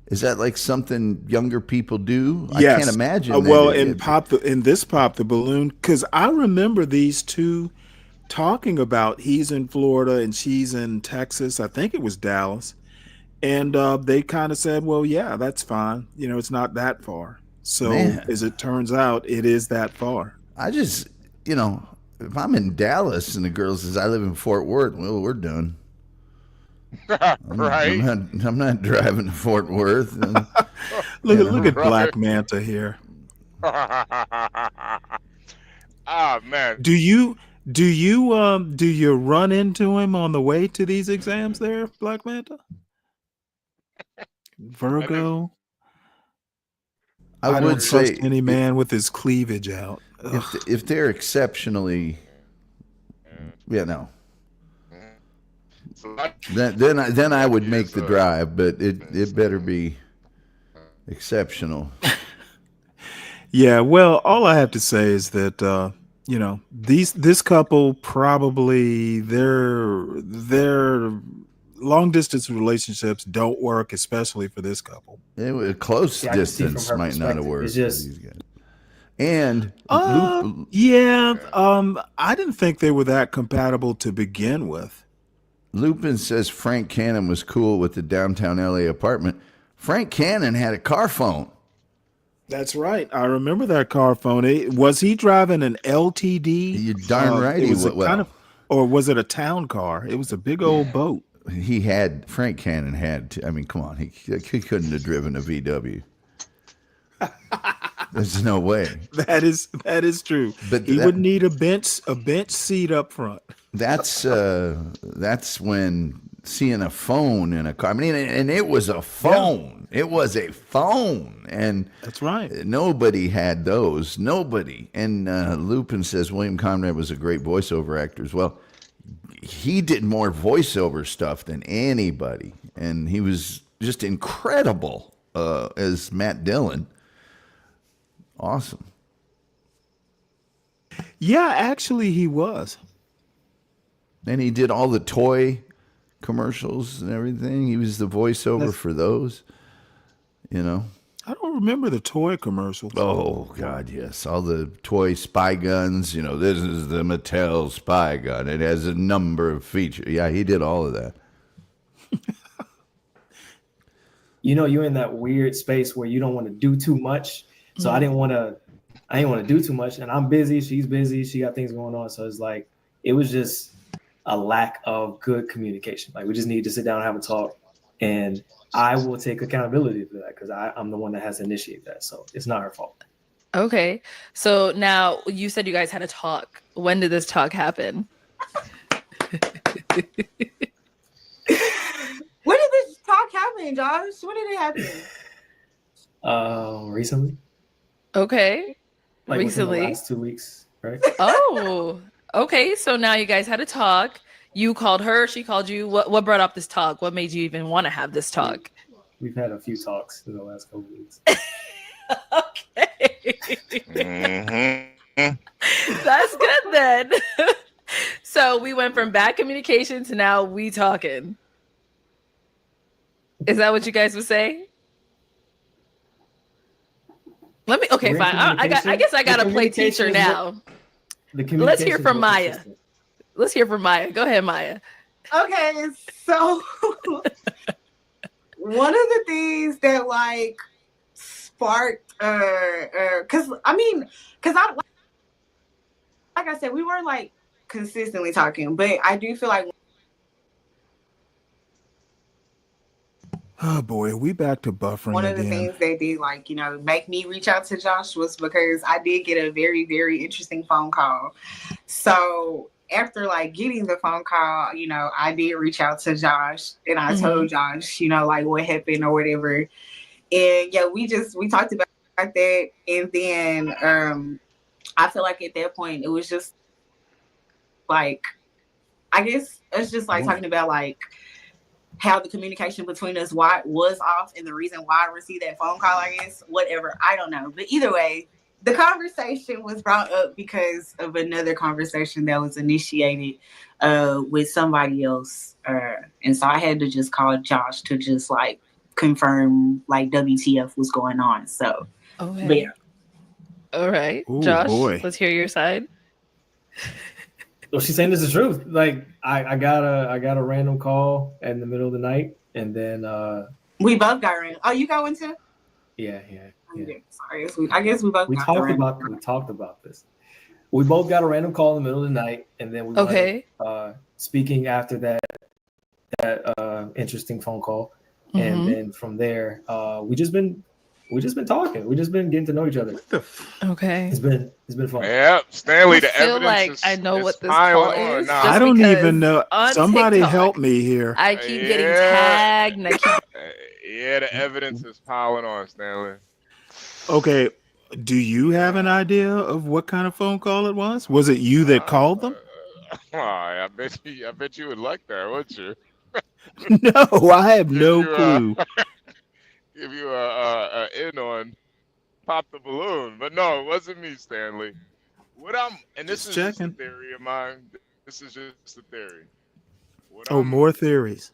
Is that like something younger people do? Yes. I can't imagine. Well, in Pop the Balloon, because I remember these two talking about, he's in Florida and she's in Texas. I think it was Dallas. And they kind of said, well, yeah, that's fine. It's not that far. So as it turns out, it is that far. I just, if I'm in Dallas and the girl says, I live in Fort Worth, well, we're done. Right. I'm not driving to Fort Worth. Look at Black Manta here. Ah, man. Do you run into him on the way to these exams there, Black Manta? Virgo. I would trust say any man with his cleavage out. If they're exceptionally, then I would make the drive, but it better be exceptional. Yeah, well, all I have to say is that this couple probably their long distance relationships don't work, especially for this couple. Close distance might not have worked. It's just, and I didn't think they were that compatible to begin with. Lupin says Frank Cannon was cool with the downtown LA apartment. Frank Cannon had a car phone. That's right. I remember that car phone. Was he driving an LTD? You're darn right. It was he was. Or was it a town car? It was a big old boat. Frank Cannon had. I mean, come on. He couldn't have driven a VW. There's no way. That is true. But he would need a bench seat up front. That's when seeing a phone in a car. I mean, and it was a phone. Yeah. It was a phone, and that's right. Nobody had those. Nobody. And Lupin says William Conrad was a great voiceover actor as well. He did more voiceover stuff than anybody, and he was just incredible as Matt Dillon. Awesome. Yeah, actually, he was. And he did all the toy commercials and everything. He was the voiceover for those. You know. I don't remember the toy commercials. Oh God, yes, all the toy spy guns. You know, this is the Mattel spy gun. It has a number of features. Yeah, he did all of that. You know, you're in that weird space where you don't want to do too much. So I didn't want to do too much, and I'm busy. She's busy. She got things going on. So it's like, it was just a lack of good communication. Like, we just need to sit down and have a talk, and I will take accountability for that because I'm the one that has to initiate that. So it's not her fault. Okay. So now you said you guys had a talk. When did this talk happen? When did this talk happen, Josh? When did it happen? Recently. Okay. Like recently. Within the last 2 weeks, right? Oh, okay. So now you guys had a talk. You called her. She called you. What brought up this talk? What made you even want to have this talk? We've had a few talks in the last couple of weeks. Okay. That's good then. So we went from bad communication to now we talking. Is that what you guys would say? Okay, fine. I guess I gotta play teacher now. Let's hear from Maya. Let's hear from Maya. Go ahead, Maya. Okay, so one of the things that like sparked, because like I said, we weren't like consistently talking, but I do feel like. Oh boy, are we back to buffering One of the again? things that did, like, make me reach out to Josh was because I did get a very, very interesting phone call. So after like getting the phone call, I did reach out to Josh and I told Josh, like what happened or whatever. And yeah, we talked about that. And then I feel like at that point it was just like, I guess it's just like talking about like how the communication between us was off and the reason why I received that phone call, I guess, whatever. I don't know. But either way, the conversation was brought up because of another conversation that was initiated with somebody else. And so I had to just call Josh to just like confirm like WTF was going on. So, okay. Yeah. All right. Ooh, Josh, boy. Let's hear your side. Well, she's saying this is the truth. Like I got a random call in the middle of the night, and then we both got random. Oh, you got one too? Yeah. Sorry, I guess we both. We talked about this. We both got a random call in the middle of the night, and then we went, speaking after that interesting phone call, and then from there we just been talking. We just been getting to know each other. Okay. It's been fun. Yeah, Stanley, the feel evidence like is, I know what this call is. I don't even know. Somebody TikTok, help me here. I keep getting tagged. And yeah, the evidence is piling on, Stanley. Okay. Do you have an idea of what kind of phone call it was? Was it you that called them? I bet you would like that, wouldn't you? No, I have no clue. Give you a in on pop the balloon, but no, it wasn't me, Stanley. This is just a theory of mine. This is just a theory. More theories.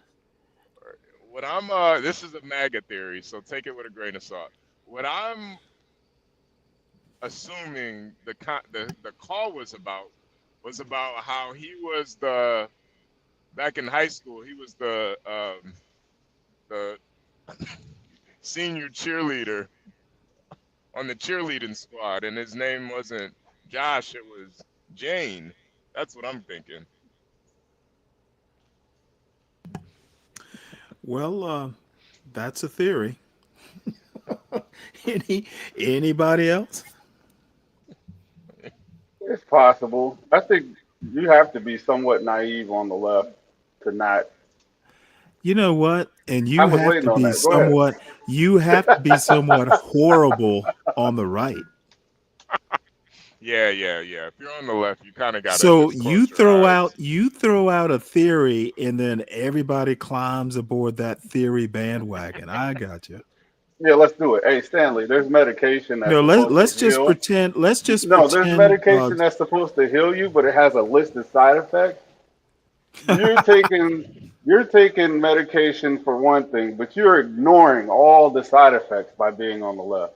This is a MAGA theory, so take it with a grain of salt. What I'm assuming the call was about how he was back in high school. He was senior cheerleader on the cheerleading squad, and his name wasn't Josh, it was Jane. That's what I'm thinking. Well, that's a theory. Anybody else? It's possible. I think you have to be somewhat naive on the left to not. You know what? And I you was have waiting to on be that. Go ahead. somewhat horrible on the right. Yeah. If you're on the left, you kind of gotta So just close your eyes. you throw out a theory and then everybody climbs aboard that theory bandwagon. I got you. Yeah, let's do it. Hey, Stanley, there's medication that's No, supposed to let's just heal. pretend No, there's medication that's supposed to heal you, but it has a list of side effects. You're taking medication for one thing, but you're ignoring all the side effects by being on the left.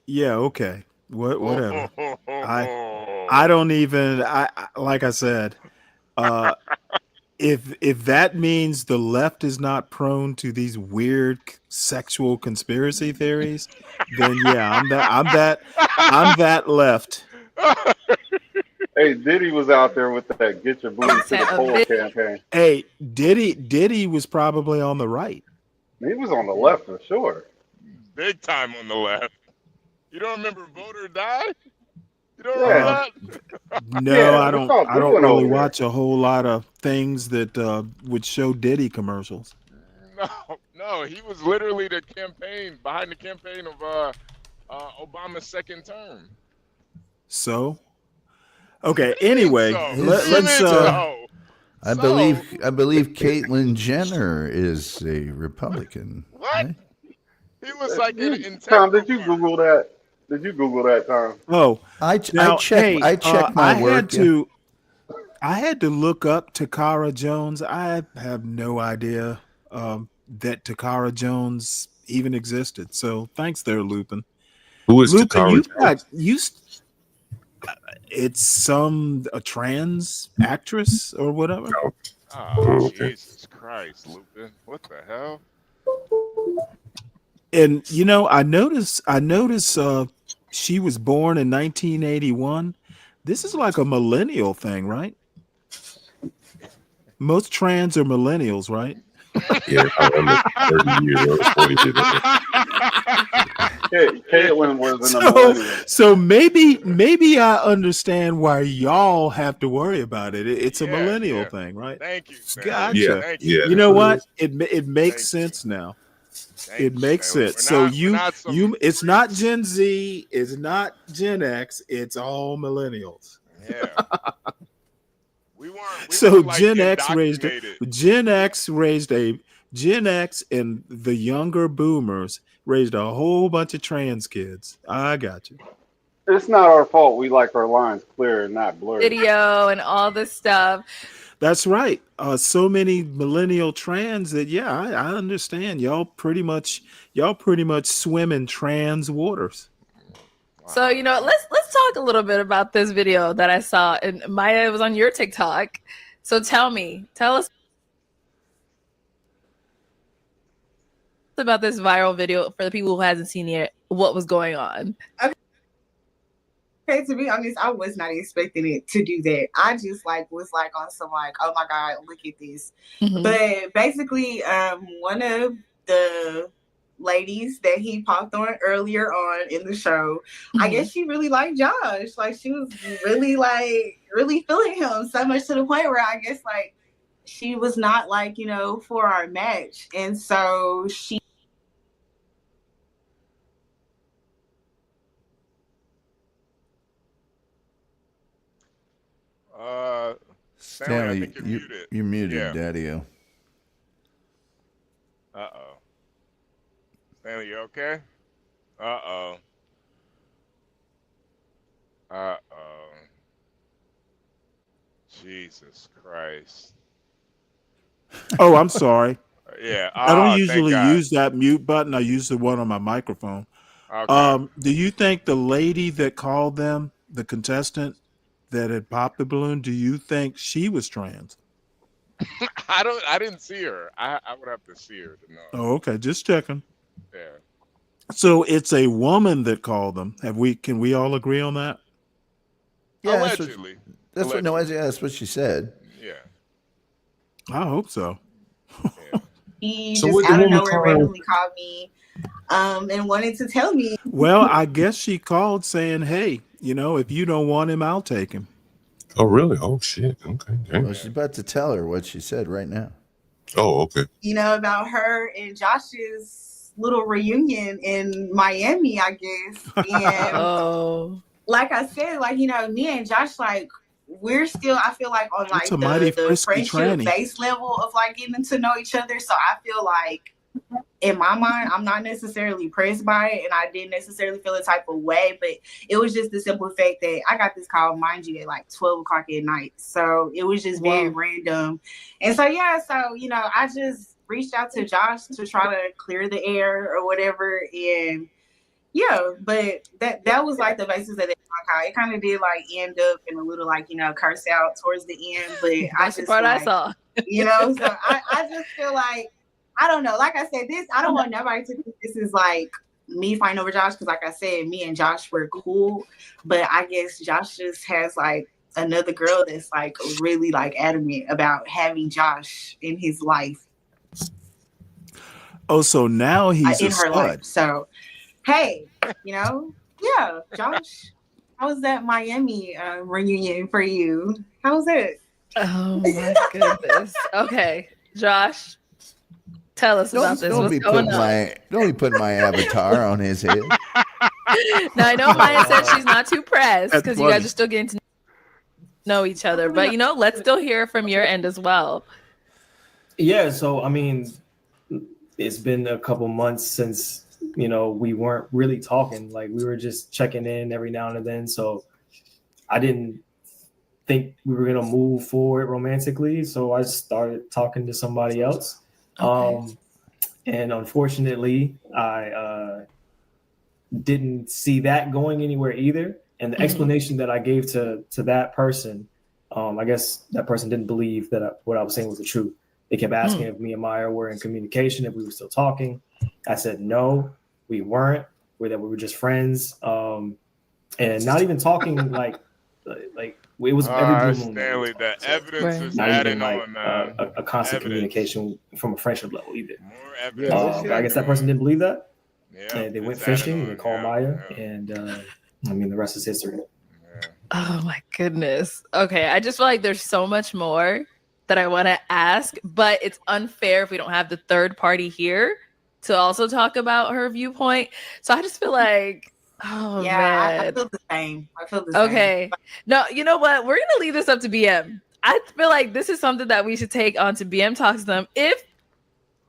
yeah, okay. Whatever. I don't even like I said, uh if that means the left is not prone to these weird sexual conspiracy theories, then yeah, I'm that left. Hey, Diddy was out there with that "Get Your Booty to the Pole" campaign. Hey, Diddy was probably on the right. He was on the left for sure. Big time on the left. You don't remember Vote or Die? You don't Yeah. remember that? No, Yeah, I what's don't. all I don't doing really over there? watch a whole lot of things that would show Diddy commercials. No, he was literally behind the campaign of Obama's second term. So, okay. Anyway, let's. I believe Caitlyn Jenner is a Republican. What? Right? He was like in Tom, did you Google that? Did you Google that, Tom? Oh, I now, check hey, my I work. I had to look up Takara Jones. I have no idea that Takara Jones even existed. So thanks there, Lupin. Who is Lupin, Takara it's Jones? a trans actress or whatever. Oh, Jesus Christ, Lupin. What the hell? And I noticed she was born in 1981. This is like a millennial thing, right? Most trans are millennials, right? Yeah, I'm 30 years old, 40 years old. Caitlyn wasn't a millennial. So maybe I understand why y'all have to worry about it. It's a millennial thing, right? Thank you, Stanley. Gotcha. Yeah, Thank yeah. You know what? It makes sense now. It makes Stanley. sense. We're So not it's not Gen Z, it's not Gen X, it's all millennials. Yeah. So like Gen X raised Gen X and the younger boomers raised a whole bunch of trans kids. I got you. It's not our fault. We like our lines clear and not blurry. Video and all this stuff. That's right. So many millennial trans that I understand. Y'all pretty much swim in trans waters. So let's talk a little bit about this video that I saw, and Maya, it was on your TikTok. So tell us about this viral video for the people who hasn't seen it. What was going on? Okay, to be honest, I was not expecting it to do that. I just was on some oh my God, look at this. Mm-hmm. But basically, one of the ladies that he popped on earlier on in the show, mm-hmm. I guess she really liked Josh. She was really really feeling him so much to the point where I guess she was not for our match, and so she. Stanley, I think you're muted, yeah. Daddy-o. Uh-oh. Stanley, you okay? Uh-oh. Uh-oh. Jesus Christ. Oh, I'm sorry. Yeah. I don't usually use that mute button. I use the one on my microphone. Okay. Do you think the lady that called them, the contestant that had popped the balloon, do you think she was trans? I didn't see her. I would have to see her to know. Oh, okay. Just checking. Yeah. So it's a woman that called them. Can we all agree on that? Yeah, Allegedly. that's what she said. Yeah. I hope so. He So just what the out of woman nowhere called? randomly called me and wanted to tell me. Well, I guess she called saying, hey, if you don't want him, I'll take him. Oh, really? Oh, shit. Okay. Dang. Well, she's about to tell her what she said right now. Oh, okay. About her and Josh's little reunion in Miami, I guess. And like I said, me and Josh, we're still, I feel like, on That's a mighty the frisky friendship tranny. base level of getting to know each other. So I feel like in my mind, I'm not necessarily pressed by it, and I didn't necessarily feel a type of way, but it was just the simple fact that I got this call, mind you, at 12 o'clock at night. So it was just very random. And so, I just reached out to Josh to try to clear the air or whatever. And but that was the basis of that call. It kind of did end up in a little curse out towards the end, but That's the part I saw. So I just feel like, I don't know. Like I said, I don't want nobody to think this is me fighting over Josh, because like I said, me and Josh were cool, but I guess Josh just has another girl that's really adamant about having Josh in his life. Oh, so now he's in a her stud. life. So hey, Josh, how was that Miami reunion for you? How was it? Oh my goodness. Okay, Josh, tell us about this. Don't What's be going putting on? don't be putting my avatar on his head. Now I know Maya said she's not too pressed That's because you funny. guys are still getting to know each other, but let's still hear from your end as well. Yeah, so I mean, it's been a couple months since we weren't really talking. We were just checking in every now and then. So I didn't think we were gonna move forward romantically. So I started talking to somebody else. Okay. And unfortunately, I didn't see that going anywhere either. And the explanation that I gave to that person, I guess that person didn't believe that what I was saying was the truth. They kept asking if me and Maya were in communication, if we were still talking. I said, no, we weren't. That we were just friends. And not even talking it was every blue moon. Stanley, the evidence is Not adding even on, man. a constant Evidence. Communication from a friendship level either. More evidence. I guess that person didn't believe that. Yeah, And they went fishing and they called Maya, and the rest is history. Oh my goodness. Okay, I just feel like there's so much more that I want to ask, but it's unfair if we don't have the third party here to also talk about her viewpoint. So I just feel like, oh man. I feel the same. Okay. No, you know what? We're gonna leave this up to BM. I feel like this is something that we should take on to BM Talks to them. If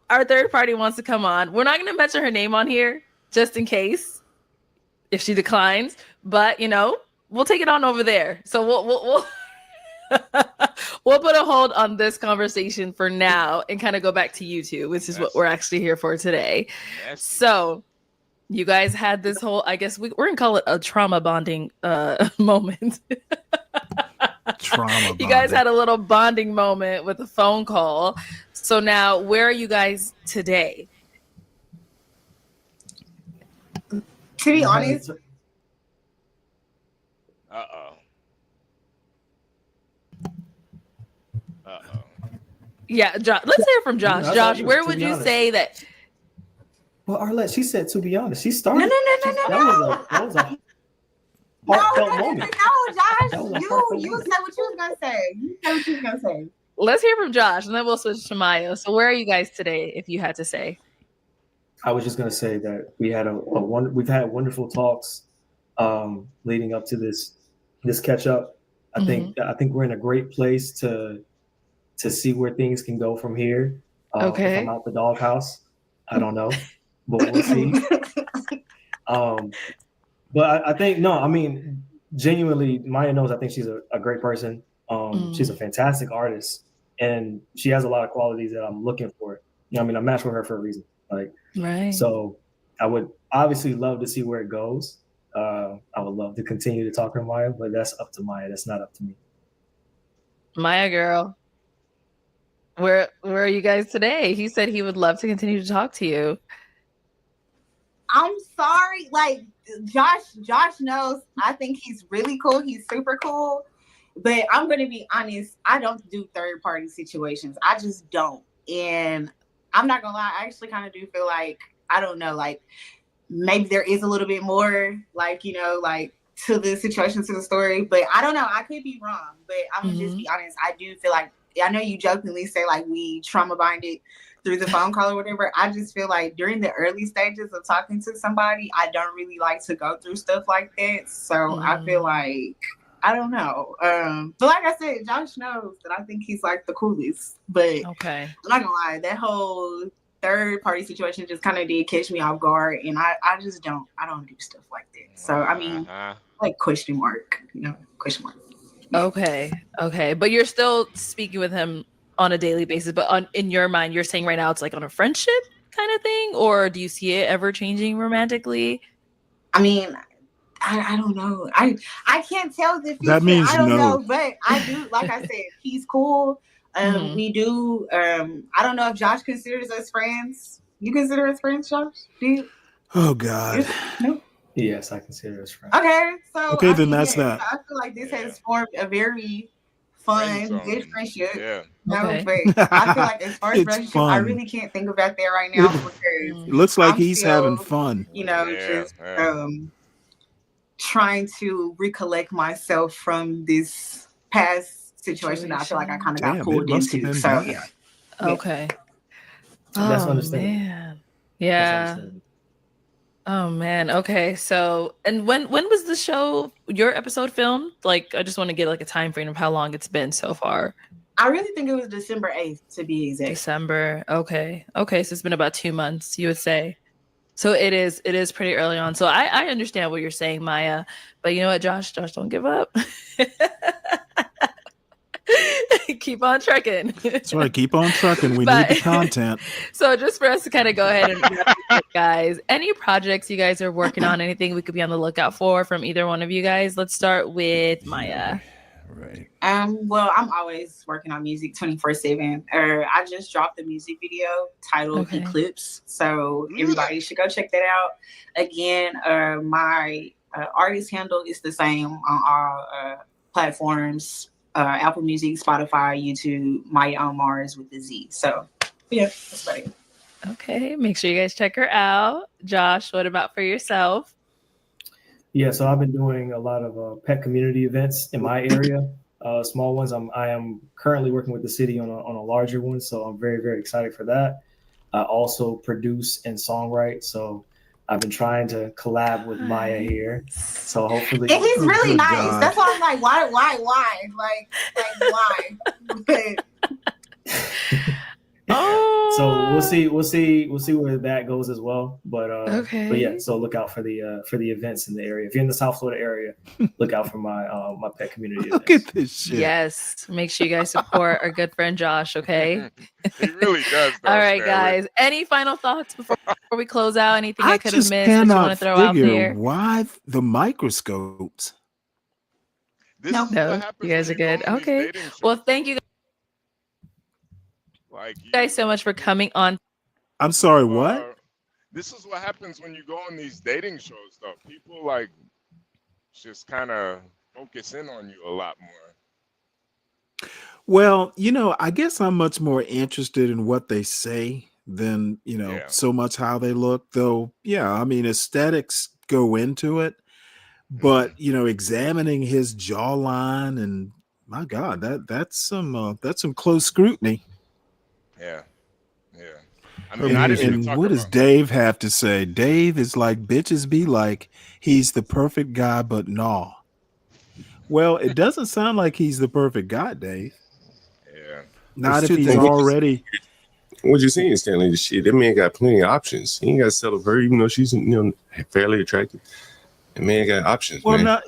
our third party wants to come on, we're not gonna mention her name on here just in case if she declines, but we'll take it on over there. So we'll we'll put a hold on this conversation for now and kind of go back to you two, which is what we're actually here for today. So you guys had this whole, I guess we're gonna call it a trauma bonding moment. Trauma You guys had a little bonding moment with a phone call. So now, where are you guys today? To be honest, Yeah, Josh, let's hear from Josh. Yeah, Josh, where would you say that? Well, Arlette, she said, to be honest, she started. No. That was a heartfelt moment. No, Josh, you said what you was gonna say. Let's hear from Josh, and then we'll switch to Maya. So, where are you guys today? If you had to say, I was just gonna say that we've had wonderful talks leading up to this catch up. I think we're in a great place to see where things can go from here. Okay. If I'm out the doghouse, I don't know, but we'll see. But I think genuinely, Maya knows I think she's a great person. She's a fantastic artist, and she has a lot of qualities that I'm looking for. I matched with her for a reason. Right. So I would obviously love to see where it goes. I would love to continue to talk to Maya, but that's up to Maya. That's not up to me. Maya girl. Where are you guys today? He said he would love to continue to talk to you. I'm sorry. Like Josh knows I think he's really cool. He's super cool. But I'm going to be honest. I don't do third party situations. I just don't. And I'm not going to lie. I actually kind of do feel like, I don't know, like maybe there is a little bit more like, like to the situation, to the story. But I don't know. I could be wrong. But I'm going to just be honest. I do feel like, I know you jokingly say like we trauma bonded through the phone call or whatever. I just feel like during the early stages of talking to somebody, I don't really like to go through stuff like that. So I feel like, I don't know. But like I said, Josh knows that I think he's like the coolest. But okay, I'm not gonna lie, that whole third party situation just kind of did catch me off guard, and I just don't do stuff like that. So I mean, like question mark, question mark. Okay. But you're still speaking with him on a daily basis, but in your mind, you're saying right now it's like on a friendship kind of thing, or do you see it ever changing romantically? I mean, I don't know. I can't tell the future. That means I don't no. know, but I do. Like I said, he's cool. We do. I don't know if Josh considers us friends. You consider us friends, Josh? Do you? Oh God. No. Yes, I consider us friends. Okay, so okay, then that's that. I feel like this has formed a very fun, good friendship. Yeah. No, but I feel like as far as friendship, I really can't think about that right now because it looks like he's having fun. Just trying to recollect myself from this past situation that I feel like I kind of got pulled into. So yeah. Okay. That's Oh understandable. man. Yeah. Oh man. Okay. So, and when was the show, your episode filmed? Like, I just want to get like a time frame of how long it's been so far. I really think it was December 8th to be exact. December. Okay. So it's been about 2 months, you would say. So it is pretty early on. So I understand what you're saying, Maya. But you know what, Josh, don't give up. Keep on trucking. That's right. Keep on trucking. We need the content. So just for us to kind of go ahead and wrap up, guys, any projects you guys are working on, anything we could be on the lookout for from either one of you guys? Let's start with Maya. Right. Well, I'm always working on music 24/7. I just dropped a music video titled Eclipse. So everybody should go check that out. Again, my artist handle is the same on all platforms. Apple Music, Spotify, YouTube, Maya on Mars with the Z. So yeah, that's about it. Okay, make sure you guys check her out. Josh, what about for yourself? Yeah, so I've been doing a lot of pet community events in my area, small ones. I am currently working with the city on a larger one, so I'm very, very excited for that. I also produce and songwrite, so I've been trying to collab with Maya here. So hopefully, and he's really nice. God. That's why I'm like, why? Like why? So we'll see where that goes as well. But yeah, so look out for the events in the area. If you're in the South Florida area, look out for my pet community events. Look at this shit. Yes, make sure you guys support our good friend Josh. Okay, he really does. All right, guys. Any final thoughts before we close out? Anything I could have missed that you cannot want to throw out there? Why the microscopes? No, you guys are good. Okay, well, thank you. You guys so much for coming on. I'm sorry, what? This is what happens when you go on these dating shows, though. People like just kind of focus in on you a lot more. Well, I guess I'm much more interested in what they say than, so much how they look. Though, yeah, I mean, aesthetics go into it. But, examining his jawline and my God, that's some close scrutiny. Yeah. I mean, and what does Dave have to say? Dave is like, bitches be like, he's the perfect guy, but no. Well, it doesn't sound like he's the perfect guy, Dave. Yeah. Not if he's already. What you saying, Stanley? The shit, that man got plenty of options. He ain't got to settle for her, even though she's fairly attractive. The man got options. Well, man.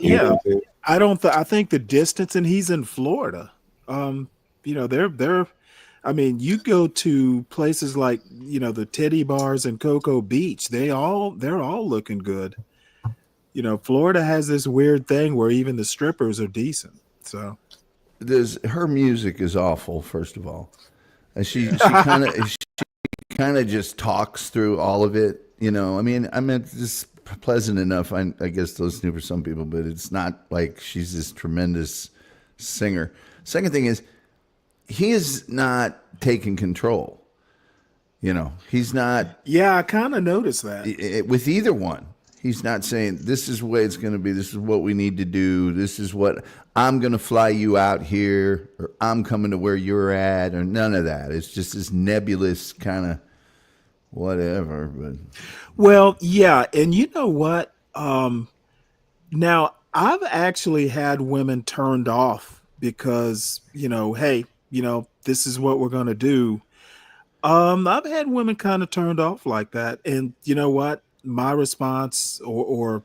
I think the distance, and he's in Florida. They're. I mean, you go to places like, the teddy bars and Cocoa Beach, they're all looking good. Florida has this weird thing where even the strippers are decent. So her music is awful, first of all. She kind of just talks through all of it. You know, I mean, it's pleasant enough. I guess to listen to for some people, but it's not like she's this tremendous singer. Second thing is, he is not taking control. You know, he's not. Yeah, I kind of noticed that with either one. He's not saying this is the way it's going to be. This is what we need to do. This is what I'm going to fly you out here, or I'm coming to where you're at, or none of that. It's just this nebulous kind of whatever. But well, yeah, and you know what? Now I've actually had women turned off because hey, this is what we're going to do. I've had women kind of turned off like that, and you know what? My response, or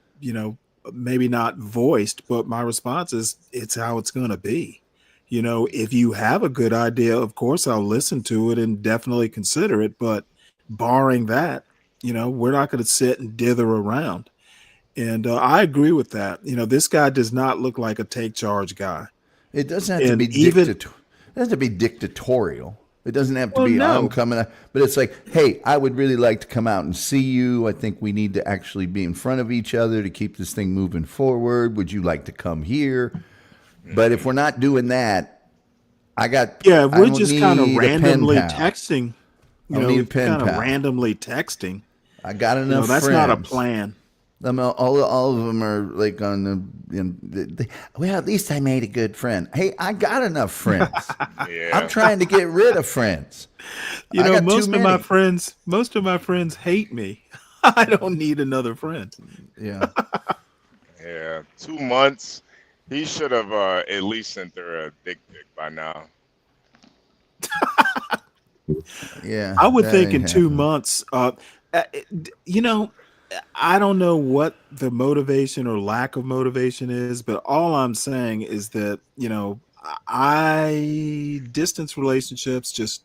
maybe not voiced, but my response is, it's how it's going to be. If you have a good idea, of course I'll listen to it and definitely consider it. But barring that, we're not going to sit and dither around. And I agree with that. This guy does not look like a take charge guy. It doesn't have to be it doesn't have to be dictatorial. It doesn't have to be, no. I'm coming out. But it's like, hey, I would really like to come out and see you. I think we need to actually be in front of each other to keep this thing moving forward. Would you like to come here? But if we're not doing that, we're just kind of randomly texting. Kind of randomly texting. I got enough that's friends. Not a plan. All of them are like on the well, at least I made a good friend. Hey, I got enough friends. Yeah. I'm trying to get rid of friends. Most of my friends hate me. I don't need another friend. Yeah. Yeah. 2 months. He should have at least sent her a dick pic by now. Yeah. I would think in 2 months. I don't know what the motivation or lack of motivation is, but all I'm saying is that, distance relationships, just,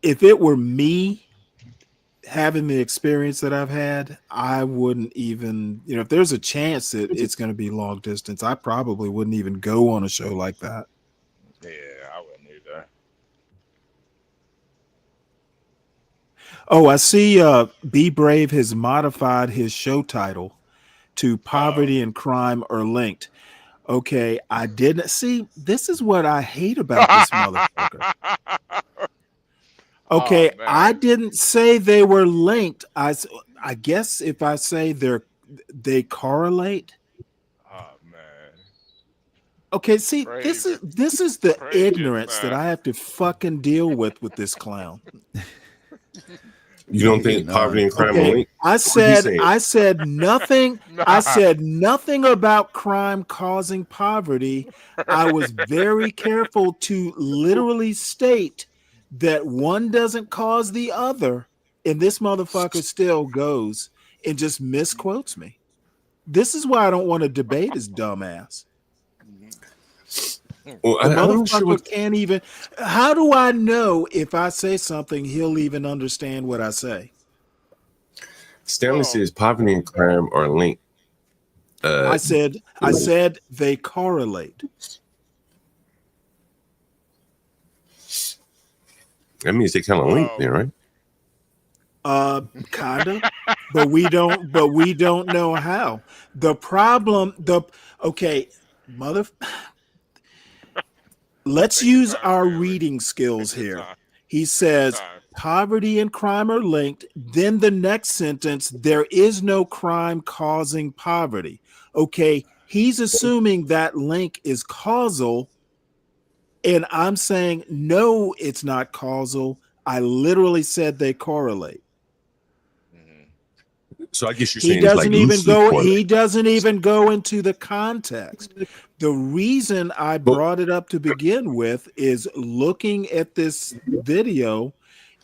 if it were me having the experience that I've had, I wouldn't even, if there's a chance that it's going to be long distance, I probably wouldn't even go on a show like that. Yeah, I wouldn't either. Oh, I see Be Brave has modified his show title to Poverty and Crime Are Linked. Okay, I didn't see. This is what I hate about this motherfucker. Okay, I didn't say they were linked. I guess if I say they correlate. Oh man. Okay, see, this is the ignorance that I have to fucking deal with this clown. You don't think poverty and crime are linked? I said nothing. I said nothing about crime causing poverty. I was very careful to literally state that one doesn't cause the other, and this motherfucker still goes and just misquotes me. This is why I don't want to debate his dumb ass. Well, the motherfucker can't even. How do I know if I say something, he'll even understand what I say? Stanley says poverty and crime are linked. I said they correlate. That means they kind of linked there, right? Kinda, but we don't know how. The problem, let's use our reading skills here. He says poverty and crime are linked. Then the next sentence, there is no crime causing poverty. Okay, he's assuming that link is causal. And I'm saying, no, it's not causal. I literally said they correlate. So I guess you're saying he doesn't even go into the context. The reason I brought it up to begin with is looking at this video.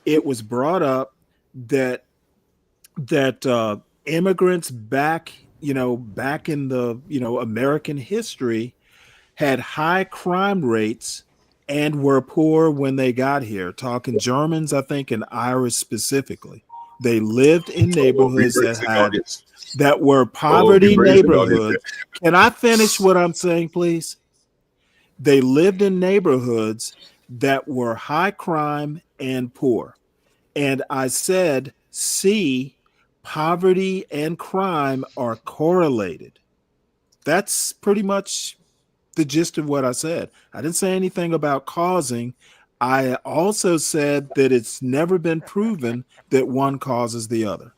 It was brought up that immigrants back in the American history had high crime rates and were poor when they got here. Talking Germans, I think, and Irish specifically. They lived in neighborhoods that were poverty neighborhoods. Can I finish what I'm saying, please? They lived in neighborhoods that were high crime and poor. And I said, see, poverty and crime are correlated. That's pretty much the gist of what I said. I didn't say anything about causing. I also said that it's never been proven that one causes the other.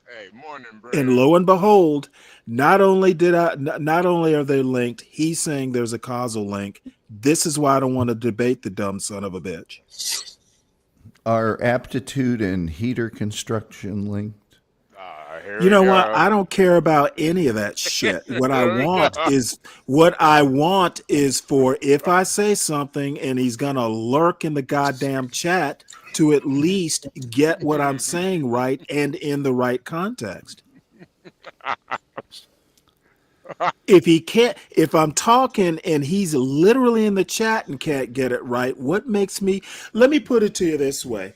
Hey, morning, And lo and behold, not only are they linked, he's saying there's a causal link. This is why I don't want to debate the dumb son of a bitch. Are aptitude and heater construction linked? You know what? I don't care about any of that shit. What I want is for if I say something and he's gonna lurk in the goddamn chat to at least get what I'm saying right and in the right context. If I'm talking and he's literally in the chat and can't get it right, let me put it to you this way.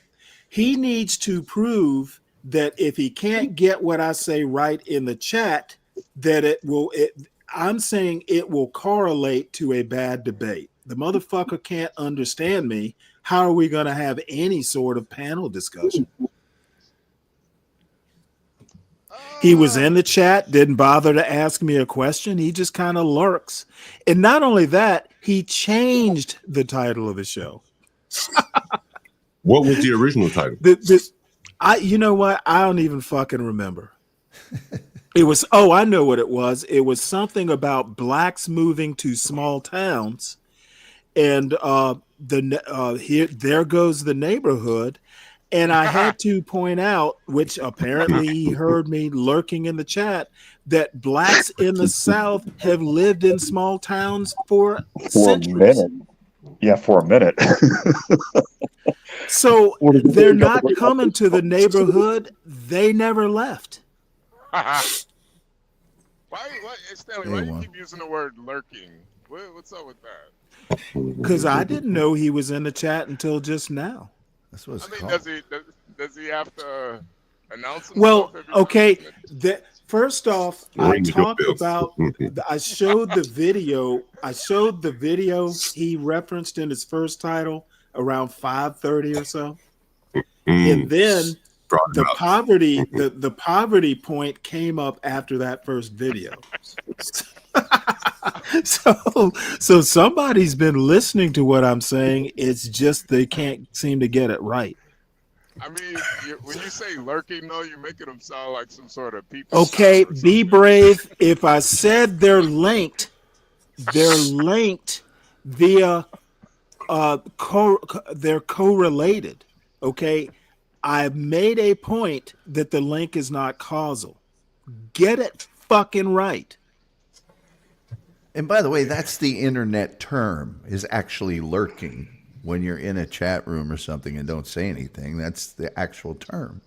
He needs to prove that if he can't get what I say right in the chat, that I'm saying it will correlate to a bad debate. The motherfucker can't understand me. How are we going to have any sort of panel discussion? He was in the chat, didn't bother to ask me a question. He just kind of lurks. And not only that, he changed the title of the show. What was the original title? You know what? I don't even fucking remember. I know what it was. It was something about blacks moving to small towns, and there goes the neighborhood. And I had to point out, which apparently he heard me lurking in the chat, that blacks in the South have lived in small towns for centuries. A minute. Yeah, for a minute. So they're not coming to the neighborhood. They never left. Stanley, why do you keep using the word lurking? What's up with that? Because I didn't know he was in the chat until just now. That's what it's called. Does he have to announce himself? Well, okay. First off, I showed the video he referenced in his first title around 5:30 or so. And then the poverty point came up after that first video. So somebody's been listening to what I'm saying. It's just they can't seem to get it right. I mean, when you say lurking, though, you're making them sound like some sort of people. Okay, be brave. If I said they're linked via they're correlated. Okay, I've made a point that the link is not causal. Get it fucking right. And by the way, that's the internet term, is actually lurking. When you're in a chat room or something and don't say anything, that's the actual term.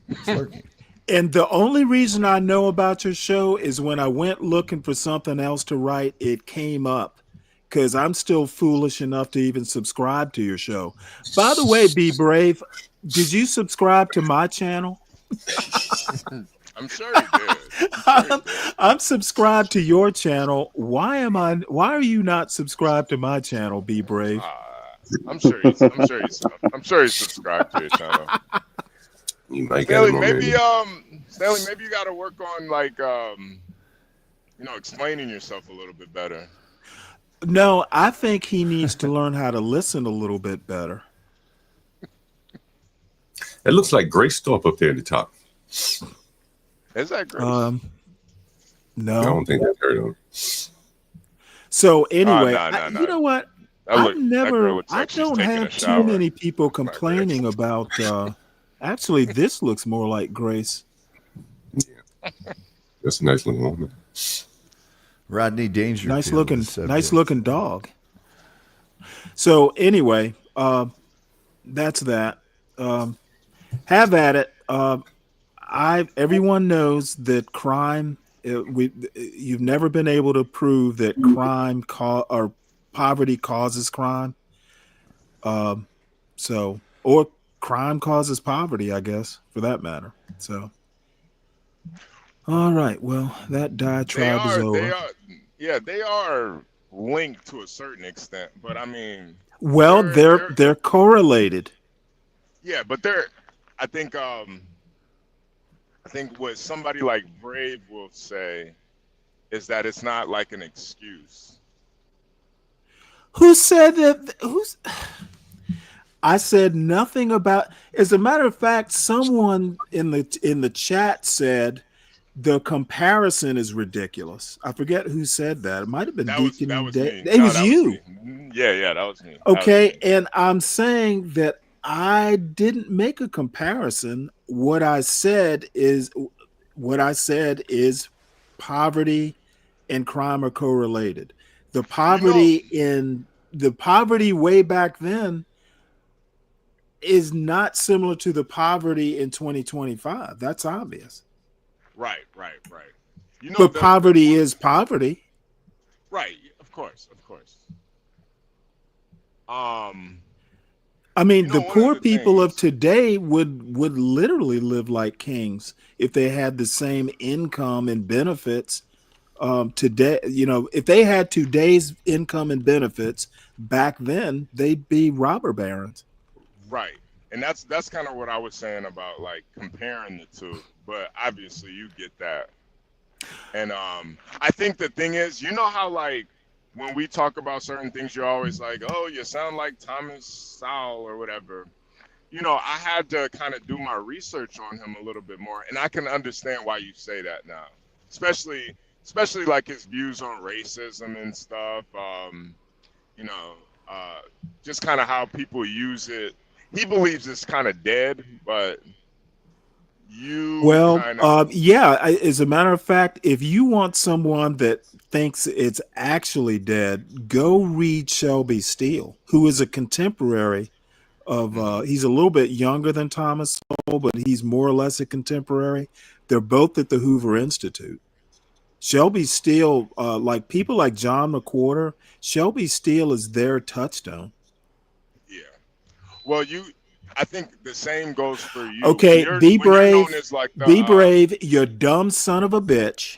It's lurking. And the only reason I know about your show is when I went looking for something else to write, it came up. Because I'm still foolish enough to even subscribe to your show. By the way, Be Brave, did you subscribe to my channel? I'm sure you did. I'm subscribed to your channel. Why are you not subscribed to my channel, Be Brave? I'm sure you subscribe to your channel. Stanley, maybe you got to work on explaining yourself a little bit better. No, I think he needs to learn how to listen a little bit better. It looks like Grace Thorpe up there at the top. Is that Grace? No. I don't think that's her. So anyway, no. You know what? I don't have too many people complaining about. Actually, this looks more like Grace. Yeah. That's a nice looking woman. Rodney Dangerfield. Nice looking dog. So anyway, that's that. Have at it. Everyone knows that crime. You've never been able to prove that crime or poverty causes crime. Or crime causes poverty, I guess, for that matter. So, all right. Well, that diatribe is over. They are linked to a certain extent, but I mean, Well, they're correlated. Yeah, but I think what somebody like Brave will say is that it's not like an excuse. Who said that? I said nothing about. As a matter of fact, someone in the chat said the comparison is ridiculous. I forget who said that. It might have been Deacon. That was me. It was you. Yeah, that was me. Okay, and I'm saying that I didn't make a comparison. What I said is poverty and crime are correlated. The poverty way back then is not similar to the poverty in 2025. That's obvious. Right. But poverty is poverty. Right, of course. I mean, the poor people of today would literally live like kings if they had the same income and benefits today. If they had today's income and benefits back then, they'd be robber barons. Right. And that's kind of what I was saying about like comparing the two. But obviously you get that. And I think the thing is, how like when we talk about certain things, you're always like, oh, you sound like Thomas Sowell or whatever. I had to kind of do my research on him a little bit more. And I can understand why you say that now, especially like his views on racism and stuff. Just kind of how people use it. He believes it's kind of dead, but as a matter of fact, if you want someone that thinks it's actually dead, go read Shelby Steele, who is a contemporary of he's a little bit younger than Thomas Sowell, but he's more or less a contemporary. They're both at the Hoover Institute. Shelby Steele, like people like John McWhorter, Shelby Steele is their touchstone. Yeah. Well, I think the same goes for you. Okay, be brave. Be brave, you dumb son of a bitch.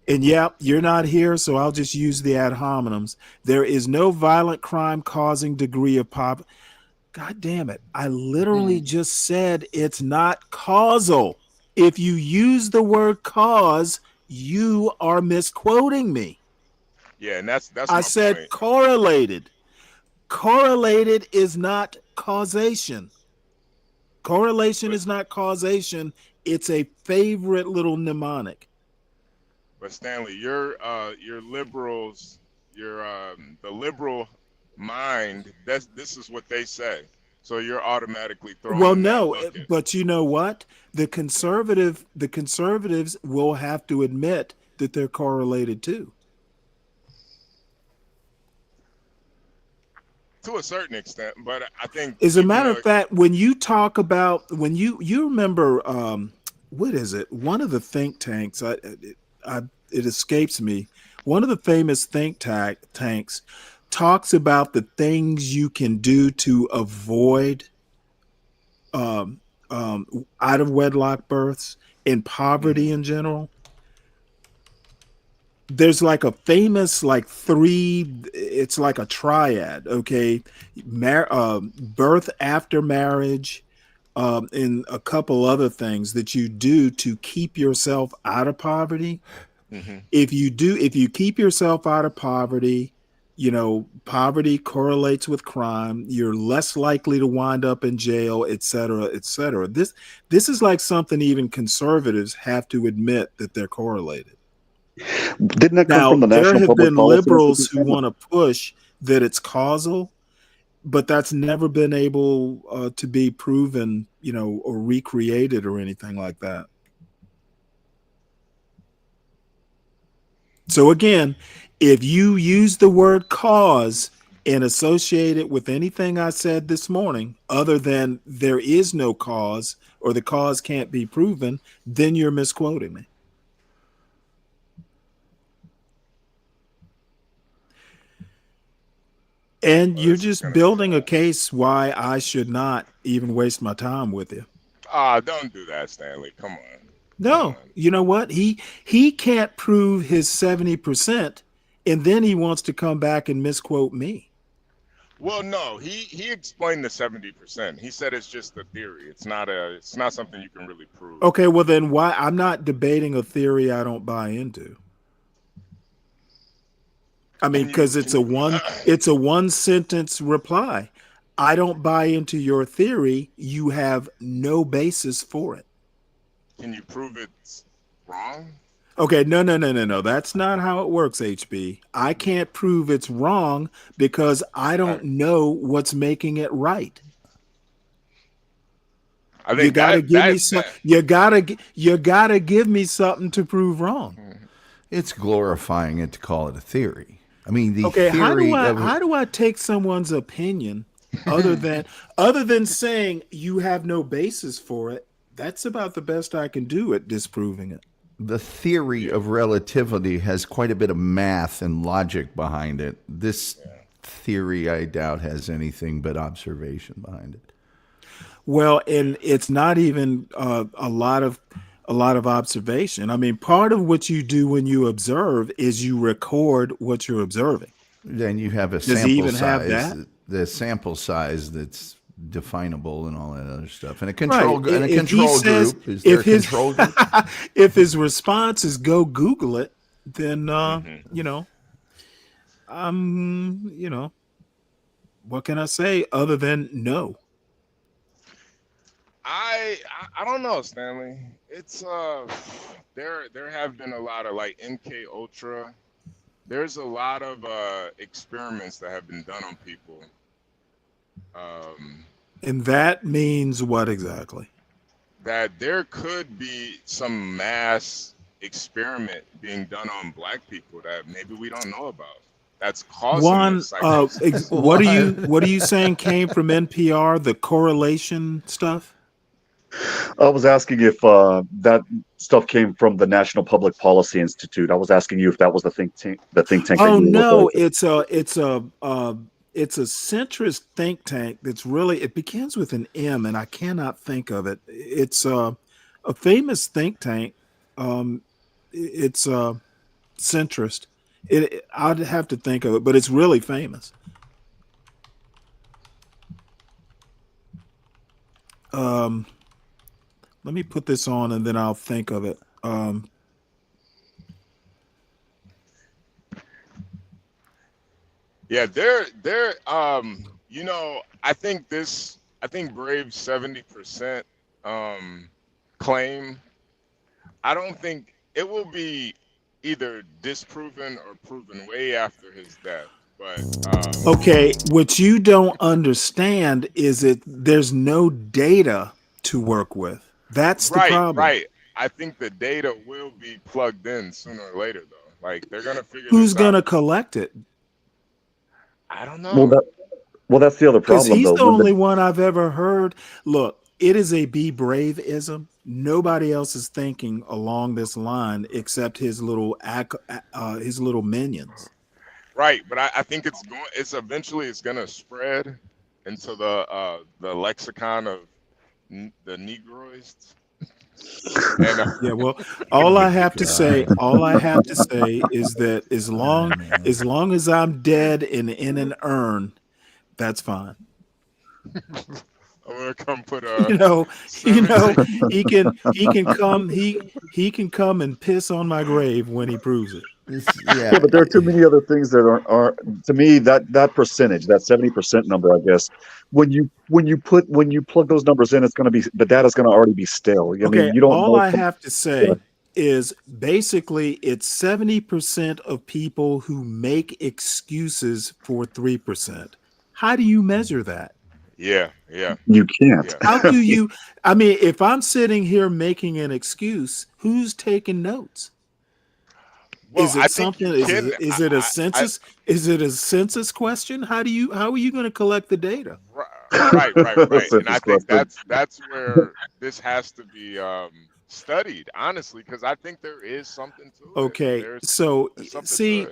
And you're not here, so I'll just use the ad hominems. There is no violent crime causing degree of poverty. God damn it. I literally just said it's not causal. If you use the word cause, you are misquoting me. Yeah, and that's I my said point. correlated. Correlated is not causation. Correlation is not causation. It's a favorite little mnemonic. But Stanley, your liberals, the liberal mind, this is what they say. So you're automatically throwing. Well, no, but you know what? The conservatives will have to admit that they're correlated too. To a certain extent, but I think, as a matter of fact, when you talk about you remember what is it? One of the think tanks, it escapes me. One of the famous think tanks talks about the things you can do to avoid out of wedlock births and poverty in general. There's like a famous it's like a triad, okay? Birth after marriage, and a couple other things that you do to keep yourself out of poverty. Mm-hmm. If you keep yourself out of poverty, poverty correlates with crime. You're less likely to wind up in jail, et cetera, et cetera. This is like something even conservatives have to admit that they're correlated. Didn't that come from the National There have Public been Policy liberals Institute? who want to push that it's causal, but that's never been able to be proven, or recreated or anything like that. So again, if you use the word cause and associate it with anything I said this morning, other than there is no cause or the cause can't be proven, then you're misquoting me. And you're just building a case why I should not even waste my time with you. Don't do that, Stanley. Come on. No, you know what? He can't prove his 70%, and then he wants to come back and misquote me. Well, no, he explained the 70%. He said it's just a theory. It's not something you can really prove. Okay, well then why? I'm not debating a theory I don't buy into. I mean, because it's a one sentence reply. I don't buy into your theory. You have no basis for it. Can you prove it's wrong? Okay, no. That's not how it works, HB. I can't prove it's wrong because I don't know what's making it right. I think you gotta give me some. You gotta give me something to prove wrong. It's glorifying it to call it a theory. I mean, the Okay, theory how do I take someone's opinion other than saying you have no basis for it? That's about the best I can do at disproving it. The theory of relativity has quite a bit of math and logic behind it. This theory, I doubt, has anything but observation behind it. Well, and it's not even a lot of observation. I mean, part of what you do when you observe is you record what you're observing. Then you have a sample size. The sample size that's definable and all that other stuff. And a control Right. and a If control he says- group. Is there if a his- control group? If his response is go Google it, then what can I say other than no? I don't know, Stanley. It's there have been a lot of like MK Ultra. There's a lot of experiments that have been done on people. And that means what exactly? That there could be some mass experiment being done on black people that maybe we don't know about. That's causing this psychosis. What are you saying came from NPR? The correlation stuff? I was asking if that stuff came from the National Public Policy Institute. I was asking you if that was the think tank. Oh no, it's a centrist think tank that's really, it begins with an M and I cannot think of it. It's a famous think tank. It's centrist. I'd have to think of it, but it's really famous. Let me put this on and then I'll think of it. Yeah, I think Brave's 70% claim, I don't think it will be either disproven or proven way after his death. But okay, what you don't understand is there's no data to work with. That's the problem. Right. I think the data will be plugged in sooner or later, though. Like they're gonna figure. Who's gonna collect it? I don't know. Well, that's the other problem. Because he's though. the only one I've ever heard. Look, it is a be brave-ism. Nobody else is thinking along this line except his little minions. Right, but I think it's eventually gonna spread into the lexicon of the Negroids. Yeah, well, all I have to say is that as long as I'm dead and in an urn, that's fine. I'm gonna come put he can come and piss on my grave when he proves it. Yeah, but there are too many other things that are to me that percentage, that 70% number, I guess. When you plug those numbers in, the data's gonna already be stale. I mean, you don't. All I have to say is basically it's 70% of people who make excuses for 3%. How do you measure that? Yeah. You can't. How do you? I mean, if I'm sitting here making an excuse, who's taking notes? Well, Is it something? Is it a census? Is it a census question? How are you going to collect the data? Right. And I think that's where this has to be studied, honestly, because I think there is something to it. Okay, so see,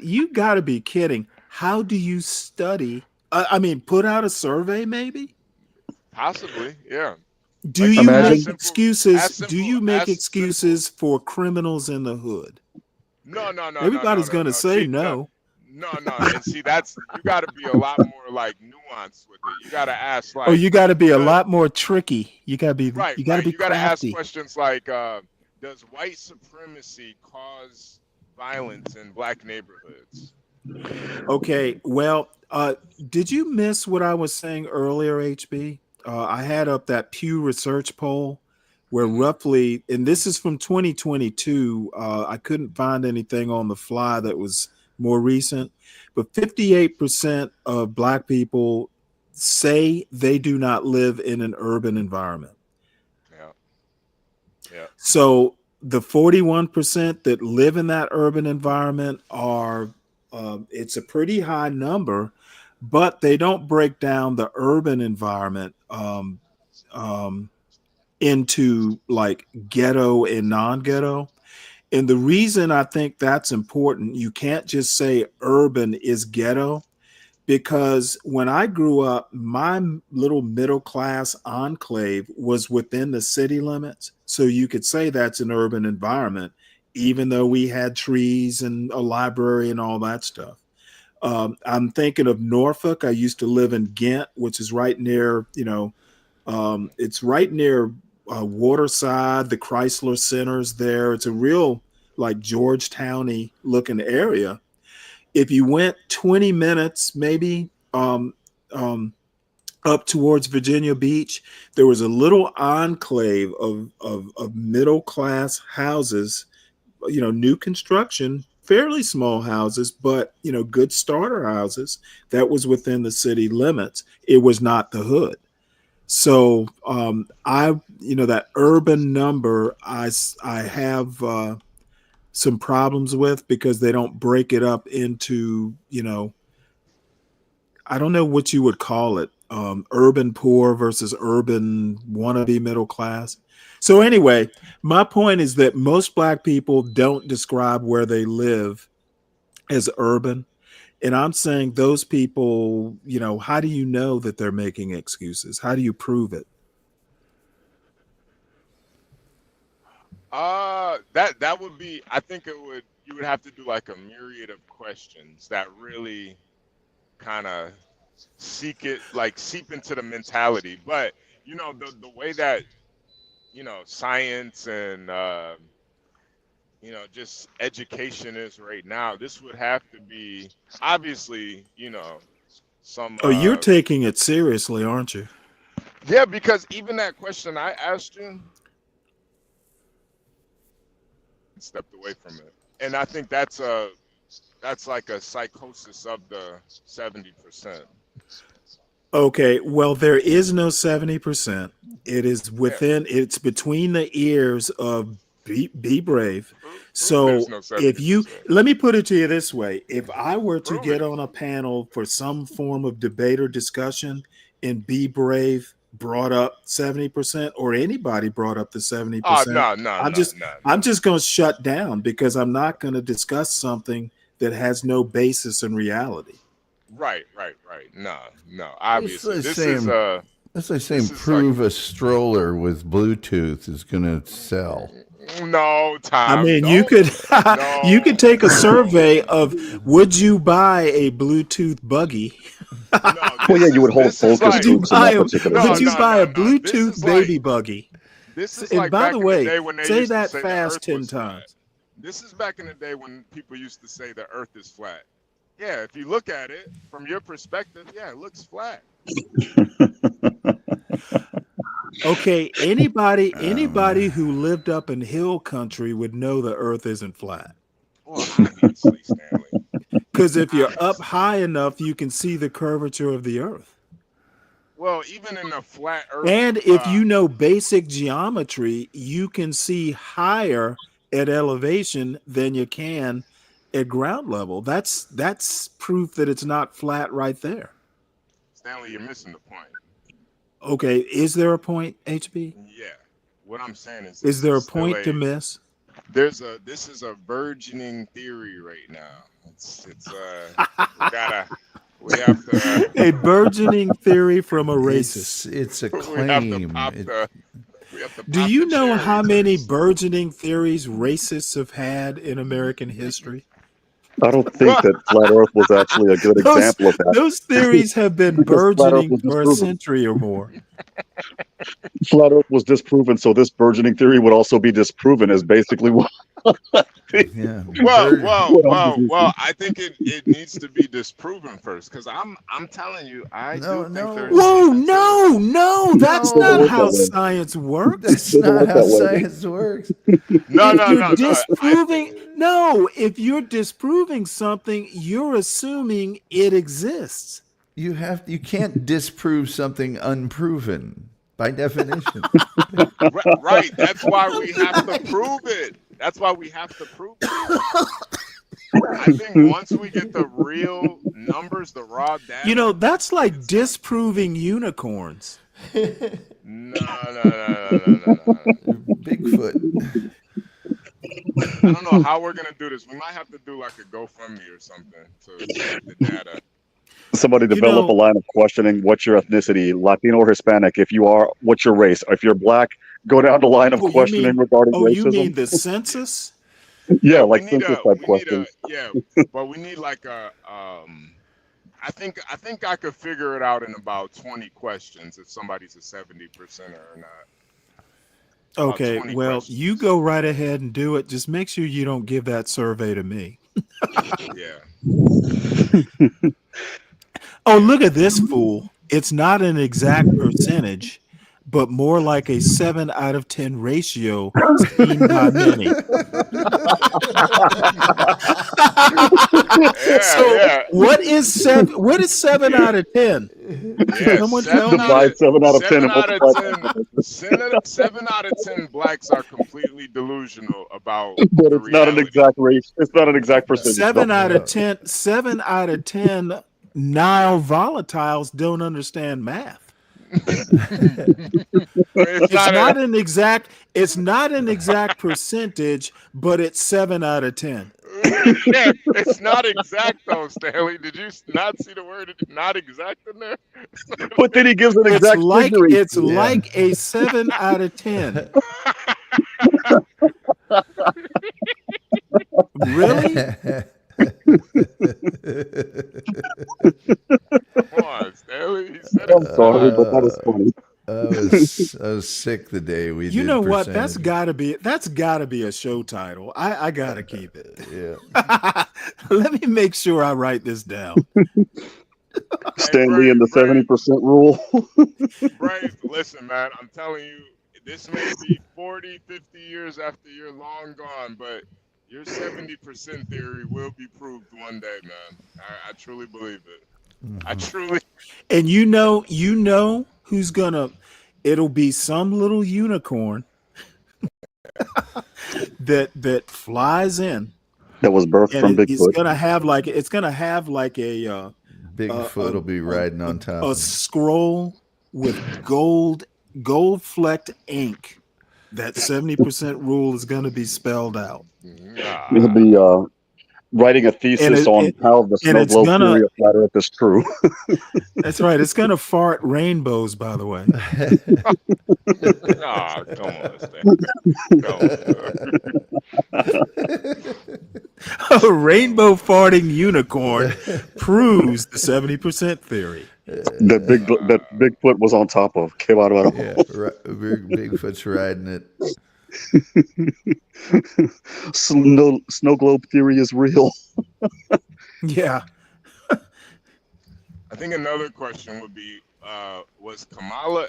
you got to be kidding. How do you study? I mean, put out a survey, maybe. Possibly, yeah. Do you make excuses? Do you make excuses for criminals in the hood? No. Everybody's going to say no. No, and see, that's you got to be a lot more like nuanced with it. You got to ask Oh, like, you got to be a lot more tricky. You got to be right. you got to be You got to ask crafty. questions like, does white supremacy cause violence in black neighborhoods? Okay, well, did you miss what I was saying earlier, HB? I had up that Pew Research poll where roughly, and this is from 2022, I couldn't find anything on the fly that was more recent, but 58% of Black people say they do not live in an urban environment. Yeah. So the 41% that live in that urban environment are, it's a pretty high number, but they don't break down the urban environment into like ghetto and non-ghetto. And the reason I think that's important, you can't just say urban is ghetto, because when I grew up, my little middle class enclave was within the city limits. So you could say that's an urban environment, even though we had trees and a library and all that stuff. I'm thinking of Norfolk. I used to live in Ghent, which is right near, it's right near Waterside, the Chrysler Center's there. It's a real like Georgetowny looking area. If you went 20 minutes, maybe up towards Virginia Beach, there was a little enclave of middle class houses, new construction, fairly small houses, but good starter houses that was within the city limits. It was not the hood. So that urban number, I have some problems with, because they don't break it up into, I don't know what you would call it, urban poor versus urban wannabe middle class. So anyway, my point is that most Black people don't describe where they live as urban. And I'm saying those people, how do you know that they're making excuses? How do you prove it? That would be, I think you would have to do like a myriad of questions that really kind of seep into the mentality. But the way that science and just education is right now, this would have to be obviously some Oh, you're taking it seriously, aren't you? yeah, because even that question I asked you stepped away from it, and I think that's like a psychosis of the 70%. Okay, well, there is no 70%. It is within, it's between the ears of be brave. So no if let me put it to you this way. If I were to get on a panel for some form of debate or discussion and Be Brave brought up 70%, or anybody brought up the 70%, I'm just going to shut down, because I'm not going to discuss something that has no basis in reality. Right. No. Obviously, That's like saying prove a stroller with Bluetooth is going to sell. No, Tom. I mean, you could take a survey of, would you buy a Bluetooth buggy? Well, yeah, you would hold focus groups in that particular Would you case. buy a Bluetooth baby buggy? This is and like by back the in way, the day when they say used that to say fast the 10 Earth was times. flat. This is back in the day when people used to say the Earth is flat. Yeah, if you look at it from your perspective, yeah, it looks flat. Okay, anybody who lived up in hill country would know the Earth isn't flat. Well, obviously, Stanley. Because if you're up high enough, you can see the curvature of the Earth. Well, even in a flat Earth. And if you know basic geometry, you can see higher at elevation than you can at ground level. That's proof that it's not flat right there. Stanley, you're missing the point. Okay, is there a point, HB? Yeah. What I'm saying is there a point to miss? This is a burgeoning theory right now. We have to a burgeoning theory from a racist. It's a claim. Do you know how many burgeoning theories racists have had in American history? I don't think that flat Earth was actually a good example of that. Those theories have been Because flat Earth burgeoning was for a disproven. century or more. Flat Earth was disproven, so this burgeoning theory would also be disproven. Is basically what. Yeah. Well. I think it needs to be disproven first, because I'm telling you, I do think there's. Whoa, no, that's not how science works. That's not how science works. If you're disproving something, you're assuming it exists. You can't disprove something unproven by definition. Right. That's why we have to prove it. I think once we get the real numbers, the raw data. That's like disproving unicorns. No. Bigfoot. I don't know how we're gonna do this. We might have to do like a GoFundMe or something to get the data. Somebody develop a line of questioning: what's your ethnicity, Latino or Hispanic? If you are, what's your race? If you're black, go down the line of questioning regarding racism. You mean the census? Yeah, like census type questions. But we need like a. I think I could figure it out in about 20 questions if somebody's a 70%er or not. Okay, well, you go right ahead and do it. Just make sure you don't give that survey to me. Yeah. Oh, look at this fool. It's not an exact percentage, but more like a 7 out of 10 ratio seen by many. What is 7 out of 10? Yeah, Someone 7 tell me. 7 out of 10. 7 out of 10 blacks are completely delusional about. But it's not an exact ratio. It's not an exact percentage. 7 out of 10. 7 out of 10 Nile volatiles don't understand math. It's not an exact percentage, but it's 7 out of 10. It's not exact though, Stanley. Did you not see the word "not exact" in there? But then he gives an exact figure. It's like a 7 out of 10. Really? Come on, Stanley. I'm sorry, but that was funny. I was sick the day we did. You know what? That's gotta be a show title. I gotta keep it. Yeah. Let me make sure I write this down. Stanley and the 70% rule. Right. Listen, man, I'm telling you, this may be 40, 50 years after you're long gone, but your 70% theory will be proved one day, man. I truly believe it. I truly. And you know who's gonna? It'll be some little unicorn that flies in. That was birthed from Bigfoot. It's gonna have like a Bigfoot will be riding on top. A scroll with gold flecked ink. That 70% rule is gonna be spelled out. He'll be writing a thesis on how the snow globe theory of flat Earth is true. That's right. It's gonna fart rainbows, by the way. Oh, come on, A rainbow farting unicorn proves the 70% theory. That Bigfoot was on top of. Came out of it. Yeah, Bigfoot's riding it. Snow globe theory is real. Yeah. I think another question would be, is Kamala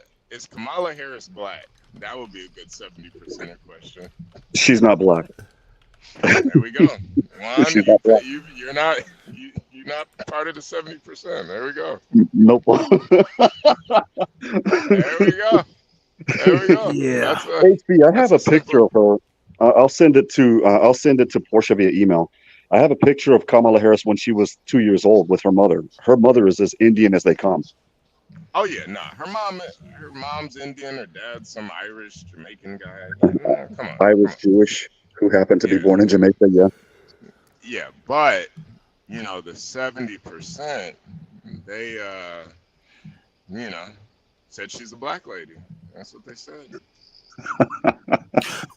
Harris black? That would be a good 70% question. She's not black. There we go. She's not black. You're not part of the 70%. There we go. Nope. There we go. Yeah. HB, I have a picture of her. I'll send it to Portia via email. I have a picture of Kamala Harris when she was 2 years old with her mother. Her mother is as Indian as they come. Oh yeah, nah. Her mom's Indian. Her dad's some Irish, Jamaican guy. Come on. Irish, Jewish, who happened to be born in Jamaica. Yeah. Yeah, but the 70%, they said she's a black lady. That's what they said.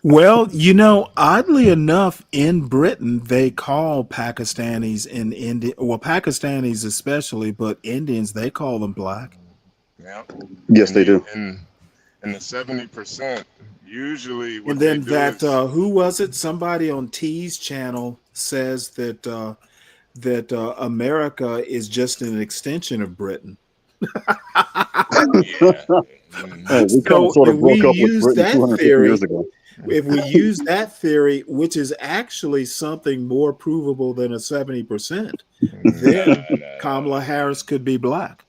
Well, you know, oddly enough, in Britain, they call Pakistanis and Indian, well, Pakistanis especially, but Indians, they call them black. Yeah. Yes, And they do. and the 70%, usually And what they then do that, is who was it? Somebody on T's channel says that America is just an extension of Britain. Hey, we kind of So sort if of we broke up with use Britain that 250 years theory, ago. if we use that theory, which is actually something more provable than a 70%, then Kamala Harris could be black.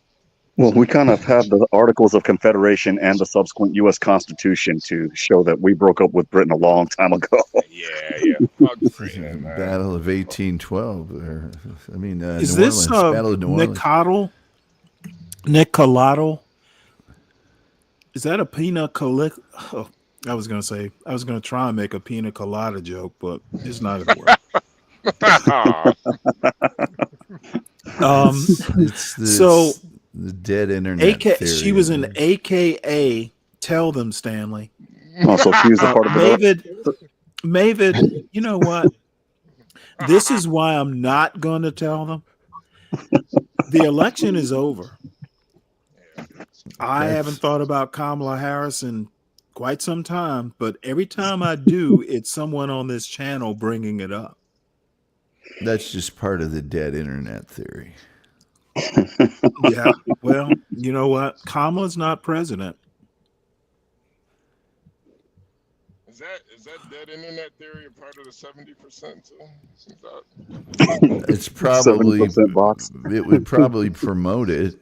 Well, we kind of have the Articles of Confederation and the subsequent U.S. Constitution to show that we broke up with Britain a long time ago. Yeah. Fuck Britain, man. Battle of 1812. Or, I mean, Is New this Orleans. Battle of New Orleans. Nick Collateral? Is that a pina colada? Oh, I was going to try and make a pina colada joke, but it's not going to work. It's the dead internet theory. She was an AKA. Tell them, Stanley. Oh, so she was a part of Mavid, you know what? This is why I'm not going to tell them. The election is over. I haven't thought about Kamala Harris in quite some time, but every time I do, it's someone on this channel bringing it up. That's just part of the dead internet theory. Yeah. Well, you know what? Kamala's not president. Is that dead internet theory a part of the 70% too? It's probably 7% box. It would probably promote it.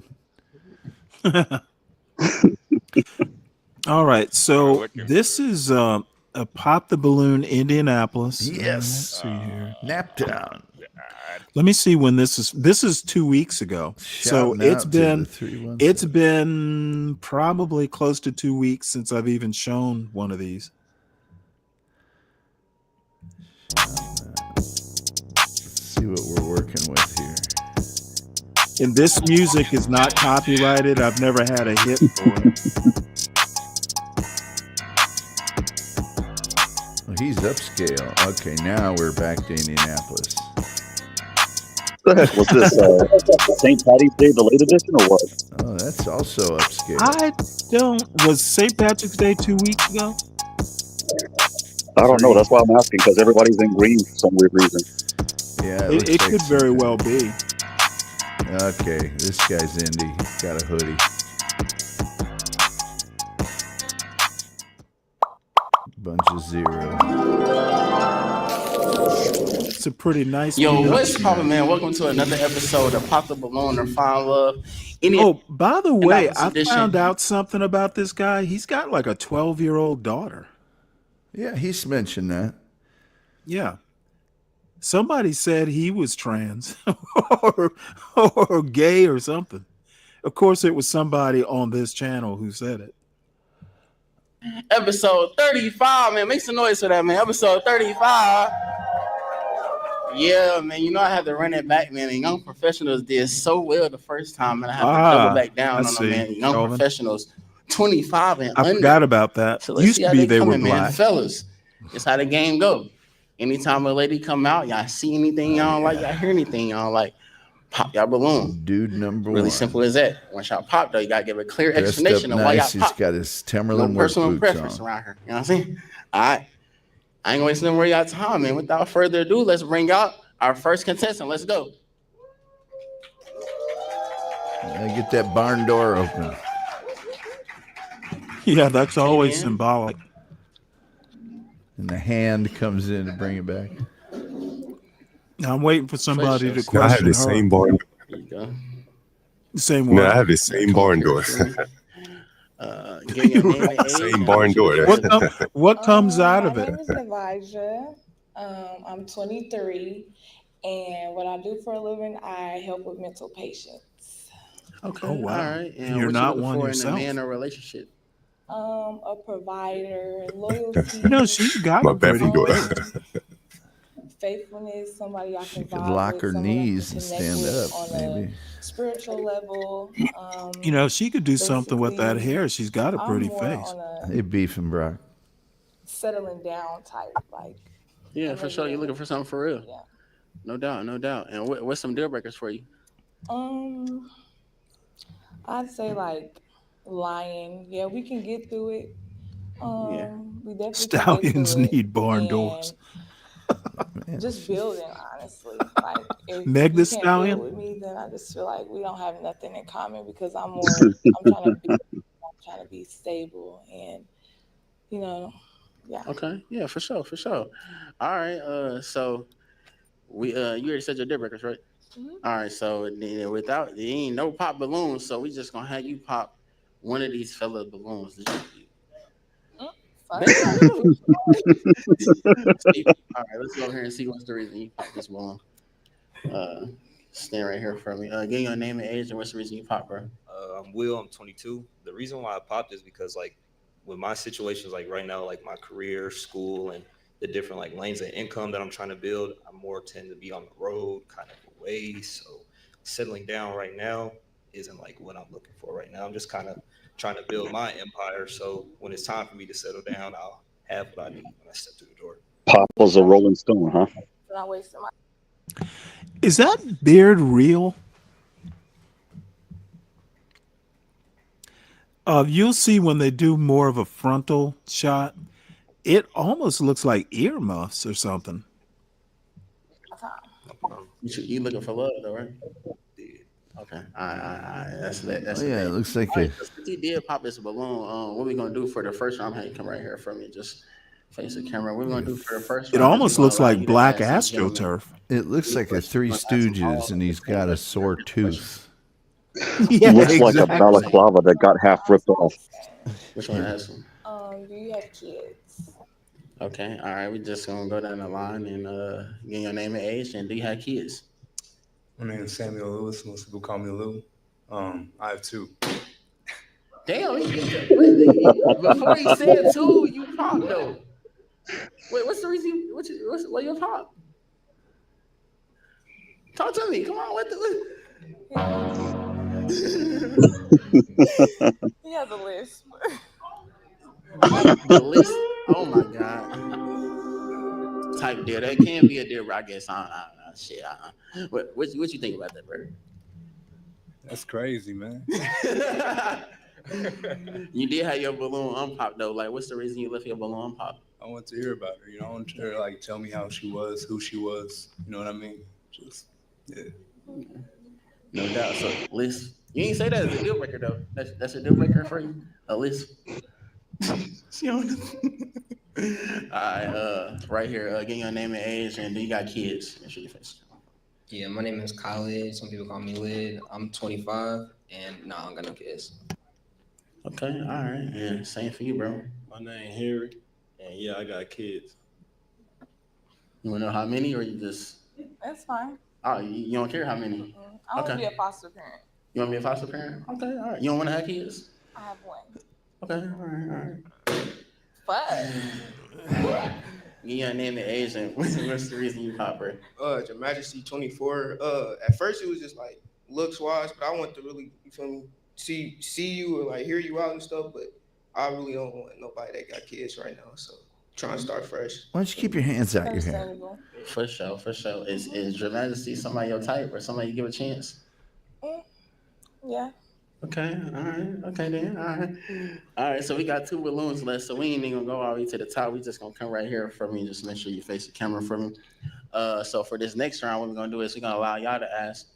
All right. So this is a Pop the Balloon Indianapolis. Yes. Let's see here. Naptown. Let me see when this is. This is 2 weeks ago. So it's been probably close to 2 weeks since I've even shown one of these. Let's see what we're working with here. And this music is not copyrighted. I've never had a hit for it. Well, he's upscale. Okay, now we're back to Indianapolis. What the heck was this? St. Patty's Day, the late edition, or what? Oh, that's also upscale. Was St. Patrick's Day 2 weeks ago? I don't know. That's why I'm asking, because everybody's in green for some weird reason. Yeah, it could very well be. Okay, this guy's indie. Got a hoodie. Bunch of zero. It's a pretty nice. Yo, what's poppin', man? Welcome to another episode of Pop the Balloon or Find Love. By the way, I found out something about this guy. He's got like a 12-year-old daughter. Yeah, he's mentioned that. Yeah. Somebody said he was trans or gay or something. Of course, it was somebody on this channel who said it. Episode 35, man. Make some noise for that, man. Episode 35. Yeah, man. You know I had to run it back, man. And Young Professionals did so well the first time, and I had to double back down on them, man. Young Professionals, 25 and under. I forgot about that. So let's Used see to how be they they were coming, man. black. Fellas, it's how the game go. Anytime a lady come out, y'all see anything y'all don't like, y'all hear anything y'all don't like, pop y'all balloon. Dude number really one. Simple as that. Once y'all pop, though, you gotta give a clear Dressed explanation up of why nice. y'all pop. He's got his Timberland No work personal boots preference on. around here. You know what I'm saying? All right. I ain't gonna waste no more of y'all time, man. Without further ado, let's bring out our first contestant. Let's go. Get that barn door open. Yeah, that's always symbolic. And the hand comes in to bring it back. I'm waiting for somebody to I question have the her. same barn. There you go. Same No, one. I have the same barn door. Same barn door. What comes out of My it? name is Elijah. I'm 23, and what I do for a living, I help with mental patients. Okay. Oh, wow. All right. And You're what not you looking one for yourself. in a man or relationship? A provider, loyalty. You know, she's got My a pretty bathroom door. face. Faithfulness, somebody I can She could vibe lock with, her someone I can knees and connect stand with up, on maybe. a spiritual level. You know, she could do something with that hair. She's got a I'm pretty more face. on a Hey, Beef and Brock. settling down type. Like, yeah, for sure. You're looking for something for real. Yeah. No doubt, no doubt. And what's some deal breakers for you? I'd say like lying. Yeah, we can get through it. We definitely Stallions can get through need barn doors. and just building, honestly. Like if Meg you the can't Stallion? build with me, then I just feel like we don't have nothing in common because I'm trying to be stable and yeah. Okay, yeah, for sure, for sure. All right, so we you already said your deal breakers, right? All right, so without there ain't no pop balloons, so we just gonna have you pop one of these fella balloons. All right, let's go here and see what's the reason you pop this balloon. Stand right here for me. Give your name and age and what's the reason you pop, bro? I'm Will. I'm 22. The reason why I popped is because like with my situations, like right now, like my career, school, and the different like lanes of income that I'm trying to build, I more tend to be on the road, kind of away. So settling down right now isn't like what I'm looking for right now. I'm just kind of trying to build my empire. So when it's time for me to settle down, I'll have what I need when I step through the door. Pop was a Rolling Stone, huh? Not wasting my. Is that beard real? You'll see when they do more of a frontal shot, it almost looks like earmuffs or something. You looking for love though, right? Okay, that's yeah, it looks like since he did pop this balloon. What we gonna do for the first round? I'm having you come right here for me. Just face the camera. What we gonna do for the first round? It almost looks like black AstroTurf. It looks like a Three Stooges, and he's got a sore tooth. Yeah, looks like a balaclava that got half ripped off. Which one has him? Do you have kids? Okay, all right. We just gonna go down the line and get your name and age, and do you have kids? My name is Samuel Lewis. Most people call me Lou. I have 2. Damn, before he said 2, you popped though. Wait, what's the reason? What you pop? Talk to me. Come on. What? He has a list. The list. Oh my god. Type deal. That can be a deal. I guess. Shit. What you think about that, bro? That's crazy, man. You did have your balloon unpopped though. Like, what's the reason you left your balloon unpopped? I want to hear about her. I want her to like tell me how she was, who she was. You know what I mean? Just yeah. No doubt. So, list. You ain't say that as a deal breaker though. That's a deal breaker for you. A list. Alright, right here. Get your name and age, and then you got kids. Make sure your face. Yeah, my name is Khalid. Some people call me Lid. I'm 25, and I don't got no kids. Okay, all right. Yeah, same for you, bro. My name Harry, and yeah, I got kids. You wanna know how many, or you just? That's fine. Oh, you don't care how many? I want to be a foster parent. You want to be a foster parent? Okay, all right. You don't want to have kids? I have one. Okay, all right. Fuck. Give your name and age, and what's the reason you pop, bro? Your Majesty 24. At first it was just like looks wise, but I want to really, you feel me, see you or like hear you out and stuff. But I really don't want nobody that got kids right now. So trying to start fresh. Why don't you keep your hands out your hair? For sure. Is Your Majesty somebody your type or somebody you give a chance? Yeah. Okay, all right. Okay then, all right. So we got 2 balloons left, so we ain't even gonna go all the way to the top. We just gonna come right here for me. Just make sure you face the camera for me. So for this next round, what we're gonna do is we're gonna allow y'all to ask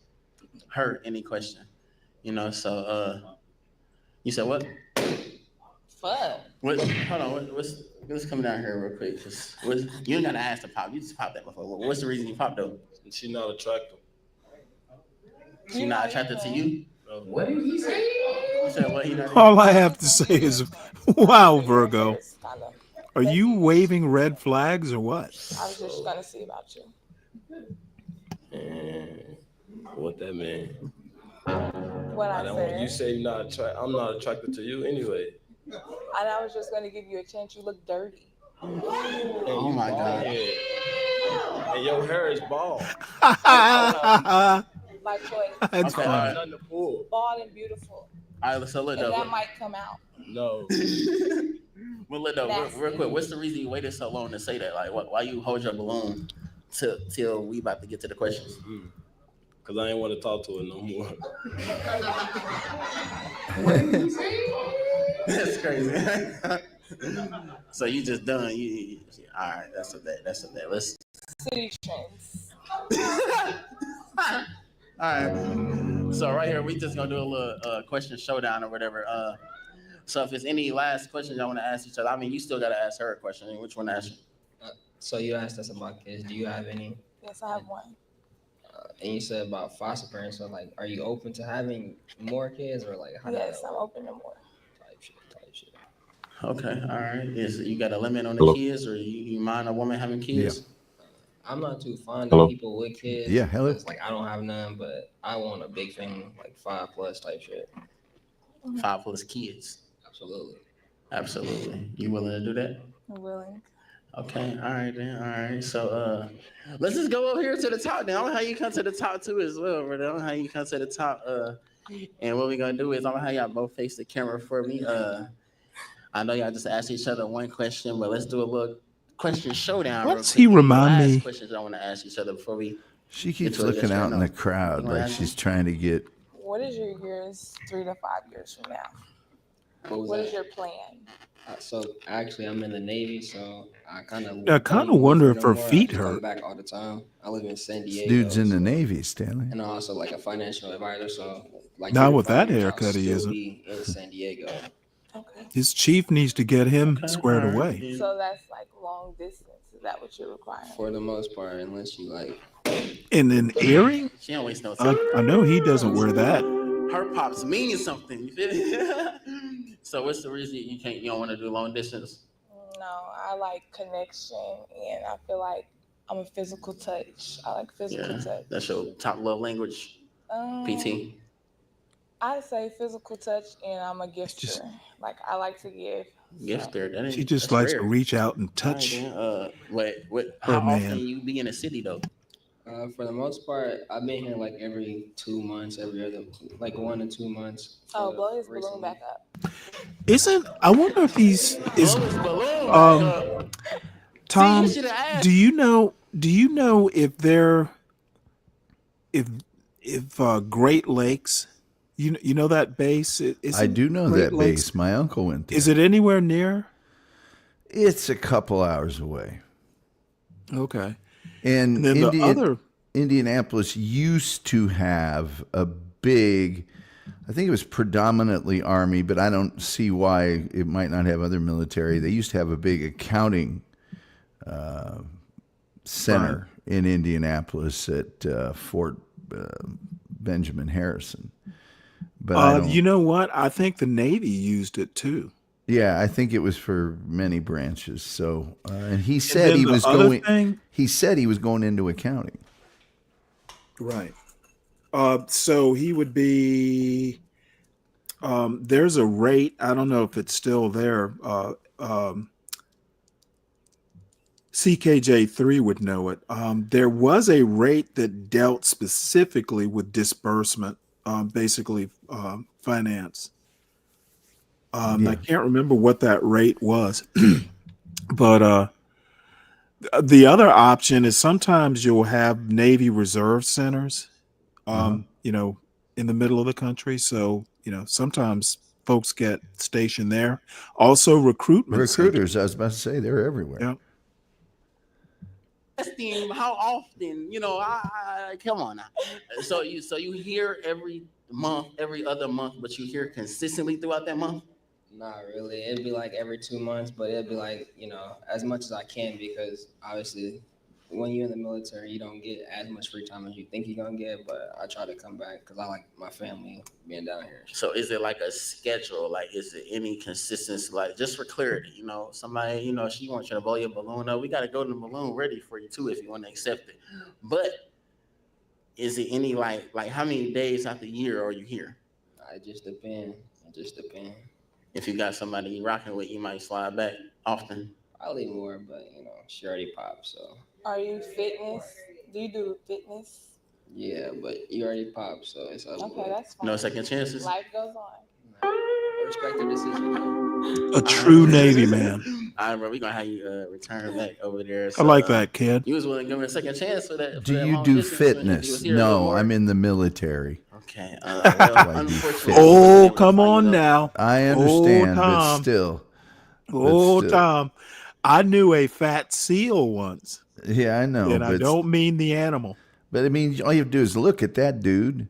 her any question. So you said what? Fuck. What? Hold on. Let's come down here real quick. You ain't gotta ask to pop. You just popped that before. What's the reason you popped though? She's not attractive. She's not attracted to you? What did he say? You said what? He not All I have to say is, wow, Virgo. Are you waving red flags or what? I was just gonna see about you. What that mean? What I said. You say I'm not attracted to you anyway. And I was just gonna give you a chance. You look dirty. Oh my God. And your hair is bald. My choice. That's funny. Nothing to pull. Bald and beautiful. All right, so look and though. that might come out. No. Well, look, though, real quick, what's the reason you waited so long to say that? Like, why you hold your balloon till we about to get to the questions? Because I ain't want to talk to her no more. That's crazy. So you just done. All right, that's a bet. Let's. City trends. All right. So right here, we just gonna do a little question showdown or whatever. So if there's any last questions y'all want to ask each other, I mean, you still gotta ask her a question. I mean, which one to ask you? So you asked us about kids. Do you have any? Yes, I have one. And you said about foster parents. So like, are you open to having more kids, or like how Yes, I'm open to more. Type shit. Okay, all right. You got a limit on the kids, or you mind a woman having kids? I'm not too fond of people with kids. Yeah, hello. It's like I don't have none, but I want a big family, like 5+ type shit. 5+ kids. Absolutely. You willing to do that? I'm willing. Okay, all right then. All right. So let's just go over here to the top then. I don't know how you come to the top too as well, brother. I don't know how you come to the top. And what we're gonna do is I'm gonna have y'all both face the camera for me. I know y'all just asked each other one question, but let's do a little question showdown. What's he remind me? Questions I want to ask each other before we. She keeps looking out in the crowd like she's trying to get. What is your years 3 to 5 years from now? What is your plan? So actually, I'm in the Navy, so I kind of wonder if her feet I hurt. come back all the time. I live in San Diego. Dude's in the Navy, Stanley. And I'm also like a financial advisor, so like Not with 3 to 5 that years, haircut, I'll he still isn't. be in San Diego. Okay. His chief needs to get him squared away. So that's like long distance. Is that what you're requiring? For the most part, unless you like. And an earring? She don't waste no time. I know he doesn't wear that. Her pops mean something. You feel me? So what's the reason you don't want to do long distance? No, I like connection, and I feel like I'm a physical touch. I like physical touch. That's your top love language. PT. I say physical touch, and I'm a gifter. Like I like to give. Gifter. She just likes rare. to reach out and touch. How often you be in the city though? For the most part, I've been here like every 2 months, every other, like 1 to 2 months. Blow his balloon back up. I wonder if he's Tom, do you know if they're if Great Lakes, you know that base? I do know Great that Lakes? base. My uncle went there. Is it anywhere near? It's a couple hours away. Okay. And then the other Indianapolis used to have a big, I think it was predominantly Army, but I don't see why it might not have other military. They used to have a big accounting center in Indianapolis at Fort Benjamin Harrison. But you know what? I think the Navy used it too. Yeah, I think it was for many branches. So, and he said he was going. He said he was going into accounting. Right. So he would be. There's a rate. I don't know if it's still there. CKJ3 would know it. There was a rate that dealt specifically with disbursement, basically finance. I can't remember what that rate was, but the other option is sometimes you'll have Navy Reserve centers, in the middle of the country. So, sometimes folks get stationed there. Also recruiters. I was about to say, they're everywhere. Yeah. Asking how often, I come on now. So you hear every month, every other month, but you hear consistently throughout that month? Not really. It'd be like every 2 months, but it'd be like, as much as I can, because obviously when you're in the military, you don't get as much free time as you think you're going to get, but I try to come back because I like my family being down here. So is it like a schedule? Like, is it any consistency? Like, just for clarity, somebody, she wants you to blow your balloon up. We got to go to the balloon ready for you too, if you want to accept it. But is it any like how many days out the year are you here? It just depends. If you got somebody you rocking with, you might slide back often. Probably more, but she already popped, so. Are you fitness? Do you do fitness? Yeah, but you already popped, so it's up. Okay, that's fine. No second chances? Life goes on. respect the decision. A true Navy man. All right, bro. We're gonna have you return back over there. I like that, kid. You was willing to give me a second chance for that. Do you do fitness? No, I'm in the military. Okay. Unfortunately. Oh, come on now. I understand, but Tom. still. Tom. I knew a fat seal once. Yeah, I know. And I don't mean the animal. But I mean, all you have to do is look at that dude.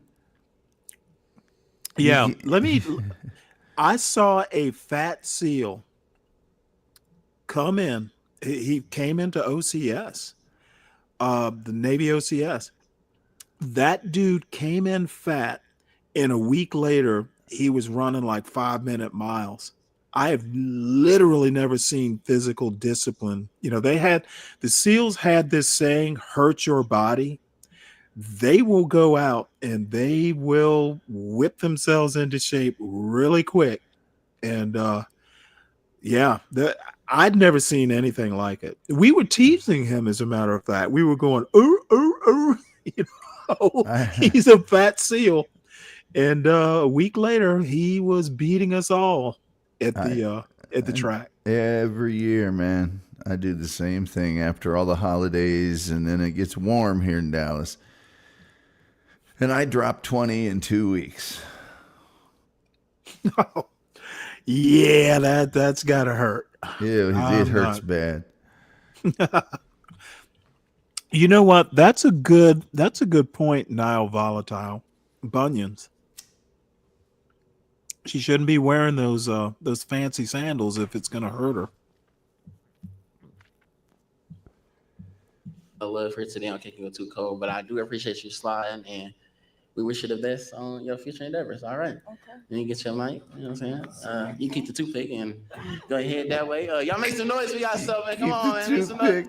Yeah, I saw a fat seal come in. He came into OCS, the Navy OCS. That dude came in fat, and a week later, he was running like 5-minute miles. I have literally never seen physical discipline. You know, the SEALs had this saying, hurt your body. They will go out and they will whip themselves into shape really quick. And I'd never seen anything like it. We were teasing him, as a matter of fact. We were going, you know, he's a fat seal. And a week later, he was beating us all at the track. Every year, man, I do the same thing after all the holidays, and then it gets warm here in Dallas. And I dropped 20 in 2 weeks. Yeah, that's gotta hurt. Yeah, it hurts bad. You know what? That's a good point, Nile Volatile. Bunions. She shouldn't be wearing those fancy sandals if it's gonna hurt her. I love for today on Kicking It Too Cold, but I do appreciate you sliding, and we wish you the best on your future endeavors. All right. Okay. Then you get your mic. You know what I'm saying? You keep the toothpick and go ahead that way. Y'all make some noise for yourself, man. Come on, man. Make some noise.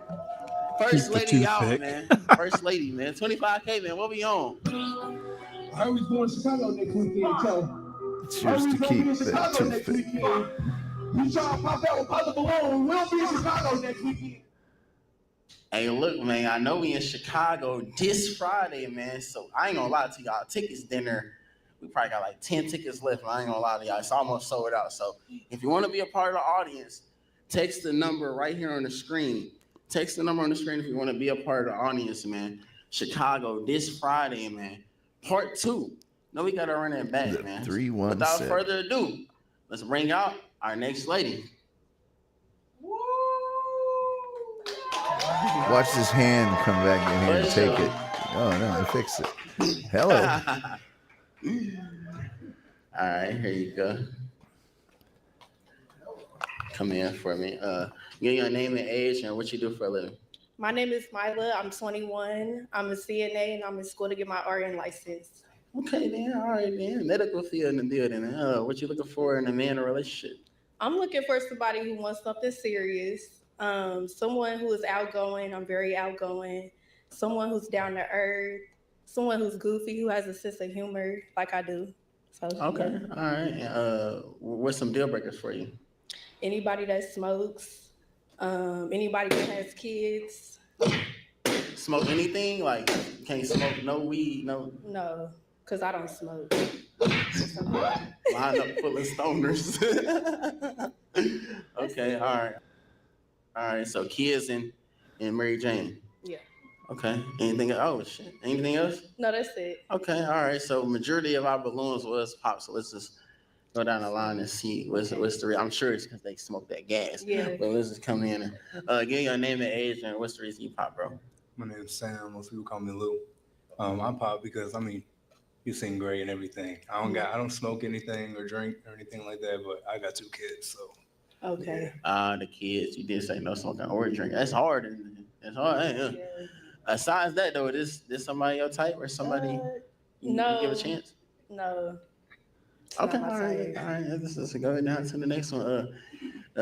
First lady out, man. First lady, man. 25K, man. What we on? I heard we going to Chicago next weekend, so. Choose to keep that toothpick. You try to pop out with Pop the Balloon. We'll be in Chicago next weekend. Hey, look, man, I know we in Chicago this Friday, man, so I ain't gonna lie to y'all. Tickets dinner, we probably got like 10 tickets left, and I ain't gonna lie to y'all. It's almost sold out. So if you want to be a part of the audience, text the number right here on the screen. Text the number on the screen if you want to be a part of the audience, man. Chicago this Friday, man. Part 2. No, we got to run that back, man. 317. Without further ado, let's bring out our next lady. Watch his hand come back in here and take it. Oh, no, I fixed it. Hello. All right, here you go. Come in for me. Give your name and age and what you do for a living. My name is Mila. I'm 21. I'm a CNA, and I'm in school to get my RN license. Okay, then. All right, man. Medical field in the building. What you looking for in a man or relationship? I'm looking for somebody who wants something serious. Someone who is outgoing. I'm very outgoing. Someone who's down to earth. Someone who's goofy, who has a sense of humor, like I do. So okay, yeah. All right. What's some deal breakers for you? Anybody that smokes. Anybody that has kids. Smoke anything? Like can't smoke no weed, no. No, because I don't smoke. Line up full of stoners. Okay, all right. So kids and Mary Jane. Yeah. Okay. Anything? Oh shit. Anything else? No, that's it. Okay. All right. So majority of our balloons was pop. So let's just go down the line and see what's the real. I'm sure it's because they smoke that gas. Yeah. But let's just come in and give your name and age and what's the reason you pop, bro? My name's Sam. Most people call me Lou. I pop because you sing great and everything. I don't smoke anything or drink or anything like that, but I got 2 kids, so. Okay. The kids. You did say no smoking or drinking. That's hard. It's hard. Yeah. Besides that, though, is somebody your type or somebody you give a chance? No. Okay. All right. Let's go down to the next one.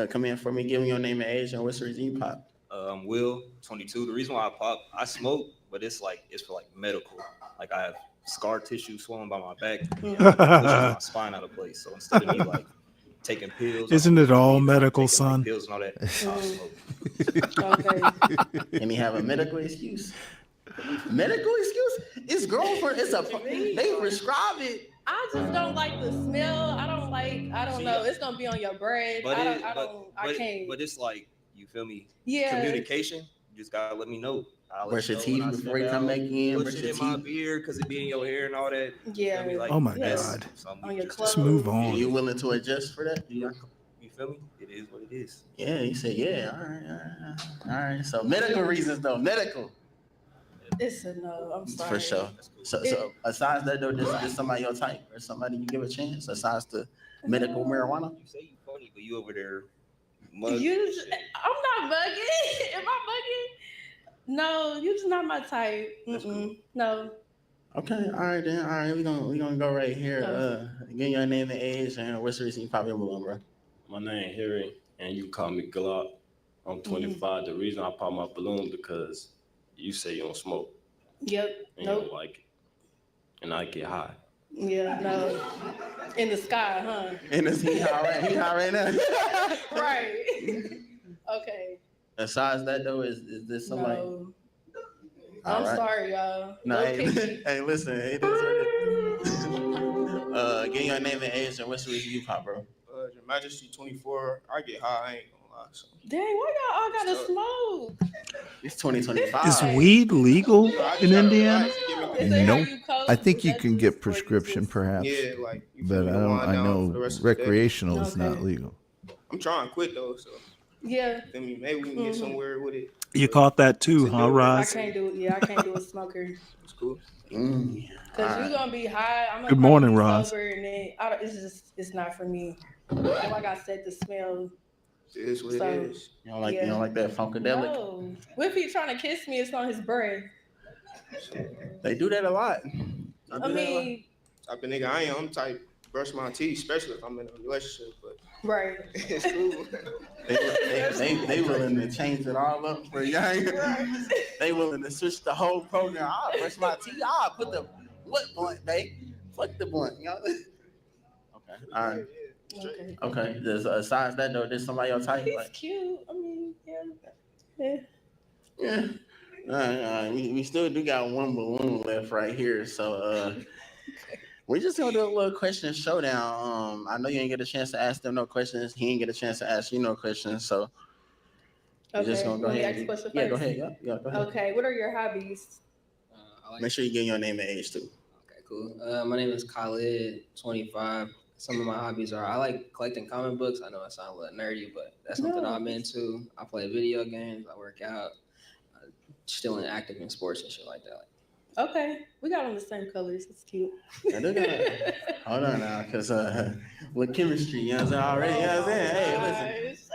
Come in for me. Give me your name and age and what's the reason you pop. I'm Will, 22. The reason why I pop, I smoke, but it's for medical. Like I have scar tissue swollen by my back, which is my spine out of place. So instead of me taking pills, isn't it all medical, son? Pills and all that. I smoke. Okay. Can he have a medical excuse? Medical excuse? It's girlfriend. They prescribe it. I just don't like the smell. I don't know. It's gonna be on your breath. But I can't. But it's like, you feel me? Yeah. Communication. You just gotta let me know. I'll Brush let your you know when teeth I before step you come out. back in. Put Brush shit your in my teeth. beard because it be in your hair and all that. Yeah. Feel me? Like, Oh my that's God. something On you your just Let's move on. Are you willing to adjust for that? You feel me? It is what it is. Yeah, he said, yeah. All right. So medical reasons though, medical. It's a no. I'm sorry. For sure. So aside that though, this somebody your type or somebody you give a chance besides the medical marijuana? You say you funny, but you over there I'm not bugging. Am I bugging? No, you're just not my type. Cool. No. Okay, all right then. All right, we gonna go right here. Give your name and age and what's the reason you pop your balloon, bro? My name Harry, and you call me Glock. I'm 25. The reason I pop my balloon because you say you don't smoke. Yep. And you don't like it. And I get high. Yeah, no. In the sky, huh? He high right now. Right. Okay. Besides that though, is this somebody? No. I'm sorry, y'all. No, hey, listen. Hey, give your name and age and what's the reason you pop, bro? Your Majesty 24. I get high. I ain't gonna lie. So. Dang, why y'all all gotta smoke? It's 2025. Is weed legal in Indiana? Nope. I think you can get prescription, perhaps. Yeah, like but I know recreational is not legal. I'm trying to quit though, so yeah. Maybe we can get somewhere with it. You caught that too, huh, Roz? I can't do it. Yeah, I can't do a smoker. It's cool. Cause you're gonna be high. I'm gonna Good morning, Roz. sober, and then it's not for me. Like I said, the smell. It is what it is. You don't like that funkadelic? No. What if he's trying to kiss me? It's on his breath. They do that a lot. I mean, type of nigga I am. I'm type brush my teeth, especially if I'm in a relationship. But right, it's cool. They willing to change it all up for you. They willing to switch the whole program. I'll brush my teeth. I'll put the blunt, babe. Fuck the blunt. You know? Okay. All right. Okay. There's besides that though, there's somebody else type. He's cute. I mean, yeah. We still do got one balloon left right here, so we're just gonna do a little question showdown. I know you ain't get a chance to ask them no questions. He ain't get a chance to ask you no questions, so we're just gonna go ahead. Ask question Yeah, first? go ahead. Yeah, go ahead. Okay. What are your hobbies? Make sure you get your name and age too. Okay, cool. My name is Khalid, 25. Some of my hobbies are I like collecting comic books. I know it sounds a little nerdy, but that's something I'm into. I play video games. I work out. Still active in sports and shit like that. Okay, we got on the same colors. It's cute. Hold on now, because with chemistry, you know what I'm saying already. You know what I'm saying? Hey, listen.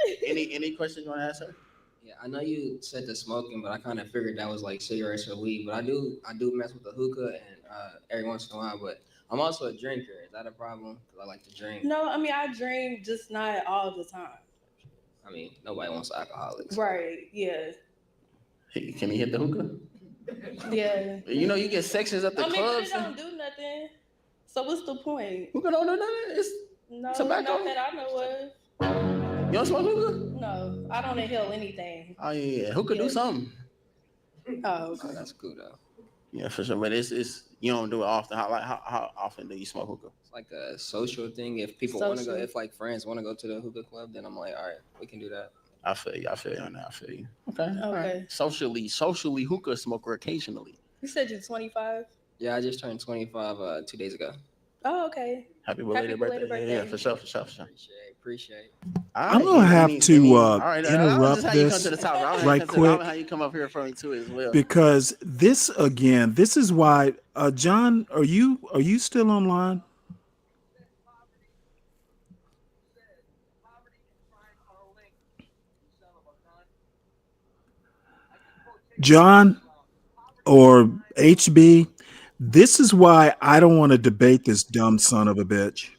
Any questions you want to ask her? Yeah, I know you said the smoking, but I kind of figured that was like cigarettes or weed. But I do mess with the hookah and every once in a while. But I'm also a drinker. Is that a problem? Because I like to drink. No, I mean I drink, just not all the time. I mean, nobody wants alcoholics. Right? Yeah. Can he hit the hookah? Yeah. You know, you get sections at the clubs. But it don't do nothing. So what's the point? Hookah don't do nothing. It's tobacco. Not that I know of. You don't smoke hookah? No, I don't inhale anything. Oh yeah, hookah do something. Oh, okay. That's cool though. Yeah, for sure. But it's you don't do it often. How often do you smoke hookah? It's like a social thing. If people want to go, if like friends want to go to the hookah club, then I'm like, all right, we can do that. I feel you on that. I feel you. Okay. Right. Socially hookah smoker occasionally. You said you're 25? Yeah, I just turned 25 2 days ago. Oh, okay. Happy belated birthday. Yeah, for sure. Appreciate. I'm gonna have to interrupt this right quick. How you come up here from too as well? Because this is why. John, are you still online? John or HB, this is why I don't want to debate this dumb son of a bitch.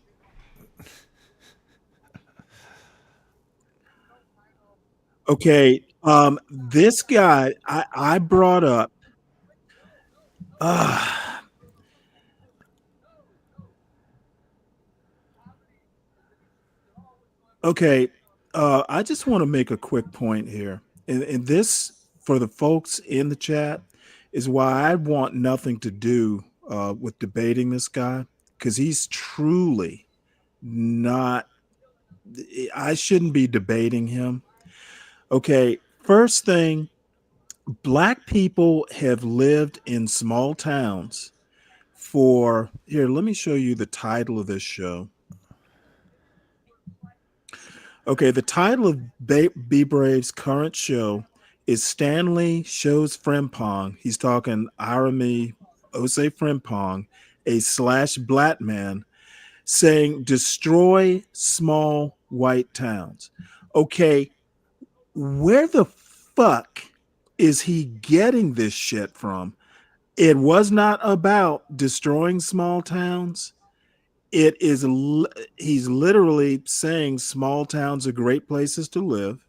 Okay, this guy I brought up. Okay, I just want to make a quick point here, and this for the folks in the chat is why I want nothing to do with debating this guy. because he's truly not. I shouldn't be debating him. Okay, first thing, Black people have lived in small towns for, here, let me show you the title of this show. Okay, the title of B Brave's current show is Stanley Shows Frimpong. He's talking Arami Ose Frimpong, a slash black man, saying destroy small white towns. Okay, where the fuck is he getting this shit from? It was not about destroying small towns. It is, he's literally saying small towns are great places to live.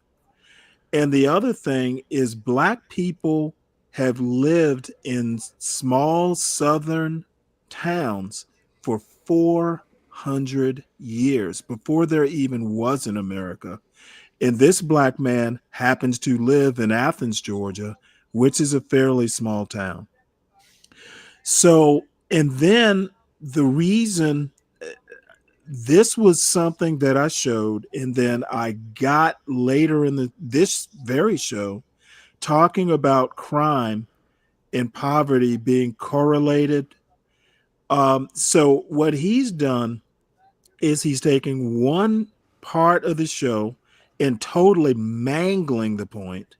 And the other thing is, Black people have lived in small southern towns for 400 years before there even was an America. And this Black man happens to live in Athens, Georgia, which is a fairly small town. So, and then the reason, this was something that I showed, and then I got later in this very show talking about crime and poverty being correlated. So what he's done is he's taking one part of the show and totally mangling the point,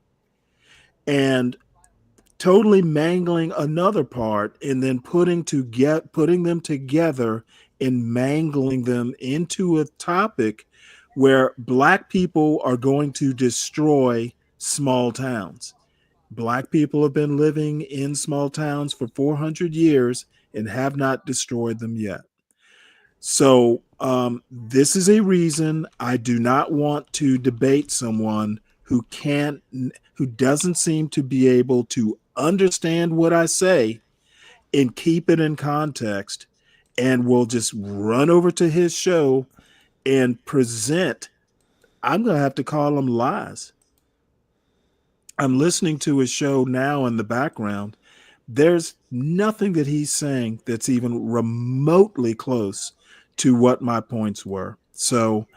and totally mangling another part, and then putting them together and mangling them into a topic where Black people are going to destroy small towns. Black people have been living in small towns for 400 years and have not destroyed them yet. So this is a reason I do not want to debate someone who doesn't seem to be able to understand what I say and keep it in context, and will just run over to his show and present. I'm going to have to call them lies. I'm listening to his show now in the background. There's nothing that he's saying that's even remotely close to what my points were. So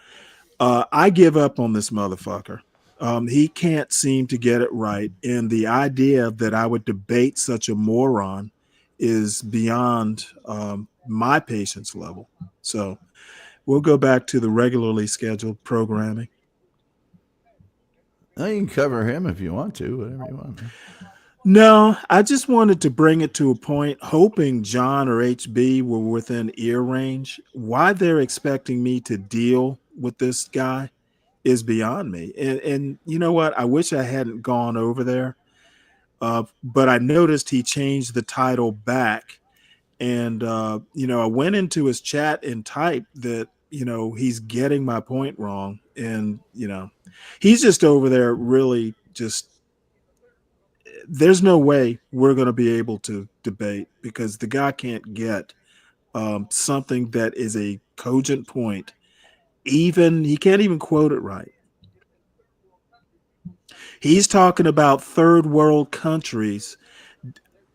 I give up on this motherfucker. He can't seem to get it right. And the idea that I would debate such a moron is beyond my patience level. So we'll go back to the regularly scheduled programming. Well, you can cover him if you want to, whatever you want. No, I just wanted to bring it to a point, hoping John or HB were within ear range. Why they're expecting me to deal with this guy is beyond me. And you know what? I wish I hadn't gone over there. But I noticed he changed the title back. And, I went into his chat and typed that, he's getting my point wrong. And, he's just over there really just, there's no way we're going to be able to debate, because the guy can't get something that is a cogent point. He can't even quote it right. He's talking about third world countries.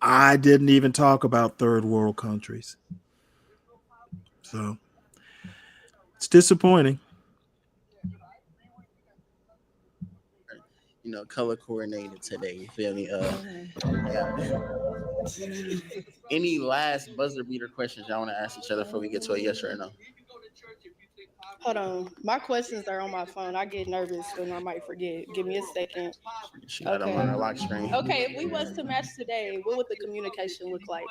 I didn't even talk about third world countries. So it's disappointing. Color coordinated today. You feel me? Any last buzzer beater questions y'all want to ask each other before we get to a yes or a no? Hold on. My questions are on my phone. I get nervous and I might forget. Give me a second. She got them on her lock screen. Okay, if we was to match today, what would the communication look like?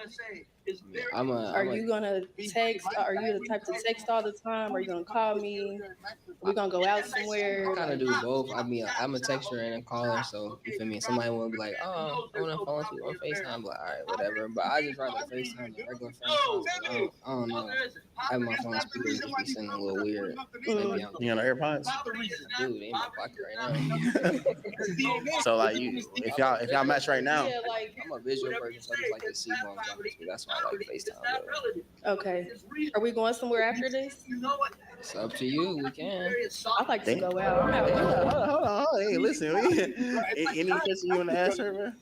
Are you gonna text? Are you the type to text all the time? Are you gonna call me? Are we gonna go out somewhere? I kind of do both. I mean, I'm a texter and a caller, so you feel me? Somebody will be like, "Oh, I want to phone you on FaceTime." I'm like, all right, whatever. But I just rather FaceTime than regular phone calls. I don't know. Having my phone speaker just be sounding a little weird. Maybe I'm. You got AirPods? Dude, they in my pocket right now. So like, if y'all match right now, I'm a visual person, so I just like to see who I'm talking to. That's why I like FaceTime. Okay. Are we going somewhere after this? It's up to you. We can. I'd like to go out. Hold on. Hey, listen. Any question you want to ask her, bro?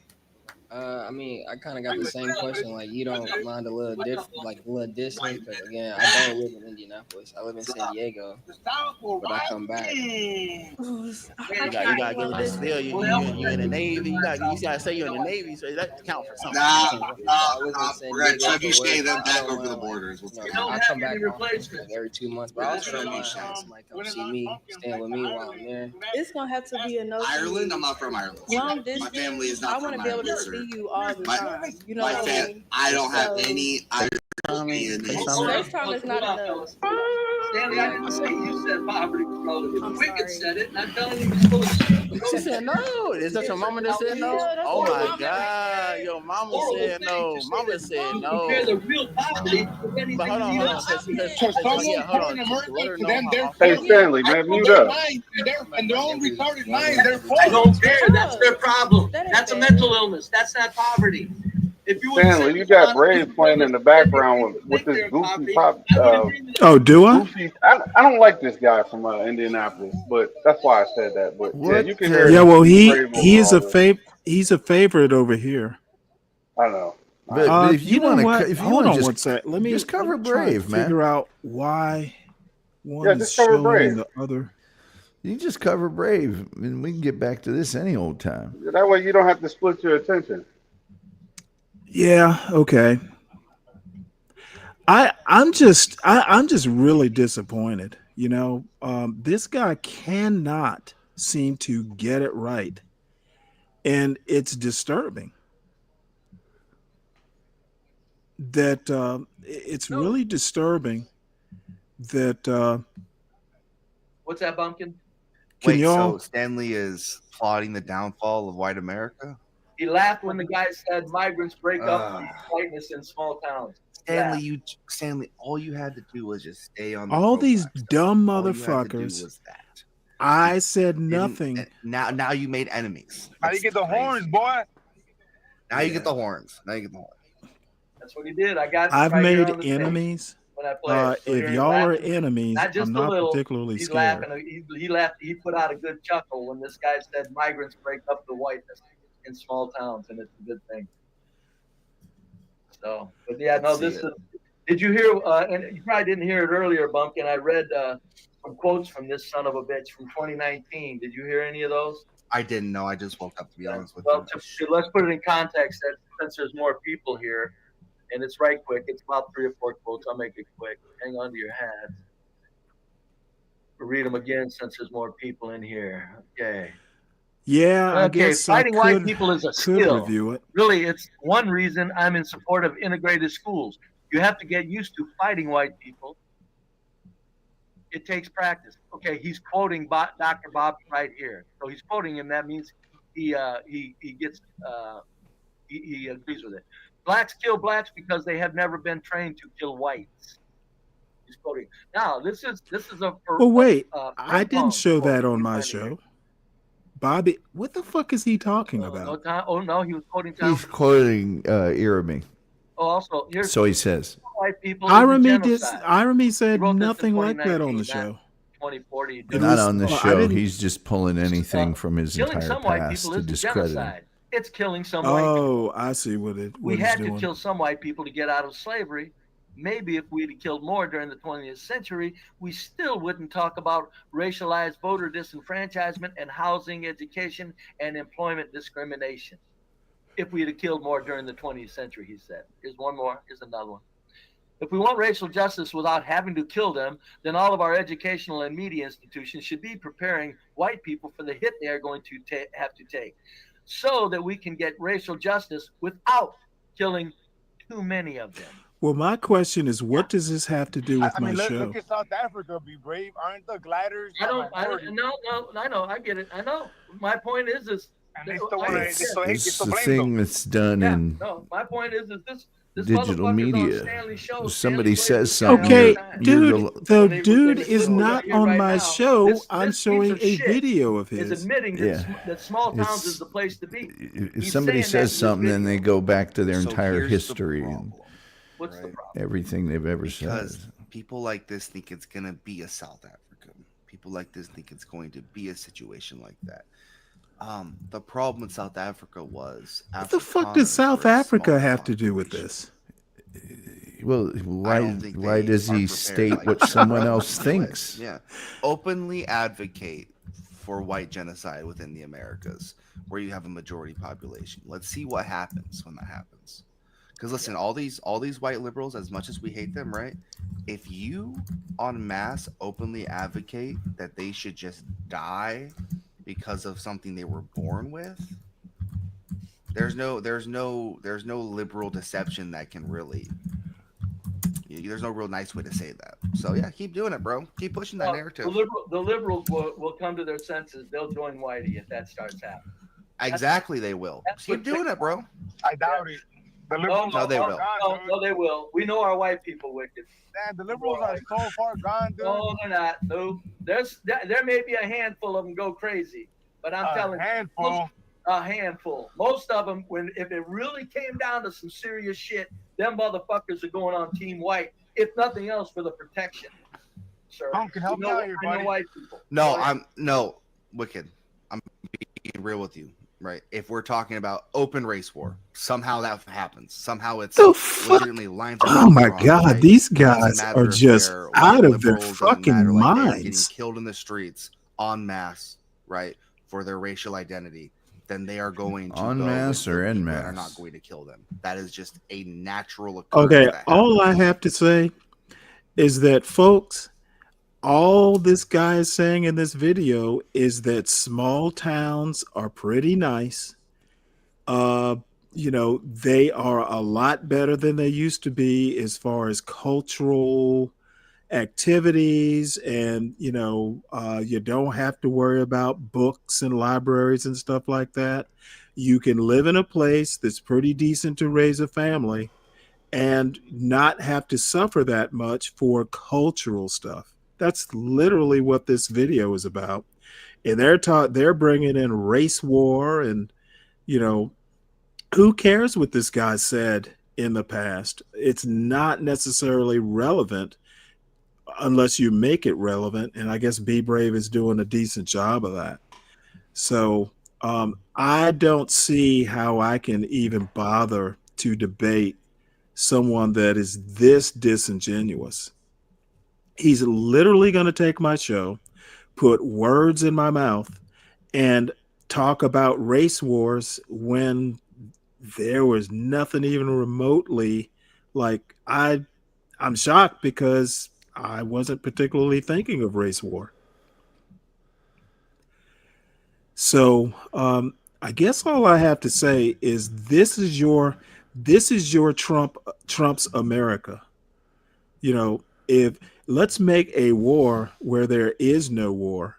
I mean, I kind of got the same question. Like, you don't mind a little distance, because again, I don't live in Indianapolis. I live in San Diego, but I come back. You got to give it a still. You in the Navy. You gotta say you're in the Navy, so that count for something. I live in San Diego for work. I don't mind, I come back like every 2 months, but I also don't mind having somebody come see me, staying with me while I'm there. It's gonna have to be a no. Ireland? I'm not from Ireland. Long distance. My family is not I from want to be able Ireland, to sir. see you all the time. You know what I mean? I don't have So, any Irish DNA. FaceTime is not enough. Stanley, I didn't say you said poverty was relative. Wicked said it, and I'm telling you he's full of shit. She said no. Is that your mama that said no? Oh my God, your mama said no. Mama said no. Compare the real poverty with anything But hold on. Hey, Stanley, man, mute up. And their own retarded mind, I don't care. That's their problem. That's a mental illness. That's not poverty. If you Stanley, you got Brave playing in the background with this goofy pop. Oh, do I? Goofy, I don't like this guy from Indianapolis, but that's why I said that. But yeah, you can hear. Yeah, well, Brave he's over all this. he's a favorite over here. I know. But if you want to, hold on one sec. Let me just cover try Brave, to man. figure out why one is just cover showing Brave. the other. You just cover Brave, and we can get back to this any old time. That way, you don't have to split your attention. Yeah. Okay. I'm just really disappointed. You know, this guy cannot seem to get it right, and it's disturbing that it's really disturbing that. What's that, Bumpkin? Wait, y'all- so Stanley is plotting the downfall of white America? He laughed when the guy said migrants break up whiteness in small towns. Stanley, all you had to do was just stay on the all these dumb All you had to do motherfuckers. was that. I said nothing. Now you made enemies. Now you get the horns, boy. Now you get the horns. That's what he did. I got. I've right here made on the tape enemies. when I play it. So If here y'all are laughing, enemies, not just I'm a not little, particularly he's scared. laughing. He laughed. He put out a good chuckle when this guy said migrants break up the whiteness in small towns, and it's a good thing. So, but yeah, no, this is. Did you hear? And you probably didn't hear it earlier, Bumpkin. I read some quotes from this son of a bitch from 2019. Did you hear any of those? I didn't know. I just woke up, to be honest with Well, you. let's put it in context. That since there's more people here, and it's right quick. It's about 3 or 4 quotes. I'll make it quick. Hang on to your hats. We'll read them again since there's more people in here. Okay. Yeah, I Okay, guess I fighting white could, people is a could skill. review it. Really, it's one reason I'm in support of integrated schools. You have to get used to fighting white people. It takes practice. Okay, he's quoting Dr. Bob right here. So he's quoting him. That means he agrees with it. Blacks kill blacks because they have never been trained to kill whites. He's quoting. Now this is a. Well, wait, I didn't show that on my show. Bobby, what the fuck is he talking about? No, he was quoting Tom. He's quoting Irami. Oh, also here's. So he says. White people. Irami said nothing like that on the show. 2040. Not on the show. He's just pulling anything from his Killing entire some white past people to is discredit him. genocide. It's killing some white people. Oh, I see what We he's had doing. to kill some white people to get out of slavery. Maybe if we'd have killed more during the 20th century, we still wouldn't talk about racialized voter disenfranchisement and housing, education, and employment discrimination. If we'd have killed more during the 20th century, he said. Here's one more. Here's another one. If we want racial justice without having to kill them, then all of our educational and media institutions should be preparing white people for the hit they are going to have to take, so that we can get racial justice without killing too many of them. Well, my question is, what does this have to do with my show? Look at South Africa, be brave. Aren't the gliders? No, I know, I get it. I know. My point is It's the thing that's done in my point is this digital media. If somebody says something. Okay, dude, the dude is not on my show. I'm showing a video of his. Is admitting that small towns is the place to be. If somebody says something, then they go back to their entire history and everything they've ever said. People like this think it's going to be a South Africa. People like this think it's going to be a situation like that. The problem in South Africa was What the fuck does South Africa have to do with this? Well, I don't think why they does are he prepared, state like, what to someone represent else the US. thinks? Yeah, openly advocate for white genocide within the Americas, where you have a majority population. Let's see what happens when that happens. Because listen, all these white liberals, as much as we hate them, right? If you en masse openly advocate that they should just die because of something they were born with, there's no liberal deception that can really. There's no real nice way to say that. So yeah, keep doing it, bro. Keep pushing that narrative. The liberals will come to their senses. They'll join Whitey if that starts happening. Exactly, they will. Keep doing it, bro. I doubt it. The liberals No, they are will. gone, dude. No, they will. We know our white people wicked. Man, the liberals are so far gone, dude. No, they're not. No, there may be a handful of them go crazy, but I'm telling you, a handful. Most of them, if it really came down to some serious shit, them motherfuckers are going on Team White, if nothing else, for the protection. Sir, Tom can help me out here, buddy. white people. No, Wicked. I'm being real with you, right? If we're talking about open race war, somehow that happens. Somehow it's legitimately lines. Oh my God, right? these guys are just out of their fucking minds. Getting killed in the streets en masse, right, for their racial identity. Then they are going to en masse or en masse. Are not going to kill them. That is just a natural occurrence. Okay, all I have to say is that, folks, all this guy is saying in this video is that small towns are pretty nice. They are a lot better than they used to be as far as cultural activities, and you don't have to worry about books and libraries and stuff like that. You can live in a place that's pretty decent to raise a family and not have to suffer that much for cultural stuff. That's literally what this video is about. And they're bringing in race war, and who cares what this guy said in the past? It's not necessarily relevant unless you make it relevant. And I guess Be Brave is doing a decent job of that. So I don't see how I can even bother to debate someone that is this disingenuous. He's literally going to take my show, put words in my mouth, and talk about race wars when there was nothing even remotely like. I'm shocked because I wasn't particularly thinking of race war. So I guess all I have to say is this is your Trump's America. If let's make a war where there is no war.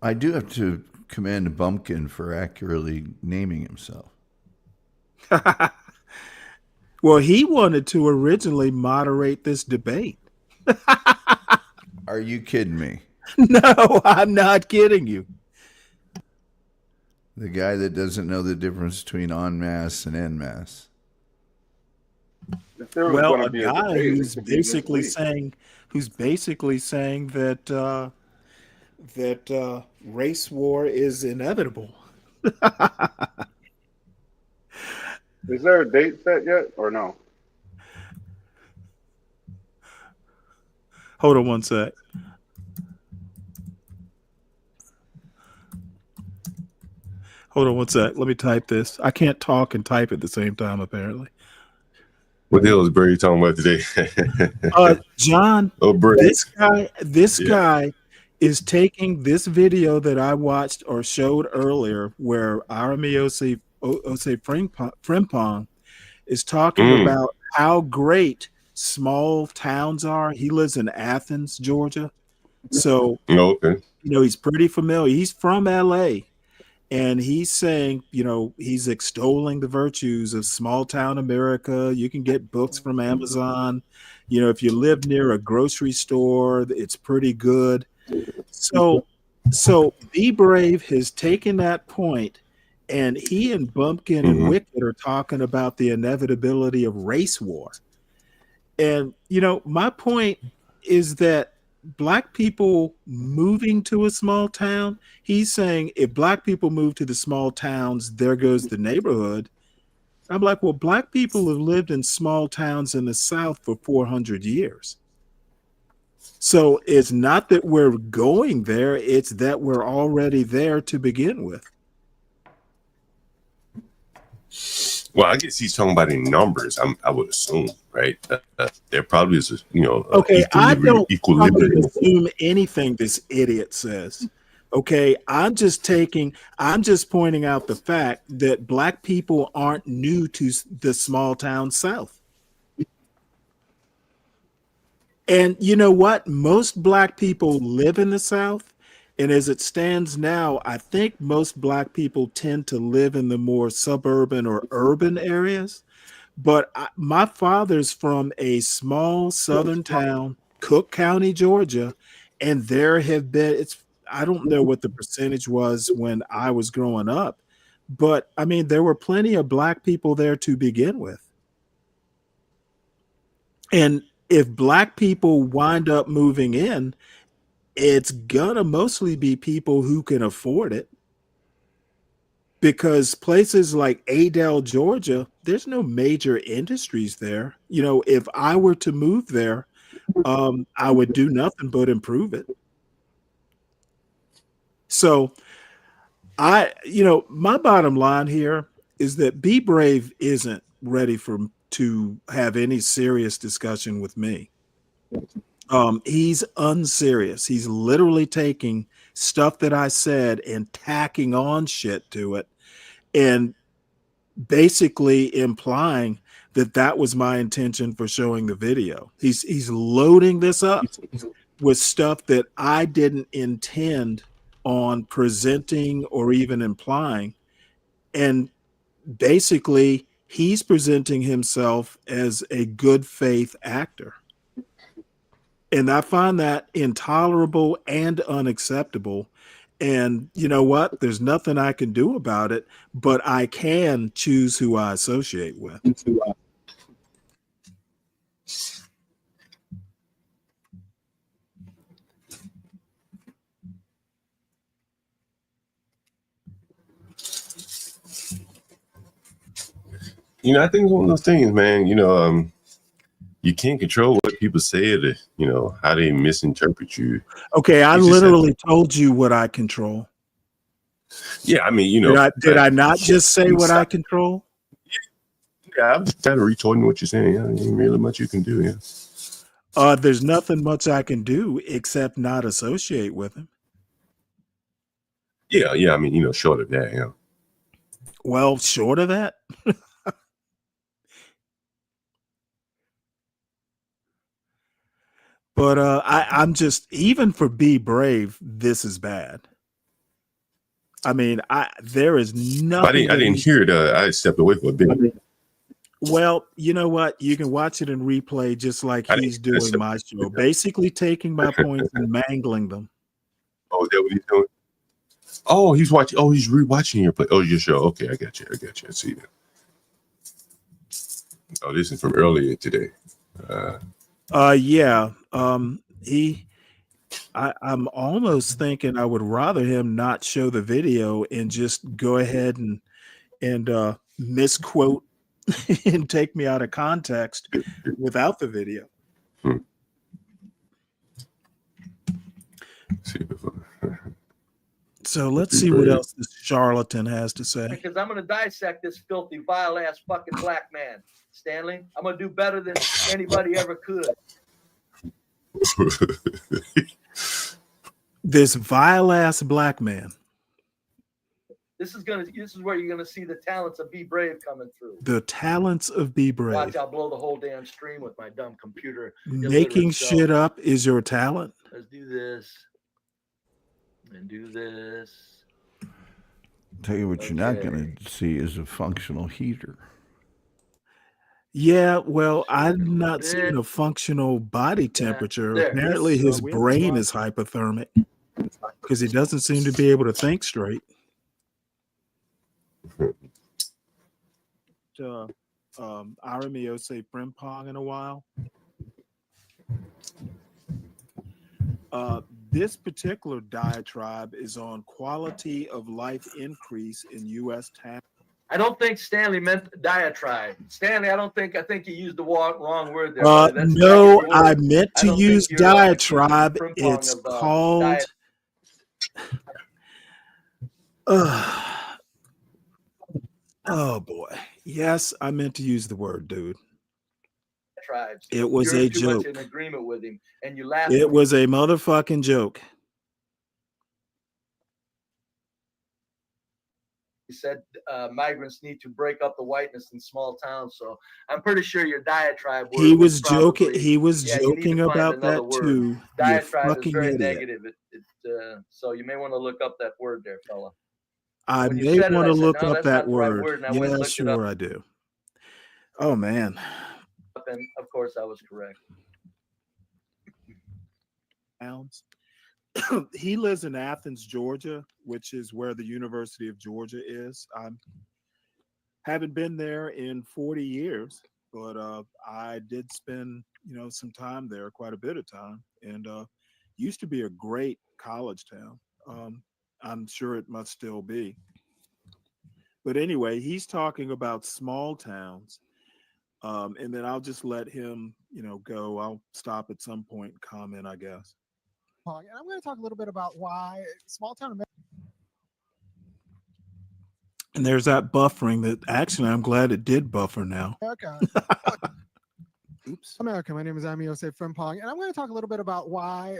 I do have to commend Bumpkin for accurately naming himself. Well, he wanted to originally moderate this debate. Are you kidding me? No, I'm not kidding you. The guy that doesn't know the difference between en masse and en masse. Well, a guy who's basically saying that race war is inevitable. Is there a date set yet or no? Hold on one sec. Hold on one sec. Let me type this. I can't talk and type at the same time, apparently. What the hell is Brady talking about today? John, Brady. this guy is taking this video that I watched or showed earlier where Arami Ose Frimpong is talking about how great small towns are. He lives in Athens, Georgia. So, he's pretty familiar. He's from LA. And he's saying, he's extolling the virtues of small town America. You can get books from Amazon. If you live near a grocery store, it's pretty good. So Be Brave has taken that point, and he and Bumpkin and Wicked are talking about the inevitability of race war. And, my point is that black people moving to a small town, he's saying if black people move to the small towns, there goes the neighborhood. I'm like, well, black people have lived in small towns in the South for 400 years. So it's not that we're going there, it's that we're already there to begin with. Well, I guess he's talking about in numbers. I would assume, right? There probably is, Okay, I don't fucking equilibrium. assume anything this idiot says. Okay, I'm just pointing out the fact that black people aren't new to the small town South. And you know what? Most black people live in the South. And as it stands now, I think most black people tend to live in the more suburban or urban areas. But my father's from a small southern town, Cook County, Georgia. And there have been, I don't know what the percentage was when I was growing up, but I mean, there were plenty of black people there to begin with. And if black people wind up moving in, it's gonna mostly be people who can afford it. Because places like Adel, Georgia, there's no major industries there. You know, if I were to move there, I would do nothing but improve it. So my bottom line here is that Be Brave isn't ready to have any serious discussion with me. He's unserious. He's literally taking stuff that I said and tacking on shit to it and basically implying that was my intention for showing the video. He's loading this up with stuff that I didn't intend on presenting or even implying. And basically, he's presenting himself as a good faith actor. And I find that intolerable and unacceptable. And you know what? There's nothing I can do about it, but I can choose who I associate with. I think it's one of those things, man. You can't control what people say or how they misinterpret you. Okay, I literally told you what I control. Yeah, I mean, did I not just say what I control? Yeah, I'm just kind of retorting what you're saying. Yeah, ain't really much you can do. Yeah. There's nothing much I can do except not associate with him. Yeah. I mean, short of that, yeah. Well, short of that. But I'm just, even for Be Brave, this is bad. I mean, there is nothing. I didn't hear it. I stepped away for a bit. Well, you know what? You can watch it in replay, just like he's doing my show, basically taking my points and mangling them. Oh, is that what he's doing? Oh, he's watching. Oh, he's rewatching your play. Oh, your show. Okay, I got you. I see that. Oh, this is from earlier today. Yeah. I'm almost thinking I would rather him not show the video and just go ahead and misquote and take me out of context without the video. So let's see what else this charlatan has to say. Because I'm going to dissect this filthy, vile ass fucking black man, Stanley. I'm going to do better than anybody ever could. This vile ass black man. This is where you're gonna see the talents of Be Brave coming through. The talents of Be Brave. Watch, I'll blow the whole damn stream with my dumb computer. Making shit up is your talent. Let's do this. And do this. Tell you what, you're not going to see is a functional heater. Yeah, well, I'm not seeing a functional body temperature. There. Apparently, his brain is hypothermic because he doesn't seem to be able to think straight. Aramio say Frimpong in a while. This particular diatribe is on quality of life increase in U.S. towns. I don't think Stanley meant diatribe. Stanley, I think you used the wrong word there. Buddy. That's No, a I word. meant I to don't use think you're accusing diatribe. Frimpong It's of called. Oh boy. Yes, I meant to use the word, dude. Tribes. It was You're a too joke. much in agreement with him, and you laugh. It was a motherfucking joke. He said migrants need to break up the whiteness in small towns. So I'm pretty sure your diatribe word He was probably, joking. He was you need joking to find about another that word. too. You Diatribe is fucking very idiot. negative. So you may want to look up that word there, fella. I When you may said it, want I to said, look no, up that's that not the right word. word, and I went and Yeah, looked it up. sure I do. Oh man. And of course, I was correct. He lives in Athens, Georgia, which is where the University of Georgia is. I haven't been there in 40 years, but I did spend, some time there, quite a bit of time, and used to be a great college town. I'm sure it must still be. But anyway, he's talking about small towns. And then I'll just let him, go. I'll stop at some point and comment, I guess. And I'm going to talk a little bit about why small town America. And there's that buffering that actually I'm glad it did buffer now. Oops. America. My name is Amiose Frimpong, and I'm going to talk a little bit about why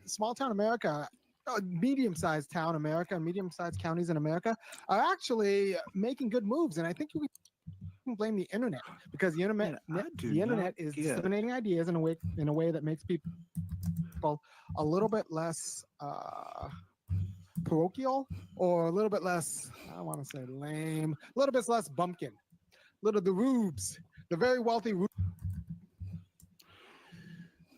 small town America, medium-sized town America, medium-sized counties in America are actually making good moves. And I think you can blame the internet because the internet is disseminating ideas in a way that makes people a little bit less parochial or a little bit less, I don't want to say lame, a little bit less bumpkin, the rubes, the very wealthy rubes.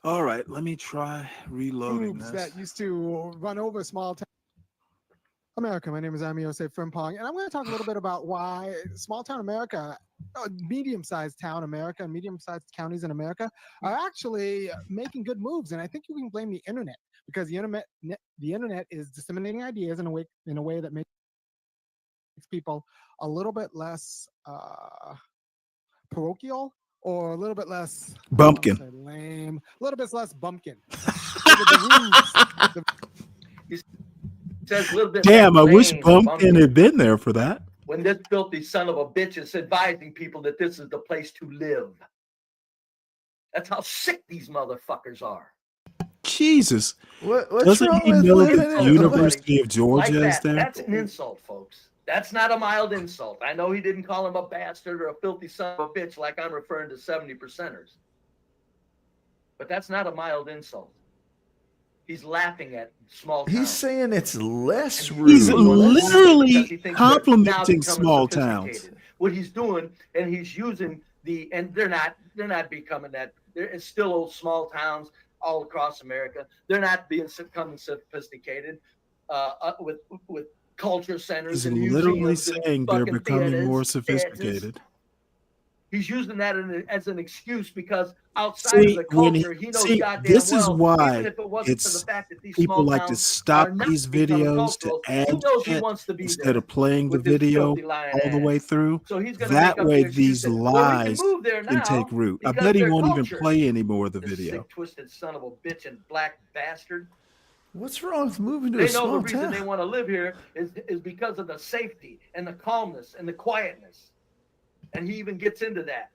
All right, let me try reloading this. That used to run over small town America. My name is Amiose Frimpong, and I'm going to talk a little bit about why small town America, medium-sized town America, medium-sized counties in America are actually making good moves. And I think you can blame the internet because the internet is disseminating ideas in a way that makes people a little bit less parochial or a little bit less bumpkin, lame, a little bit less bumpkin. The Says a little bit. Damn, I wish Bumpkin had been there for that. When this filthy son of a bitch is advising people that this is the place to live. That's how sick these motherfuckers are. Jesus. What's Doesn't wrong he with know living that the in University of Georgia like is there? That's an insult, folks. That's not a mild insult. I know he didn't call him a bastard or a filthy son of a bitch like I'm referring to 70%ers. But that's not a mild insult. He's laughing at small towns. He's saying it's less rude. He's literally complimenting small towns. What he's doing, and he's using and they're not becoming that. It's still old small towns all across America. They're not becoming sophisticated with culture centers. He's and literally museums saying they're becoming theaters, more sophisticated. theaters. He's using that as an excuse because outside of the culture, he knows goddamn this is well, why even if it wasn't for the fact that these people small like to towns stop are not these becoming videos to cultural, add he knows he shit wants to be instead there of playing the with his video filthy lying all the way ass. through. So he's gonna That make up way the excuse these that, lies we can move there can now take root. I because bet he their won't culture. even play any more of the This video. sick, twisted son of a bitch and black bastard. What's wrong with moving to They a know the small reason town? they want to live here is because of the safety and the calmness and the quietness. And he even gets into that.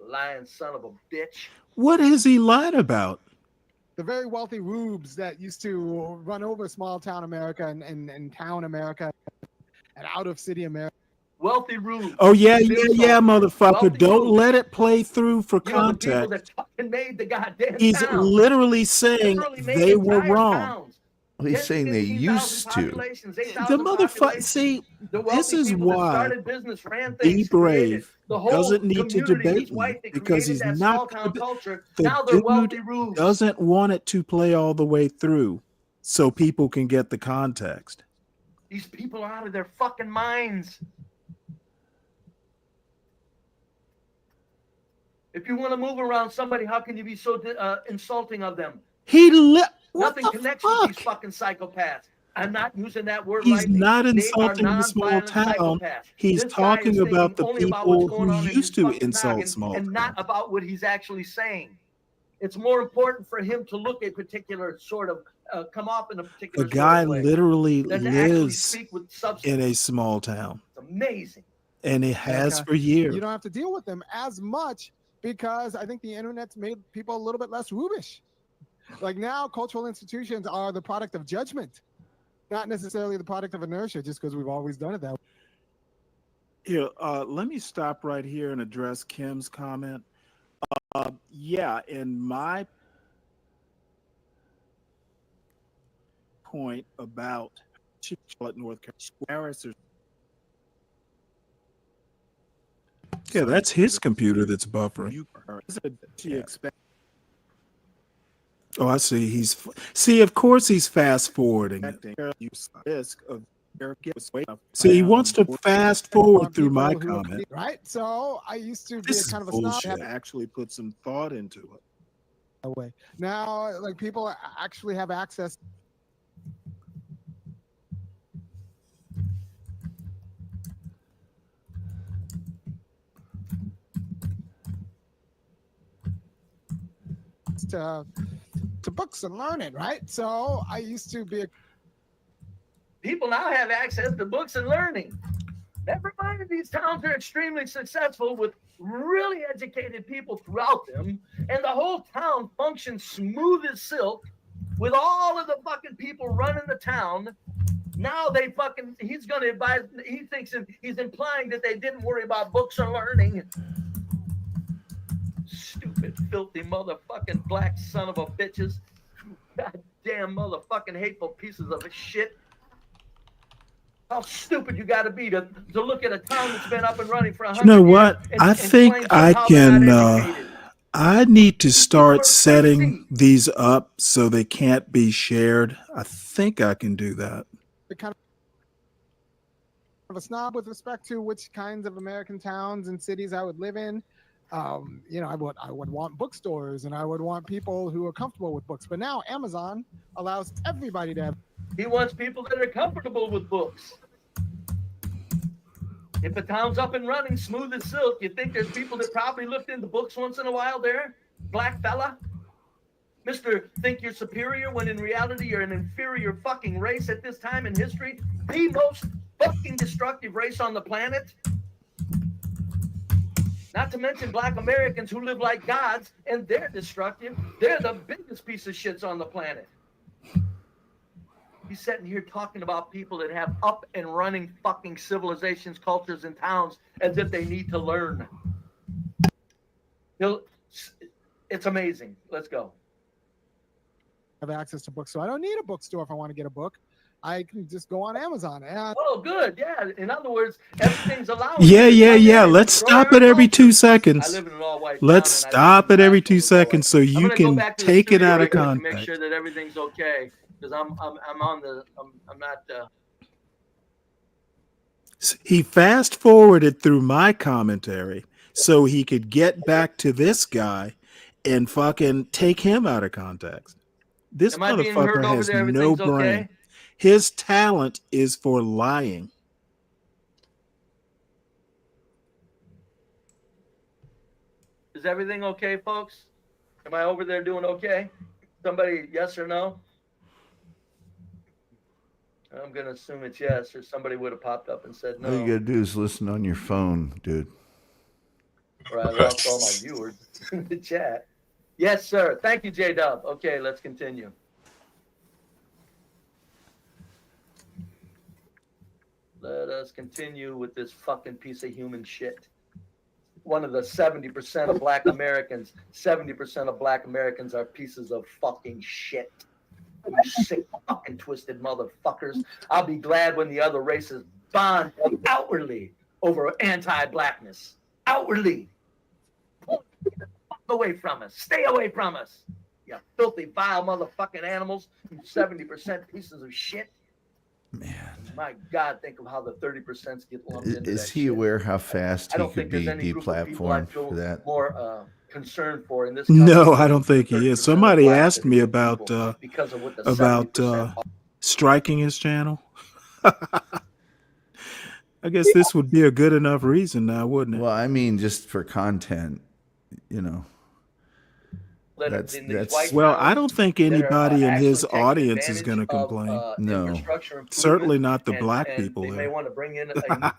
Lying son of a bitch. What has he lied about? The very wealthy rubes that used to run over small town America and town America and out of city America. Wealthy rubes. Oh, yeah, motherfucker. Don't let it play through for You know, the people context. that fucking made the goddamn He's towns. literally saying Literally made they were entire wrong. towns. He's saying they 15,000 used to. populations, The 8,000 motherfucker, see, the this wealthy is people that why started business, ran Be things, created Brave the whole doesn't need to community debate that's white. They because created he's that not small town culture. the Now they're wealthy dude rubes. doesn't want it to play all the way through so people can get the context. These people are out of their fucking minds. If you want to move around somebody, how can you be so insulting of them? Nothing connects with these fucking psychopaths. I'm not using that word He's lightly. not They are insulting the small non-violent town. psychopaths. He's This guy talking is about thinking the only about what's people going who on in used his to fucking insult noggin small and town. not about what he's actually saying. It's more important for him to look a particular sort of come off in a particular The guy sort of way literally than to actually lives speak with substance. in a small town, It's amazing. and it has America, for years. You don't have to deal with them as much because I think the internet's made people a little bit less rubbish. Like now, cultural institutions are the product of judgment, not necessarily the product of inertia, just because we've always done it that way. Here, let me stop right here and address Kim's comment. Yeah, in my point about Charlotte, North Carolina, yeah, that's his computer that's buffering. Oh, I see. See, of course, he's fast forwarding it. See, he wants to fast forward through my comment. Right? So I used to be This is kind of a snob. bullshit. Actually put some thought into it. Away. Now, like people actually have access. To books and learning, right? So I used to be People now have access to books and learning. Never mind that these towns are extremely successful with really educated people throughout them, and the whole town functions smooth as silk with all of the fucking people running the town. Now he's going to advise, he's implying that they didn't worry about books or learning. Stupid, filthy motherfucking black son of a bitches. Goddamn motherfucking hateful pieces of shit. How stupid you got to be to look at a town that's been up and running for 100 You know years what? I think I can. I need to start setting these up so they can't be shared. I think I can do that. kind of a snob with respect to which kinds of American towns and cities I would live in. You know, I would want bookstores and I would want people who are comfortable with books. But now Amazon allows everybody to have. He wants people that are comfortable with books. If a town's up and running smooth as silk, you think there's people that probably looked into books once in a while there? Black fella? Mr. Think you're superior when in reality you're an inferior fucking race at this time in history? The most fucking destructive race on the planet? Not to mention black Americans who live like gods, and they're destructive. They're the biggest piece of shits on the planet. He's sitting here talking about people that have up and running fucking civilizations, cultures, and towns as if they need to learn. It's amazing. Let's go. Have access to books, so I don't need a bookstore if I want to get a book. I can just go on Amazon. And Oh, good. Yeah. In other words, everything's allowed. Yeah. Let's stop it every 2 seconds. I live in an all-white Let's town, stop it every 2 seconds so you I'm gonna go can back to the take it studio out of real quick to context. make sure that everything's okay, because I'm not. He fast forwarded through my commentary so he could get back to this guy and fucking take him out of context. This Am I being heard motherfucker over has there? no Everything's brain. okay? His talent is for lying. Is everything okay, folks? Am I over there doing okay? Somebody, yes or no? I'm going to assume it's yes, or somebody would have popped up and said All you no. gotta do is listen on your phone, dude. Or I lost all my viewers in the chat. Yes, sir. Thank you, J-Dub. Okay, let's continue. Let us continue with this fucking piece of human shit. One of the 70% of black Americans, 70% of black Americans are pieces of fucking shit. You sick fucking twisted motherfuckers. I'll be glad when the other races bond outwardly over anti-blackness. Outwardly. Pull the fuck away from us. Stay away from us. You filthy, vile motherfucking animals. You 70% pieces of shit. Man. My God, think of how the 30% get lumped into Is that he shit. aware how fast I he don't could think there's be any group of people I deplatformed feel for that? more concerned for in this No, country I than don't think the he is. 30% of Somebody black asked me people about because of what the about 70% striking his channel. I guess this would be a good enough reason now, wouldn't it? Well, I mean, just for content, you know. That's well, I don't think anybody in his actually taking audience is advantage going to of complain. No. infrastructure improvement. Certainly not the black and people they may there. want to bring in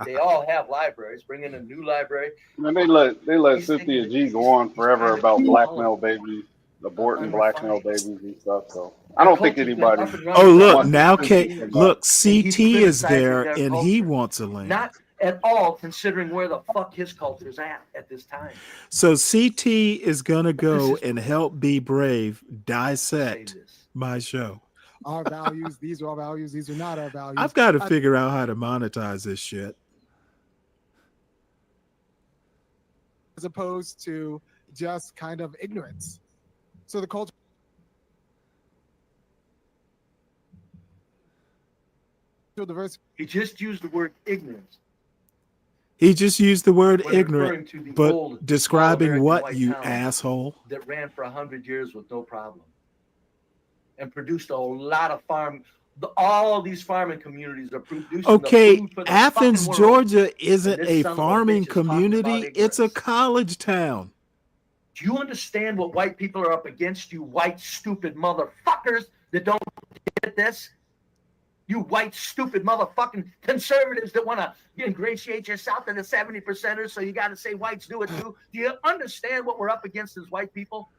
they all have libraries, bring in a new library. Man, they let Cynthia G go on forever about black male babies, aborting black male babies and stuff. So I don't think anybody. Oh, look, wants now Cynthia look, And CT he's is criticizing there their and he culture. wants a link. Not at all considering where the fuck his culture's at this time. So CT is going to go and help Be Brave dissect my show. Our values, these are our values, these are not our values. I've got to figure out how to monetize this shit. As opposed to just kind of ignorance. So the culture. Diversity. He just used the word ignorance. He just used the word When referring ignorant, to the but old, describing small what, American you white town asshole? That ran for 100 years with no problem, and produced a lot of all these farming communities are producing Okay, the food for the Athens, fucking world. Georgia And isn't this a son of farming bitch is talking about community. It's a ignorance. college town. Do you understand what white people are up against, you white stupid motherfuckers that don't get this? You white stupid motherfucking conservatives that want to ingratiate yourself to the 70%ers, so you got to say whites do it too. Do you understand what we're up against as white people?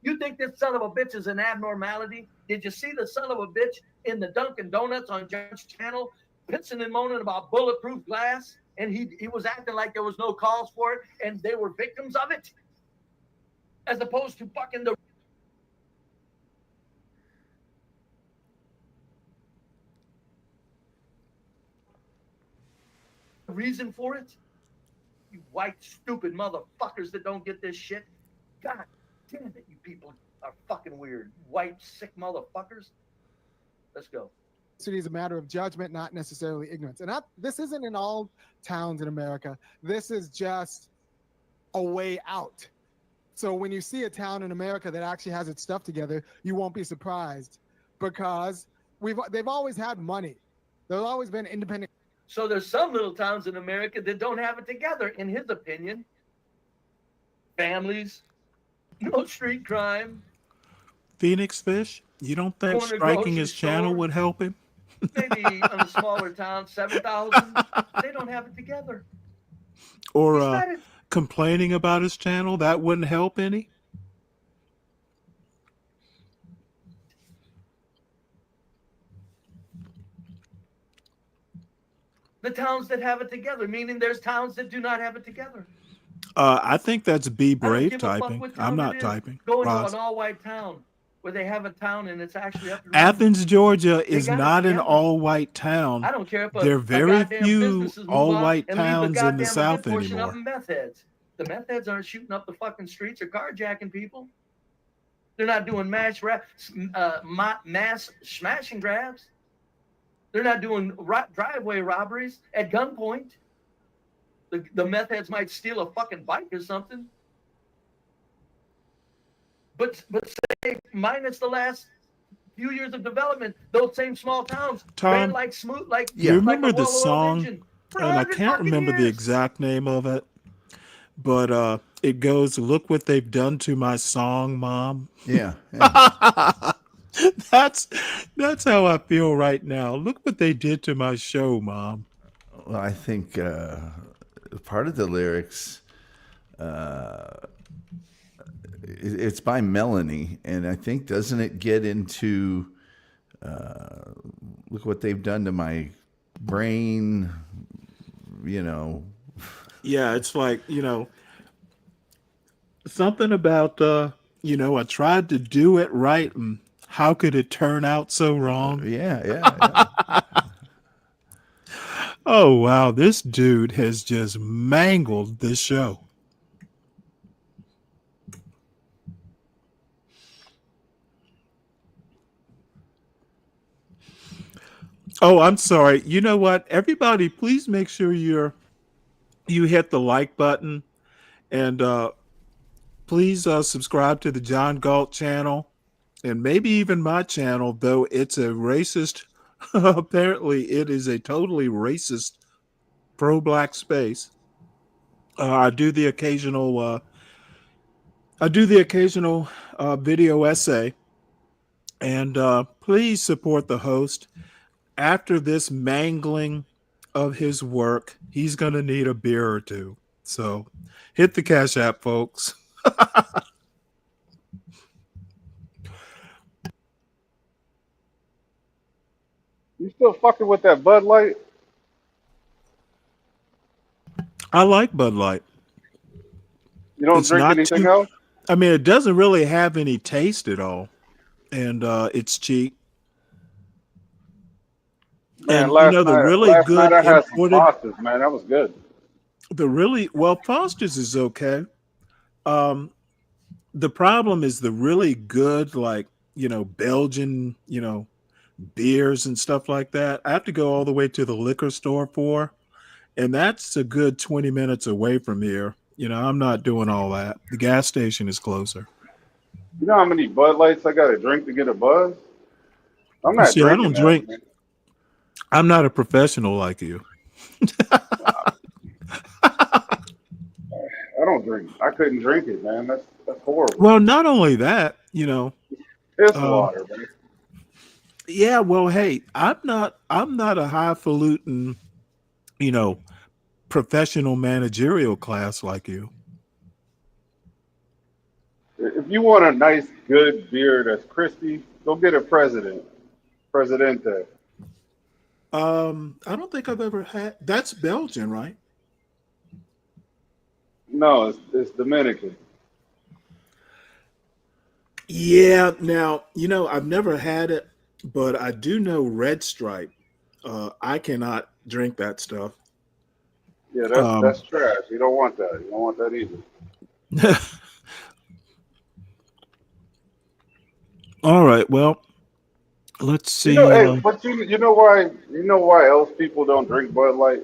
You think this son of a bitch is an abnormality? Did you see the son of a bitch in the Dunkin' Donuts on Judge's channel, pissing and moaning about bulletproof glass? And he was acting like there was no cause for it, and they were victims of it, as opposed to fucking the reason for it. You white stupid motherfuckers that don't get this shit. God damn it, you people are fucking weird. White sick motherfuckers. Let's go. Diversity is a matter of judgment, not necessarily ignorance. And this isn't in all towns in America. This is just a way out. So when you see a town in America that actually has its stuff together, you won't be surprised, because they've always had money. There's always been independent. So there's some little towns in America that don't have it together, in his opinion. Families, no street crime. Phoenix Fish, you don't think Corner striking grocery his channel store. would help him? Maybe in a smaller town, 7,000. They don't have it together. Or He said it. complaining about his channel, that wouldn't help any? The towns that have it together, meaning there's towns that do not have it together. I think that's Be I don't Brave give a fuck typing. what I'm town not it is. typing. Go into Roz. an all-white town where they have a town and it's actually up and running. Athens, Georgia They is got it not an together. all-white town. I don't care if There are very goddamn few businesses move on all-white and leave towns in the goddamn South good portion of anymore. them meth heads. The meth heads aren't shooting up the fucking streets or carjacking people. They're not doing mass smash and grabs. They're not doing driveway robberies at gunpoint. The meth heads might steal a fucking bike or something. But say minus the last few years of development, those same small towns ran Tom, like smooth, like you like remember a the well-oiled song, engine for and I 100 can't fucking remember the years. exact name of it, but it goes, "Look what they've done to my song, Mom." Yeah. That's how I feel right now. Look what they did to my show, Mom. Well, I think part of the lyrics, it's by Melanie, and I think, doesn't it get into look what they've done to my brain, you know? Yeah, it's like, something about, I tried to do it right, and how could it turn out so wrong? Yeah. Oh, wow, this dude has just mangled this show. Oh, I'm sorry. You know what? Everybody, please make sure you hit the like button, and please subscribe to the John Galt channel and maybe even my channel, though it's a racist. Apparently, it is a totally racist pro-black space. I do the occasional video essay, and please support the host. After this mangling of his work, he's going to need a beer or two. So hit the Cash App, folks. You still fucking with that Bud Light? I like Bud Light. You don't drink anything else? I mean, it doesn't really have any taste at all, and it's cheap. Man, And last the night, really last good night I had some imported, Foster's, man. That was good. Foster's is okay. The problem is the really good, like, Belgian, beers and stuff like that. I have to go all the way to the liquor store for, and that's a good 20 minutes away from here. I'm not doing all that. The gas station is closer. You know how many Bud Lights I got to drink to get a buzz? I'm not See, I drinking don't that, drink. man. I'm not a professional like you. I don't drink. I couldn't drink it, man. That's horrible. Well, not only that, Piss water, man. yeah, well, hey, I'm not a highfalutin, professional managerial class like you. If you want a nice, good beer that's crispy, go get a Presidente. I don't think I've ever had. That's Belgian, right? No, it's Dominican. Yeah. Now, I've never had it, but I do know Red Stripe. I cannot drink that stuff. Yeah, that's trash. You don't want that. You don't want that either. All right. Well, let's see. Hey, but you know why else people don't drink Bud Light?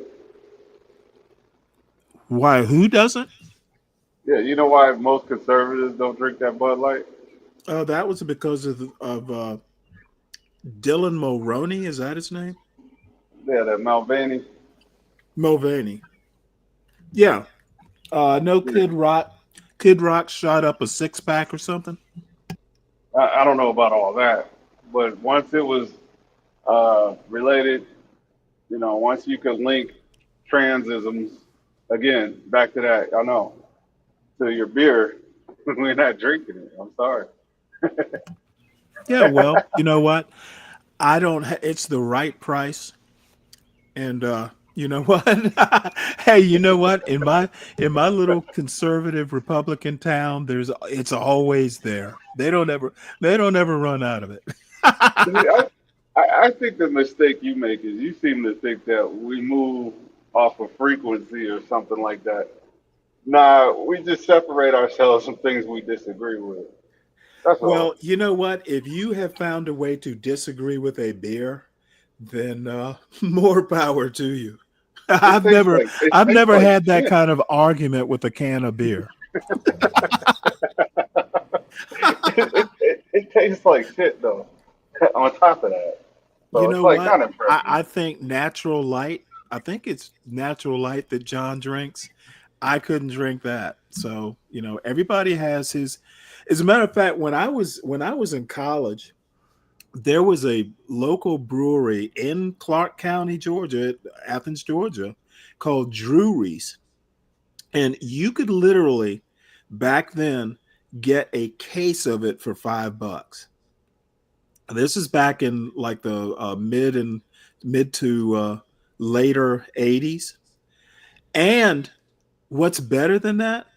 Why? Who doesn't? Yeah, you know why most conservatives don't drink that Bud Light? That was because of Dylan Mulroney. Is that his name? Yeah, that Mulvaney. Mulvaney. Yeah. No, Kid Rock shot up a 6-pack or something. I don't know about all that, but once it was related, once you could link transisms, again, back to that, I know, to your beer, we're not drinking it. I'm sorry. Yeah, well, you know what? It's the right price. And you know what? Hey, you know what? In my little conservative Republican town, it's always there. They don't ever run out of it. I think the mistake you make is you seem to think that we move off of frequency or something like that. Nah, we just separate ourselves from things we disagree with. That's all. Well, you know what? If you have found a way to disagree with a beer, then more power to you. I've never had that kind of argument with a can of beer. It tastes like shit, though. On top of that, so you know it's like what? kind of I think Natural Light. I think it's Natural Light that John drinks. I couldn't drink that. So everybody has his. As a matter of fact, when I was in college, there was a local brewery in Clark County, Georgia, Athens, Georgia, called Drury's. And you could literally, back then, get a case of it for $5. This is back in like the mid to later 80s. And what's better than that?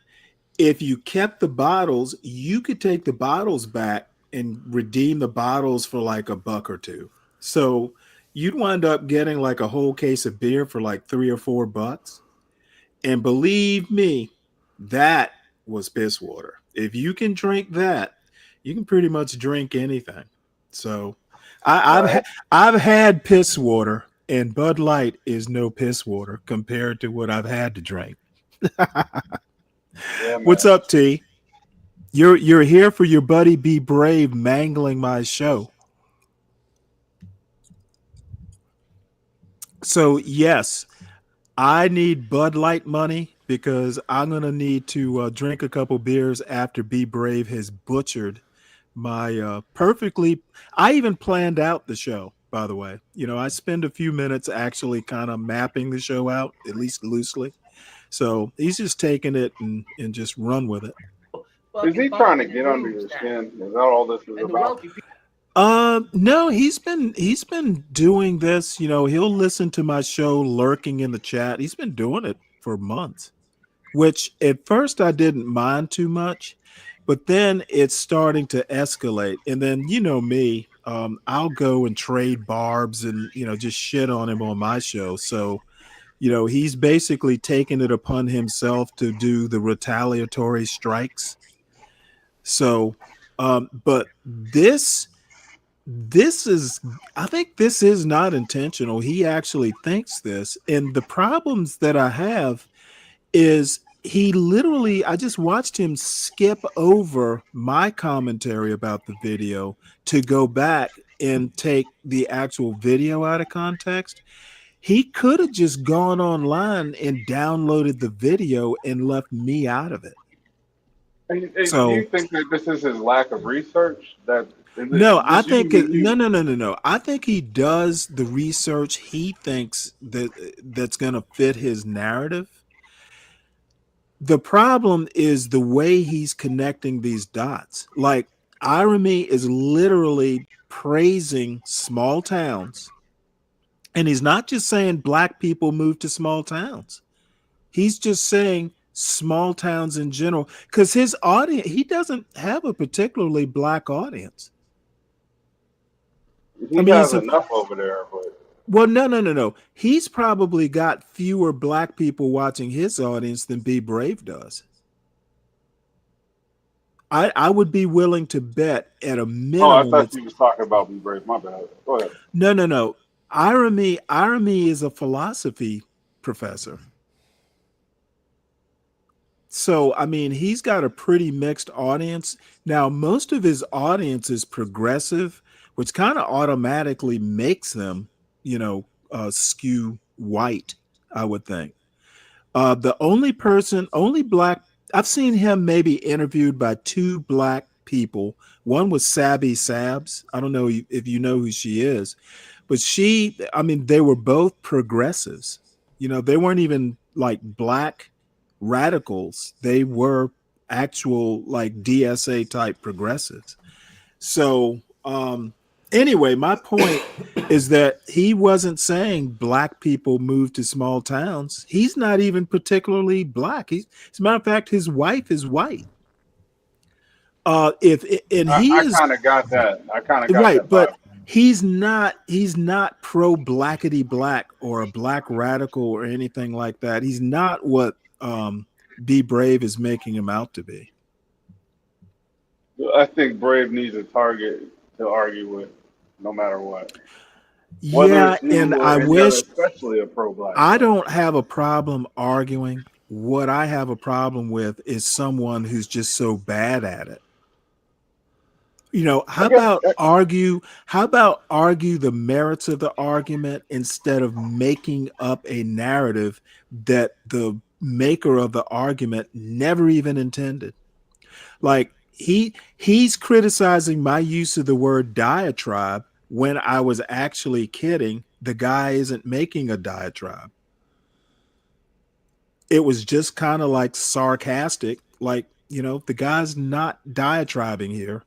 If you kept the bottles, you could take the bottles back and redeem the bottles for like $1 or $2. So you'd wind up getting like a whole case of beer for like $3 or $4. And believe me, that was piss water. If you can drink that, you can pretty much drink anything. So I've had piss water, and Bud Light is no piss water compared to what I've had to drink. Yeah, What's up, T? You're here for your buddy Be Brave mangling my show. So yes, I need Bud Light money because I'm gonna need to drink a couple beers after Be Brave has butchered my perfectly. I even planned out the show, by the way. I spend a few minutes actually kind of mapping the show out, at least loosely. So he's just taking it and just run with it. Is he trying to get under your skin? Is that all this is about? No, he's been doing this. He'll listen to my show lurking in the chat. He's been doing it for months, which at first I didn't mind too much, but then it's starting to escalate. And then me, I'll go and trade barbs and just shit on him on my show. So he's basically taken it upon himself to do the retaliatory strikes. So, but this is, I think this is not intentional. He actually thinks this. And the problems that I have is he literally, I just watched him skip over my commentary about the video to go back and take the actual video out of context. He could have just gone online and downloaded the video and left me out of it. And do So you think that this is his lack of research? no, I think no. I think he does the research he thinks that's going to fit his narrative. The problem is the way he's connecting these dots. Like Irony is literally praising small towns, and he's not just saying black people move to small towns. He's just saying small towns in general, because his audience, he doesn't have a particularly black audience. He has enough over there, but well, no. He's probably got fewer black people watching his audience than Be Brave does. I would be willing to bet at a minimum. I thought you was talking about Be Brave. My bad. Go ahead. No. Irony is a philosophy professor. So, I mean, he's got a pretty mixed audience. Now, most of his audience is progressive, which kind of automatically makes them, skew white, I would think. The only black, I've seen him maybe interviewed by two black people. One was Sabby Sabs. I don't know if you know who she is, but they were both progressives. They weren't even like black radicals. They were actual like DSA type progressives. So anyway, my point is that he wasn't saying black people move to small towns. He's not even particularly black. As a matter of fact, his wife is white. I kind of got that. I kind of got right, that. But he's not pro blackety black or a black radical or anything like that. He's not what Be Brave is making him out to be. I think Brave needs a target to argue with, no matter what. Yeah, and I wish, especially a pro-black. I don't have a problem arguing. What I have a problem with is someone who's just so bad at it. How about argue the merits of the argument instead of making up a narrative that the maker of the argument never even intended? Like he's criticizing my use of the word diatribe when I was actually kidding. The guy isn't making a diatribe. It was just kind of like sarcastic, like, the guy's not diatribing here.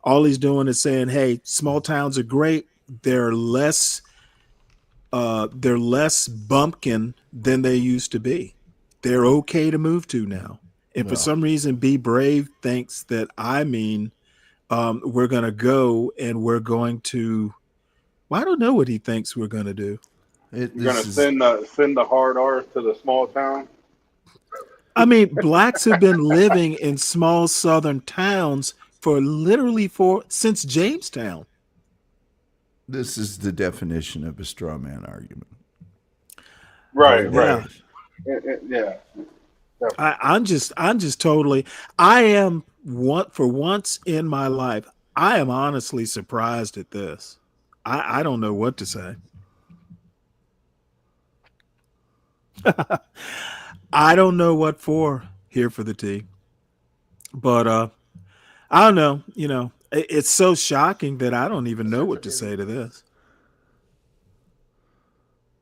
All he's doing is saying, hey, small towns are great. They're less bumpkin than they used to be. They're okay to move to now. And for some reason, Be Brave thinks that we're going to go and we're going to, well, I don't know what he thinks we're going to do. You're going to send the hard R's to the small town? I mean, blacks have been living in small southern towns since Jamestown. This is the definition of a straw man argument. Right, yeah. Yeah. I'm just totally. I am for once in my life. I am honestly surprised at this. I don't know what to say. I don't know what for here for the tea, but I don't know. You know, it's so shocking that I don't even know what to say to this.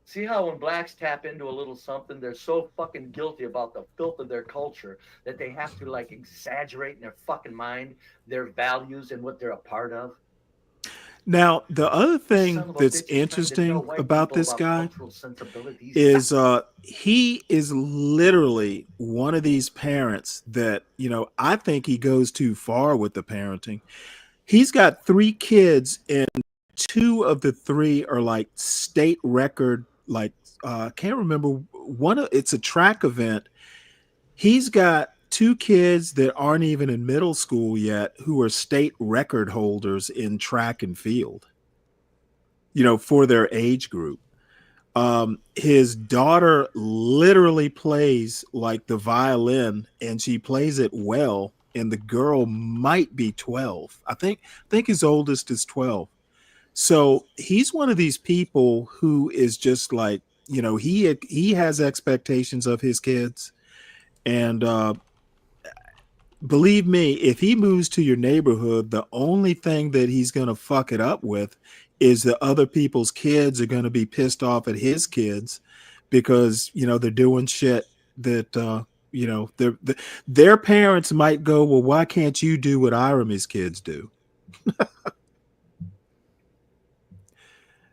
See how when blacks tap into a little something, they're so fucking guilty about the filth of their culture that they have to like exaggerate in their fucking mind their values and what they're a part of. Now, the other thing Son of a that's bitch is trying to tell interesting white about people this about guy cultural sensibilities. is he is literally one of these parents that, you know, I think he goes too far with the parenting. He's got 3 kids and 2 of the 3 are like state record, like I can't remember it's a track event. He's got 2 kids that aren't even in middle school yet who are state record holders in track and field, you know, for their age group. His daughter literally plays like the violin and she plays it well. And the girl might be 12. I think his oldest is 12. So he's one of these people who is just like, you know, he has expectations of his kids. And believe me, if he moves to your neighborhood, the only thing that he's going to fuck it up with is that other people's kids are going to be pissed off at his kids because, you know, they're doing shit that, you know, their parents might go, well, why can't you do what Irami's kids do?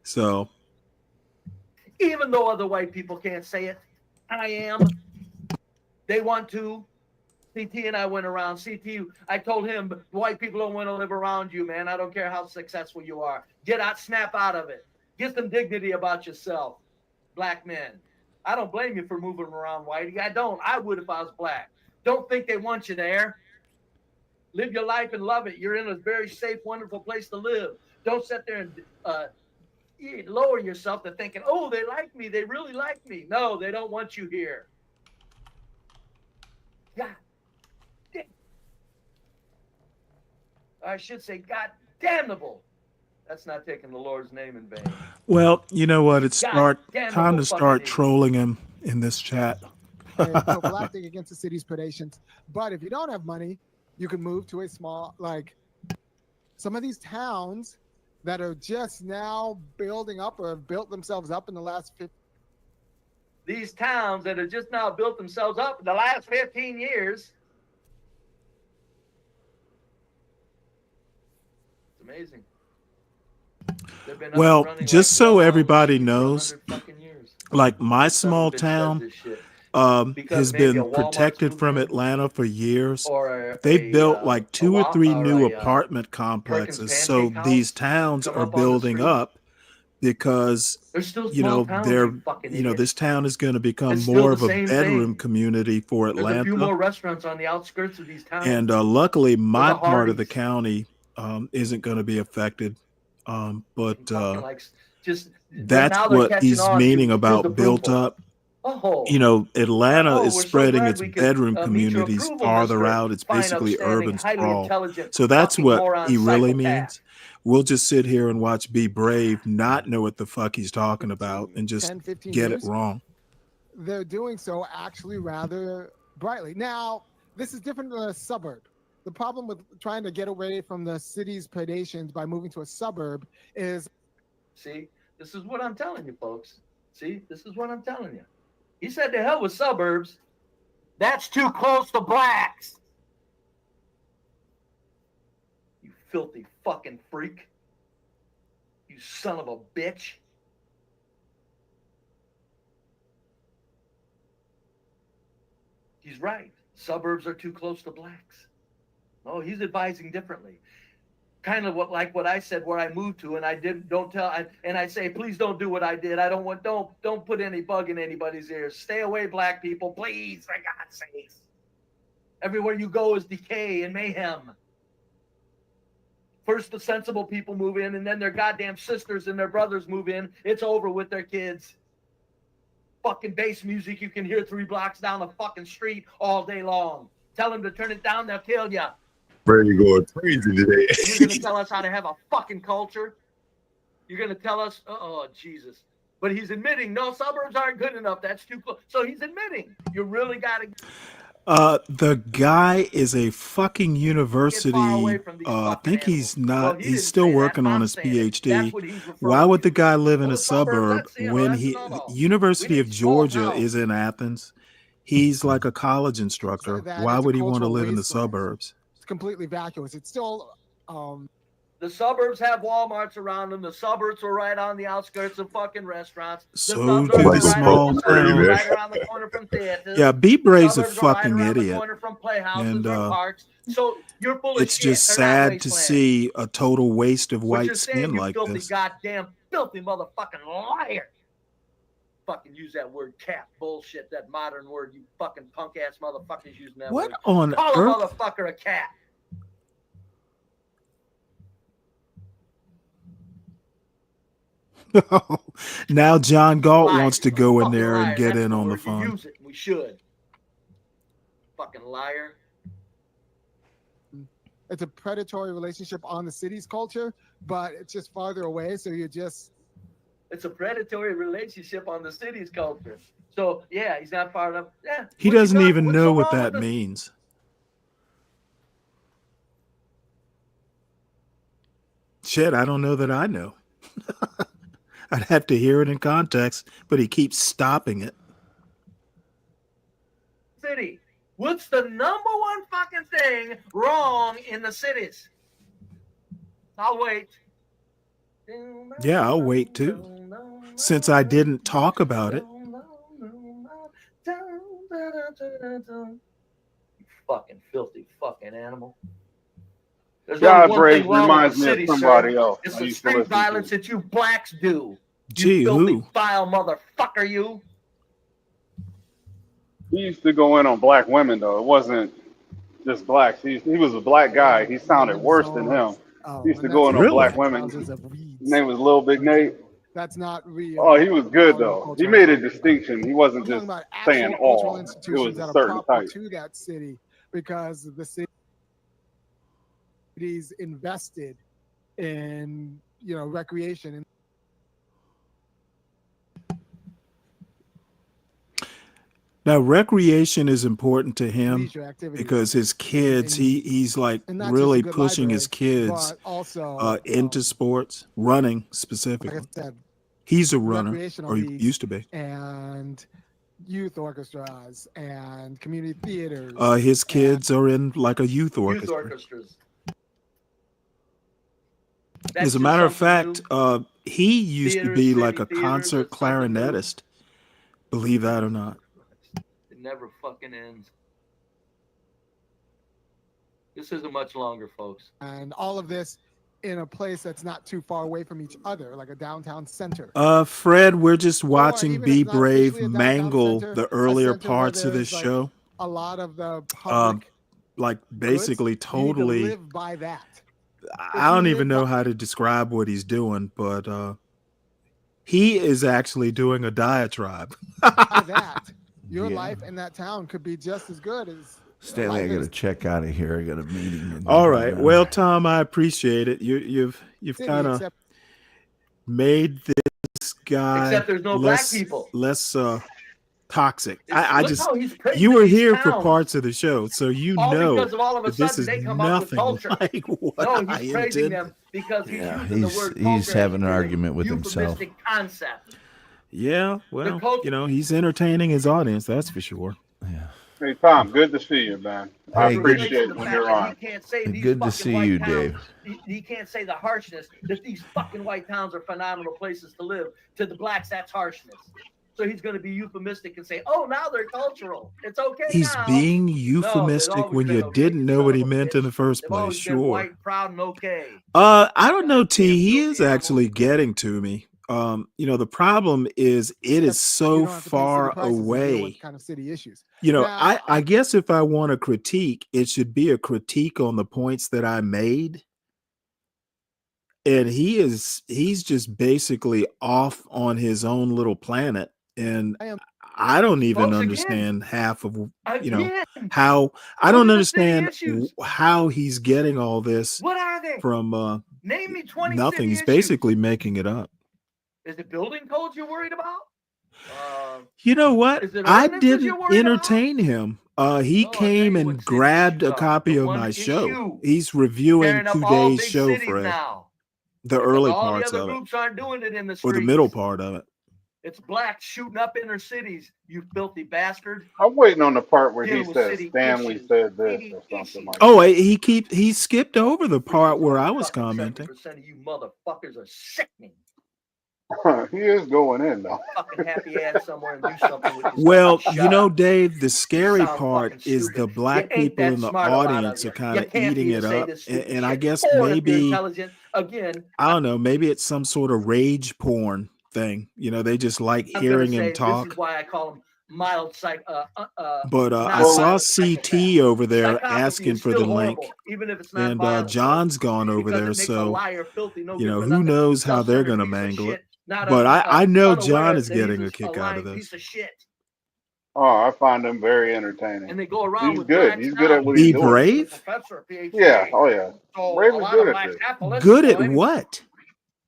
So, Even though other white people can't say it, I am. They want to. CT and I went around. CT, I told him, white people don't want to live around you, man. I don't care how successful you are. Get out, snap out of it. Get some dignity about yourself, black men. I don't blame you for moving around, whitey. I don't. I would if I was black. Don't think they want you there. Live your life and love it. You're in a very safe, wonderful place to live. Don't sit there and lower yourself to thinking, oh, they like me. They really like me. No, they don't want you here. God. I should say, God damnable. That's not taking the Lord's name in vain. well, you know what? It's time damnable to start fucking trolling him in this chat. And prophylactic against the city's predations. But if you don't have money, you can move to a small, like some of these towns that are just now building up or have built themselves up in the last 15. These towns that have just now built themselves up in the last 15 years. It's amazing. Well, just so everybody knows, like my small town has been protected from Atlanta for years. They've built like 2 or 3 new apartment complexes. So these towns are building up because, you know, this town is going to become more of a bedroom community for There's a few more Atlanta. restaurants on the outskirts of these towns. And luckily, my the part of the Hardys. county isn't going to be affected. But Just that's now they're what catching he's on meaning to about his built approval. up. Oh, You know, Atlanta is we're so spreading glad its we could, bedroom meet your communities approval, farther Mr. out. It's fine, basically upstanding, urban highly sprawl. intelligent, So that's fucking what moron, he really psychopath. means. We'll just sit here and watch Be Brave, not know what the fuck he's talking about, and just 10, 15 get it years. wrong. They're doing so actually rather brightly. Now, this is different than a suburb. The problem with trying to get away from the city's predations by moving to a suburb is. See, this is what I'm telling you, folks. See, this is what I'm telling you. He said to hell with suburbs. That's too close to blacks. You filthy fucking freak. You son of a bitch. He's right. Suburbs are too close to blacks. No, he's advising differently. Kind of what I said where I moved to, and I I say, please don't do what I did. I don't put any bug in anybody's ears. Stay away, black people, please, for God's sakes. Everywhere you go is decay and mayhem. First the sensible people move in, and then their goddamn sisters and their brothers move in. It's over with their kids. fucking bass music you can hear 3 blocks down the fucking street all day long. Tell them to turn it down, they'll kill you. Brady going crazy today. You're going to tell us how to have a fucking culture? You're going to tell us, oh, Jesus. But he's admitting, no, suburbs aren't good enough. That's too close. So he's admitting, you really got to... The guy is a fucking university. I think he's not. He's still working on his PhD. Why would the guy live in a suburb when University of Georgia is in Athens? He's like a college instructor. Why would he want to live in the suburbs? It's completely vacuous. It's still the suburbs have Walmarts around them. The suburbs are right on the outskirts of fucking restaurants. So do the small towns. Right around the corner from theaters. Yeah, B. Bray's a Suburbs are fucking right around the idiot. corner from playhouses And or parks. So you're full of it's shit. just They're not sad to wastelands. see a total waste of What white you're saying, skin you like filthy this. goddamn filthy motherfucking liar. Fucking use that word cat bullshit, that modern word, you fucking punk ass motherfuckers using that What word. on Call earth? a motherfucker a cat. Now John Galt Liar. wants to go in Fucking there and liar. get That's in the on the word. You fun. use it. We should. Fucking liar. it's a predatory relationship on the city's culture, but it's just farther away. So you just It's a predatory relationship on the city's culture. So yeah, he's not far enough. Yeah. He what you doesn't got? even What's know so what wrong that with means. Shit, I don't know that I know. I'd have to hear it in context, but he keeps stopping it. City? What's the number one fucking thing wrong in the cities? I'll wait. Yeah, I'll wait too. Since I didn't talk about it. You fucking filthy fucking animal. There's God only one thing Brave wrong reminds with the me of city, somebody sir. else It's I the used to street listen to. violence that you blacks do. Gee, You filthy, who? vile motherfucker, you. He used to go in on black women though. It wasn't just blacks. He was a black guy. He sounded worse than him. He used to go in on black women. His name was Lil Big Nate. that's not real. Oh, he was good though. He made a distinction. He wasn't I'm talking just about saying actual cultural all. It institutions was that a are certain proper type. to that city because the city's invested in recreation and Now, recreation is important to him leisure activities. because his kids, he's like and not just a really good pushing his library, kids but also into sports, running like I specifically. said, He's a runner, recreational or he leagues used to be. and youth orchestras and community theaters. His kids are in like a youth Youth orchestra. orchestras. As That's a just matter of something fact, new. he used to Theaters, be city like a theaters, concert that's something new. clarinetist, believe that or not. It never fucking ends. This isn't much longer, folks. And all of this in a place that's not too far away from each other, like a downtown center. Fred, we're just watching even if Be it's not Brave officially a downtown mangle center, the a earlier center where parts of this there's, like, show. A lot of the public Like goods, basically you need to totally, live by that. I don't even know how to describe what he's doing, but he is actually doing a diatribe. By that, your Yeah. life in that town could be just as good as Stanley, I life got in to check out of here. I got a meeting. in All right. an Well, hour. Tom, I appreciate it. You've city, kind of except made this guy Except there's no black people. less toxic. It's- I look just how he's praising you were these here for towns. parts of the show, so you All know because of all of a that this sudden is they come up with nothing culture. like what No, I he's praising intended. them because he's Yeah, using the he's word he's culture having an as a argument with himself. euphemistic concept. Yeah, well, culture- he's entertaining his audience, that's for sure. Hey Tom, good to see you, man. I Hey, appreciate The it when fact you're that on. he can't say these Good to fucking see white you, towns, Dave. He can't say the harshness that these fucking white towns are phenomenal places to live. To the blacks, that's harshness. So he's going to be euphemistic and say, "Oh, now they're cultural. It's okay He's now." being No, they've euphemistic always when been you okay, didn't you know son what of he a meant in bitch. the first They've place. always been Sure. white, proud, and okay. I don't know, T. He is actually getting to me. The problem is it is you so don't have to pay city far prices to deal away. with kind of city issues. I guess if I want a critique, it should be a critique on the points that I made. And he's just basically off on his own little planet. And I don't even Folks, understand half of again, how I those don't are the city understand issues. how he's getting all this What are they? from Name me 20 nothing. city He's issues. basically making it up. Is it building codes you're worried about? You know what? Is it I ordinances didn't you're worried about? entertain him. He came and grabbed a copy of my show. He's reviewing Tearing up all today's big show, cities Fred. now. The Because early all the parts other of it, groups aren't doing it in the or streets. the middle part of it. It's blacks shooting up inner cities, you filthy bastard. I'm waiting on the part where Deal he with says city Stanley issues. said this or something like Oh, that. he skipped over the part where I was commenting. 70% of you motherfuckers are sickening. He is going in though. Fucking happy ass somewhere and do something with this. Well, Shut you know, up. Dave, the scary sound part fucking is stupid. the black You ain't people that in the smart, a lot of audience you. are kind You of can't eating be to it say up. this stupid And I shit. guess Or if you're maybe, intelligent, again, I don't know, maybe it's some sort of rage porn thing. You know, they just like I'm gonna hearing say him this talk. is why I call them mild psych. But I not saw violent CT psychopaths. over there Psychopathy asking is for the still link. horrible, even if it's not And violent. John's gone over Because there. it makes a So, liar filthy, no you good know, for who nothing, knows how they're self-centered going to piece of mangle it. shit, not But I know unaware John is that he's getting a a kick out of lying this. piece of shit. Oh, I find him very entertaining. And they go around He's with good. blacks He's good now. at what Be he's doing. brave? Professor, PhD. Yeah. Oh yeah. So Brave a is lot good of at blacks this. have to listen Good to at him. what?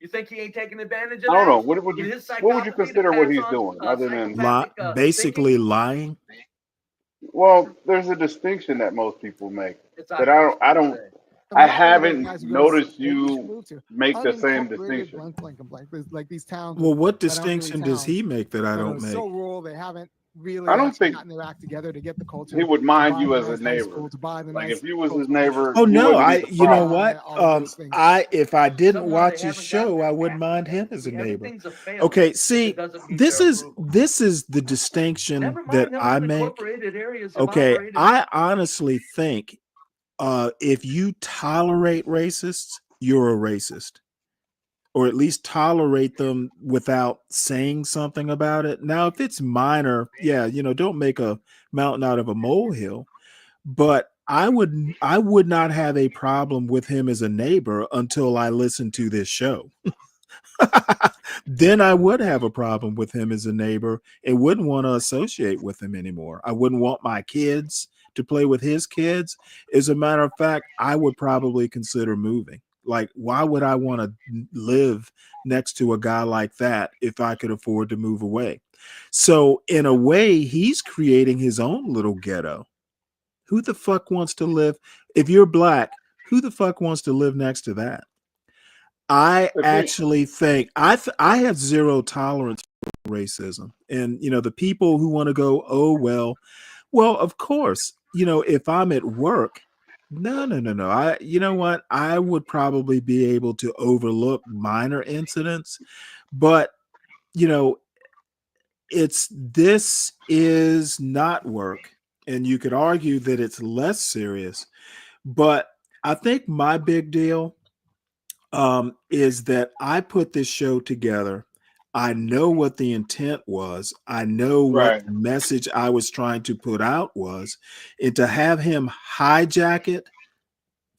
You think he ain't taking advantage I of don't that? know. What would With you his what would you psychopathy to consider what pass he's on doing other than psychopathic Basically lying. well, there's a distinction that most people make It's that I don't I'm I not one of those haven't guys who goes, noticed "Hey, you should you move to make the same unincorporated distinction. blank. There's like these towns Well, what that aren't really distinction does towns he make that I that don't are make? so rural they haven't really I don't actually think gotten their act together to get the culture, he would to mind buy you the as a nice high neighbor. school, to buy the Like nice if you was his cultural neighbor, Oh institute, you no, wouldn't be the you know problem. what? all of those things. If I didn't Somehow watch they his haven't gotten show, their I wouldn't act mind together. him as a See, neighbor. everything's a failure Okay, if see, it doesn't meet this their is approval. this is the distinction Never that mind them I make. unincorporated areas have Okay, operated. I honestly think if you tolerate racists, you're a racist, or at least tolerate them without saying something about it. Now, if it's minor, yeah, you know, don't make a mountain out of a molehill. But I would not have a problem with him as a neighbor until I listen to this show. Then I would have a problem with him as a neighbor and wouldn't want to associate with him anymore. I wouldn't want my kids to play with his kids. As a matter of fact, I would probably consider moving. Like, why would I want to live next to a guy like that if I could afford to move away? So, in a way, he's creating his own little ghetto. Who the fuck wants to live? If you're black, who the fuck wants to live next to that? I actually think I have zero tolerance for racism. And, you know, the people who want to go, oh, well, of course, you know, if I'm at work, no. You know what? I would probably be able to overlook minor incidents, but, you know, this is not work. And you could argue that it's less serious, but I think my big deal is that I put this show together. I know what the intent was. I know what the message I was trying to put out was. And to have him hijack it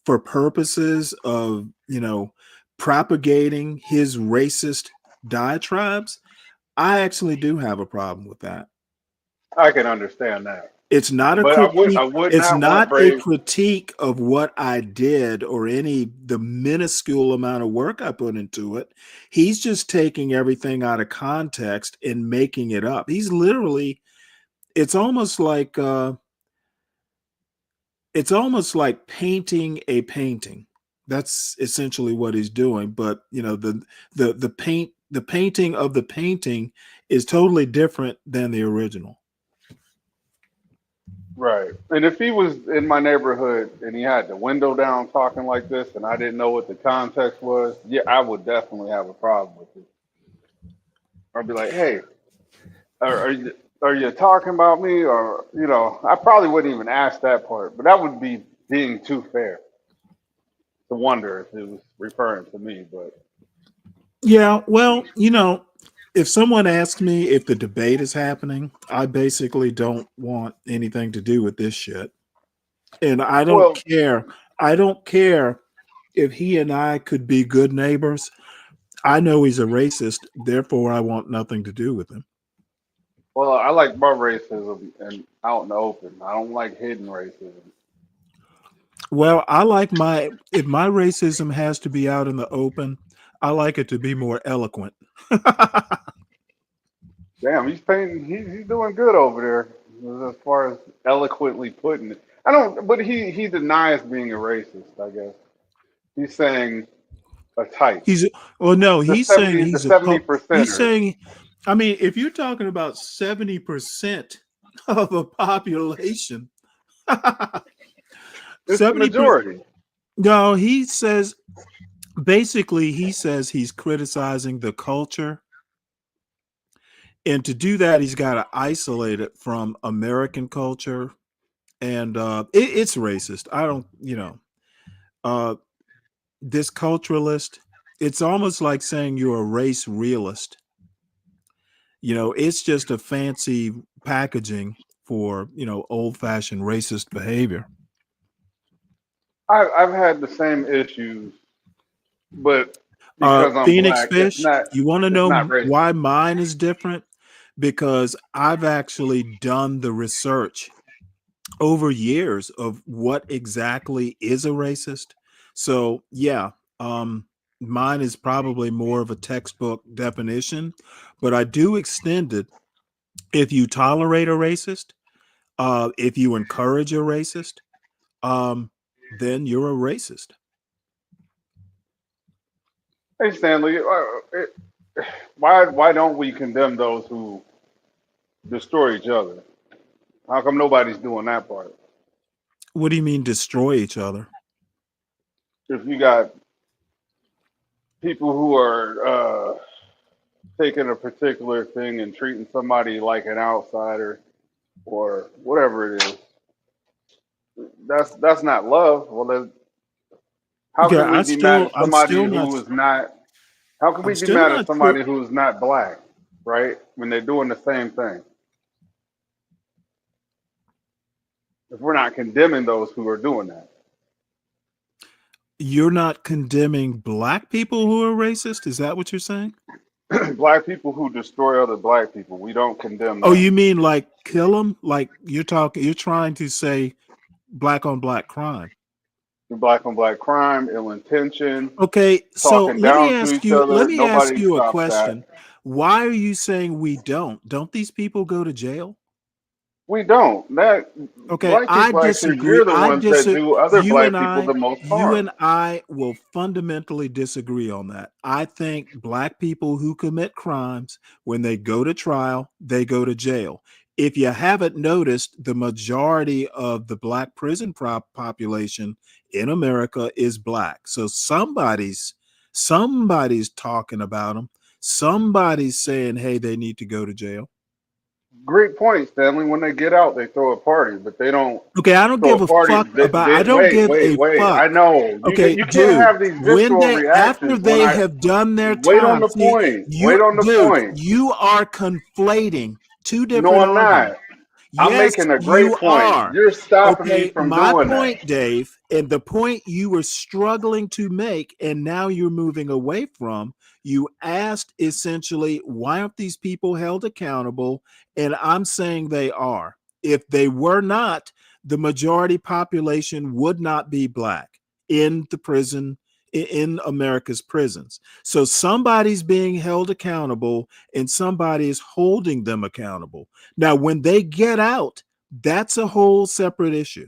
for purposes of, you know, propagating his racist diatribes, I actually do have a problem with that. I can understand that. It's not a But critique. I would It's not want not a Brave. critique of what I did or the minuscule amount of work I put into it. He's just taking everything out of context and making it up. He's literally, it's almost like painting a painting. That's essentially what he's doing. But you know, the painting of the painting is totally different than the original. Right. And if he was in my neighborhood and he had the window down talking like this and I didn't know what the context was, yeah, I would definitely have a problem with it. I'd be like, hey, are you talking about me? Or, you know, I probably wouldn't even ask that part, but that would be being too fair to wonder if it was referring to me. But Yeah, well, you know, if someone asks me if the debate is happening, I basically don't want anything to do with this shit. And I don't care. I don't care if he and I could be good neighbors. I know he's a racist, therefore I want nothing to do with him. Well, I like my racism and out in the open. I don't like hidden racism. Well, I like if my racism has to be out in the open, I like it to be more eloquent. Damn, he's painting. He's doing good over there as far as eloquently putting it. I don't, but he denies being a racist. I guess he's saying a type. No, he's saying The 70%. he's saying, I mean, if you're talking about 70% of a population, It's the majority. No, he says basically he's criticizing the culture. And to do that, he's got to isolate it from American culture. And it's racist. I don't, this culturalist, it's almost like saying you're a race realist. It's just a fancy packaging for, old-fashioned racist behavior. I've had the same issues, but because I'm Phoenix black, Fish, you want to know racist. why mine is different? Because I've actually done the research over years of what exactly is a racist. So yeah, mine is probably more of a textbook definition, but I do extend it. If you tolerate a racist, if you encourage a racist, then you're a racist. Hey Stanley, why don't we condemn those who destroy each other? How come nobody's doing that part? What do you mean destroy each other? If you got people who are taking a particular thing and treating somebody like an outsider or whatever it is, that's not love. Well, then, how can we be mad at somebody who is not? How can we be mad at somebody who is not black, right? When they're doing the same thing. If we're not condemning those who are doing that. You're not condemning black people who are racist? Is that what you're saying? Black people who destroy other black people, we don't condemn them. Oh, you mean like kill them? Like you're trying to say black on black crime. Black on black crime, ill intention. Okay, so let me ask you a question. That. Why are you saying we don't? Don't these people go to jail? We don't. Okay, I disagree. You're the ones that do other black people the most harm. You and I will fundamentally disagree on that. I think black people who commit crimes, when they go to trial, they go to jail. If you haven't noticed, the majority of the black prison population in America is black. So somebody's talking about them. Somebody's saying, hey, they need to go to jail. Great point, Stanley. When they get out, they throw a party, but they don't. Okay, I don't give a fuck about. I don't give a fuck. I know. Okay, you can't have these visceral reactions after they have done their time. Wait on the point. Wait on the point. You are conflating two different. No, I'm not. Yes, I'm making a great point. You're stopping me from doing that. My point, Dave, and the point you were struggling to make, and now you're moving away from. You asked essentially, why aren't these people held accountable? And I'm saying they are. If they were not, the majority population would not be black in the prison, in America's prisons. So somebody's being held accountable and somebody is holding them accountable. Now, when they get out, that's a whole separate issue.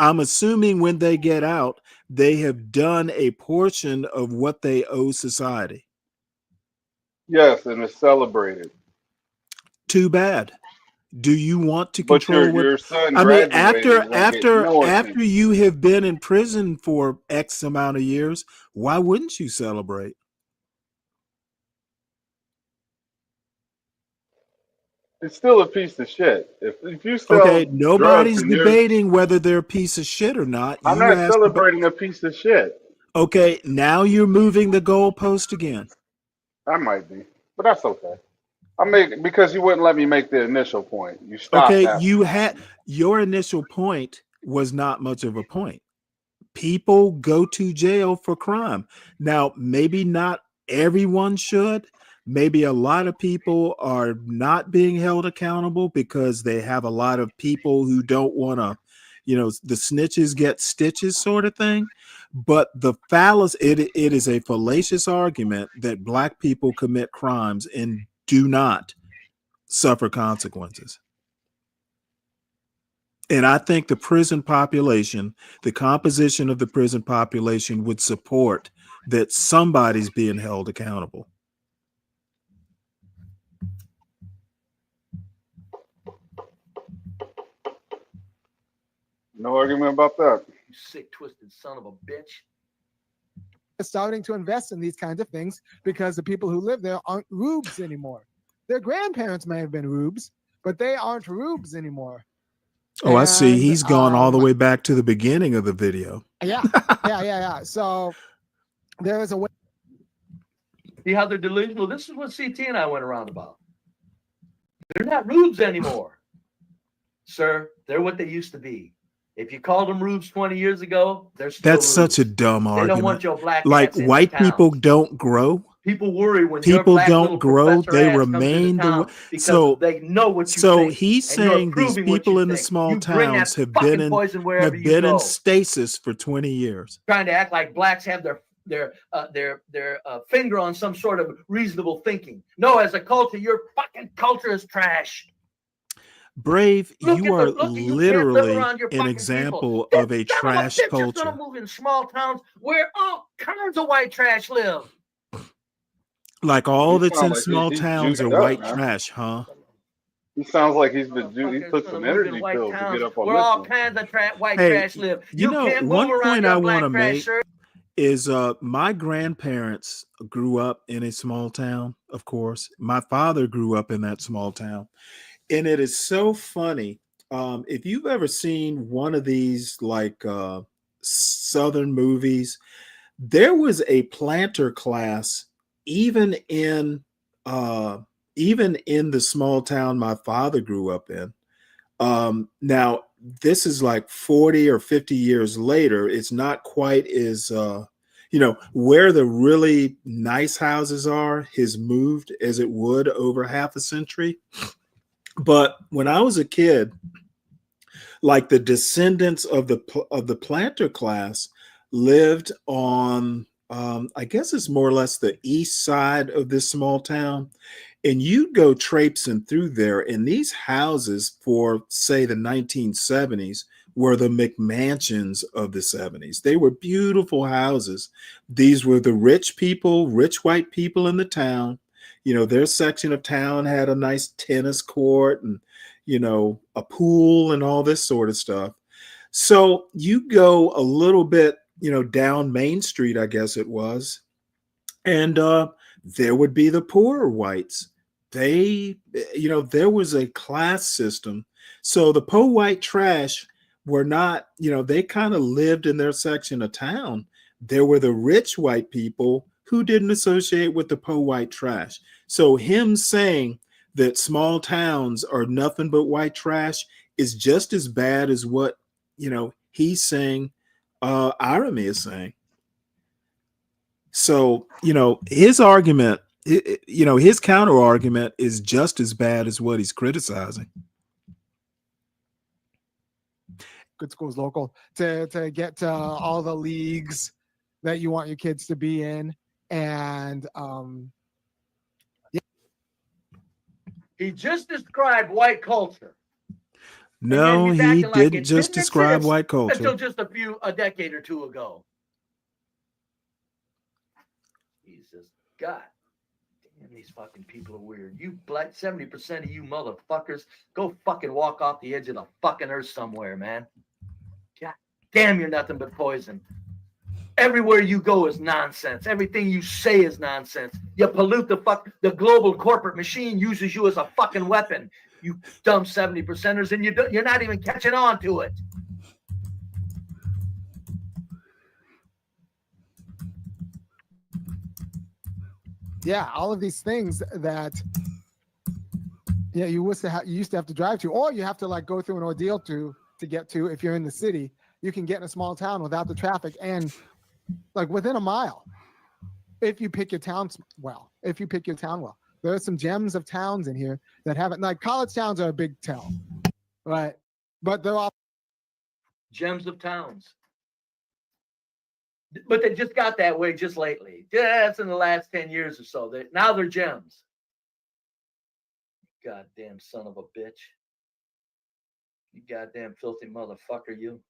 I'm assuming when they get out, they have done a portion of what they owe society. Yes, and it's celebrated. Too bad. Do you want to control your son after you have been in prison for X amount of years, why wouldn't you celebrate? It's still a piece of shit. If you sell nobody's debating whether they're a piece of shit or not. I'm not celebrating a piece of shit. Okay, now you're moving the goalpost again. I might be, but that's okay. Because you wouldn't let me make the initial point. You stopped. Okay, you had your initial point was not much of a point. People go to jail for crime. Now, maybe not everyone should. maybe a lot of people are not being held accountable because they have a lot of people who don't want to, the snitches get stitches sort of thing. But the fallacy, it is a fallacious argument that black people commit crimes and do not suffer consequences. And I think the prison population, the composition of the prison population would support that somebody's being held accountable. No argument about that. You sick, twisted son of a bitch. Starting to invest in these kinds of things because the people who live there aren't rubes anymore. Their grandparents may have been rubes, but they aren't rubes anymore. Oh, I see. He's gone all the way back to the beginning of the video. Yeah. So there is a way. See how they're delusional? This is what CT and I went around about. They're not rubes anymore. Sir, they're what they used to be. If you called them rubes 20 years ago, they're still That's rubes. such a dumb They argument. don't want your black like ass in white town. people don't grow. People worry when People your black don't little grow. professor They ass comes remain into the town way. because So they know what you so think, he's and you're saying these proving what people you in the think. small You bring that towns have fucking been in poison wherever you in go. stasis for 20 years. Trying to act like blacks have their finger on some sort of reasonable thinking. No, as a culture, your fucking culture is trash. Brave, you are You can't live literally around your an fucking example people. of a Son of trash bitch is culture. gonna move in small towns where all kinds of white trash live. Like all He that's sound in like small he's towns juiced are up, white man. trash, huh? He sounds like he's been he took Gonna some move in energy white pills to towns get up on where this all one. kinds of white Hey, trash live. you know, can't one move around point your I want black to trash, make sir. is my grandparents grew up in a small town, of course. My father grew up in that small town. And it is so funny. If you've ever seen one of these like Southern movies, there was a planter class even in the small town my father grew up in. Now this is like 40 or 50 years later. It's not quite as where the really nice houses are has moved as it would over half a century. But when I was a kid, like the descendants of the planter class lived on, I guess it's more or less the east side of this small town. And you'd go traipsing through there, and these houses for, say, the 1970s were the McMansions of the 70s. They were beautiful houses. These were the rich people, rich white people in the town. Their section of town had a nice tennis court and, a pool and all this sort of stuff. So you go a little bit, down Main Street, I guess it was, and there would be the poorer whites. There was a class system. So the poor white trash were not, they kind of lived in their section of town. There were the rich white people who didn't associate with the poor white trash. So him saying that small towns are nothing but white trash is just as bad as what, he's saying, Irony is saying. So, his argument, his counter argument is just as bad as what he's criticizing. Good schools local to get to all the leagues that you want your kids to be in. And He just described white culture. No, he didn't just describe white culture. Until just a decade or two ago. Jesus, God. Damn, these fucking people are weird. You black 70% of you motherfuckers, go fucking walk off the edge of the fucking earth somewhere, man. God damn, you're nothing but poison. Everywhere you go is nonsense. Everything you say is nonsense. You pollute the global corporate machine uses you as a fucking weapon. You dumb 70%ers, and you're not even catching on to it. Yeah, all of these things that you used to have to drive to, or you have to like go through an ordeal to get to. If you're in the city, you can get in a small town without the traffic and like within a mile, if you pick your town well. There are some gems of towns in here that haven't, like college towns are a big tell, right? But they're all gems of towns. But they just got that way just lately. Yeah, that's in the last 10 years or so. Now they're gems. Goddamn son of a bitch. You goddamn filthy motherfucker, you.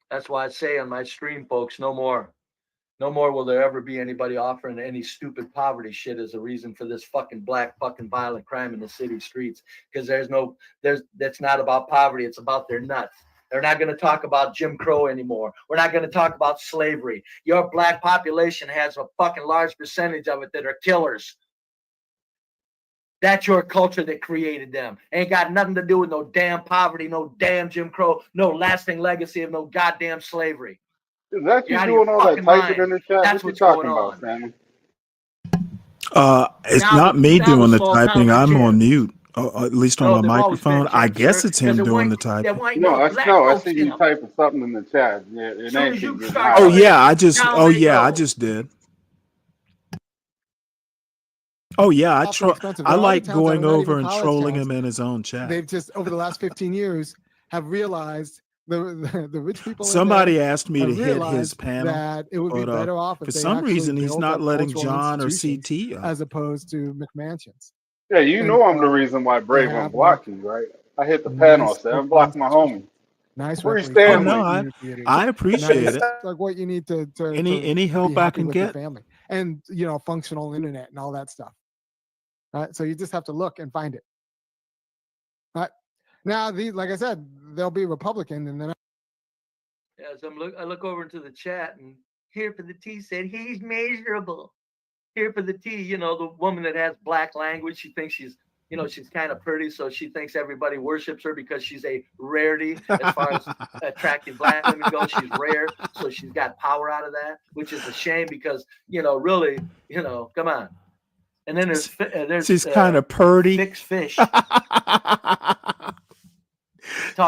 That's why I say on my stream, folks, no more. No more will there ever be anybody offering any stupid poverty shit as a reason for this fucking black fucking violent crime in the city streets. Because that's not about poverty. It's about their nuts. They're not going to talk about Jim Crow anymore. We're not going to talk about slavery. Your black population has a fucking large percentage of it that are killers. That's your culture that created them. Ain't got nothing to do with no damn poverty, no damn Jim Crow, no lasting legacy of no goddamn slavery. Is that you You're doing all that typing in the chat? That's What you what's talking going about, on. Stanley? It's Now not me now doing the small typing. towns are I'm on gems. mute, at least on No, my they've always microphone. been I gems, guess sir, it's 'cause him there doing the weren't- there typing. weren't No, black I folks see in you them. typing something in the chat. Yeah, it Soon ain't as too you good. start Oh Nah. yeah, I just. down Oh they yeah, I go. just did. Oh yeah, awfully expensive. I There are other like towns that are going not over even and college trolling towns. him in his own chat. They've just over the last 15 years have realized the rich people Somebody in there asked me have to hit his realized panel, that it would be but better off for if they some actually reason he's built not up letting cultural John or institutions CT up. as opposed to McMansions. Yeah, you And know I'm the reason why they Brave have unblocked you, right? I hit the panel. I nice said, cultural unblock my institutions, homie. nice Free recreation Oh no, Stanley. communities, I appreciate nice it. like what you need to Any be help I happy can with your get. family, and functional internet and all that stuff. So you just have to look and find it. Now, like I said, they'll be Republican, and then As I look over into the chat, and Here for the Tea said he's measurable. Here for the Tea, the woman that has black language, she thinks she's kind of pretty, so she thinks everybody worships her because she's a rarity as far as attractive black women go. She's rare, so she's got power out of that, which is a shame because really, come on. And then there's She's kind of purdy. Fix Fish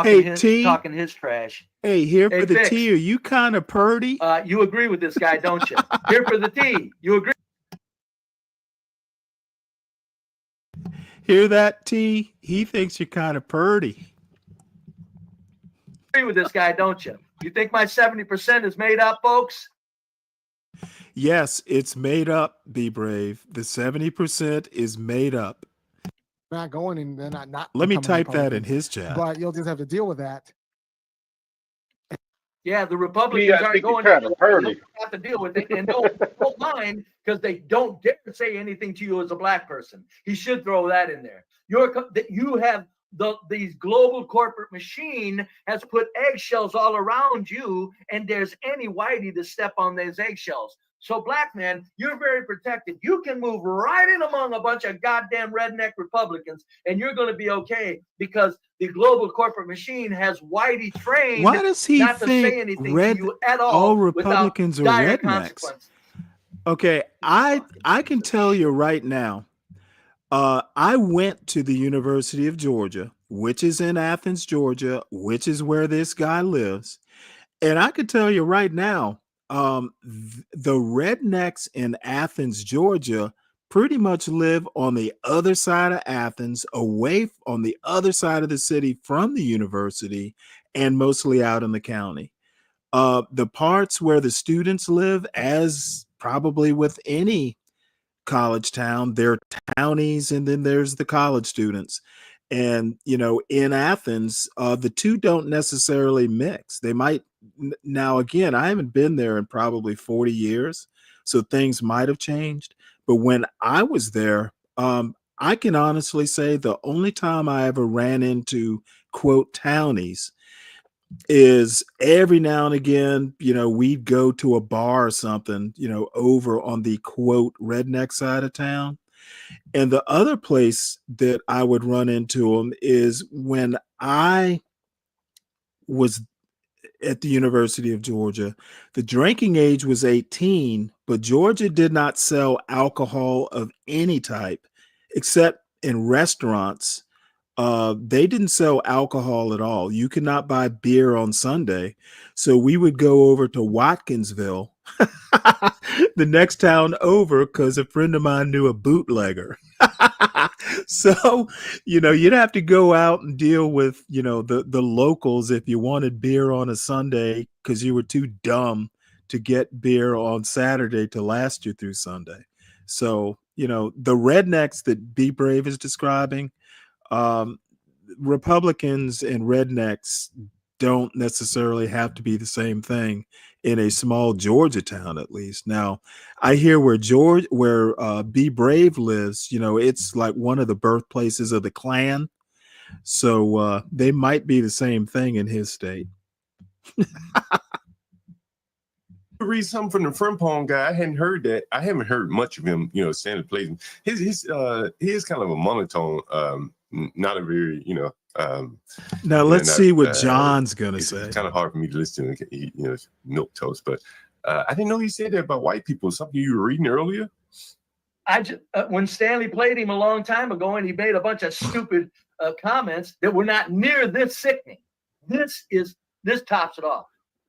Hey T, talking his trash. hey, here for the Fix. tea. Are you kind of purdy? You agree with this guy, don't you? Here for the tea. You agree? Hear that, T? He thinks you're kind of purdy. Agree with this guy, don't you? You think my 70% is made up, folks? Yes, it's made up. Be brave. The 70% is made up. not going and they're not. Let me becoming type that in Republicans, his chat. But you'll just have to deal with that. Yeah, the Republicans aren't going kind of to have to deal with it, and don't mind because they don't dare say anything to you as a black person. He should throw that in there. You have these global corporate machine has put eggshells all around you, and there's any whitey to step on those eggshells. So, black man, you're very protected. You can move right in among a bunch of goddamn redneck Republicans, and you're going to be okay because the global corporate machine has whitey trained Why does he not to say think anything to you at all Republicans are dire rednecks? consequences. Okay, I can tell you right now. I went to the University of Georgia, which is in Athens, Georgia, which is where this guy lives, and I can tell you right now. The rednecks in Athens, Georgia, pretty much live on the other side of Athens, away on the other side of the city from the university, and mostly out in the county. The parts where the students live, as probably with any college town, there are townies, and then there's the college students. And in Athens, the two don't necessarily mix. They might. Now, again, I haven't been there in probably 40 years, so things might have changed. But when I was there, I can honestly say the only time I ever ran into, quote, townies is every now and again, we'd go to a bar or something, over on the, quote, redneck side of town. And the other place that I would run into them is when I was at the University of Georgia. The drinking age was 18, but Georgia did not sell alcohol of any type except in restaurants. They didn't sell alcohol at all. You could not buy beer on Sunday. So we would go over to Watkinsville the next town over because a friend of mine knew a bootlegger. So, you'd have to go out and deal with, the locals if you wanted beer on a Sunday because you were too dumb to get beer on Saturday to last you through Sunday. So, the rednecks that Be Brave is describing, Republicans and rednecks don't necessarily have to be the same thing in a small Georgia town, at least. Now, I hear where Be Brave lives, it's like one of the birthplaces of the Klan. So they might be the same thing in his state. Read something from the Frimpong guy. I hadn't heard that. I haven't heard much of him, Stanley plays. He is kind of a monotone, not a very, now let's see what John's gonna say. It's kind of hard for me to listen to, milk toast, but I didn't know he said that about white people. Something you were reading earlier. When Stanley played him a long time ago, and he made a bunch of stupid comments that were not near this sickening. This tops it off.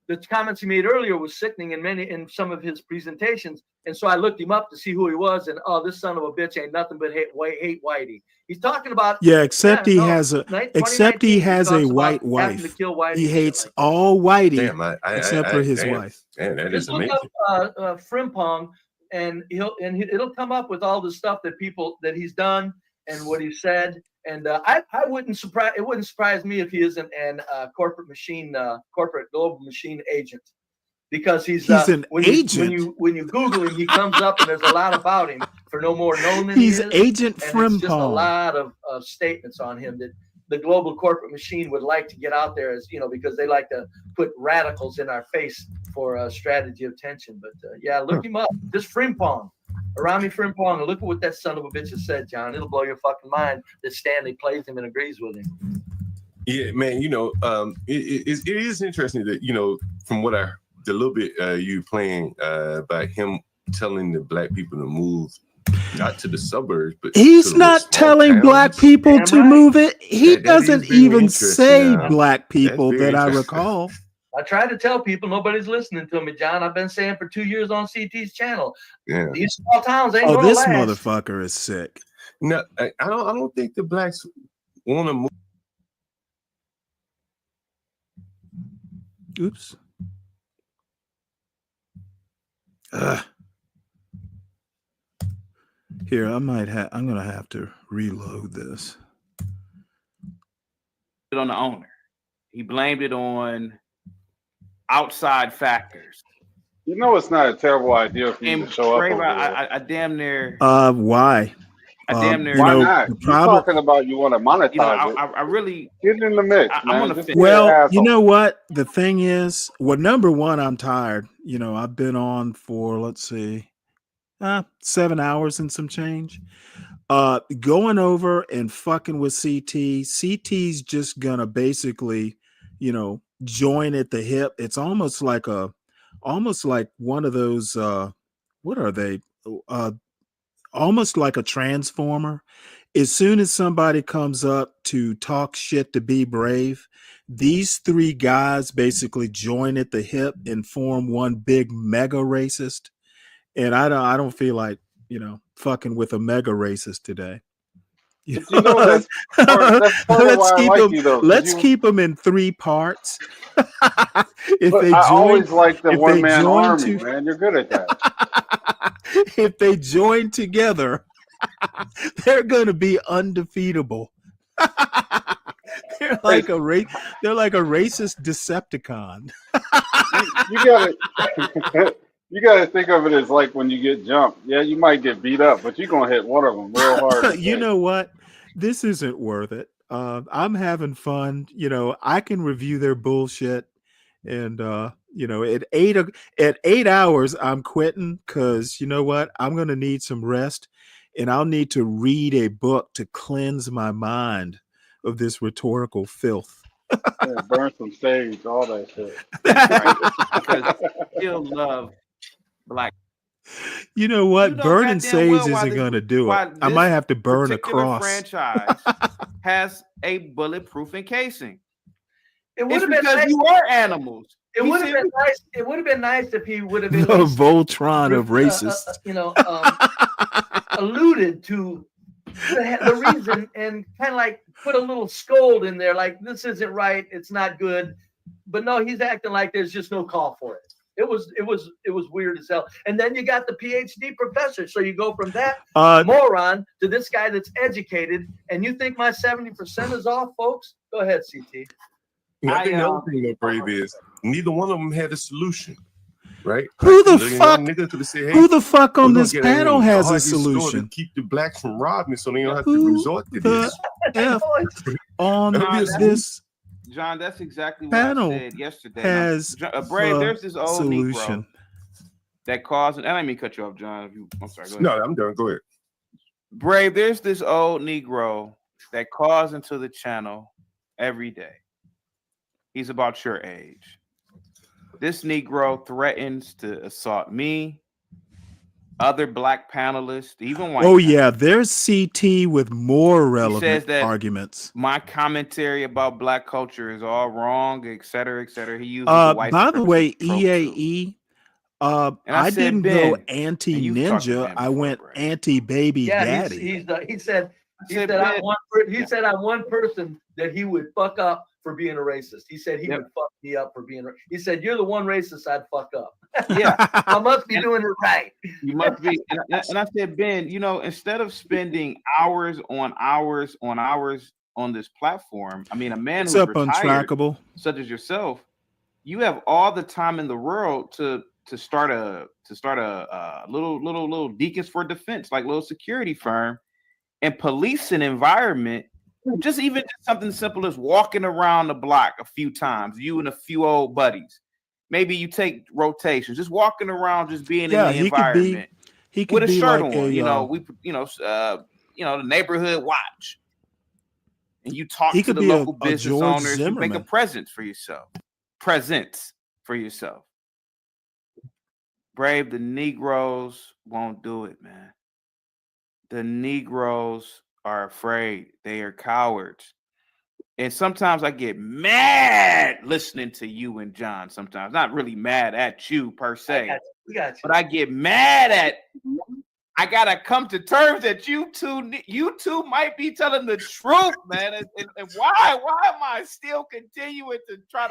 The comments he made earlier was sickening in some of his presentations, and so I looked him up to see who he was, and this son of a bitch ain't nothing but hate Whitey. He's talking about he has a white wife. He hates all Whitey except for his wife. Man, that is amazing. Look up Frimpong, and it'll come up with all the stuff that he's done and what he said. And it wouldn't surprise me if he isn't an corporate global machine agent, because he's an agent. When you Google him, he comes up, and there's a lot about him for no more known than he's he is. Agent and Frimpong. It's just a lot of statements on him that the global corporate machine would like to get out there, as because they like to put radicals in our face for a strategy of tension. But look him up. Just Frimpong. Arami Frimpong, and look at what that son of a bitch has said, John. It'll blow your fucking mind that Stanley plays him and agrees with him. Yeah, man. It is interesting that from what the little bit you playing about him telling the black people to move, not to the suburbs, but he's not telling black people to move it. He doesn't even say black people that I recall. I tried to tell people, nobody's listening to me, John. I've been saying for 2 years on CT's channel. Yeah. These small towns ain't gonna this last. motherfucker is sick. No, I don't think the blacks want to move. Oops. Here, I'm gonna have to reload this. On the owner. He blamed it on outside factors. It's not a terrible idea for you to show up over there. I damn near. Why? I damn near. Why not? You're talking about you want to monetize it. I really get in the mix, man. Well, you know what? The thing is, number one, I'm tired. I've been on for, let's see, 7 hours and some change. Going over and fucking with CT's just gonna basically, join at the hip. It's almost like one of those what are they? Almost like a transformer. As soon as somebody comes up to talk shit to Be Brave, these three guys basically join at the hip and form one big mega racist. And I don't feel like, fucking with a mega racist today. Let's keep them in 3 parts. I always like the one-man army, man. You're good at that. If they join together, they're going to be undefeatable. They're like a racist Decepticon. You got to think of it as like when you get jumped. Yeah, you might get beat up, but you're going to hit one of them real hard. You know what? This isn't worth it. I'm having fun. I can review their bullshit. And, at 8 hours, I'm quitting because you know what? I'm going to need some rest, and I'll need to read a book to cleanse my mind of this rhetorical filth. Yeah, burn some sage, all that shit. Because still love black. You know what? Burning sage isn't going to do it. I might have to burn a cross. Franchise has a bulletproof encasing. It would It's have been because nice. you are animals. It would have been nice. It would have been nice if he would have been The Voltron of racists. Alluded to the reason and kind of like put a little scold in there, like this isn't right, it's not good. But no, he's acting like there's just no call for it. It was weird as hell. And then you got the PhD professor. So you go from that moron to this guy that's educated, and you think my 70% is off, folks? Go ahead, CT. I think the other thing that Brave is neither one of them had a solution, right? Who the Like, fuck? Nigga could have said, hey, Who the fuck on we're this gonna get panel a has a hardest store to solution? keep the blacks from robbing, so they don't have to resort to The this. F on this John, that's exactly what I panel said yesterday. has Brave, there's this old solution. Negro that calls, and I didn't mean to cut you off, John. I'm sorry. Go ahead. No, I'm done. Go ahead. Brave, there's this old Negro that calls into the channel every day. He's about your age. This Negro threatens to assault me, other black panelists, even white. Oh yeah, there's CT with more He says relevant that arguments. my commentary about black culture is all wrong, et cetera, et cetera. He uses the white By the way, supremacist trope, too. EAE, And I I said, didn't Ben, go and you've talked to anti-ninja. Ben I before, went Brave. anti-baby Yeah, daddy. he said I'm one person that he would fuck up for being a racist. He said he would fuck me up for being. He said you're the one racist I'd fuck up. Yeah, I must be doing it right. You must be. And I said, Ben, instead of spending hours on hours on hours on this platform, I mean, a man What's who's up, retired, Untrackable? such as yourself, you have all the time in the world to start a little Deacons for Defense, like little security firm, and police an environment. Just something simple as walking around the block a few times, you and a few old buddies. Maybe you take rotations, just walking around, just being in the environment. He could with a be shirt like on, a, the neighborhood watch, and you talk he to could the be local a business George owners. You make a Zimmerman. presence for yourself. Brave, the Negroes won't do it, man. The Negroes are afraid. They are cowards. And sometimes I get mad listening to you and John. Sometimes not really mad at you per se, We got you. but I get mad at. I gotta come to terms that you two might be telling the truth, man. And why am I still continuing to try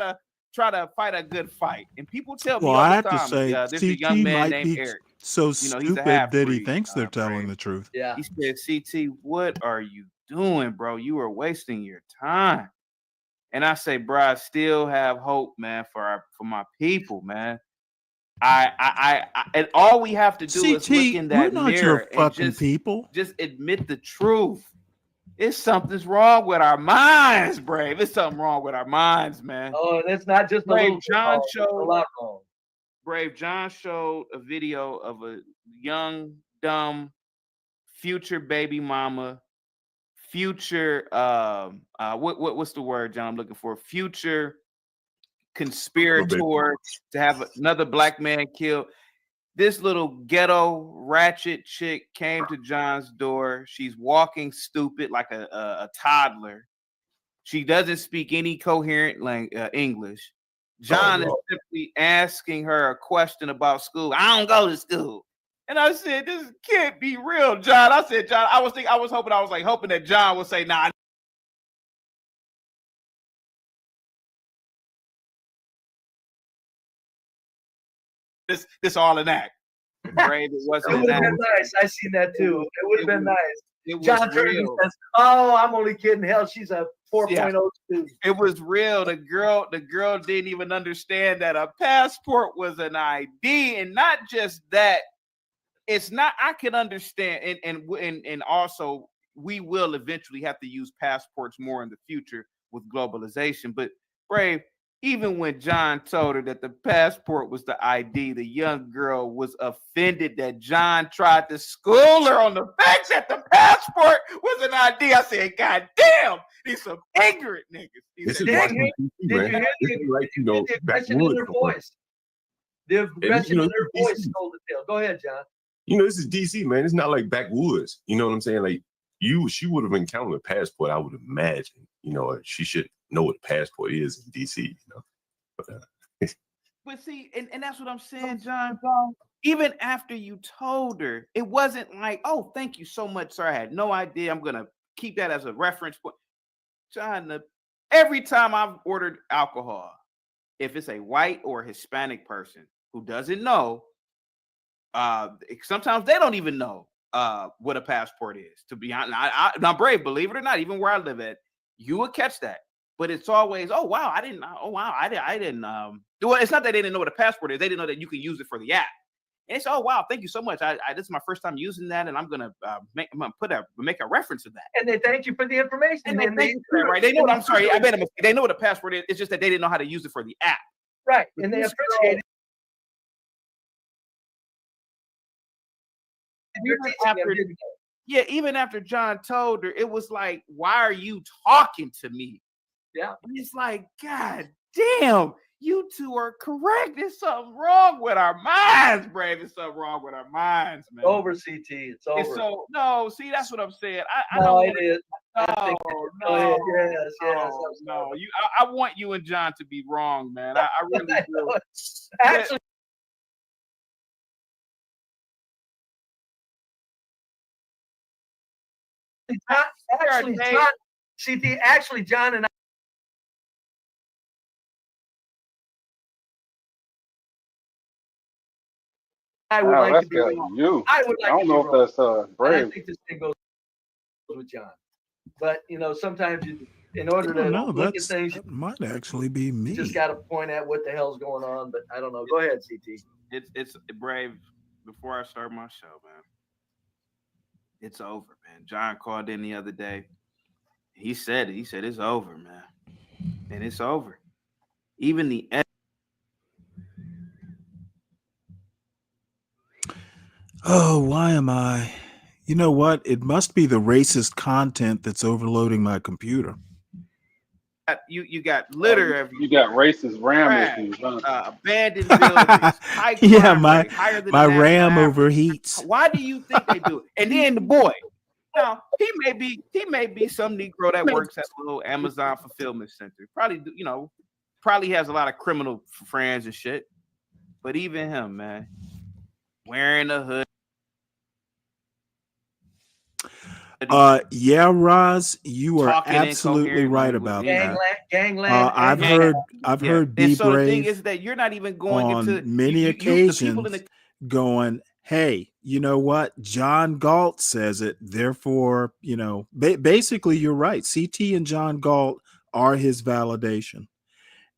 to fight a good fight? And people tell me Well, all I the have to time, say, there's a young CT man might named be Eric. so He's a stupid that he half-breed, thinks they're telling the truth. Yeah. He said, CT, what are you doing, bro? You are wasting your time. And I say, bro, I still have hope, man, for my people, man. And all we have to do is look in that we're not mirror your and fucking people. just admit the truth. Something's wrong with our minds, Brave. It's something wrong with our minds, man. Oh, and it's not just Brave. John a showed lot wrong. Brave. John showed a video of a young, dumb, future baby mama, future what's the word, John? I'm looking for future conspirator to have another black man killed. This little ghetto ratchet chick came to John's door. She's walking stupid like a toddler. She doesn't speak any coherent English. John is simply asking her a question about school. I don't go to school. And I said, this can't be real, John. I said, John, I was hoping that John would say, nah. This all an act. Brave, it wasn't It would have an been act. nice. I seen that too. It would have been nice. It was John Turner real. says, "Oh, I'm only kidding. Hell, she's a 4.0 student." It was real. The girl didn't even understand that a passport was an ID, and not just that. It's not. I can understand, and also we will eventually have to use passports more in the future with globalization. But Brave, even when John told her that the passport was the ID, the young girl was offended that John tried to school her on the fact that the passport was an ID. I said, God damn, these some ignorant niggas. This is Did Washington, you D.C., man. hear This is like, the aggression in her voice? The aggression in her voice told the tale. Go ahead, John. This is DC, man. It's not like backwoods. You know what I'm saying? Like she would have encountered a passport, I would imagine. She should know what a passport is in DC. But But see, and that's what I'm saying, John. Even after you told her, it wasn't like, oh, thank you so much, sir. I had no idea. I'm gonna keep that as a reference point. John, every time I've ordered alcohol, if it's a white or Hispanic person who doesn't know, sometimes they don't even know what a passport is. To be honest, I'm brave, believe it or not. Even where I live at, you would catch that. But it's always, oh wow, I didn't. Oh wow, I didn't. Well, it's not that they didn't know what a passport is. They didn't know that you can use it for the app. And it's, oh wow, thank you so much. This is my first time using that, and I'm gonna make a reference to that. And they thank you for the information. And they thank you for that, right? They know what I'm sorry. I made a mistake. They know what a passport is. It's just that they didn't know how to use it for the app. Right, and they appreciate it. Even after John told her, it was like, why are you talking to me? Yeah. And it's like, God damn, you two are correct. There's something wrong with our minds, Brave. There's something wrong with our minds, man. Over, CT. It's over. So no, see, that's what I'm saying. No, it is. No. I want you and John to be wrong, man. I really do. Actually, John and I would like to be wrong. I would like I don't know if that's brave. I think this thing goes with John. But sometimes in order to look at things, that might actually be me. You just got to point at what the hell's going on. But I don't know. Go ahead, CT. It's Brave. Before I start my show, man, it's over, man. John called in the other day. He said it's over, man, and it's over. Even the Oh, why am I? You know what? It must be the racist content that's overloading my computer. You got litter everywhere. You got racist RAM issues, abandoned buildings, high crime Yeah, my rate, higher than my the national RAM average. overheats. Why do you think they do it? And then the boy, now he may be some Negro that works at a little Amazon fulfillment center. Probably has a lot of criminal friends and shit. But even him, man, wearing a hood. Yeah, Roz, you are absolutely right about that. I've heard Be And so the thing Brave is that you're not even going on into many the people in occasions the going, hey, you know what? John Galt says it. Therefore, basically you're right. CT and John Galt are his validation.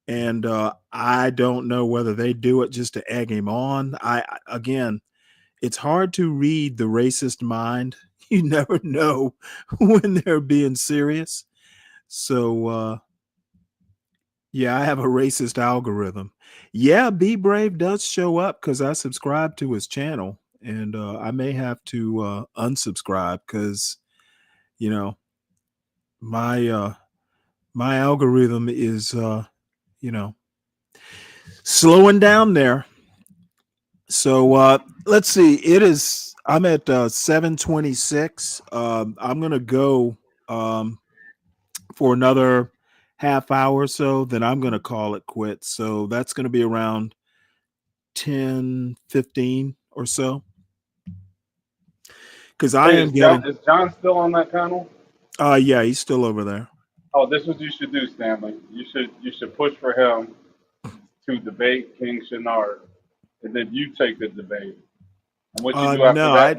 And I don't know whether they do it just to egg him on. Again, it's hard to read the racist mind. You never know when they're being serious. So, yeah, I have a racist algorithm. Yeah, Be Brave does show up because I subscribe to his channel, and I may have to unsubscribe because, my algorithm is, slowing down there. So let's see. I'm at 7:26. I'm gonna go for another half hour or so. Then I'm gonna call it quits. So that's gonna be around 10:15 or so. Because I am getting. Is John still on that panel? Yeah, he's still over there. Oh, this is what you should do, Stanley. You should push for him to debate King Shinard, and then you take the debate. And what you do after that?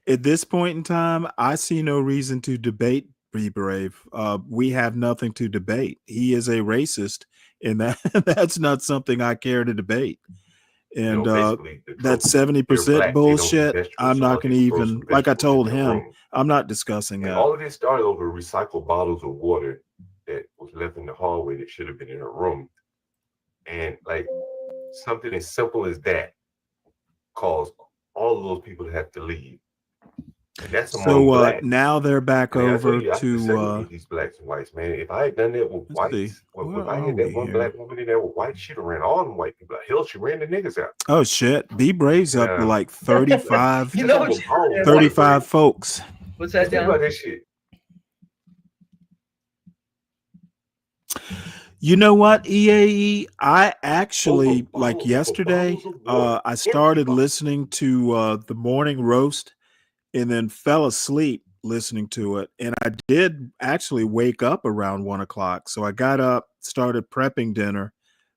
At this point in time, I see no reason to debate Be Brave. We have nothing to debate. He is a racist, and that's not something I care to debate. And that 70% bullshit, I'm not going to even, like I told him, I'm not discussing that. All of this started over recycled bottles of water that was left in the hallway that should have been in a room. And like something as simple as that caused all of those people to have to leave. And that's so now they're back over to these blacks and whites, man. If I had done that with whites, if I had that one black woman in there with white, she'd have ran all them white people. Hell, she ran the niggas out. Oh shit. Be Brave's up to like 35 35 folks. What's that down? About that shit. You know what, EAE? I actually, like yesterday, I started listening to the morning roast and then fell asleep listening to it. And I did actually wake up around 1 o'clock. So I got up, started prepping dinner,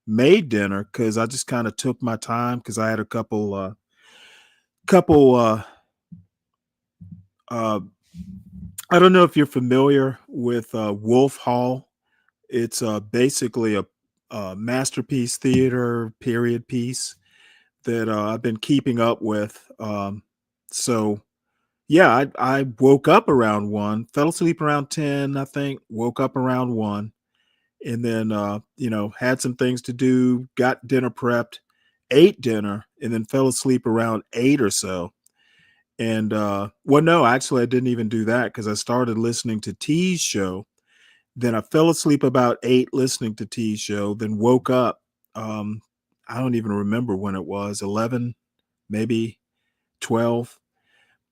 made dinner because I just kind of took my time because I had a couple I don't know if you're familiar with Wolf Hall. It's basically a masterpiece theater period piece that I've been keeping up with. So yeah, I woke up around 1, fell asleep around 10, I think, woke up around 1, and then had some things to do, got dinner prepped, ate dinner, and then fell asleep around 8 or so. And well, no, actually I didn't even do that because I started listening to T's show. Then I fell asleep about 8 listening to T's show, then woke up. I don't even remember when it was, 11, maybe 12.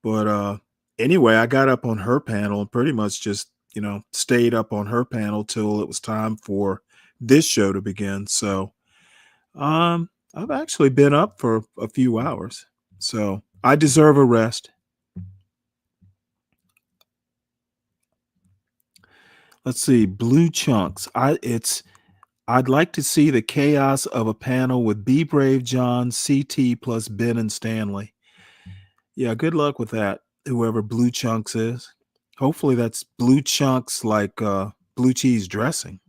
But anyway, I got up on her panel and pretty much just, stayed up on her panel till it was time for this show to begin. So I've actually been up for a few hours. So I deserve a rest. Let's see, Blue Chunks. I'd like to see the chaos of a panel with Be Brave John, CT plus Ben and Stanley. Yeah, good luck with that, whoever Blue Chunks is. Hopefully that's blue chunks like blue cheese dressing.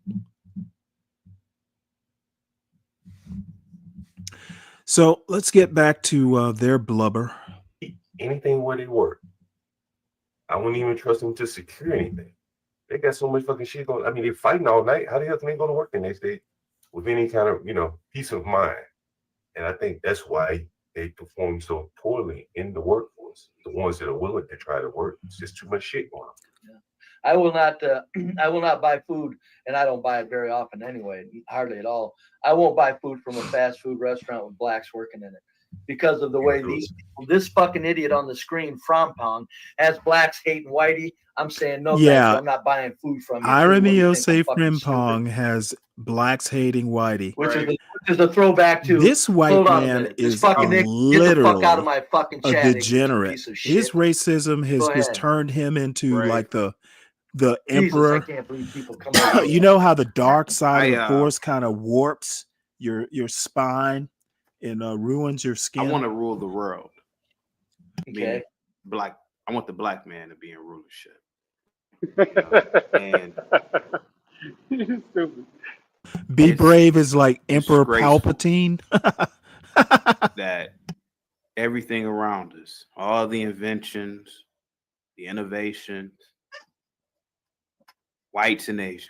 So let's get back to their blubber. Anything where they work. I wouldn't even trust them to secure anything. They got so much fucking shit going. I mean, they're fighting all night. How the hell can they go to work the next day with any kind of, peace of mind? And I think that's why they perform so poorly in the workforce. The ones that are willing to try to work, it's just too much shit going on. I will not. I will not buy food, and I don't buy it very often anyway, hardly at all. I won't buy food from a fast food restaurant with blacks working in it because of the way these people, this fucking idiot on the screen, Frompong, has blacks hating whitey. I'm saying no, thank you. I'm not buying food from you. Irony Yosef Frimpong has blacks hating whitey. Which is a throwback to this white hold on a man minute. This is fucking Nick, get the fuck out of my fucking a chat. degenerate. Piece of His shit. racism has Go just ahead. turned him into like the Jesus, emperor. I can't believe people come over. You know how the dark side of the force kind of warps your spine and ruins your skin. I want to rule the world. Okay. I want the black man to be in rulership. You're stupid. Be brave is like Emperor disgraceful. Palpatine. That everything around us, all the inventions, the innovations, whites and Asians,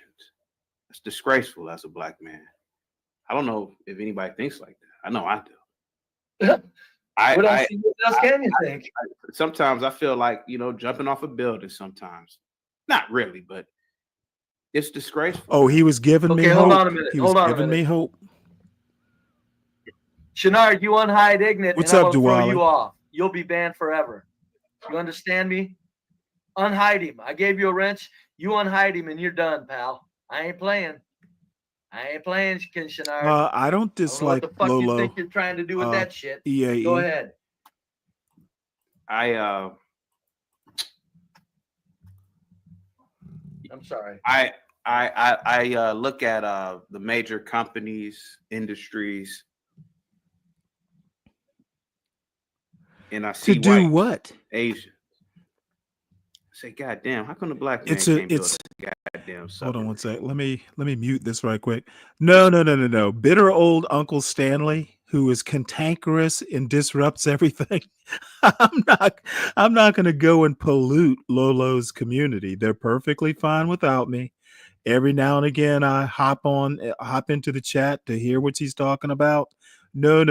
it's disgraceful as a black man. I don't know if anybody thinks like that. I know I do. What else can you think? Sometimes I feel like, jumping off a building sometimes. Not really, but it's disgraceful. Oh, he was giving me hope. Hold on a minute. He was giving me hope. Shenard, you unhide Ignat, What's and I'm up, gonna throw Diwali? you off. You'll be banned forever. You understand me? Unhide him. I gave you a wrench. You unhide him, and you're done, pal. I ain't playing, Ken Shenard. I don't dislike what the fuck Lolo. you think you're trying to do with that shit? EAE. Go ahead. I'm sorry. I look at the major companies, industries, and I see To do what? Asian. I say, God damn, how come the black man can't build a goddamn Hold on suburb? one sec. Let me mute this right quick. No. Bitter old Uncle Stanley, who is cantankerous and disrupts everything. I'm not going to go and pollute Lolo's community. They're perfectly fine without me. Every now and again, I hop into the chat to hear what he's talking about. No.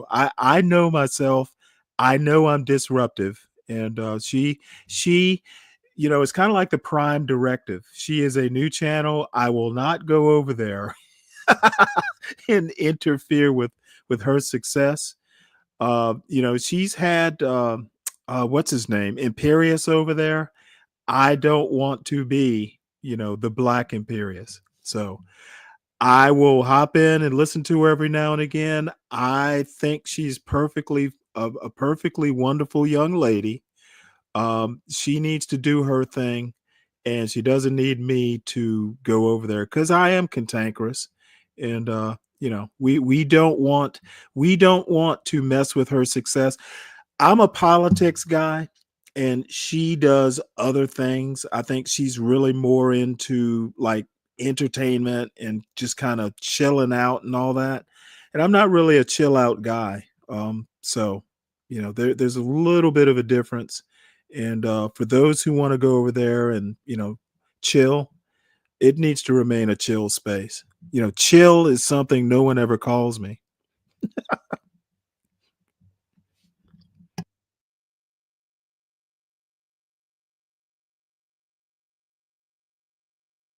I know myself. I know I'm disruptive, and she, it's kind of like the Prime Directive. She is a new channel. I will not go over there and interfere with her success. She's had what's his name, Imperious over there. I don't want to be, the Black Imperious. So I will hop in and listen to her every now and again. I think she's a perfectly wonderful young lady. She needs to do her thing, and she doesn't need me to go over there because I am cantankerous, and we don't want to mess with her success. I'm a politics guy, and she does other things. I think she's really more into like entertainment and just kind of chilling out and all that. And I'm not really a chill out guy. So there's a little bit of a difference. And for those who want to go over there and chill, it needs to remain a chill space. Chill is something no one ever calls me.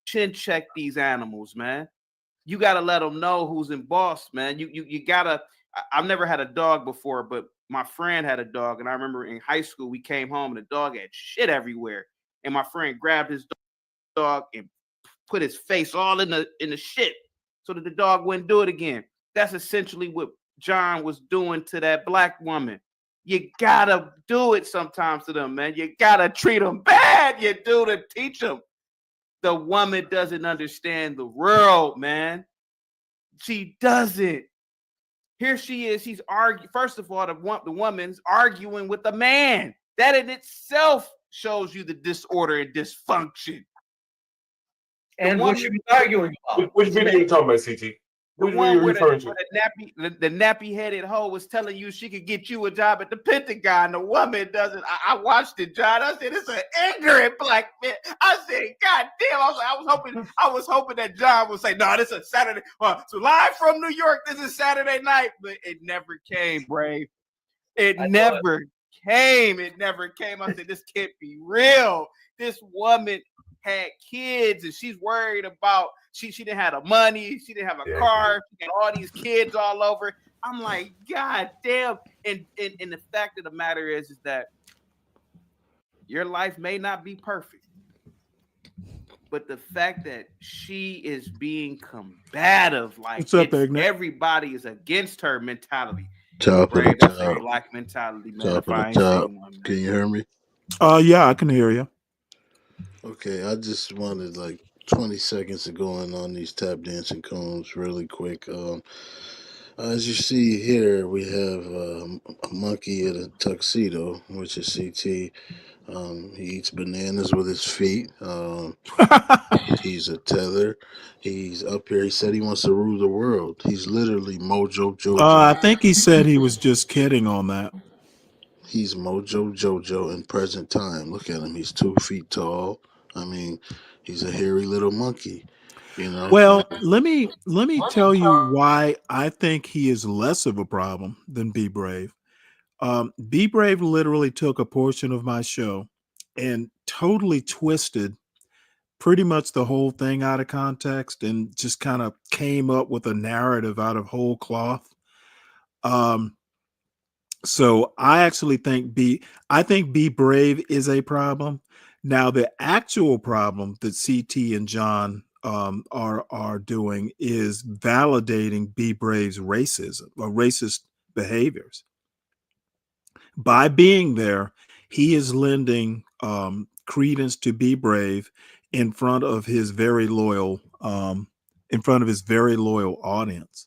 Chin check these animals, man. You gotta let them know who's in boss, man. You gotta. I've never had a dog before, but my friend had a dog, and I remember in high school we came home and the dog had shit everywhere, and my friend grabbed his dog and put his face all in the shit so that the dog wouldn't do it again. That's essentially what John was doing to that black woman. You gotta do it sometimes to them, man. You gotta treat them bad. You do to teach them. The woman doesn't understand the world, man. She doesn't. Here she is. She's arguing. First of all, the woman's arguing with the man. That in itself shows you the disorder and dysfunction. And what she was arguing about. Which video are you talking about, CT? The Which one video are where you referring to? the nappy-headed hoe was telling you she could get you a job at the Pentagon. The woman doesn't. I watched it, John. I said, it's an ignorant black man. I said, God damn. I was hoping that John would say, no, this is Saturday. So live from New York, this is Saturday night. But it never came, Brave. It never came. It never came. I said, this can't be real. This woman had kids and she's worried about she didn't have the money, she didn't have a car, she had all these kids all over. I'm like, God damn. And the fact of the matter is that your life may not be perfect, but the fact that she is being combative, like everybody is against her mentality. Top of the That's top. a black mentality, man. Top of the top. Can you hear me? Yeah, I can hear you. Okay, I just wanted like 20 seconds to go in on these tap dancing cones really quick. As you see here, we have a monkey in a tuxedo, which is CT. He eats bananas with his feet. He's a tether. He's up here. He said he wants to rule the world. He's literally Mojo Jojo. I think he said he was just kidding on that. He's Mojo Jojo in present time. Look at him. He's 2 feet tall. I mean, he's a hairy little monkey. Well, let me tell you why I think he is less of a problem than Be Brave. Be Brave literally took a portion of my show and totally twisted pretty much the whole thing out of context and just kind of came up with a narrative out of whole cloth. So I actually think Be Brave is a problem. Now, the actual problem that CT and John are doing is validating Be Brave's racism or racist behaviors. By being there, he is lending credence to Be Brave in front of his very loyal audience.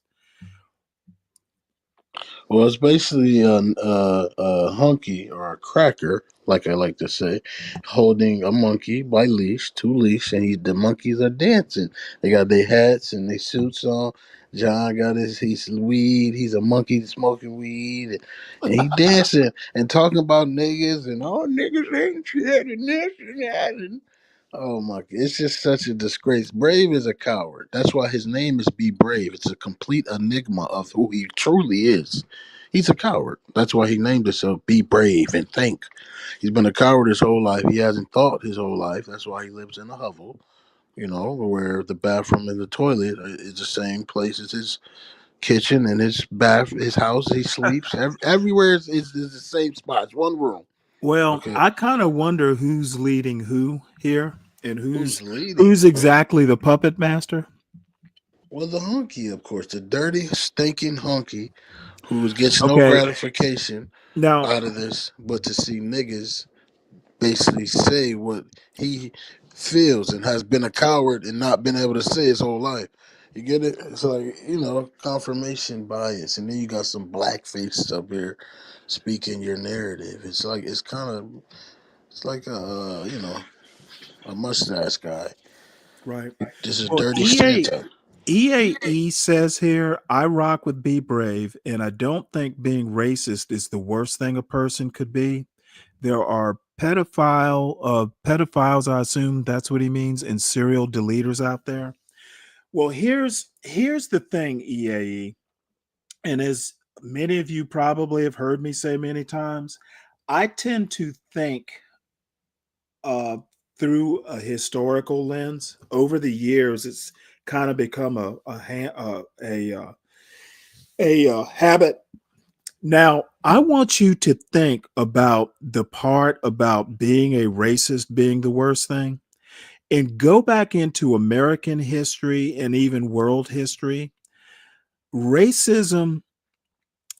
Well, it's basically a hunky or a cracker, like I like to say, holding a monkey by leash, 2 leash, and the monkeys are dancing. They got their hats and their suits on. John got he's weed. He's a monkey smoking weed, and he dancing and talking about niggas and all niggas ain't shit and this and that and. Oh my! It's just such a disgrace. Brave is a coward. That's why his name is Be Brave. It's a complete enigma of who he truly is. He's a coward. That's why he named himself Be Brave and Think. He's been a coward his whole life. He hasn't thought his whole life. That's why he lives in a hovel. Where the bathroom and the toilet is the same place as his kitchen and his his house. He sleeps everywhere. Is the same spot. It's one room. Well, Okay. I kind of wonder who's leading who here and Who's leading? who's exactly the puppet master. Well, the hunky, of course, the dirty, stinking hunky, who gets no Okay. gratification Now, out of this, but to see niggas basically say what he feels and has been a coward and not been able to say his whole life. You get it? It's like, confirmation bias. And then you got some black faces up here speaking your narrative. It's like, it's like a mustache guy. right. This is Well, dirty Santa. EAE says here, I rock with Be Brave, and I don't think being racist is the worst thing a person could be. There are pedophiles, I assume that's what he means, and serial deleters out there. Well, here's the thing, EAE, and as many of you probably have heard me say many times, I tend to think uh, through a historical lens. Over the years, it's kind of become a habit. Now, I want you to think about the part about being a racist being the worst thing, and go back into American history and even world history. Racism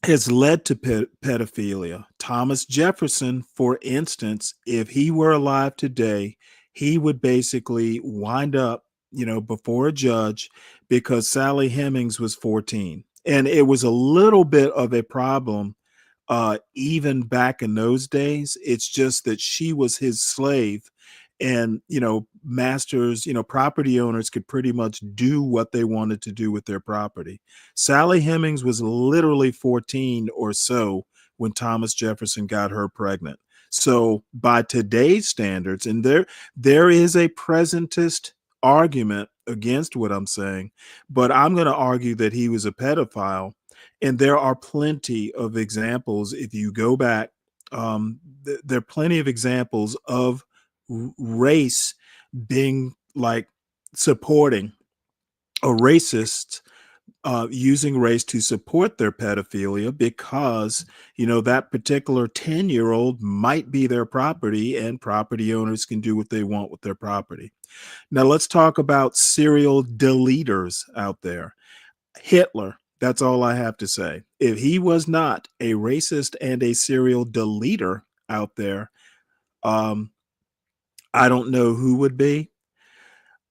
has led to pedophilia. Thomas Jefferson, for instance, if he were alive today, he would basically wind up, before a judge because Sally Hemings was 14. And it was a little bit of a problem even back in those days. It's just that she was his slave. And, masters, property owners could pretty much do what they wanted to do with their property. Sally Hemings was literally 14 or so when Thomas Jefferson got her pregnant. So by today's standards, and there is a presentist argument against what I'm saying, but I'm going to argue that he was a pedophile. And there are plenty of examples. If you go back, there are plenty of examples of race being like supporting a racist using race to support their pedophilia because that particular 10-year-old might be their property and property owners can do what they want with their property. Now let's talk about serial deleters out there. Hitler, that's all I have to say. If he was not a racist and a serial deleter out there, I don't know who would be.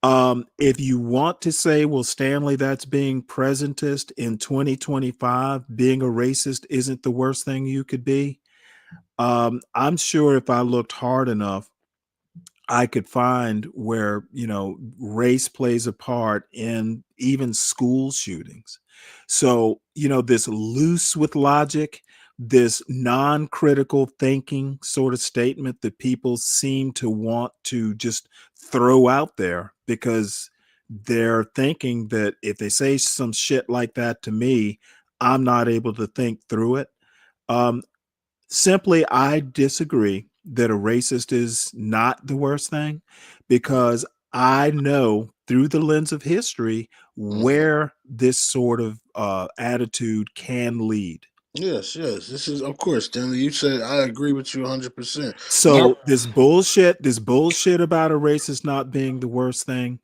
If you want to say, well, Stanley, that's being presentist in 2025, being a racist isn't the worst thing you could be. I'm sure if I looked hard enough, I could find where, race plays a part in even school shootings. So, this loose with logic, this non-critical thinking sort of statement that people seem to want to just throw out there because they're thinking that if they say some shit like that to me, I'm not able to think through it. Um, Simply, I disagree that a racist is not the worst thing because I know through the lens of history where this sort of attitude can lead. Yes, yes. This is, of course, Stanley. You said I agree with you 100%. So this bullshit about a racist not being the worst thing,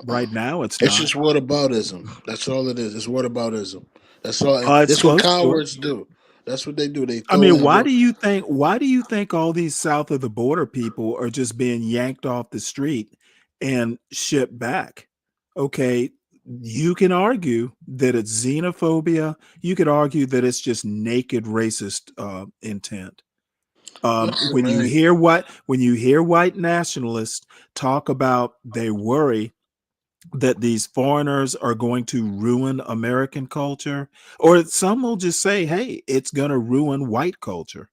right now it's It's not. just whataboutism. That's all it is. It's whataboutism. That's all. It's It's what close to it. cowards do. That's what they do. They I throw mean, in. why do you think all these south of the border people are just being yanked off the street and shipped back? Okay, you can argue that it's xenophobia. You could argue that it's just naked racist intent. Listen, When you man. hear white nationalists talk about they worry that these foreigners are going to ruin American culture, or some will just say, hey, it's going to ruin white culture.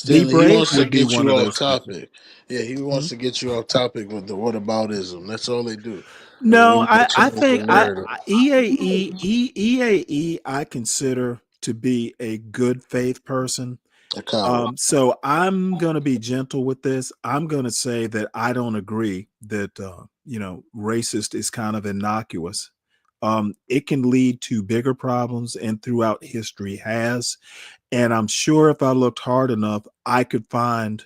Be Stanley, he Brave wants to would be get one you of off those people. topic. Yeah, he wants to get you off topic with the whataboutism. That's all they do. They No, want to I change the think narrative. EAE I consider to be a good faith person. A coward. So I'm going to be gentle with this. I'm going to say that I don't agree that racist is kind of innocuous. It can lead to bigger problems, and throughout history has. And I'm sure if I looked hard enough, I could find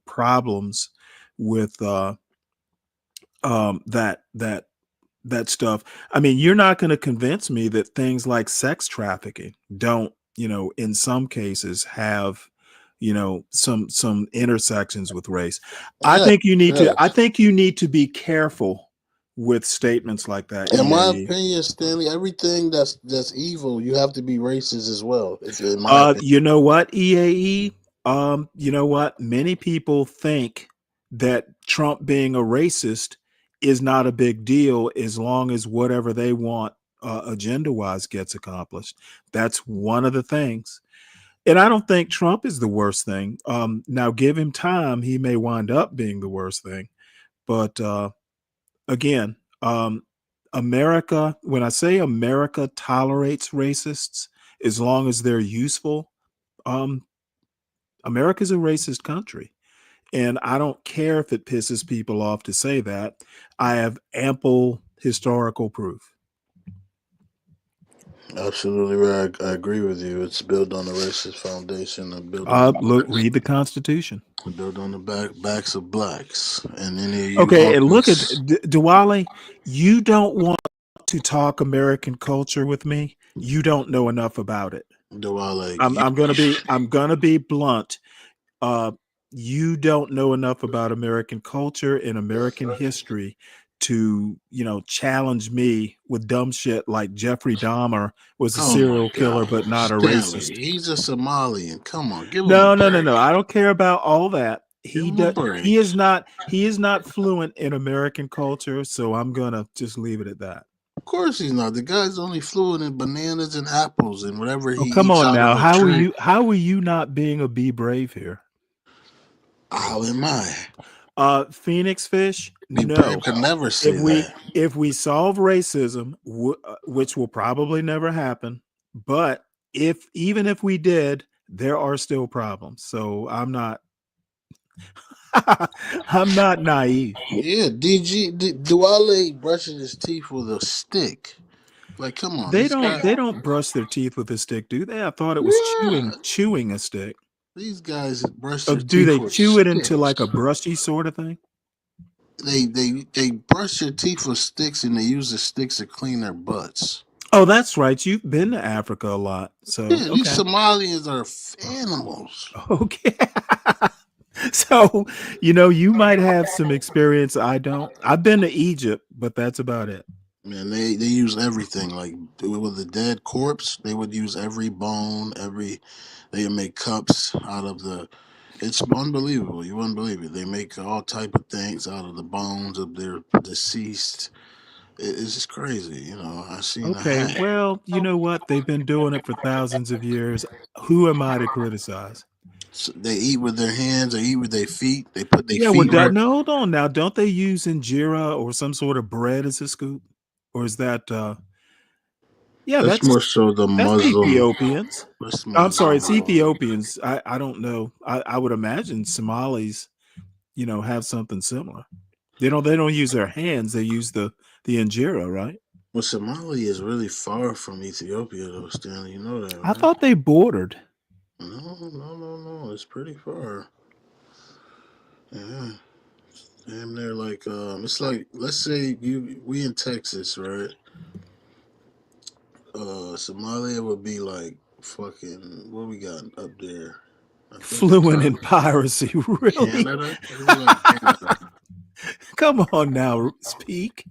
problems with that that stuff. I mean, you're not going to convince me that things like sex trafficking don't, in some cases have, some intersections with race. I Yeah, think you need to. I yes. think you need to be careful with statements like that. In my EAE. opinion, Stanley, everything that's evil, you have to be racist as well. If in my opinion, You know what, EAE? You know what? Many people think that Trump being a racist is not a big deal as long as whatever they want agenda-wise gets accomplished. That's one of the things. And I don't think Trump is the worst thing. Now, give him time, he may wind up being the worst thing. But again, America, when I say America tolerates racists, as long as they're useful, um, America's a racist country. And I don't care if it pisses people off to say that. I have ample historical proof. absolutely right. I agree with you. It's built on a racist foundation and built on Look, read the Constitution. built on the backs of blacks. And any of you Okay, and look at honkies, Diwali. You don't want to talk American culture with me. You don't know enough about it. I'm gonna be blunt. Uh, you don't know enough about American culture and American history to, challenge me with dumb shit like Jeffrey Dahmer was a oh my serial killer, God, but not a Stanley, racist. he's a Somalian. Come on, give him a No, no, no, break. no. I don't care about all that. Give He him a does. break. He is not fluent in American culture, so I'm gonna just leave it at that. Of course he's not. The guy's only fluent in bananas and apples and whatever Oh, he come eats on out now. of a tree. How are you not being a be brave here? How am I? Phoenix Fish? Be brave No. could never say that. If we solve racism, which will probably never happen, but even if we did, there are still problems. So I'm not I'm not naive. Yeah, Duale brushing his teeth with a stick. Like, come on, They these don't guys. they don't brush their teeth with a stick, do they? I thought it was Yeah, chewing a stick. these guys brush Or their do teeth they with chew it into sticks. like a brushy sort of thing? They brush their teeth with sticks and they use the sticks to clean their butts. Oh, that's right. You've been to Africa a lot. So Yeah, these okay. Somalians are animals. Okay. So, you might have some experience I don't. I've been to Egypt, but that's about it. Man, they use everything. Like with a dead corpse, they would use every bone, they would make cups out of the. It's unbelievable. You wouldn't believe it. They make all type of things out of the bones of their deceased. It's just crazy. I seen a Okay. hat. Well, you know what? They've been doing it for thousands of years. Who am I to criticize? So they eat with their hands. They eat with their feet. They put their Yeah, well, feet right. no, hold on now. Don't they use injera or some sort of bread as a scoop? Or is that yeah, That's more so the that's Muslim. Ethiopians. That's I'm sorry, it's Muslim. Ethiopians. I don't know. I would imagine Somalis, have something similar. They don't use their hands, they use the injera, right? Well, Somalia is really far from Ethiopia, though, Stanley. You know that, I right? thought they bordered. No. It's pretty far. Yeah. Damn near like it's like, let's say we in Texas, right? Somalia would be like fucking what we got up there. I think Fluent in piracy, really? Canada. It'd be like Canada. Come on now, speak.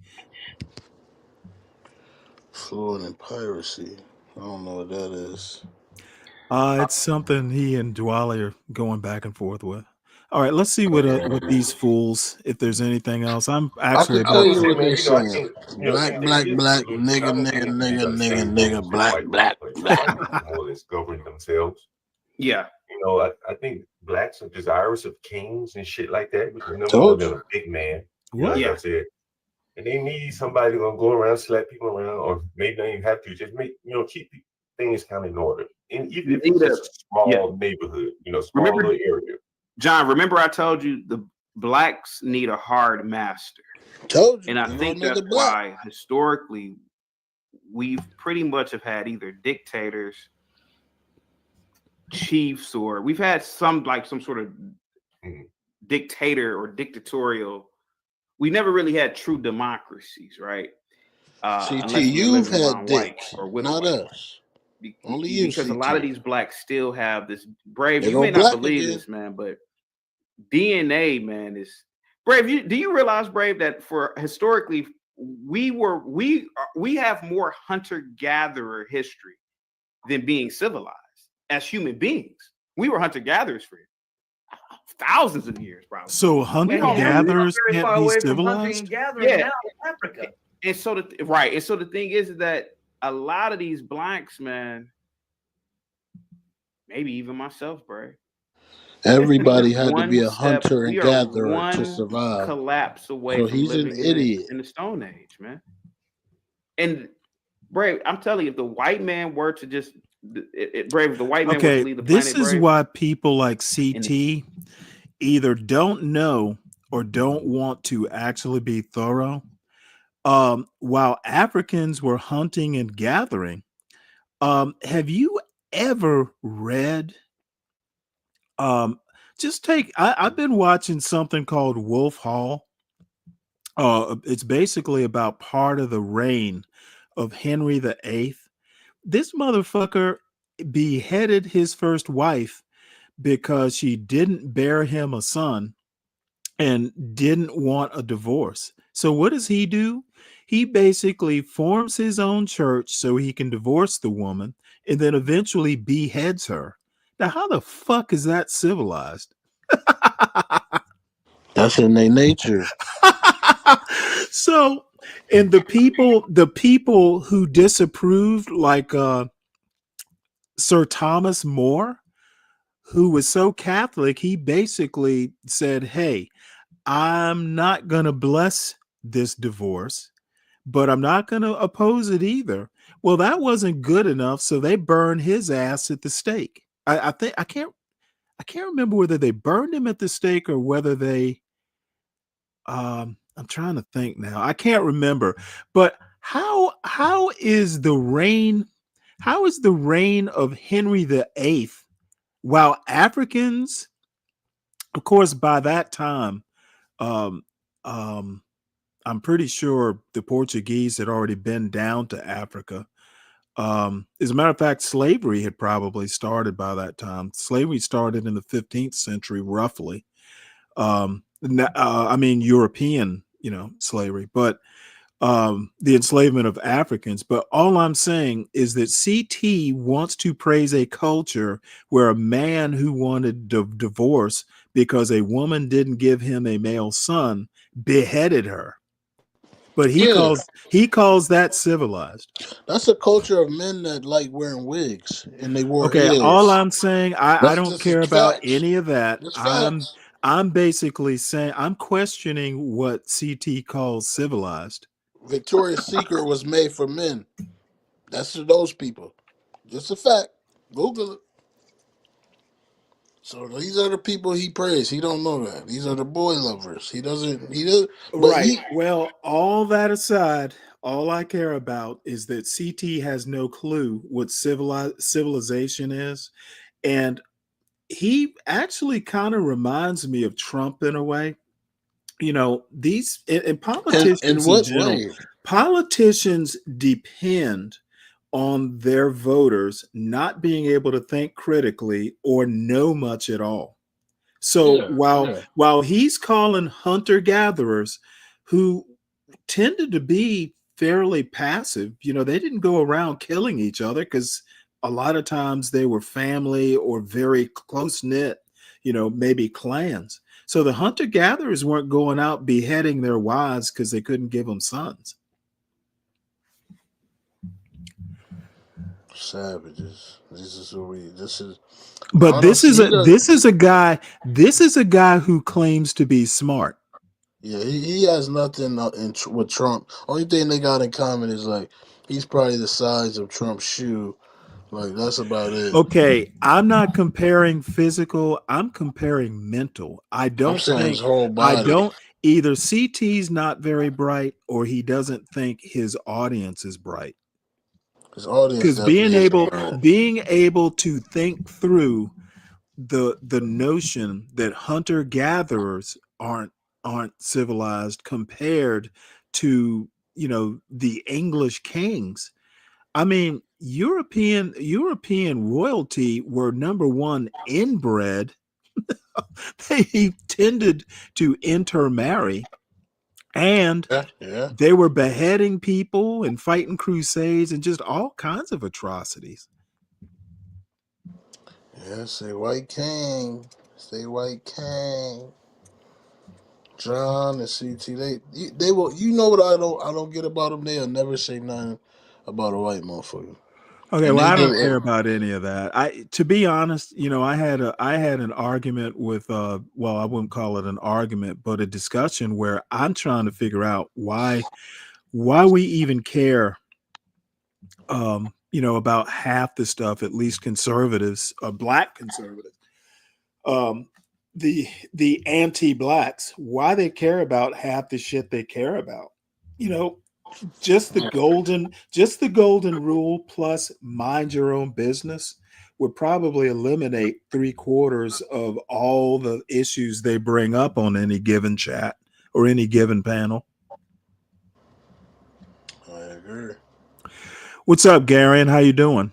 Fluent in piracy. I don't know what that is. It's something he and Dwally are going back and forth with. All right, let's see what these fools, if there's anything else. I'm I actually can tell about you to. what they're I saying. think, Black, and black, it is black, true, but I don't think anybody's got the same nigga, rules as black, white black. people play. White people more or less govern themselves. Yeah. I think blacks are desirous of kings and shit like that because number one, Told they're you. a big man. What? Like I said. And they need somebody gonna go around, slap people around, or maybe they even have to just make, keep things kind of in order. And even if it's just a small neighborhood, small Remember, little area. John, remember I told you the blacks need a hard master. Told you. And I think that's why historically we've pretty much have had either dictators, chiefs, or we've had some sort of dictator or dictatorial. We never really had true democracies, right? CT, unless we're you've living had around white dicks, or with not white. us. Only you, Because a lot of CT. these blacks still have this. Brave, They you go may not black believe again. this, man, but DNA, man, is Brave. Do you realize, Brave, that for historically we have more hunter gatherer history than being civilized as human beings. We were hunter gatherers for thousands of years, probably. So hunter gatherers very can't far be away from hunting civilized? and gathering now in Africa. And so the thing is that a lot of these blacks, man, maybe even myself, Brave. Everybody had to One be a step, hunter and we are gatherer to one survive. collapse away So from he's an living idiot. in the Stone Age, man. And Brave, I'm telling you, if the white man were to just Brave, if the white man were to Okay, leave the this planet, is Brave, why people like CT either don't know or don't want to actually be thorough. While Africans were hunting and gathering, have you ever read? Just take. I've been watching something called Wolf Hall. It's basically about part of the reign of Henry VIII. This motherfucker beheaded his first wife because she didn't bear him a son and didn't want a divorce. So what does he do? He basically forms his own church so he can divorce the woman and then eventually beheads her. Now, how the fuck is that civilized? That's in their nature. So, and the people who disapproved, like Sir Thomas More, who was so Catholic, he basically said, "Hey, I'm not going to bless this divorce, but I'm not going to oppose it either." Well, that wasn't good enough, so they burned his ass at the stake. I think I can't remember whether they burned him at the stake or whether they I'm trying to think now. I can't remember. But how is the reign of Henry VIII, while Africans, of course, by that time, um, um, I'm pretty sure the Portuguese had already been down to Africa. As a matter of fact, slavery had probably started by that time. Slavery started in the 15th century, roughly. I mean, European, slavery, but the enslavement of Africans. But all I'm saying is that CT wants to praise a culture where a man who wanted divorce because a woman didn't give him a male son beheaded her. But he calls that civilized. That's a culture of men that like wearing wigs and they wore Okay, all heels. I'm saying, I That's don't just care about facts. any of that. It's facts. I'm basically saying I'm questioning what CT calls civilized. Victoria's Secret was made for men. That's for those people. Just a fact. Google it. So these are the people he praised. He don't know that. These are the boy lovers. He doesn't. But Right. Well, all that aside, all I care about is that CT has no clue what civilization is, and he actually kind of reminds me of Trump in a way. These and in politicians in what general, way? politicians depend on their voters not being able to think critically or know much at all. So while he's calling hunter gatherers who tended to be fairly passive, they didn't go around killing each other because a lot of times they were family or very close knit, maybe clans. So the hunter gatherers weren't going out beheading their wives because they couldn't give them sons. Savages. This is who we. This is. But this is a guy who claims to be smart. Yeah, he has nothing with Trump. Only thing they got in common is like he's probably the size of Trump's shoe. Like that's about it. Okay, I'm not comparing physical, I'm comparing mental. I'm saying his whole body. Either CT's not very bright or he doesn't think his audience is bright. His audience Because being able to think through the notion that hunter gatherers aren't civilized compared to the English kings. I mean, European royalty were number one inbred. They tended to intermarry, and Yeah. they were beheading people and fighting crusades and just all kinds of atrocities. Yeah, say white king. Say white king. John and CT, they will. You know what I don't get about them? They'll never say nothing about a white motherfucker. Okay, And well, they I don't did care it. about any of that. To be honest, I had an argument with well, I wouldn't call it an argument, but a discussion where I'm trying to figure out why we even care about half the stuff, at least conservatives, black conservatives, the anti-blacks, why they care about half the shit they care about. Just the golden rule plus mind your own business would probably eliminate 3/4 of all the issues they bring up on any given chat or any given panel. I agree. What's up, Gary? How you doing?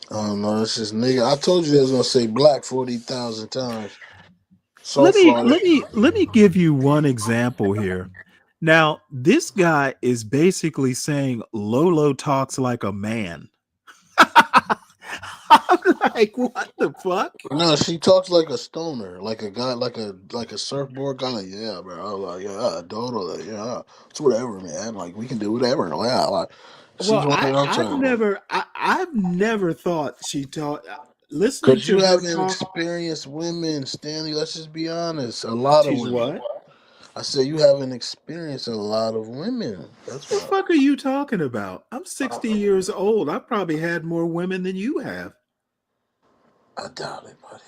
I don't know. This is nigga. I told you I was gonna say black 40,000 times. So Let far, me give you one example here. Now, this guy is basically saying Lolo talks like a man. I'm like, what the fuck? no, she talks like a stoner, like a guy, like a surfboard guy. Like, yeah, bro. I was like, yeah, totally, yeah. It's whatever, man. Like we can do whatever. Yeah, like she's Well, one of them I've type. never thought she taught. Listening Cause you to her haven't talk, experienced women, Stanley. Let's just be honest. A lot of she's women. what? I said you haven't experienced a lot of women. That's The why. fuck are you talking about? I'm 60 years old. I probably had more women than you have. I doubt it, buddy.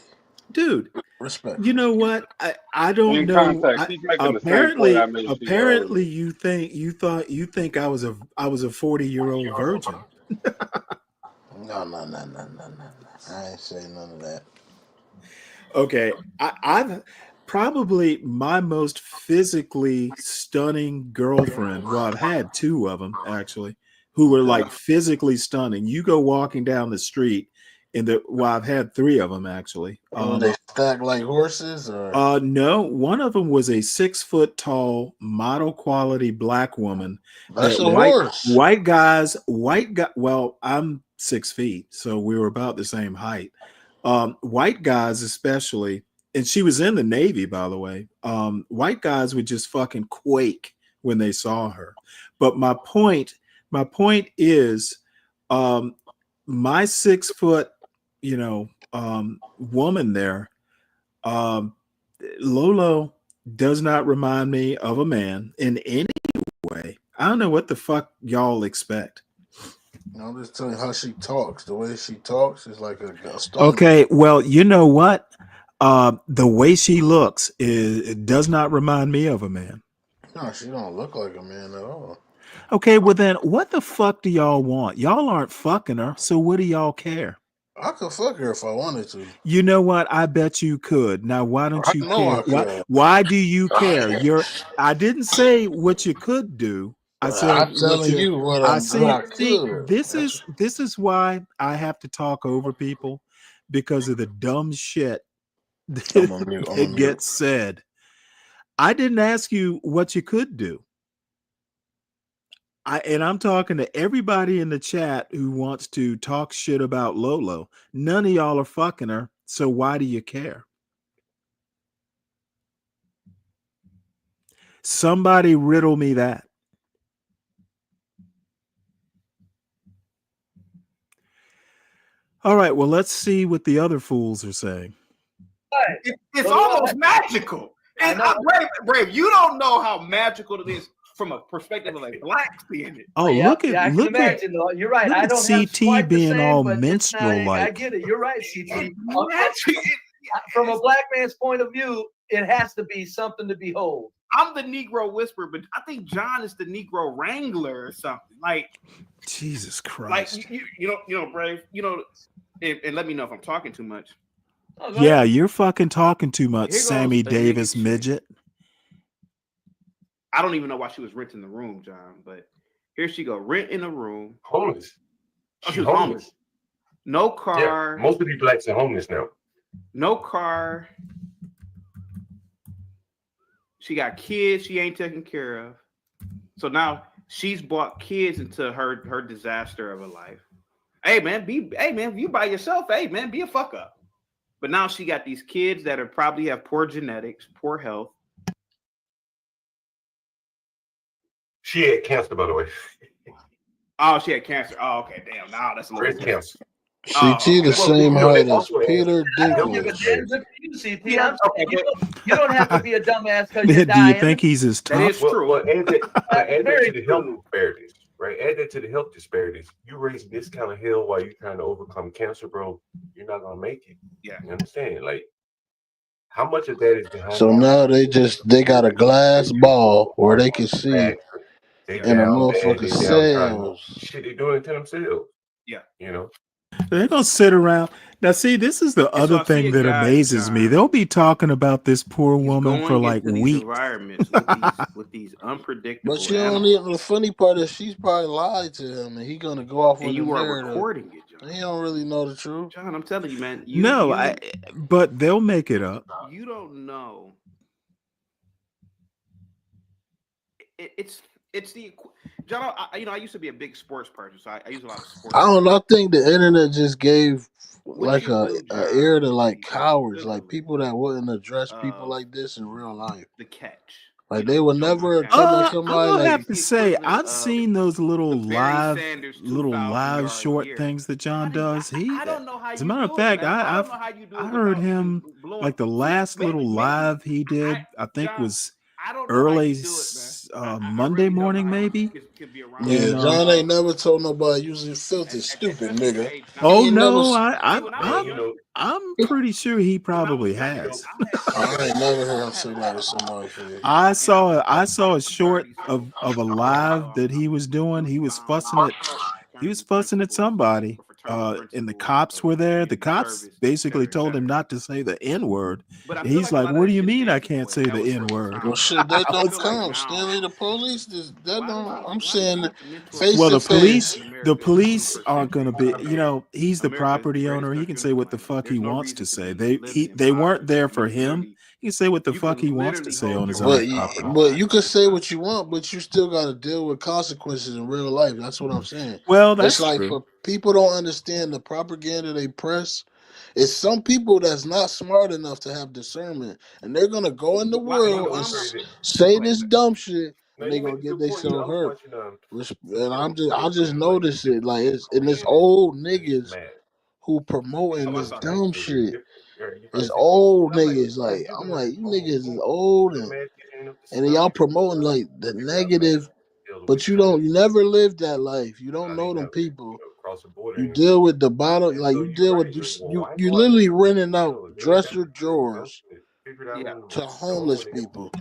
Dude, Respect. you know what? I don't In know. context, he's making the same point I made to you earlier. You think I was a 40-year-old virgin. No. I ain't saying none of that. Okay, I've probably my most physically stunning girlfriend. Well, I've had two of them actually, who were like physically stunning. You go walking down the street, I've had three of them actually. They stack like horses, or No, one of them was a 6 foot tall model quality black woman. that's That a horse. white guys. Well, I'm 6 feet, so we were about the same height. White guys, especially, and she was in the Navy, by the way. White guys would just fucking quake when they saw her. But my point is, my 6 foot, woman there, Lolo does not remind me of a man in any way. I don't know what the fuck y'all expect. I'm just telling you how she talks. The way she talks is like a stoner. Okay, well, you know what? The way she looks it does not remind me of a man. No, she don't look like a man at all. Okay, well then, what the fuck do y'all want? Y'all aren't fucking her, so what do y'all care? I could fuck her if I wanted to. You know what? I bet you could. Now, why don't you know care? I could. Why do you care? I didn't say what you could do. I said I'm telling you what I could. This is why I have to talk over people, because of the dumb shit that gets said. I didn't ask you what you could do. I'm talking to everybody in the chat who wants to talk shit about Lolo. None of y'all are fucking her, so why do you care? Somebody riddle me that. All right, well, let's see what the other fools are saying. It's almost magical. And Brave, you don't know how magical it is from a perspective of like blacks seeing it. Oh, Yeah, look at I can look at imagine, though. You're right. look I at don't have CT quite the being same, all but it's not- I minstrel-like. get it. You're right, CT. From a black man's point of view, it has to be something to behold. I'm the Negro whisperer, but I think John is the Negro wrangler or something. Like Jesus like Christ. you know, Brave. You know, and let me know if I'm talking too much. Oh, go Yeah, ahead. you're fucking talking too much, Here goes Sammy a nigga Davis chick. midget. I don't even know why she was renting the room, John, but here she go, renting a room. Homeless. Oh, she was homeless. No car. Yeah, most of these blacks are homeless now. No car. She got kids she ain't taking care of. So now she's brought kids into her disaster of a life. Hey man, if you by yourself, hey man, be a fuck up. But now she got these kids that are probably have poor genetics, poor health. She had cancer, by the way. Oh, she had cancer. Oh, okay, damn. Now that's a little Breast cancer. CT the same height as Peter Dinklage. You don't have to be a dumbass because you're Do you dying. think he's as tough? That is true. Well, add that very to the health disparities, right? Add that to the health disparities. You raise this kind of hill while you're trying to overcome cancer, bro. You're not gonna make it. Yeah, you understand? Like, how much of that is behind? So now they got a glass ball where they can see They in a down bad. motherfucking They downtrodden. cells. Shit, they doing it to themselves. Yeah, you know. They're gonna sit around. Now, see, this is the And other so I see thing a that guy, amazes me. John, They'll be talking about this poor woman for going like into these weeks. environments with these unpredictable But you don't animals. even. The funny part is she's probably lied to him, and he gonna go off And with a you are narrative. recording it, John. He don't really know the truth. John, I'm telling you, man. But they'll make it up. You don't know. It's the John. I used to be a big sports person, so I use a lot of sports. I don't know. I think the internet just gave like you a do, ear to John, like is cowards, like people that wouldn't address people like this in real life. the catch. Like they would never come at I'm somebody gonna like. have to say I've seen those little live, Sanders short things that John does. I don't know how As a you matter of do fact, it, man. I don't know how you do it I heard without him even blowing. like the last little live he did. I think John, was I don't know how early you do it, man. Monday morning, maybe. Yeah, And, John ain't never told nobody using filthy, stupid nigga. Oh He ain't no, never. I'm pretty sure he probably has. I ain't never heard him say that to somebody. I saw a short of a live that he was doing. He was fussing at somebody. And the cops were there. The cops basically told him not to say the N-word. And he's like, "What do you mean I can't say the N-word?" Well, shit, that don't count. Stanley, the police, that don't. I'm saying face Well, to the face. police aren't going to be. He's the property owner. He can say what the fuck he wants to say. They weren't there for him. He can say what the fuck he wants to say on his own property. But you can say what you want, but you still got to deal with consequences in real life. That's what I'm saying. Well, that's it's like true. For people don't understand the propaganda they press. It's some people that's not smart enough to have discernment, and they're gonna go in the world and say this dumb shit, and they're gonna get themselves hurt. And I just noticed it, like it's old niggas who promoting this dumb shit. It's old niggas, like I'm like, you niggas is old and y'all promoting like the negative, but you never lived that life. You don't know them people. You deal with the bottom, like you deal with you literally renting out dresser drawers to homeless people,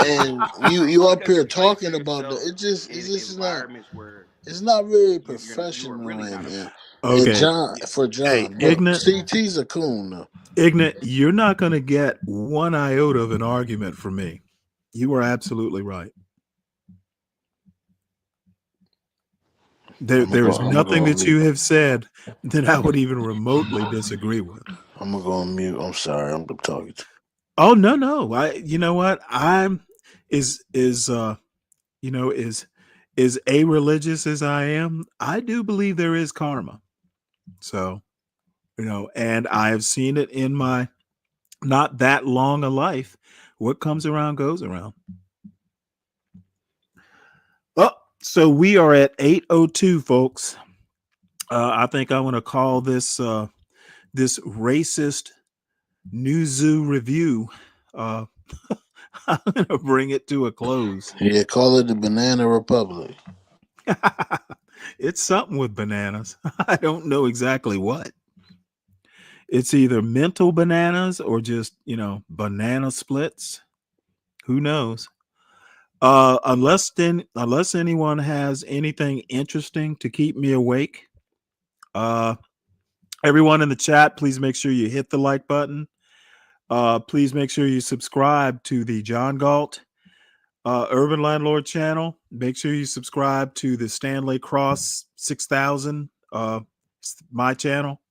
and you up here talking about the. It's just not. It's not very professional, and Okay. John for John, but Ignorant. CT's a coon though. Ignorant, you're not going to get one iota of an argument from me. You are absolutely right. There is nothing that you have said that I would even remotely disagree with. I'm gonna go on mute. I'm sorry. I'm talking to. Oh no. You know what? I'm as a religious as I am. I do believe there is karma. So, and I have seen it in my not that long a life. What comes around goes around. Oh, so we are at 8:02, folks. I think I want to call this this racist Newzoo review. I'm gonna bring it to a close. Yeah, call it the Banana Republic. It's something with bananas. I don't know exactly what. It's either mental bananas or just, banana splits. Who knows? Unless anyone has anything interesting to keep me awake, Everyone in the chat, please make sure you hit the like button. Please make sure you subscribe to the John Galt Urban Landlord channel. Make sure you subscribe to the Stanley Cross 6000, my channel.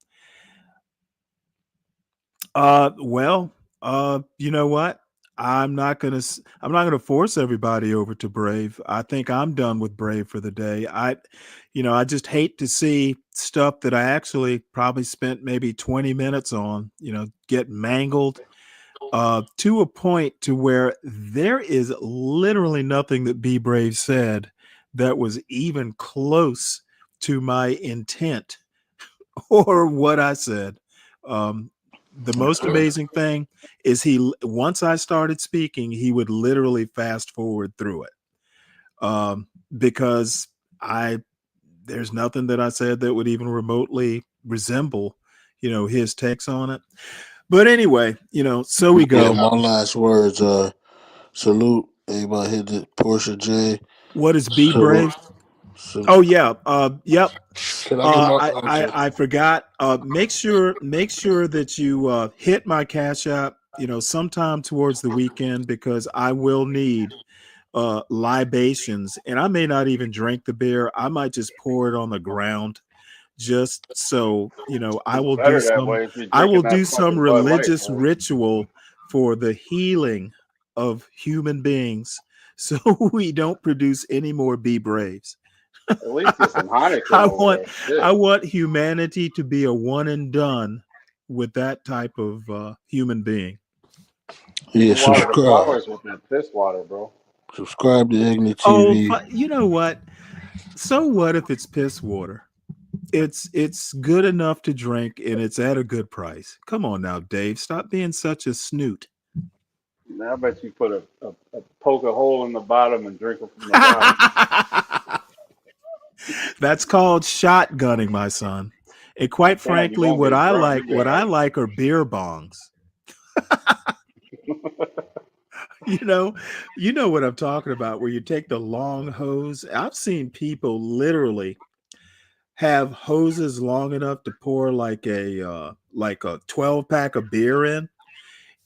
You know what? I'm not gonna force everybody over to Brave. I think I'm done with Brave for the day. I just hate to see stuff that I actually probably spent maybe 20 minutes on, get mangled to a point to where there is literally nothing that Be Brave said that was even close to my intent or what I said. The most amazing thing is once I started speaking, he would literally fast forward through it. Because there's nothing that I said that would even remotely resemble, his takes on it. But anyway, so we go. Yeah, my last words are salute. Everybody hit the Porsche J. What is Be Brave? Oh yeah. Yep. Can I get my I forgot. Make sure that you hit my Cash App, sometime towards the weekend, because I will need libations, and I may not even drink the beer. I might just pour it on the ground, just so I will do Better that some. way if you're I will drinking do that some fucking Bud Light, religious man. ritual for the healing of human beings, so we don't produce any more Be Braves. At least get some Heineken I over there. Shit. want humanity to be a one and done with that type of human being. Yeah, You water the subscribe. flowers with that piss water, bro. Subscribe to Igni Oh, TV. you know what? So what if it's piss water? It's good enough to drink, and it's at a good price. Come on now, Dave. Stop being such a snoot. Now I bet you put a poke a hole in the bottom and drink it from the bottom. That's called shotgunning, my son. And quite Damn, you frankly, won't what get I drunk like are beer bongs. You know what I'm talking about, where you take the long hose. I've seen people literally have hoses long enough to pour like a 12-pack of beer in,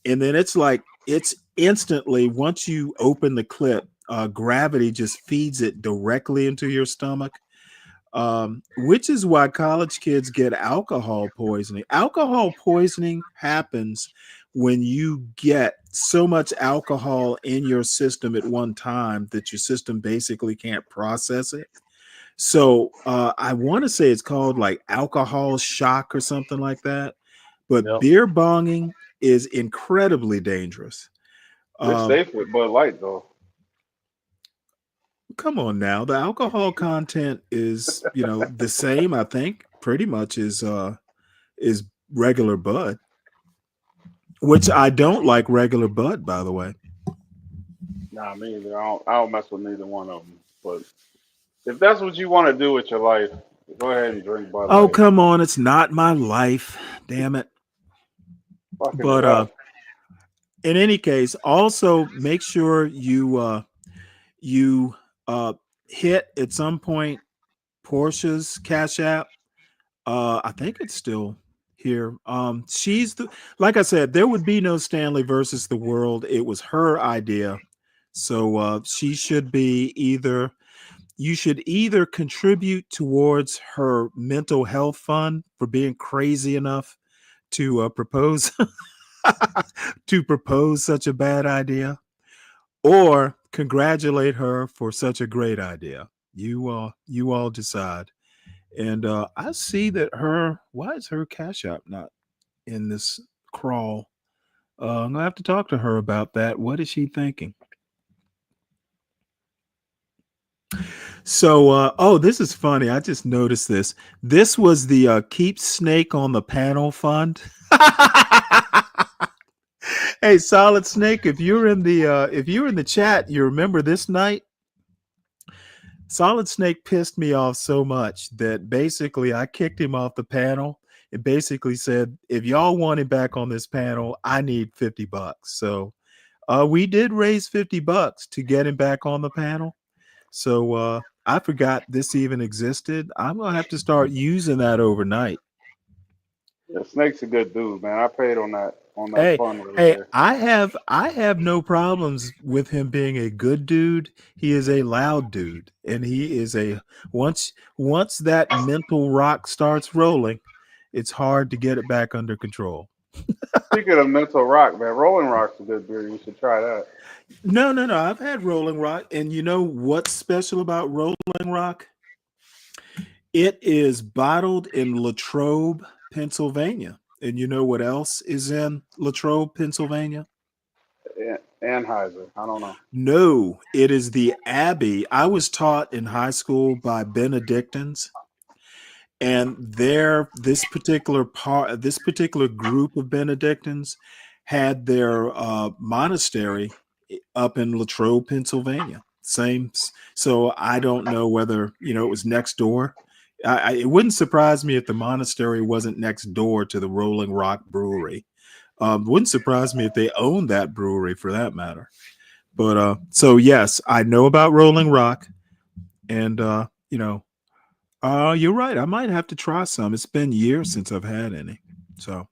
and then it's instantly, once you open the clip, gravity just feeds it directly into your stomach. Which is why college kids get alcohol poisoning. Alcohol poisoning happens when you get so much alcohol in your system at one time that your system basically can't process it. So I want to say it's called like alcohol shock or something like that. But Yep. beer bonging is incredibly dangerous. It's safe with Bud Light though. Come on now. The alcohol content is, the same, I think, pretty much is regular Bud. Which I don't like regular Bud, by the way. Nah, me either. I don't mess with neither one of them. But if that's what you want to do with your life, go ahead and drink Bud Oh, Light. come on. It's not my life. Damn it. Fucking But it up. in any case, also make sure you hit at some point Portia's Cash App. I think it's still here. She's like I said, there would be no Stanley versus the world. It was her idea. So she should be you should either contribute towards her mental health fund for being crazy enough to propose to propose such a bad idea, or congratulate her for such a great idea. You all decide. And I see that why is her Cash App not in this crawl? I'm gonna have to talk to her about that. What is she thinking? So, this is funny. I just noticed this. This was the Keep Snake on the Panel Fund. Hey, Solid Snake, if you're in the chat, you remember this night? Solid Snake pissed me off so much that basically I kicked him off the panel. It basically said, if y'all want him back on this panel, I need $50. So we did raise $50 to get him back on the panel. So I forgot this even existed. I'm gonna have to start using that overnight. Yeah, Snake's a good dude, man. I paid on that Hey, fund right hey, there. I have no problems with him being a good dude. He is a loud dude, and he is a once that mental rock starts rolling, it's hard to get it back under control. Speaking of mental rock, man, Rolling Rock's a good beer. You should try that. No, no, no. I've had Rolling Rock, and you know what's special about Rolling Rock? It is bottled in Latrobe, Pennsylvania. And you know what else is in Latrobe, Pennsylvania? Anheuser. I don't know. No, it is the Abbey. I was taught in high school by Benedictines, and this particular group of Benedictines had their monastery up in Latrobe, Pennsylvania. So I don't know whether it was next door. It wouldn't surprise me if the monastery wasn't next door to the Rolling Rock Brewery. Wouldn't surprise me if they owned that brewery, for that matter. But so yes, I know about Rolling Rock, and you're right. I might have to try some. It's been years since I've had any. So,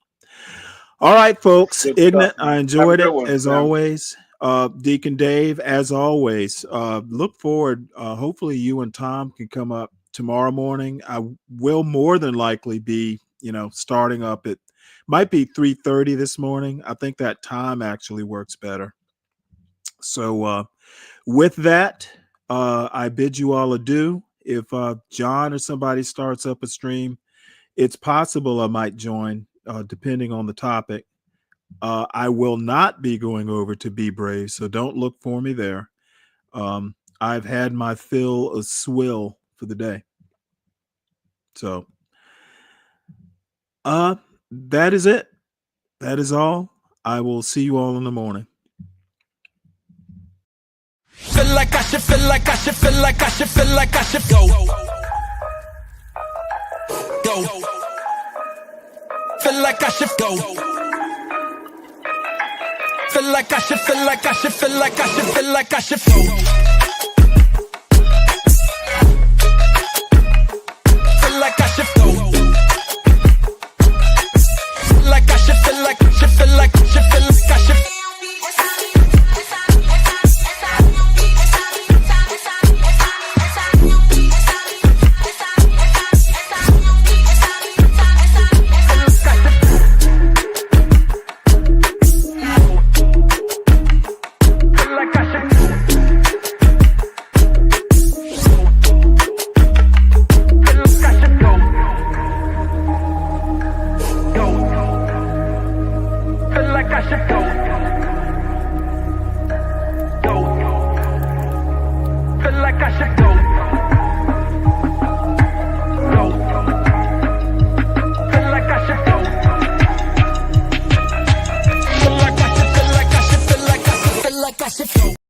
all right, folks. Good Ignat, stuff, man. I Have a enjoyed good it one, as Sam. always. Deacon Dave, as always. Look forward. Hopefully, you and Tom can come up tomorrow morning. I will more than likely be, starting up at might be 3:30 this morning. I think that time actually works better. So with that, I bid you all adieu. If John or somebody starts up a stream, it's possible I might join, depending on the topic. I will not be going over to Be Brave, so don't look for me there. I've had my fill of swill for the day. So that is it. That is all. I will see you all in the morning. Feel like I should, feel like I should, feel like I should, feel like I should go. Go. Feel like I should go. Feel like I should, feel like I should, feel like I should, feel like I should go. Feel like I should go. Feel like I should, feel like I should, feel like I should, feel like I should. Feel like I should go.